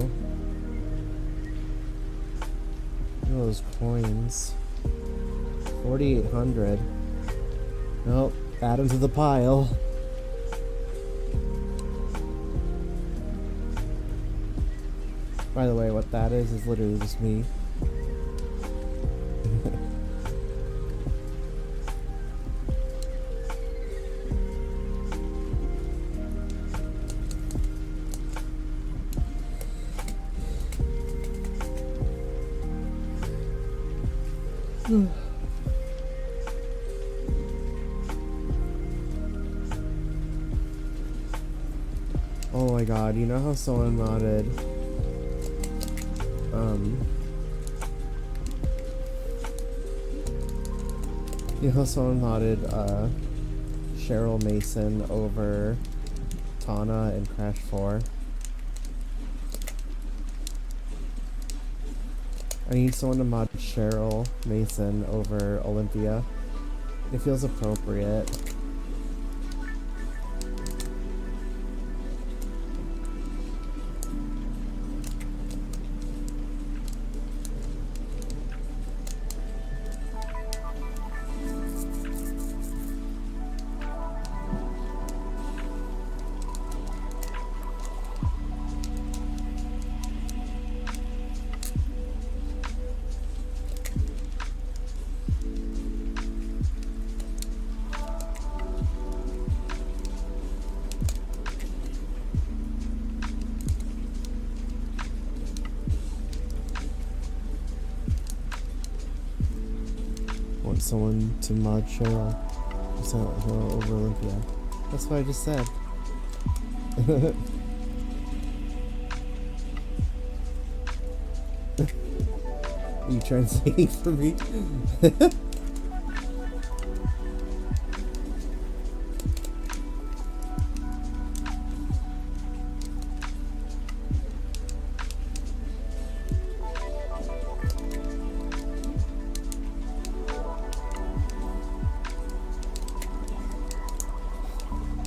Look at those coins. 4,800. Nope. Add them to the pile. By the way, what that is literally just me. Oh my god, you know how someone modded you know how someone modded Cheryl Mason over Tana in Crash 4? I need someone to mod Cheryl Mason over Olympia. It feels appropriate. Want someone to mod Cheryl over Olympia. That's what I just said. You translating for me?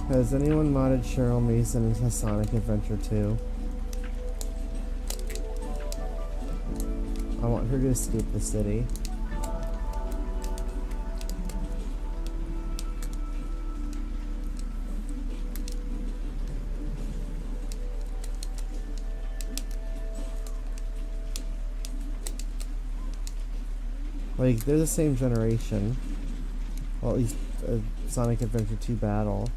Has anyone modded Cheryl Mason into Sonic Adventure 2? I want her to escape the city. Like, they're the same generation. Well, at least Sonic Adventure 2 Battle.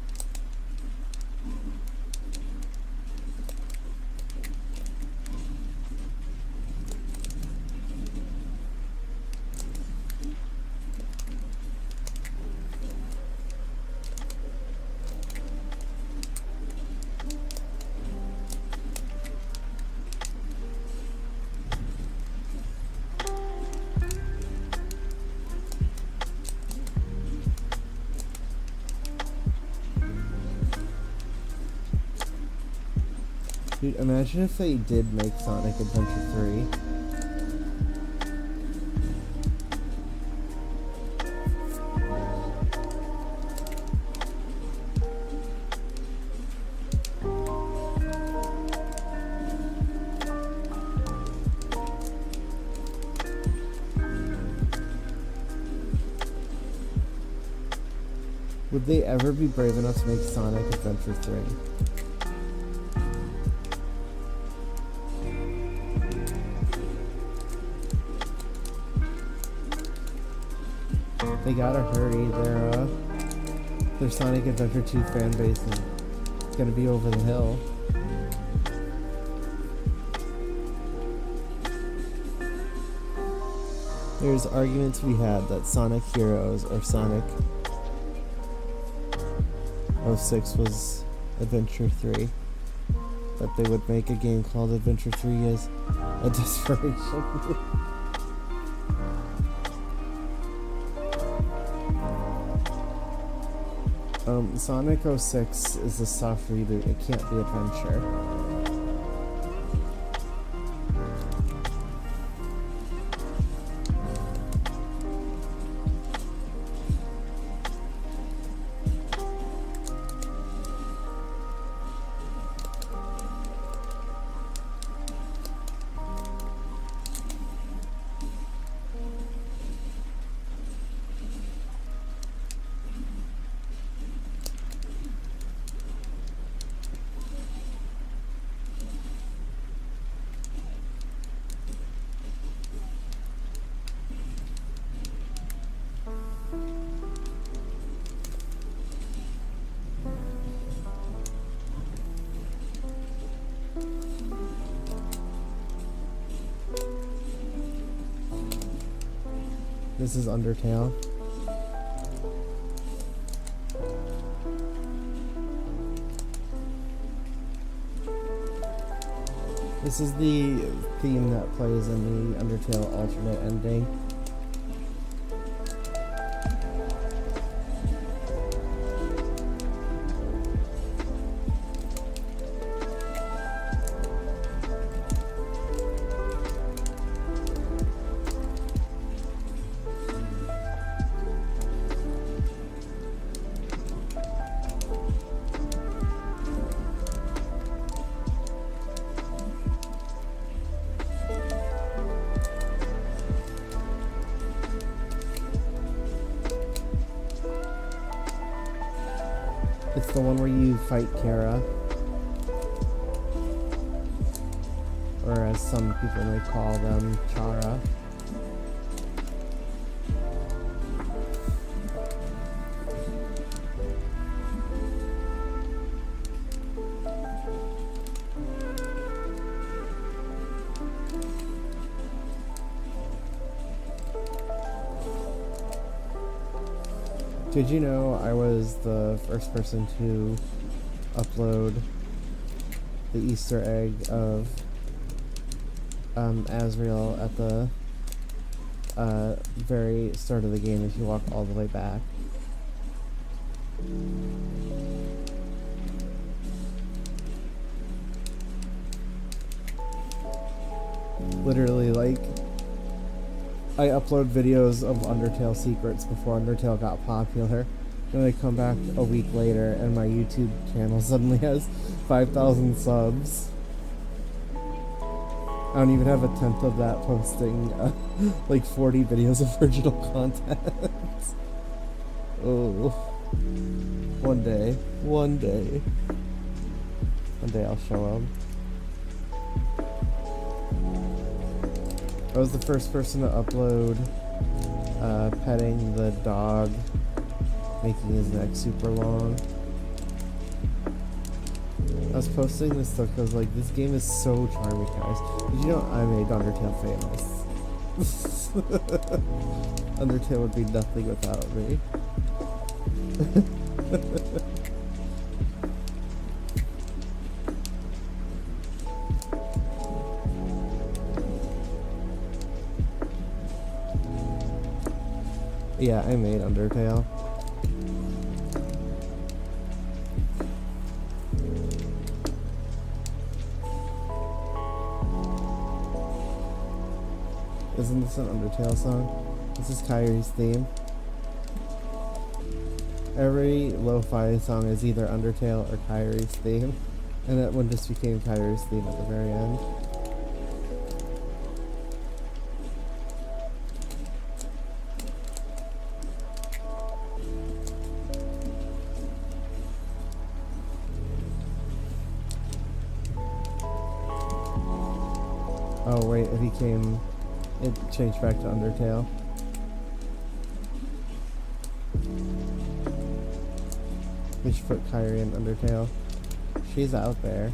Dude, imagine if they did make Sonic Adventure 3. Would they ever be brave enough to make Sonic Adventure 3? They gotta hurry. Their Sonic Adventure 2 fan base is gonna be over the hill. There's arguments to be had that Sonic Heroes or Sonic 06 was Adventure 3. That they would make a game called Adventure 3 as a desperation. Sonic 06 is a soft reboot. It can't be Adventure. This is Undertale. This is the theme that plays in the Undertale alternate ending. It's the one where you fight Kara. Or as some people may call them, Chara. Did you know I was the first person to upload the Easter egg of Asriel at the very start of the game if you walk all the way back? Literally, like, I upload videos of Undertale secrets before Undertale got popular. Then I come back a week later and my YouTube channel suddenly has 5,000 subs. I don't even have a tenth of that posting like 40 videos of original content. Oh. One day I'll show them. I was the first person to upload petting the dog, making his neck super long. I was posting this stuff because, like, this game is so charming, guys. Did you know I made Undertale famous? Undertale would be nothing without me. Yeah, I made Undertale. Isn't this an Undertale song? This is Kyrie's theme. Every lo-fi song is either Undertale or Kyrie's theme, and that one just became Kyrie's theme at the very end. Oh wait, it became... It changed back to Undertale. We should put Kyrie in Undertale. She's out there.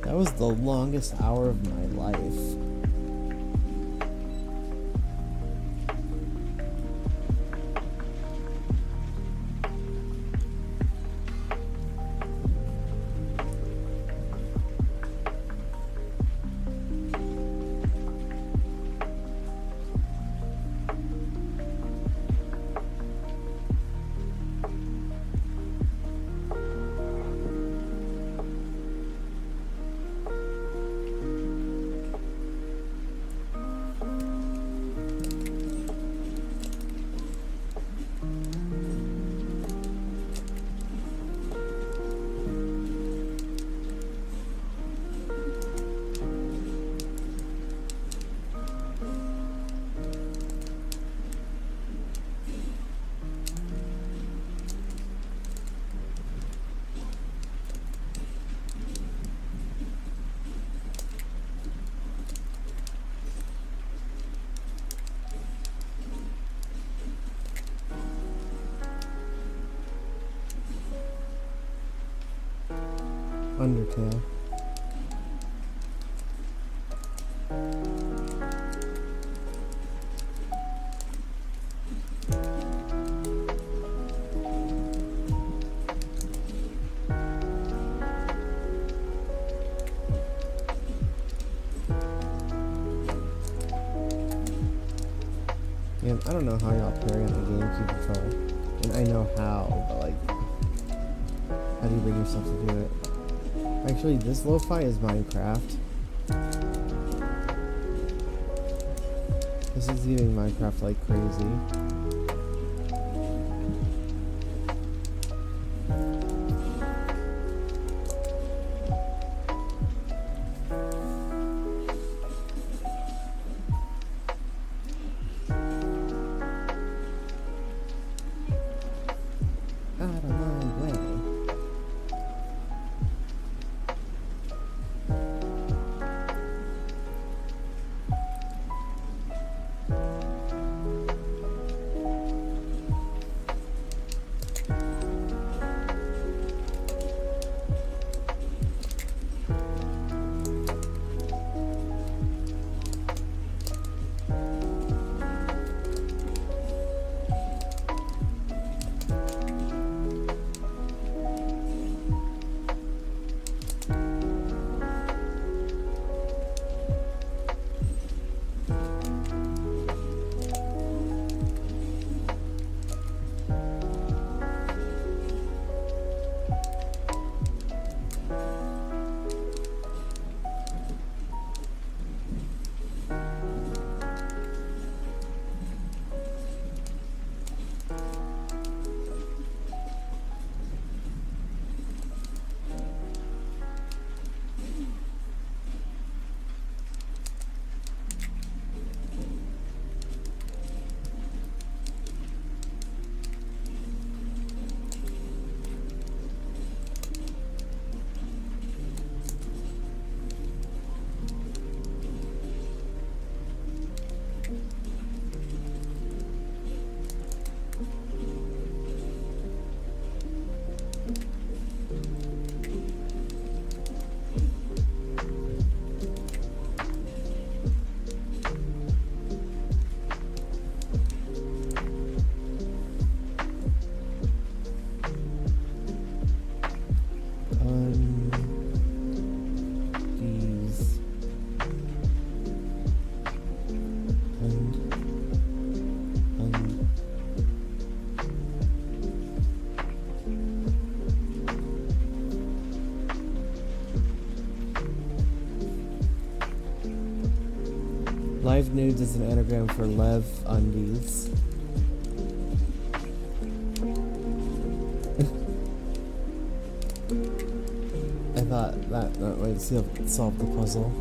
That was the longest hour of my life. Undertale. And I don't know how y'all play on the GameCube controller. And I know how, but like, how do you bring yourself to do it? Actually, this lo-fi is Minecraft. This is eating Minecraft like crazy. Live nudes is an anagram for Lev undies. I thought that might solve the puzzle.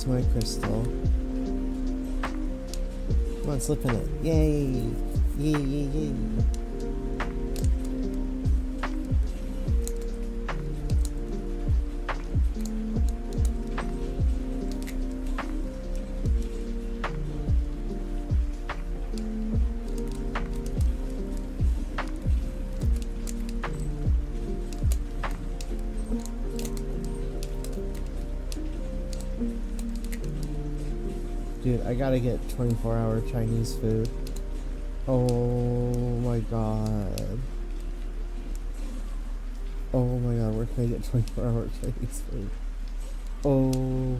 My crystal. Come on, slip in it. Yay! Yay, yay, yay. Dude, I gotta get 24-hour Chinese food. Oh my god. Oh my god, where can I get 24-hour Chinese food? Oh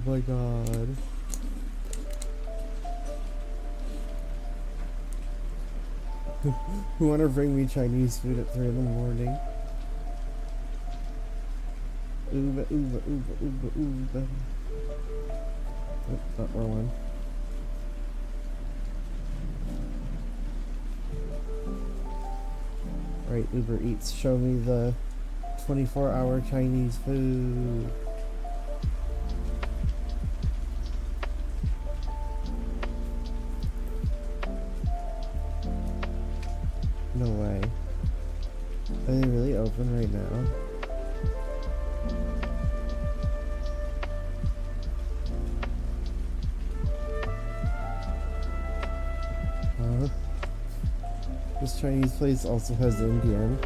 my god. Who wanna bring me Chinese food at 3 in the morning? Uba, uba, uba, uba, uba. Oh, not more one. Right, Uber Eats, show me the 24-hour Chinese food. No way. Are they really open right now? This Chinese place also has Indian.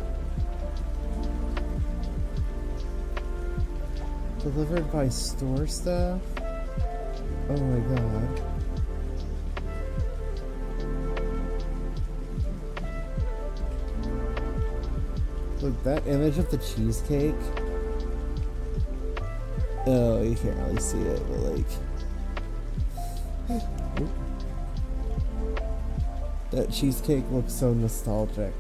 Delivered by store staff? Oh my god. Look, that image of the cheesecake. Oh, you can't really see it, but like... That cheesecake looks so nostalgic.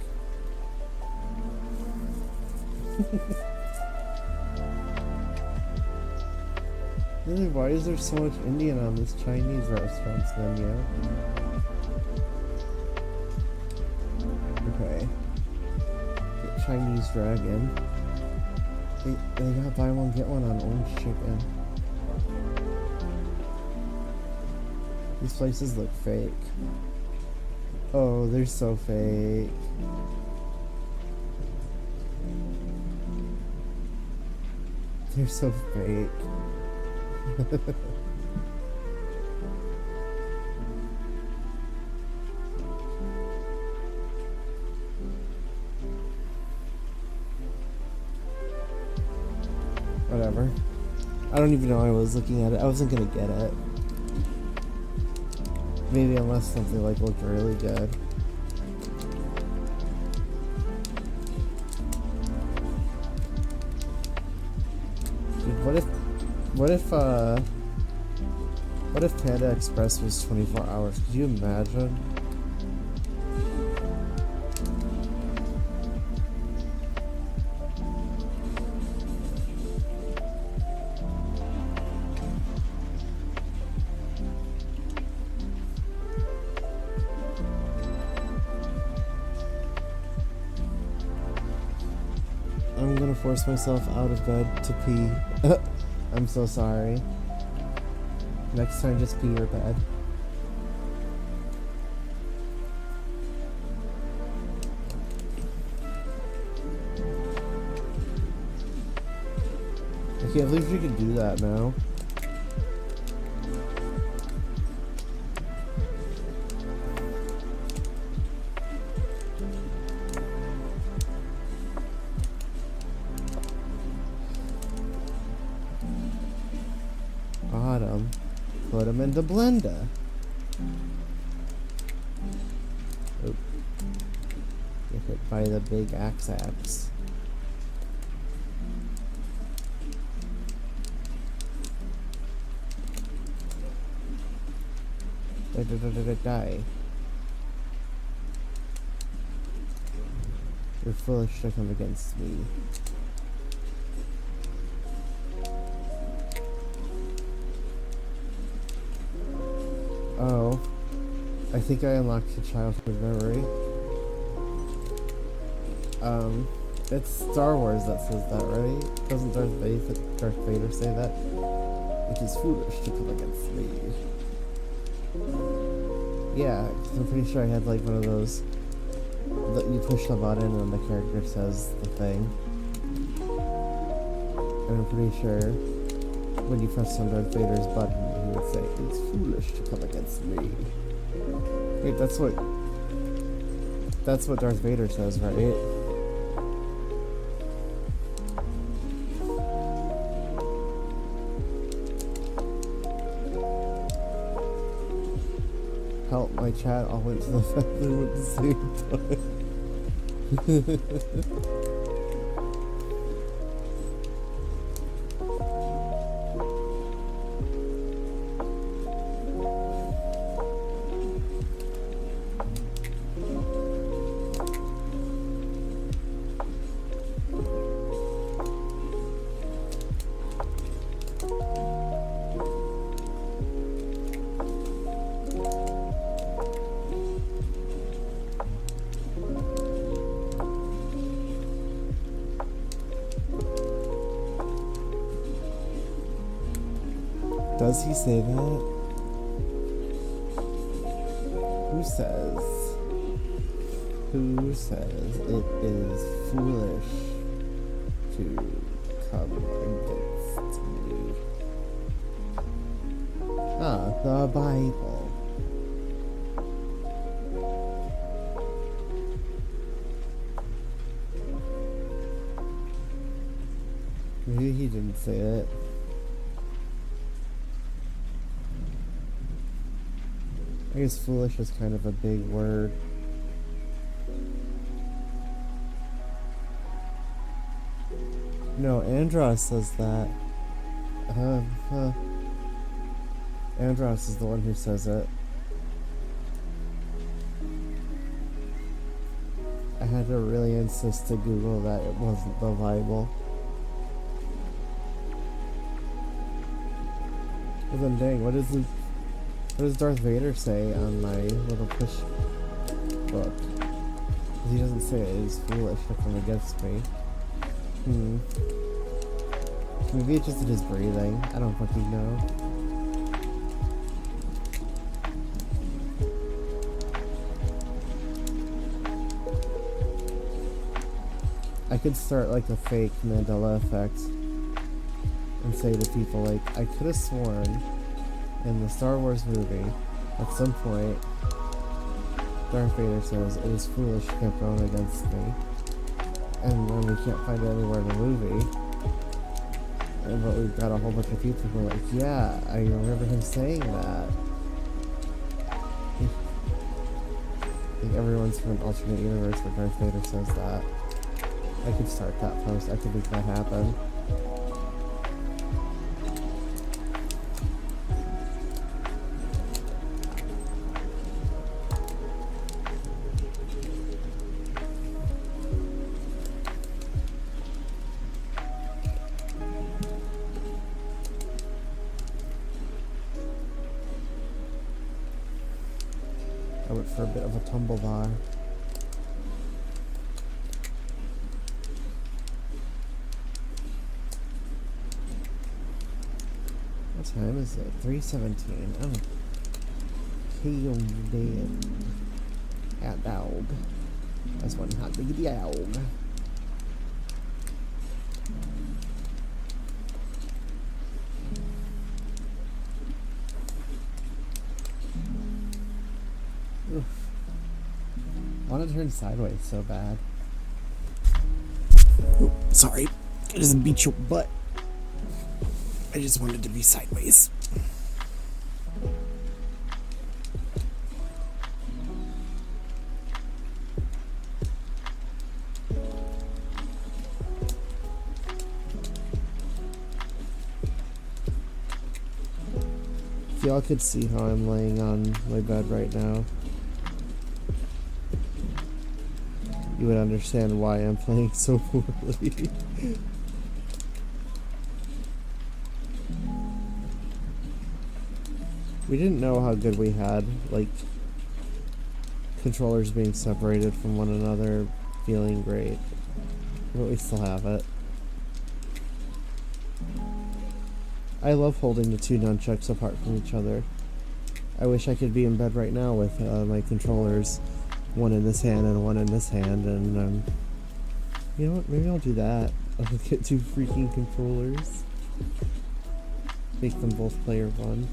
Really, why is there so much Indian on this Chinese restaurant's menu? Okay. Get Chinese dragon. They got buy one get one on orange chicken. These places look fake. Oh, they're so fake. They're so fake. Whatever. I don't even know I was looking at it. I wasn't gonna get it. Maybe unless something like looked really good. Dude, what if Panda Express was 24 hours? Could you imagine? I'm gonna force myself out of bed to pee. I'm so sorry. Next time, just pee your bed. I can't believe you could do that now. Bottom. Put them in the blender. Oop. Get hit by the big axe. Die. You're foolish to come against me. Oh. I think I unlocked a childhood memory. It's Star Wars that says that, right? Doesn't Darth Vader say that? It is foolish to come against me. Yeah, 'cause I'm pretty sure I had like one of those that you push the button and the character says the thing. And I'm pretty sure when you press on Darth Vader's button, he would say, "It's foolish to come against me." Wait, that's what Darth Vader says, right? Help, my chat all went to the bathroom at the same time. Does he say that? Who says? Who says it is foolish to come against me? Ah, the Bible. Maybe he didn't say it. I guess foolish is kind of a big word. No, Andros says that. Andros is the one who says it. I had to really insist to Google that it wasn't the Bible. But then dang, what does Darth Vader say on my little push book? He doesn't say it is foolish to come against me. Maybe it's just his breathing. I don't fucking know. I could start like a fake Mandela effect and say to people like, I could have sworn in the Star Wars movie, at some point, Darth Vader says, "It is foolish to keep going against me." And then we can't find it anywhere in the movie. But we've got a whole bunch of people who are like, yeah, I remember him saying that. I think everyone's from an alternate universe where Darth Vader says that. I could start that post. I could make that happen. I went for a bit of a tumble bar. What time is it? 3:17. Oh. Kill dead. Hot dog. That's one hot big dog. Oof. I want to turn sideways so bad. Oh, sorry. I just beat your butt. I just wanted to be sideways. If y'all could see how I'm laying on my bed right now, you would understand why I'm playing so poorly. We didn't know how good we had, like, controllers being separated from one another, feeling great. But we still have it. I love holding the two nunchucks apart from each other. I wish I could be in bed right now with my controllers, one in this hand and one in this hand, and you know what, maybe I'll do that. I'll get two freaking controllers. Make them both player one.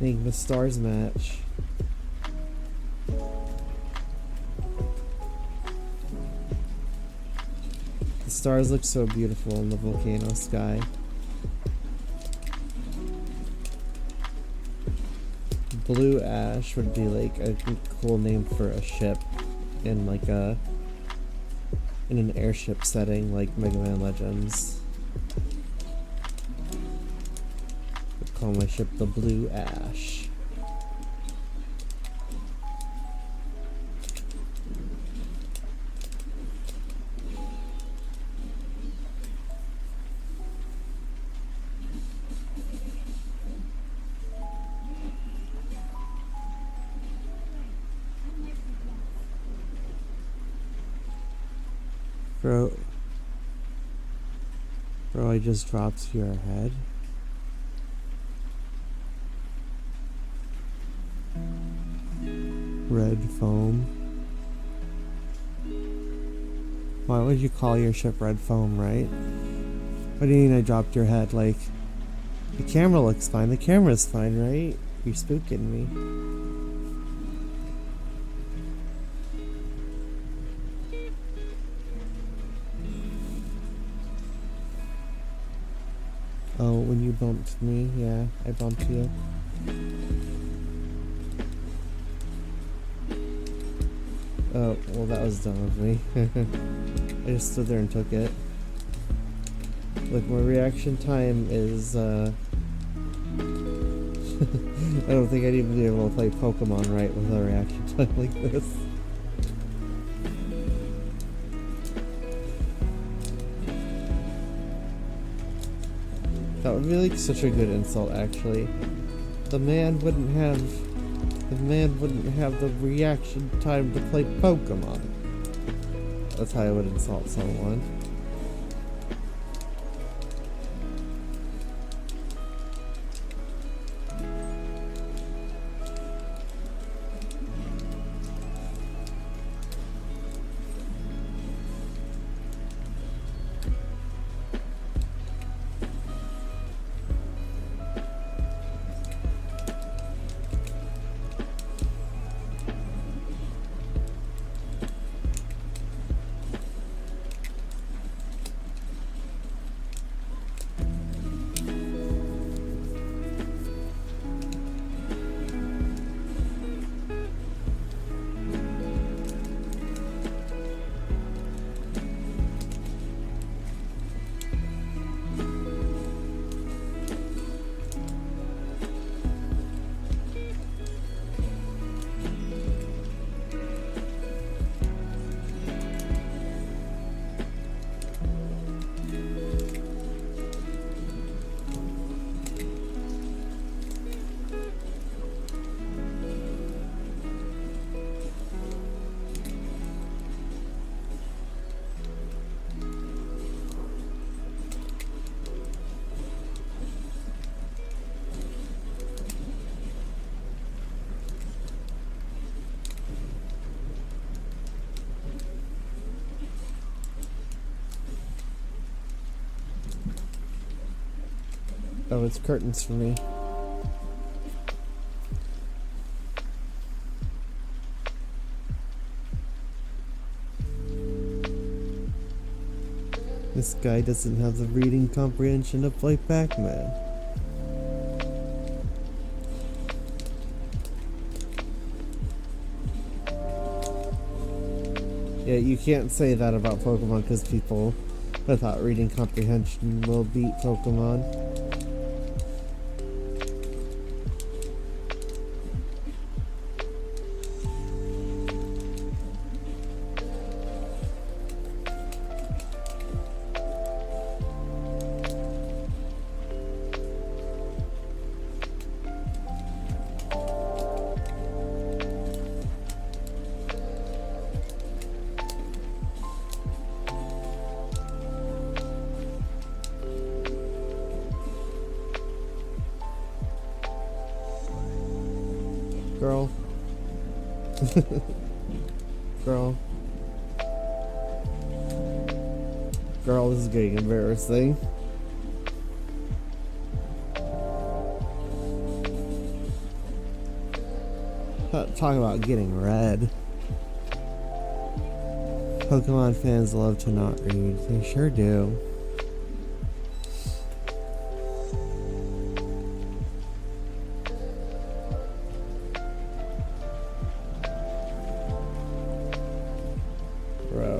Make the stars match. The stars look so beautiful in the volcano sky. Blue Ash would be like a cool name for a ship in like in an airship setting like Mega Man Legends. I'd call my ship the Blue Ash. Bro, I just dropped your head. Red foam. Why would you call your ship red foam, right? What do you mean I dropped your head? Like, the camera looks fine. The camera's fine, right? You're spooking me. Oh, when you bumped me, yeah, I bumped you. Oh, well that was dumb of me. I just stood there and took it. Look, my reaction time is, I don't think I'd even be able to play Pokemon right with a reaction time like this. That would be like such a good insult, actually. The man wouldn't have the reaction time to play Pokemon. That's how I would insult someone. Oh, it's curtains for me. This guy doesn't have the reading comprehension to play Pac-Man. Yeah, you can't say that about Pokemon because people without reading comprehension will beat Pokemon. Girl. Girl. Girl, this is getting embarrassing. Talk about getting red. Pokemon fans love to not read. They sure do. Bro.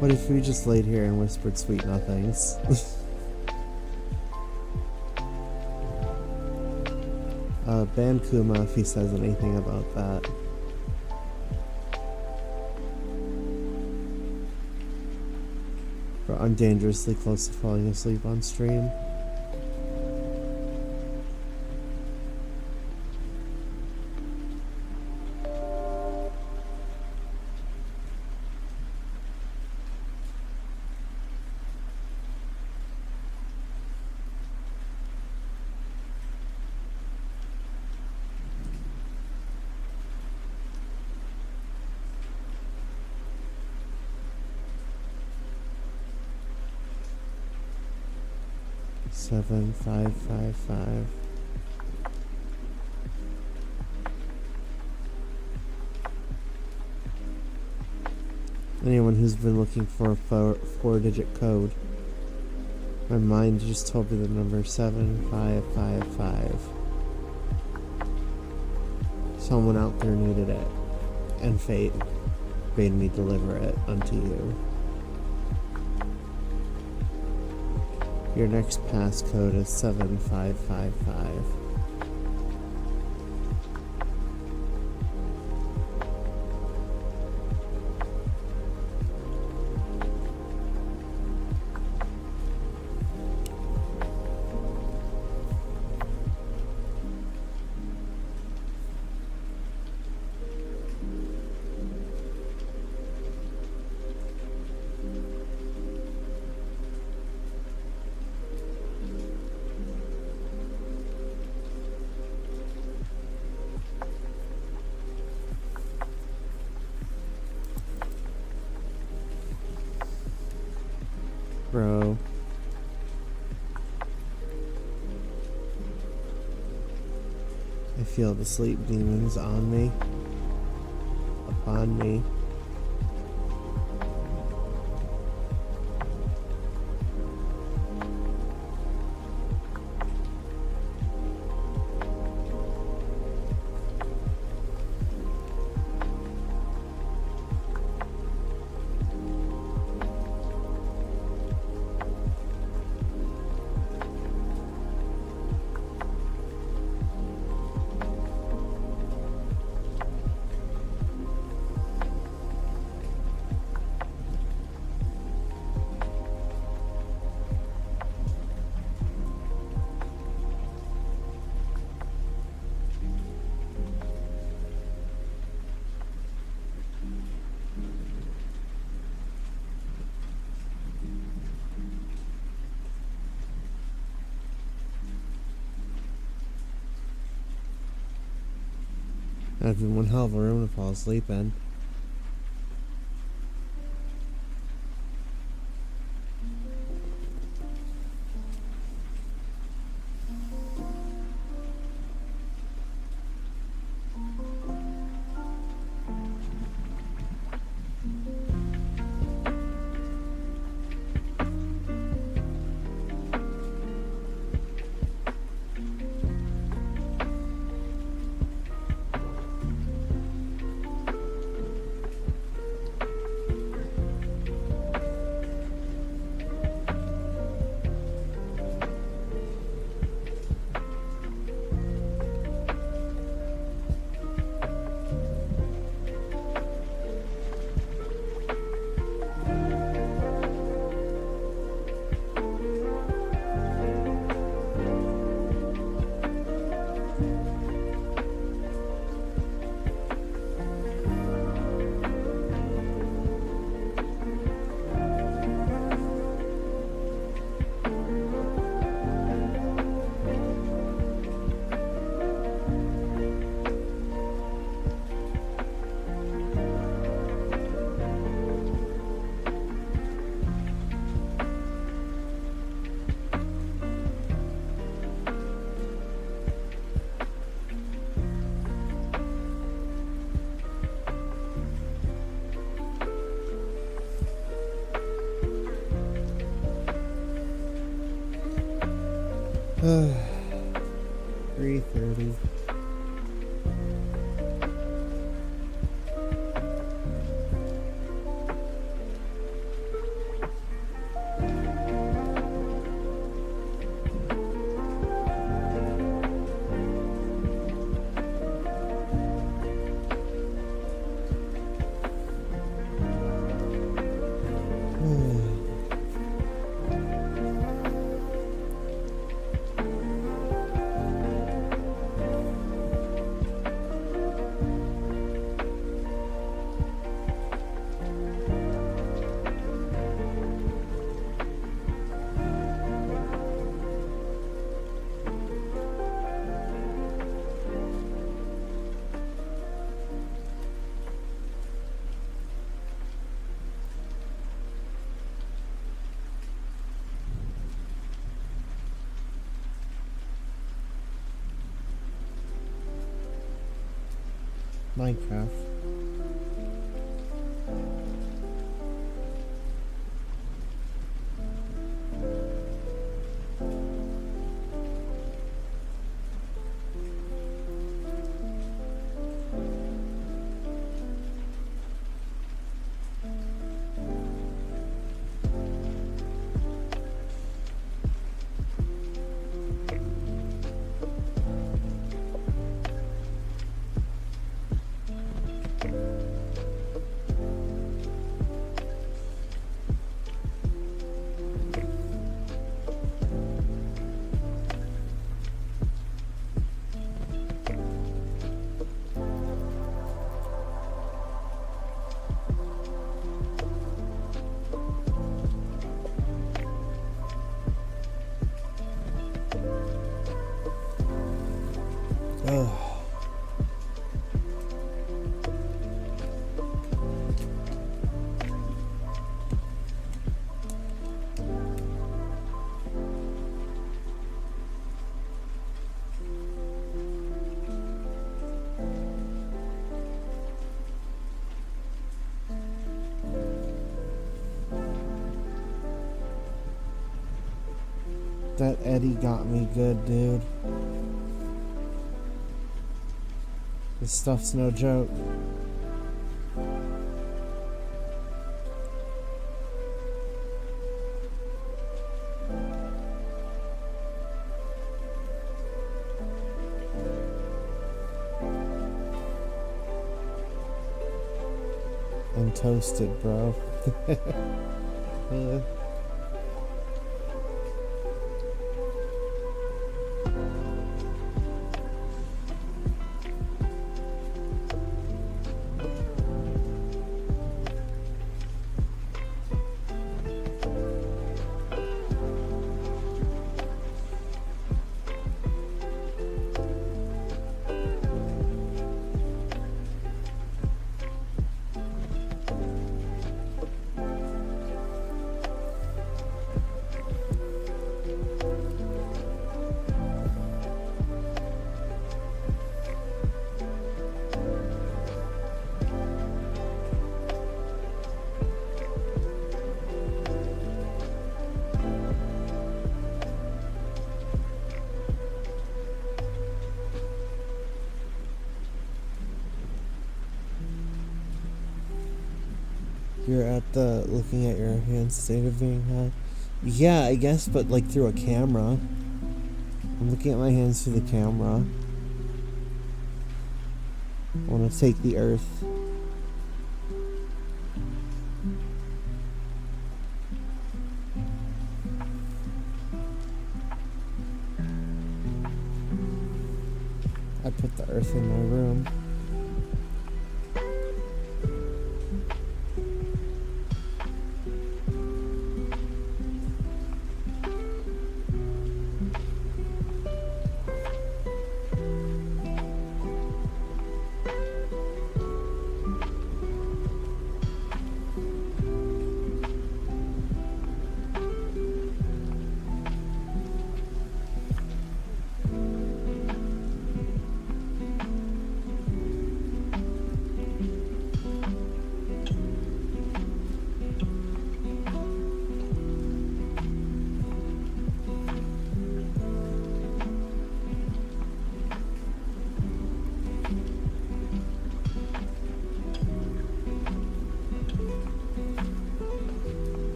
What if we just laid here and whispered sweet nothings? Ban Kuma if he says anything about that. Bro, I'm dangerously close to falling asleep on stream. Seven, 5, 5, 5. Anyone who's been looking for a four-digit code, my mind just told me the number 7555. Someone out there needed it, and fate made me deliver it unto you. Your next passcode is 7555. Bro. I feel the sleep demons on me. Upon me. That'd be one hell of a room to fall asleep in. 3:30. Minecraft. Ugh. That Eddie got me good, dude. This stuff's no joke. I'm toasted, bro. You're at the looking at your hands state of being high. Yeah, I guess, but like through a camera. I'm looking at my hands through the camera. I want to take the earth. I put the earth in my room.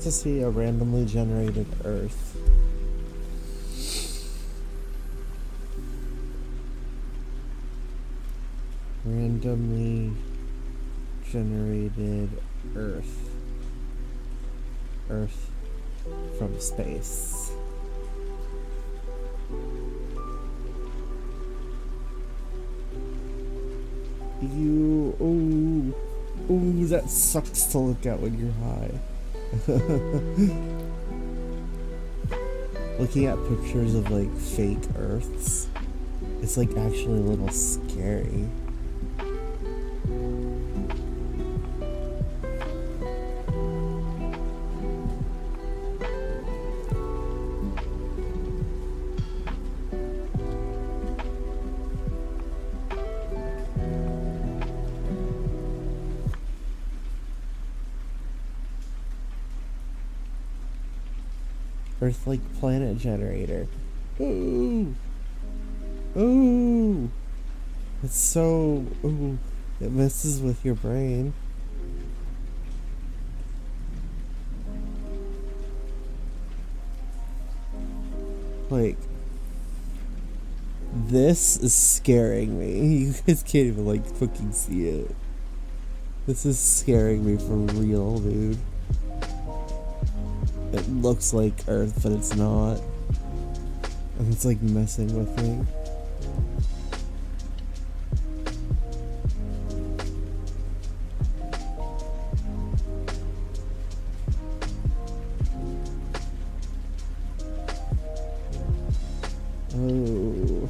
want to see a randomly generated Earth. Randomly generated Earth. Earth from space. Ooh, that sucks to look at when you're high. Looking at pictures of like fake Earths, it's like actually a little scary. Earth like planet generator. Ooh. Ooh. It's so... Ooh. It messes with your brain. Like... This is scaring me. You guys can't even like fucking see it. This is scaring me for real, dude. It looks like Earth, but it's not. And it's like messing with me. Oh.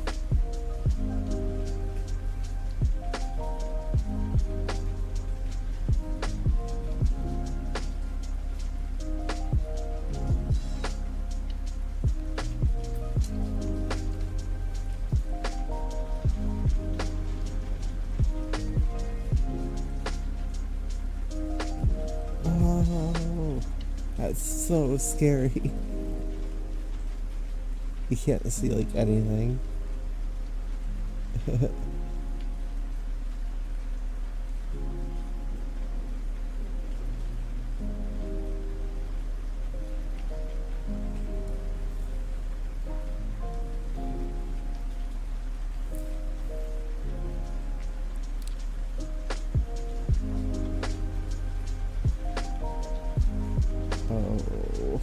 That's so scary. You can't see like anything. Oh.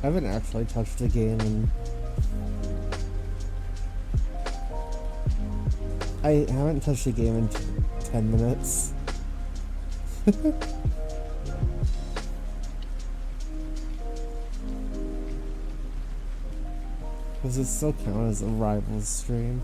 I haven't actually touched the game and I haven't touched the game in 10 minutes. Does it still count as a rival stream?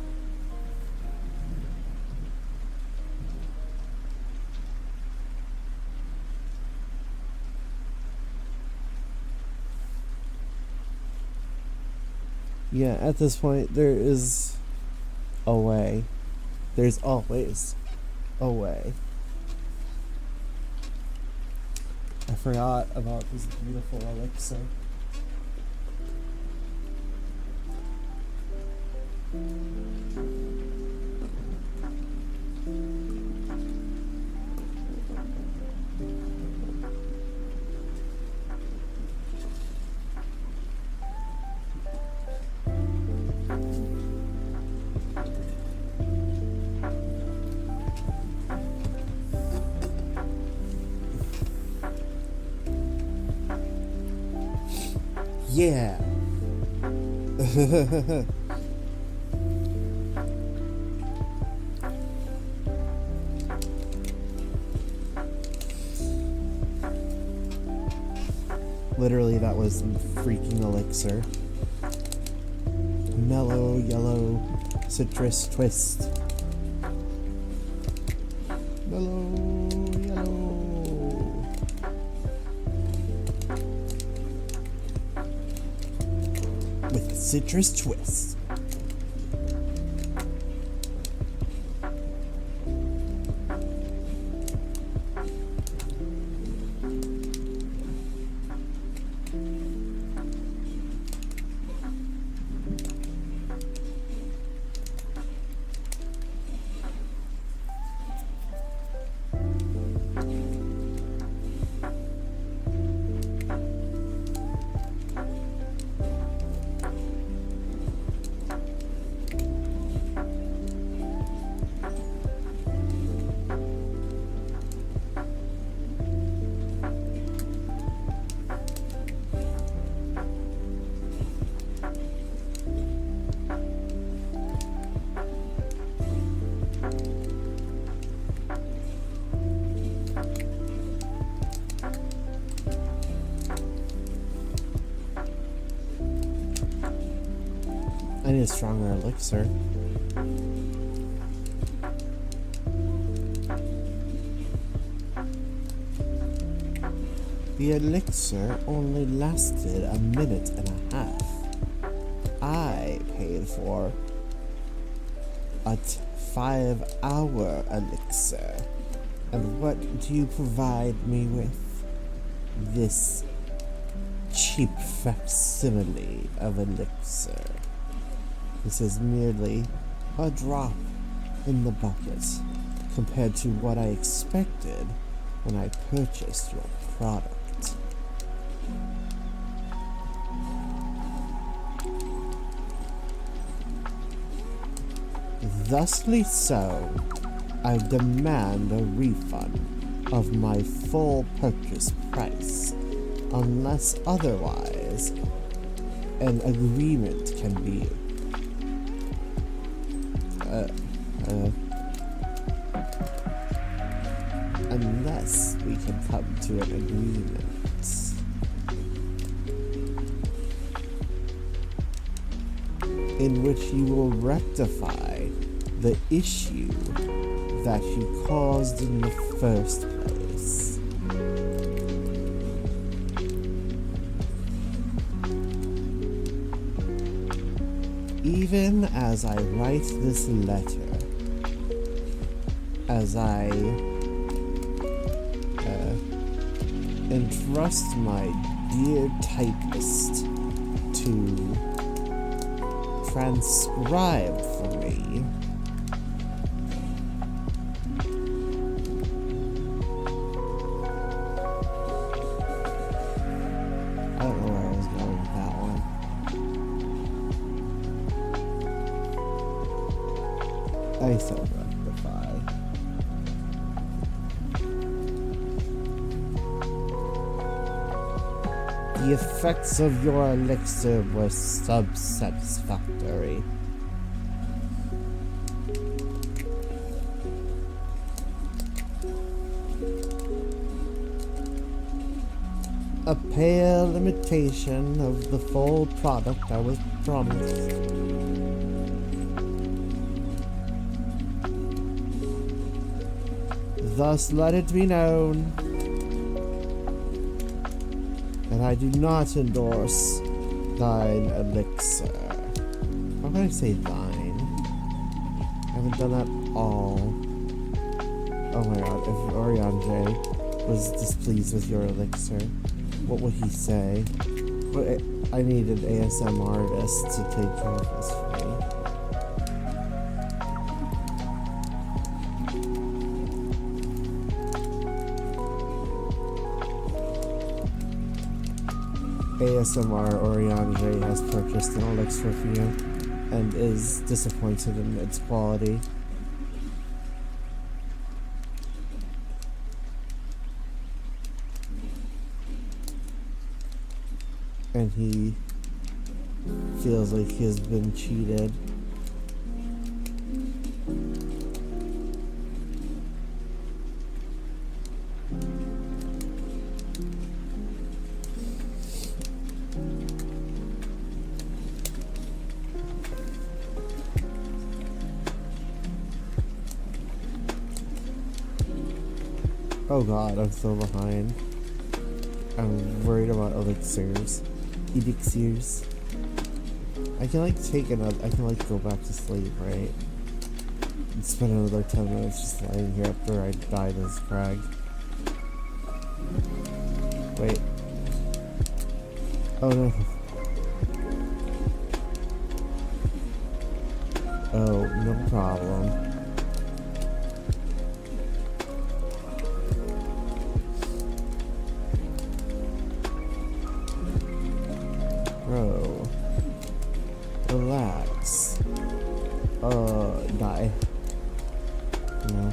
Yeah, at this point, there is a way. There's always a way. I forgot about this beautiful elixir. Yeah. Literally, that was freaking elixir. Mellow yellow citrus twist. Mellow yellow. citrus twist. I need a stronger elixir. The elixir only lasted a minute and a half. I paid for a 5-hour elixir. And what do you provide me with? This cheap facsimile of elixir. This is merely a drop in the bucket compared to what I expected when I purchased your product. Thusly so, I demand a refund of my full purchase price, unless otherwise an agreement can be unless we can come to an agreement. In which you will rectify the issue that you caused in the first place. Even as I write this letter, as I entrust my dear typist to transcribe for me, I don't know where I was going with that one. I said rectify. The effects of your elixir were unsatisfactory. A pale imitation of the full product I was promised. Thus let it be known that I do not endorse thine elixir. How can I say thine? I haven't done that all. Oh my god, if Orianjay was displeased with your elixir, what would he say? But I need an ASM artist to take care of this for me. ASMR Orianjay has purchased an elixir for you and is disappointed in its quality. And he feels like he has been cheated. Oh god, I'm so behind. I'm worried about elixirs. Elixirs. I can like take another. I can like go back to sleep, right? And spend another 10 minutes just laying here after I die this crag. Wait. Oh no. Oh, no problem. Bro. Relax. Die. No.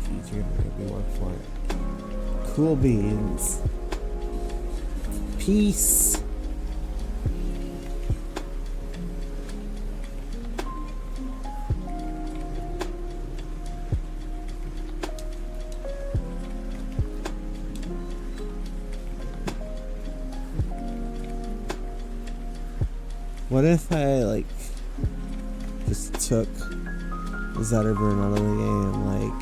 Geez, you're gonna make me work for it. Cool beans. Peace. What if I, like, just took Zetterburn out of the game, like...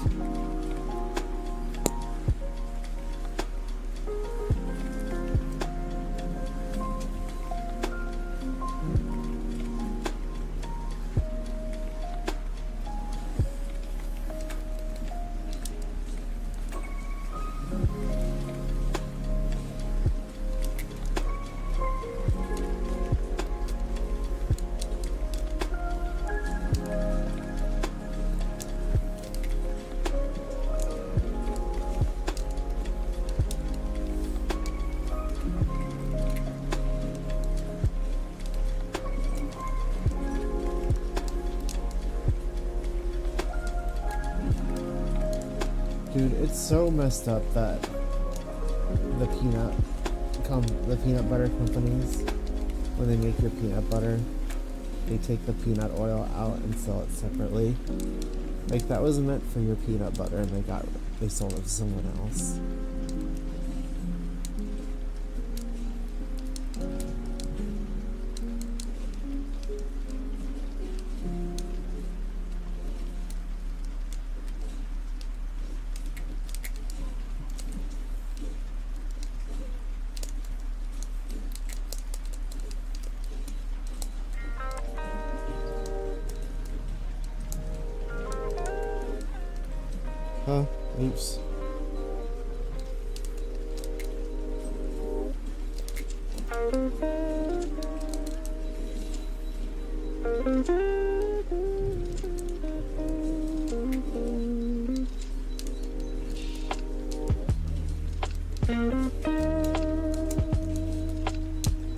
Dude, it's so messed up that the peanut butter companies, when they make your peanut butter, they take the peanut oil out and sell it separately. Like, that was meant for your peanut butter and they sold it to someone else. Huh? Oops.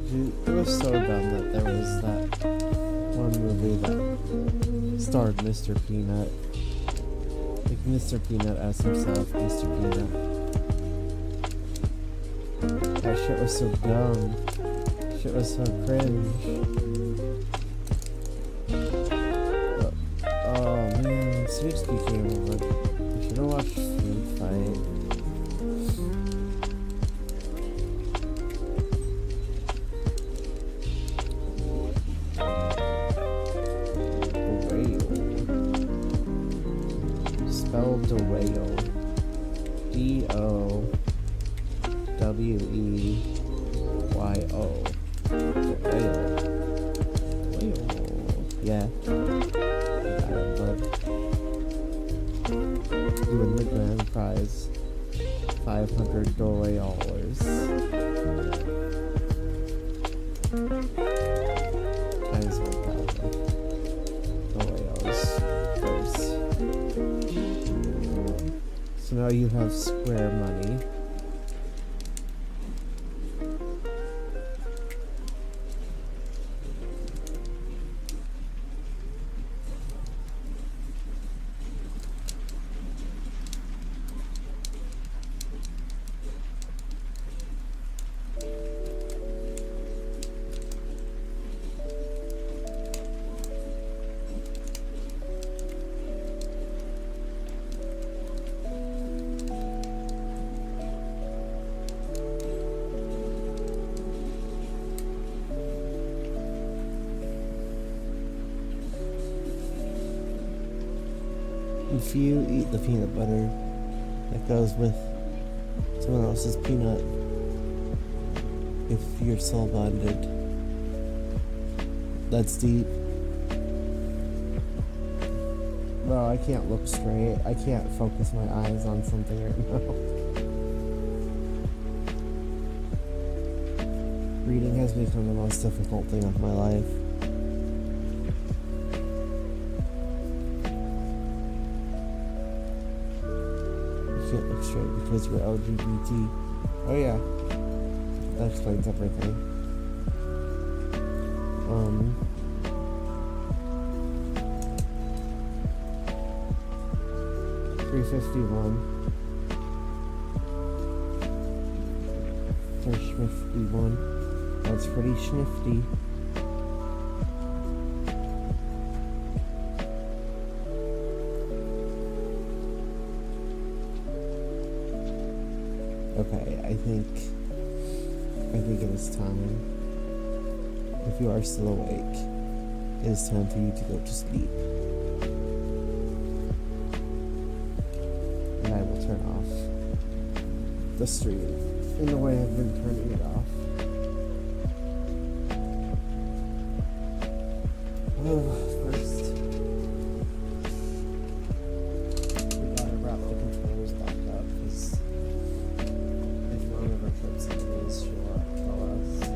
Dude, it was so dumb that there was that one movie that starred Mr. Peanut. Like Mr. Peanut as himself, Mr. Peanut. That shit was so dumb. Shit was so cringe. Oh man, seriously came over. You should have watched Food Fight. Spelled the whale. D-O-W-E-Y-O. Whale. Yeah. Got it, bud. You win the grand prize. $500. Times 1,000. The whales. First. So now you have square money. If you eat the peanut butter that goes with someone else's peanut, if you're soul bonded, That's deep. Bro, I can't look straight. I can't focus my eyes on something right now. Reading has become the most difficult thing of my life. You can't look straight because you're LGBT. Oh yeah. That explains everything. 351. Or Schmifty one. That's pretty schnifty. Okay, I think it is time. If you are still awake, it is time for you to go to sleep. And I will turn off the stream in the way I've been turning it off. First, we gotta wrap the controllers back up because if one ever trips into these, she'll kill us.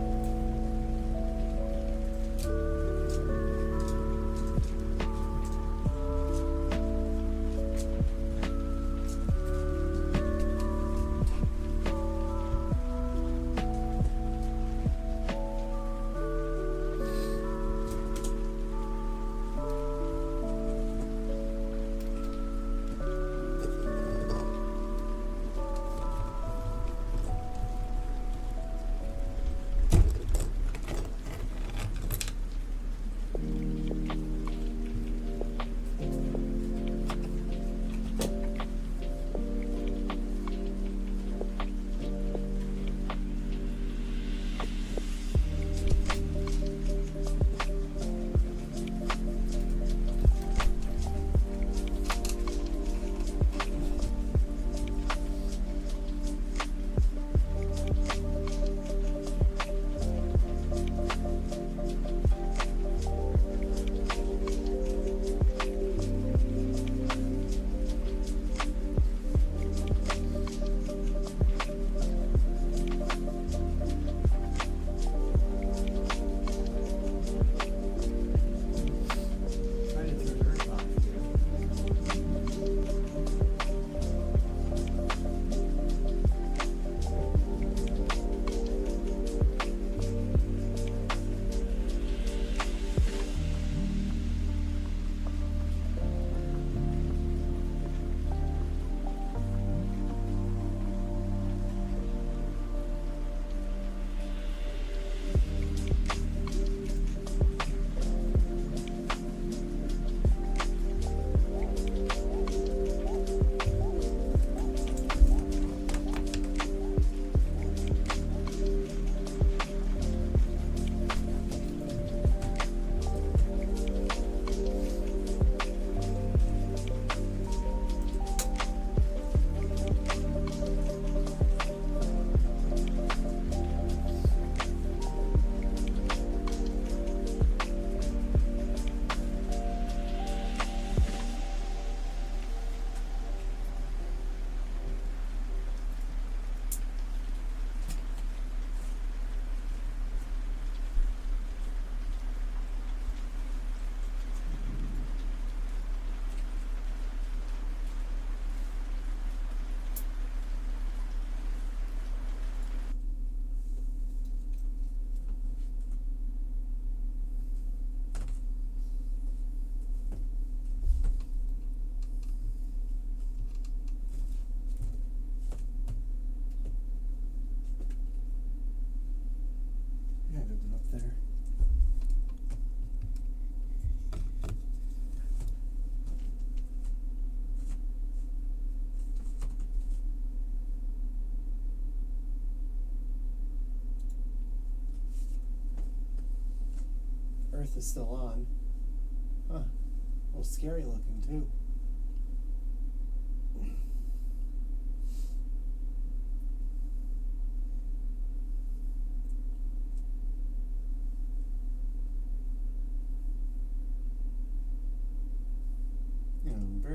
Earth is still on. Huh. A little scary looking, too.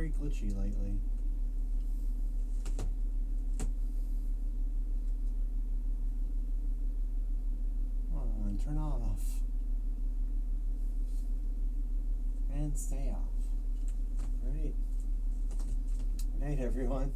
very glitchy lately. Come on, turn off. And stay off. Right. Good night, everyone.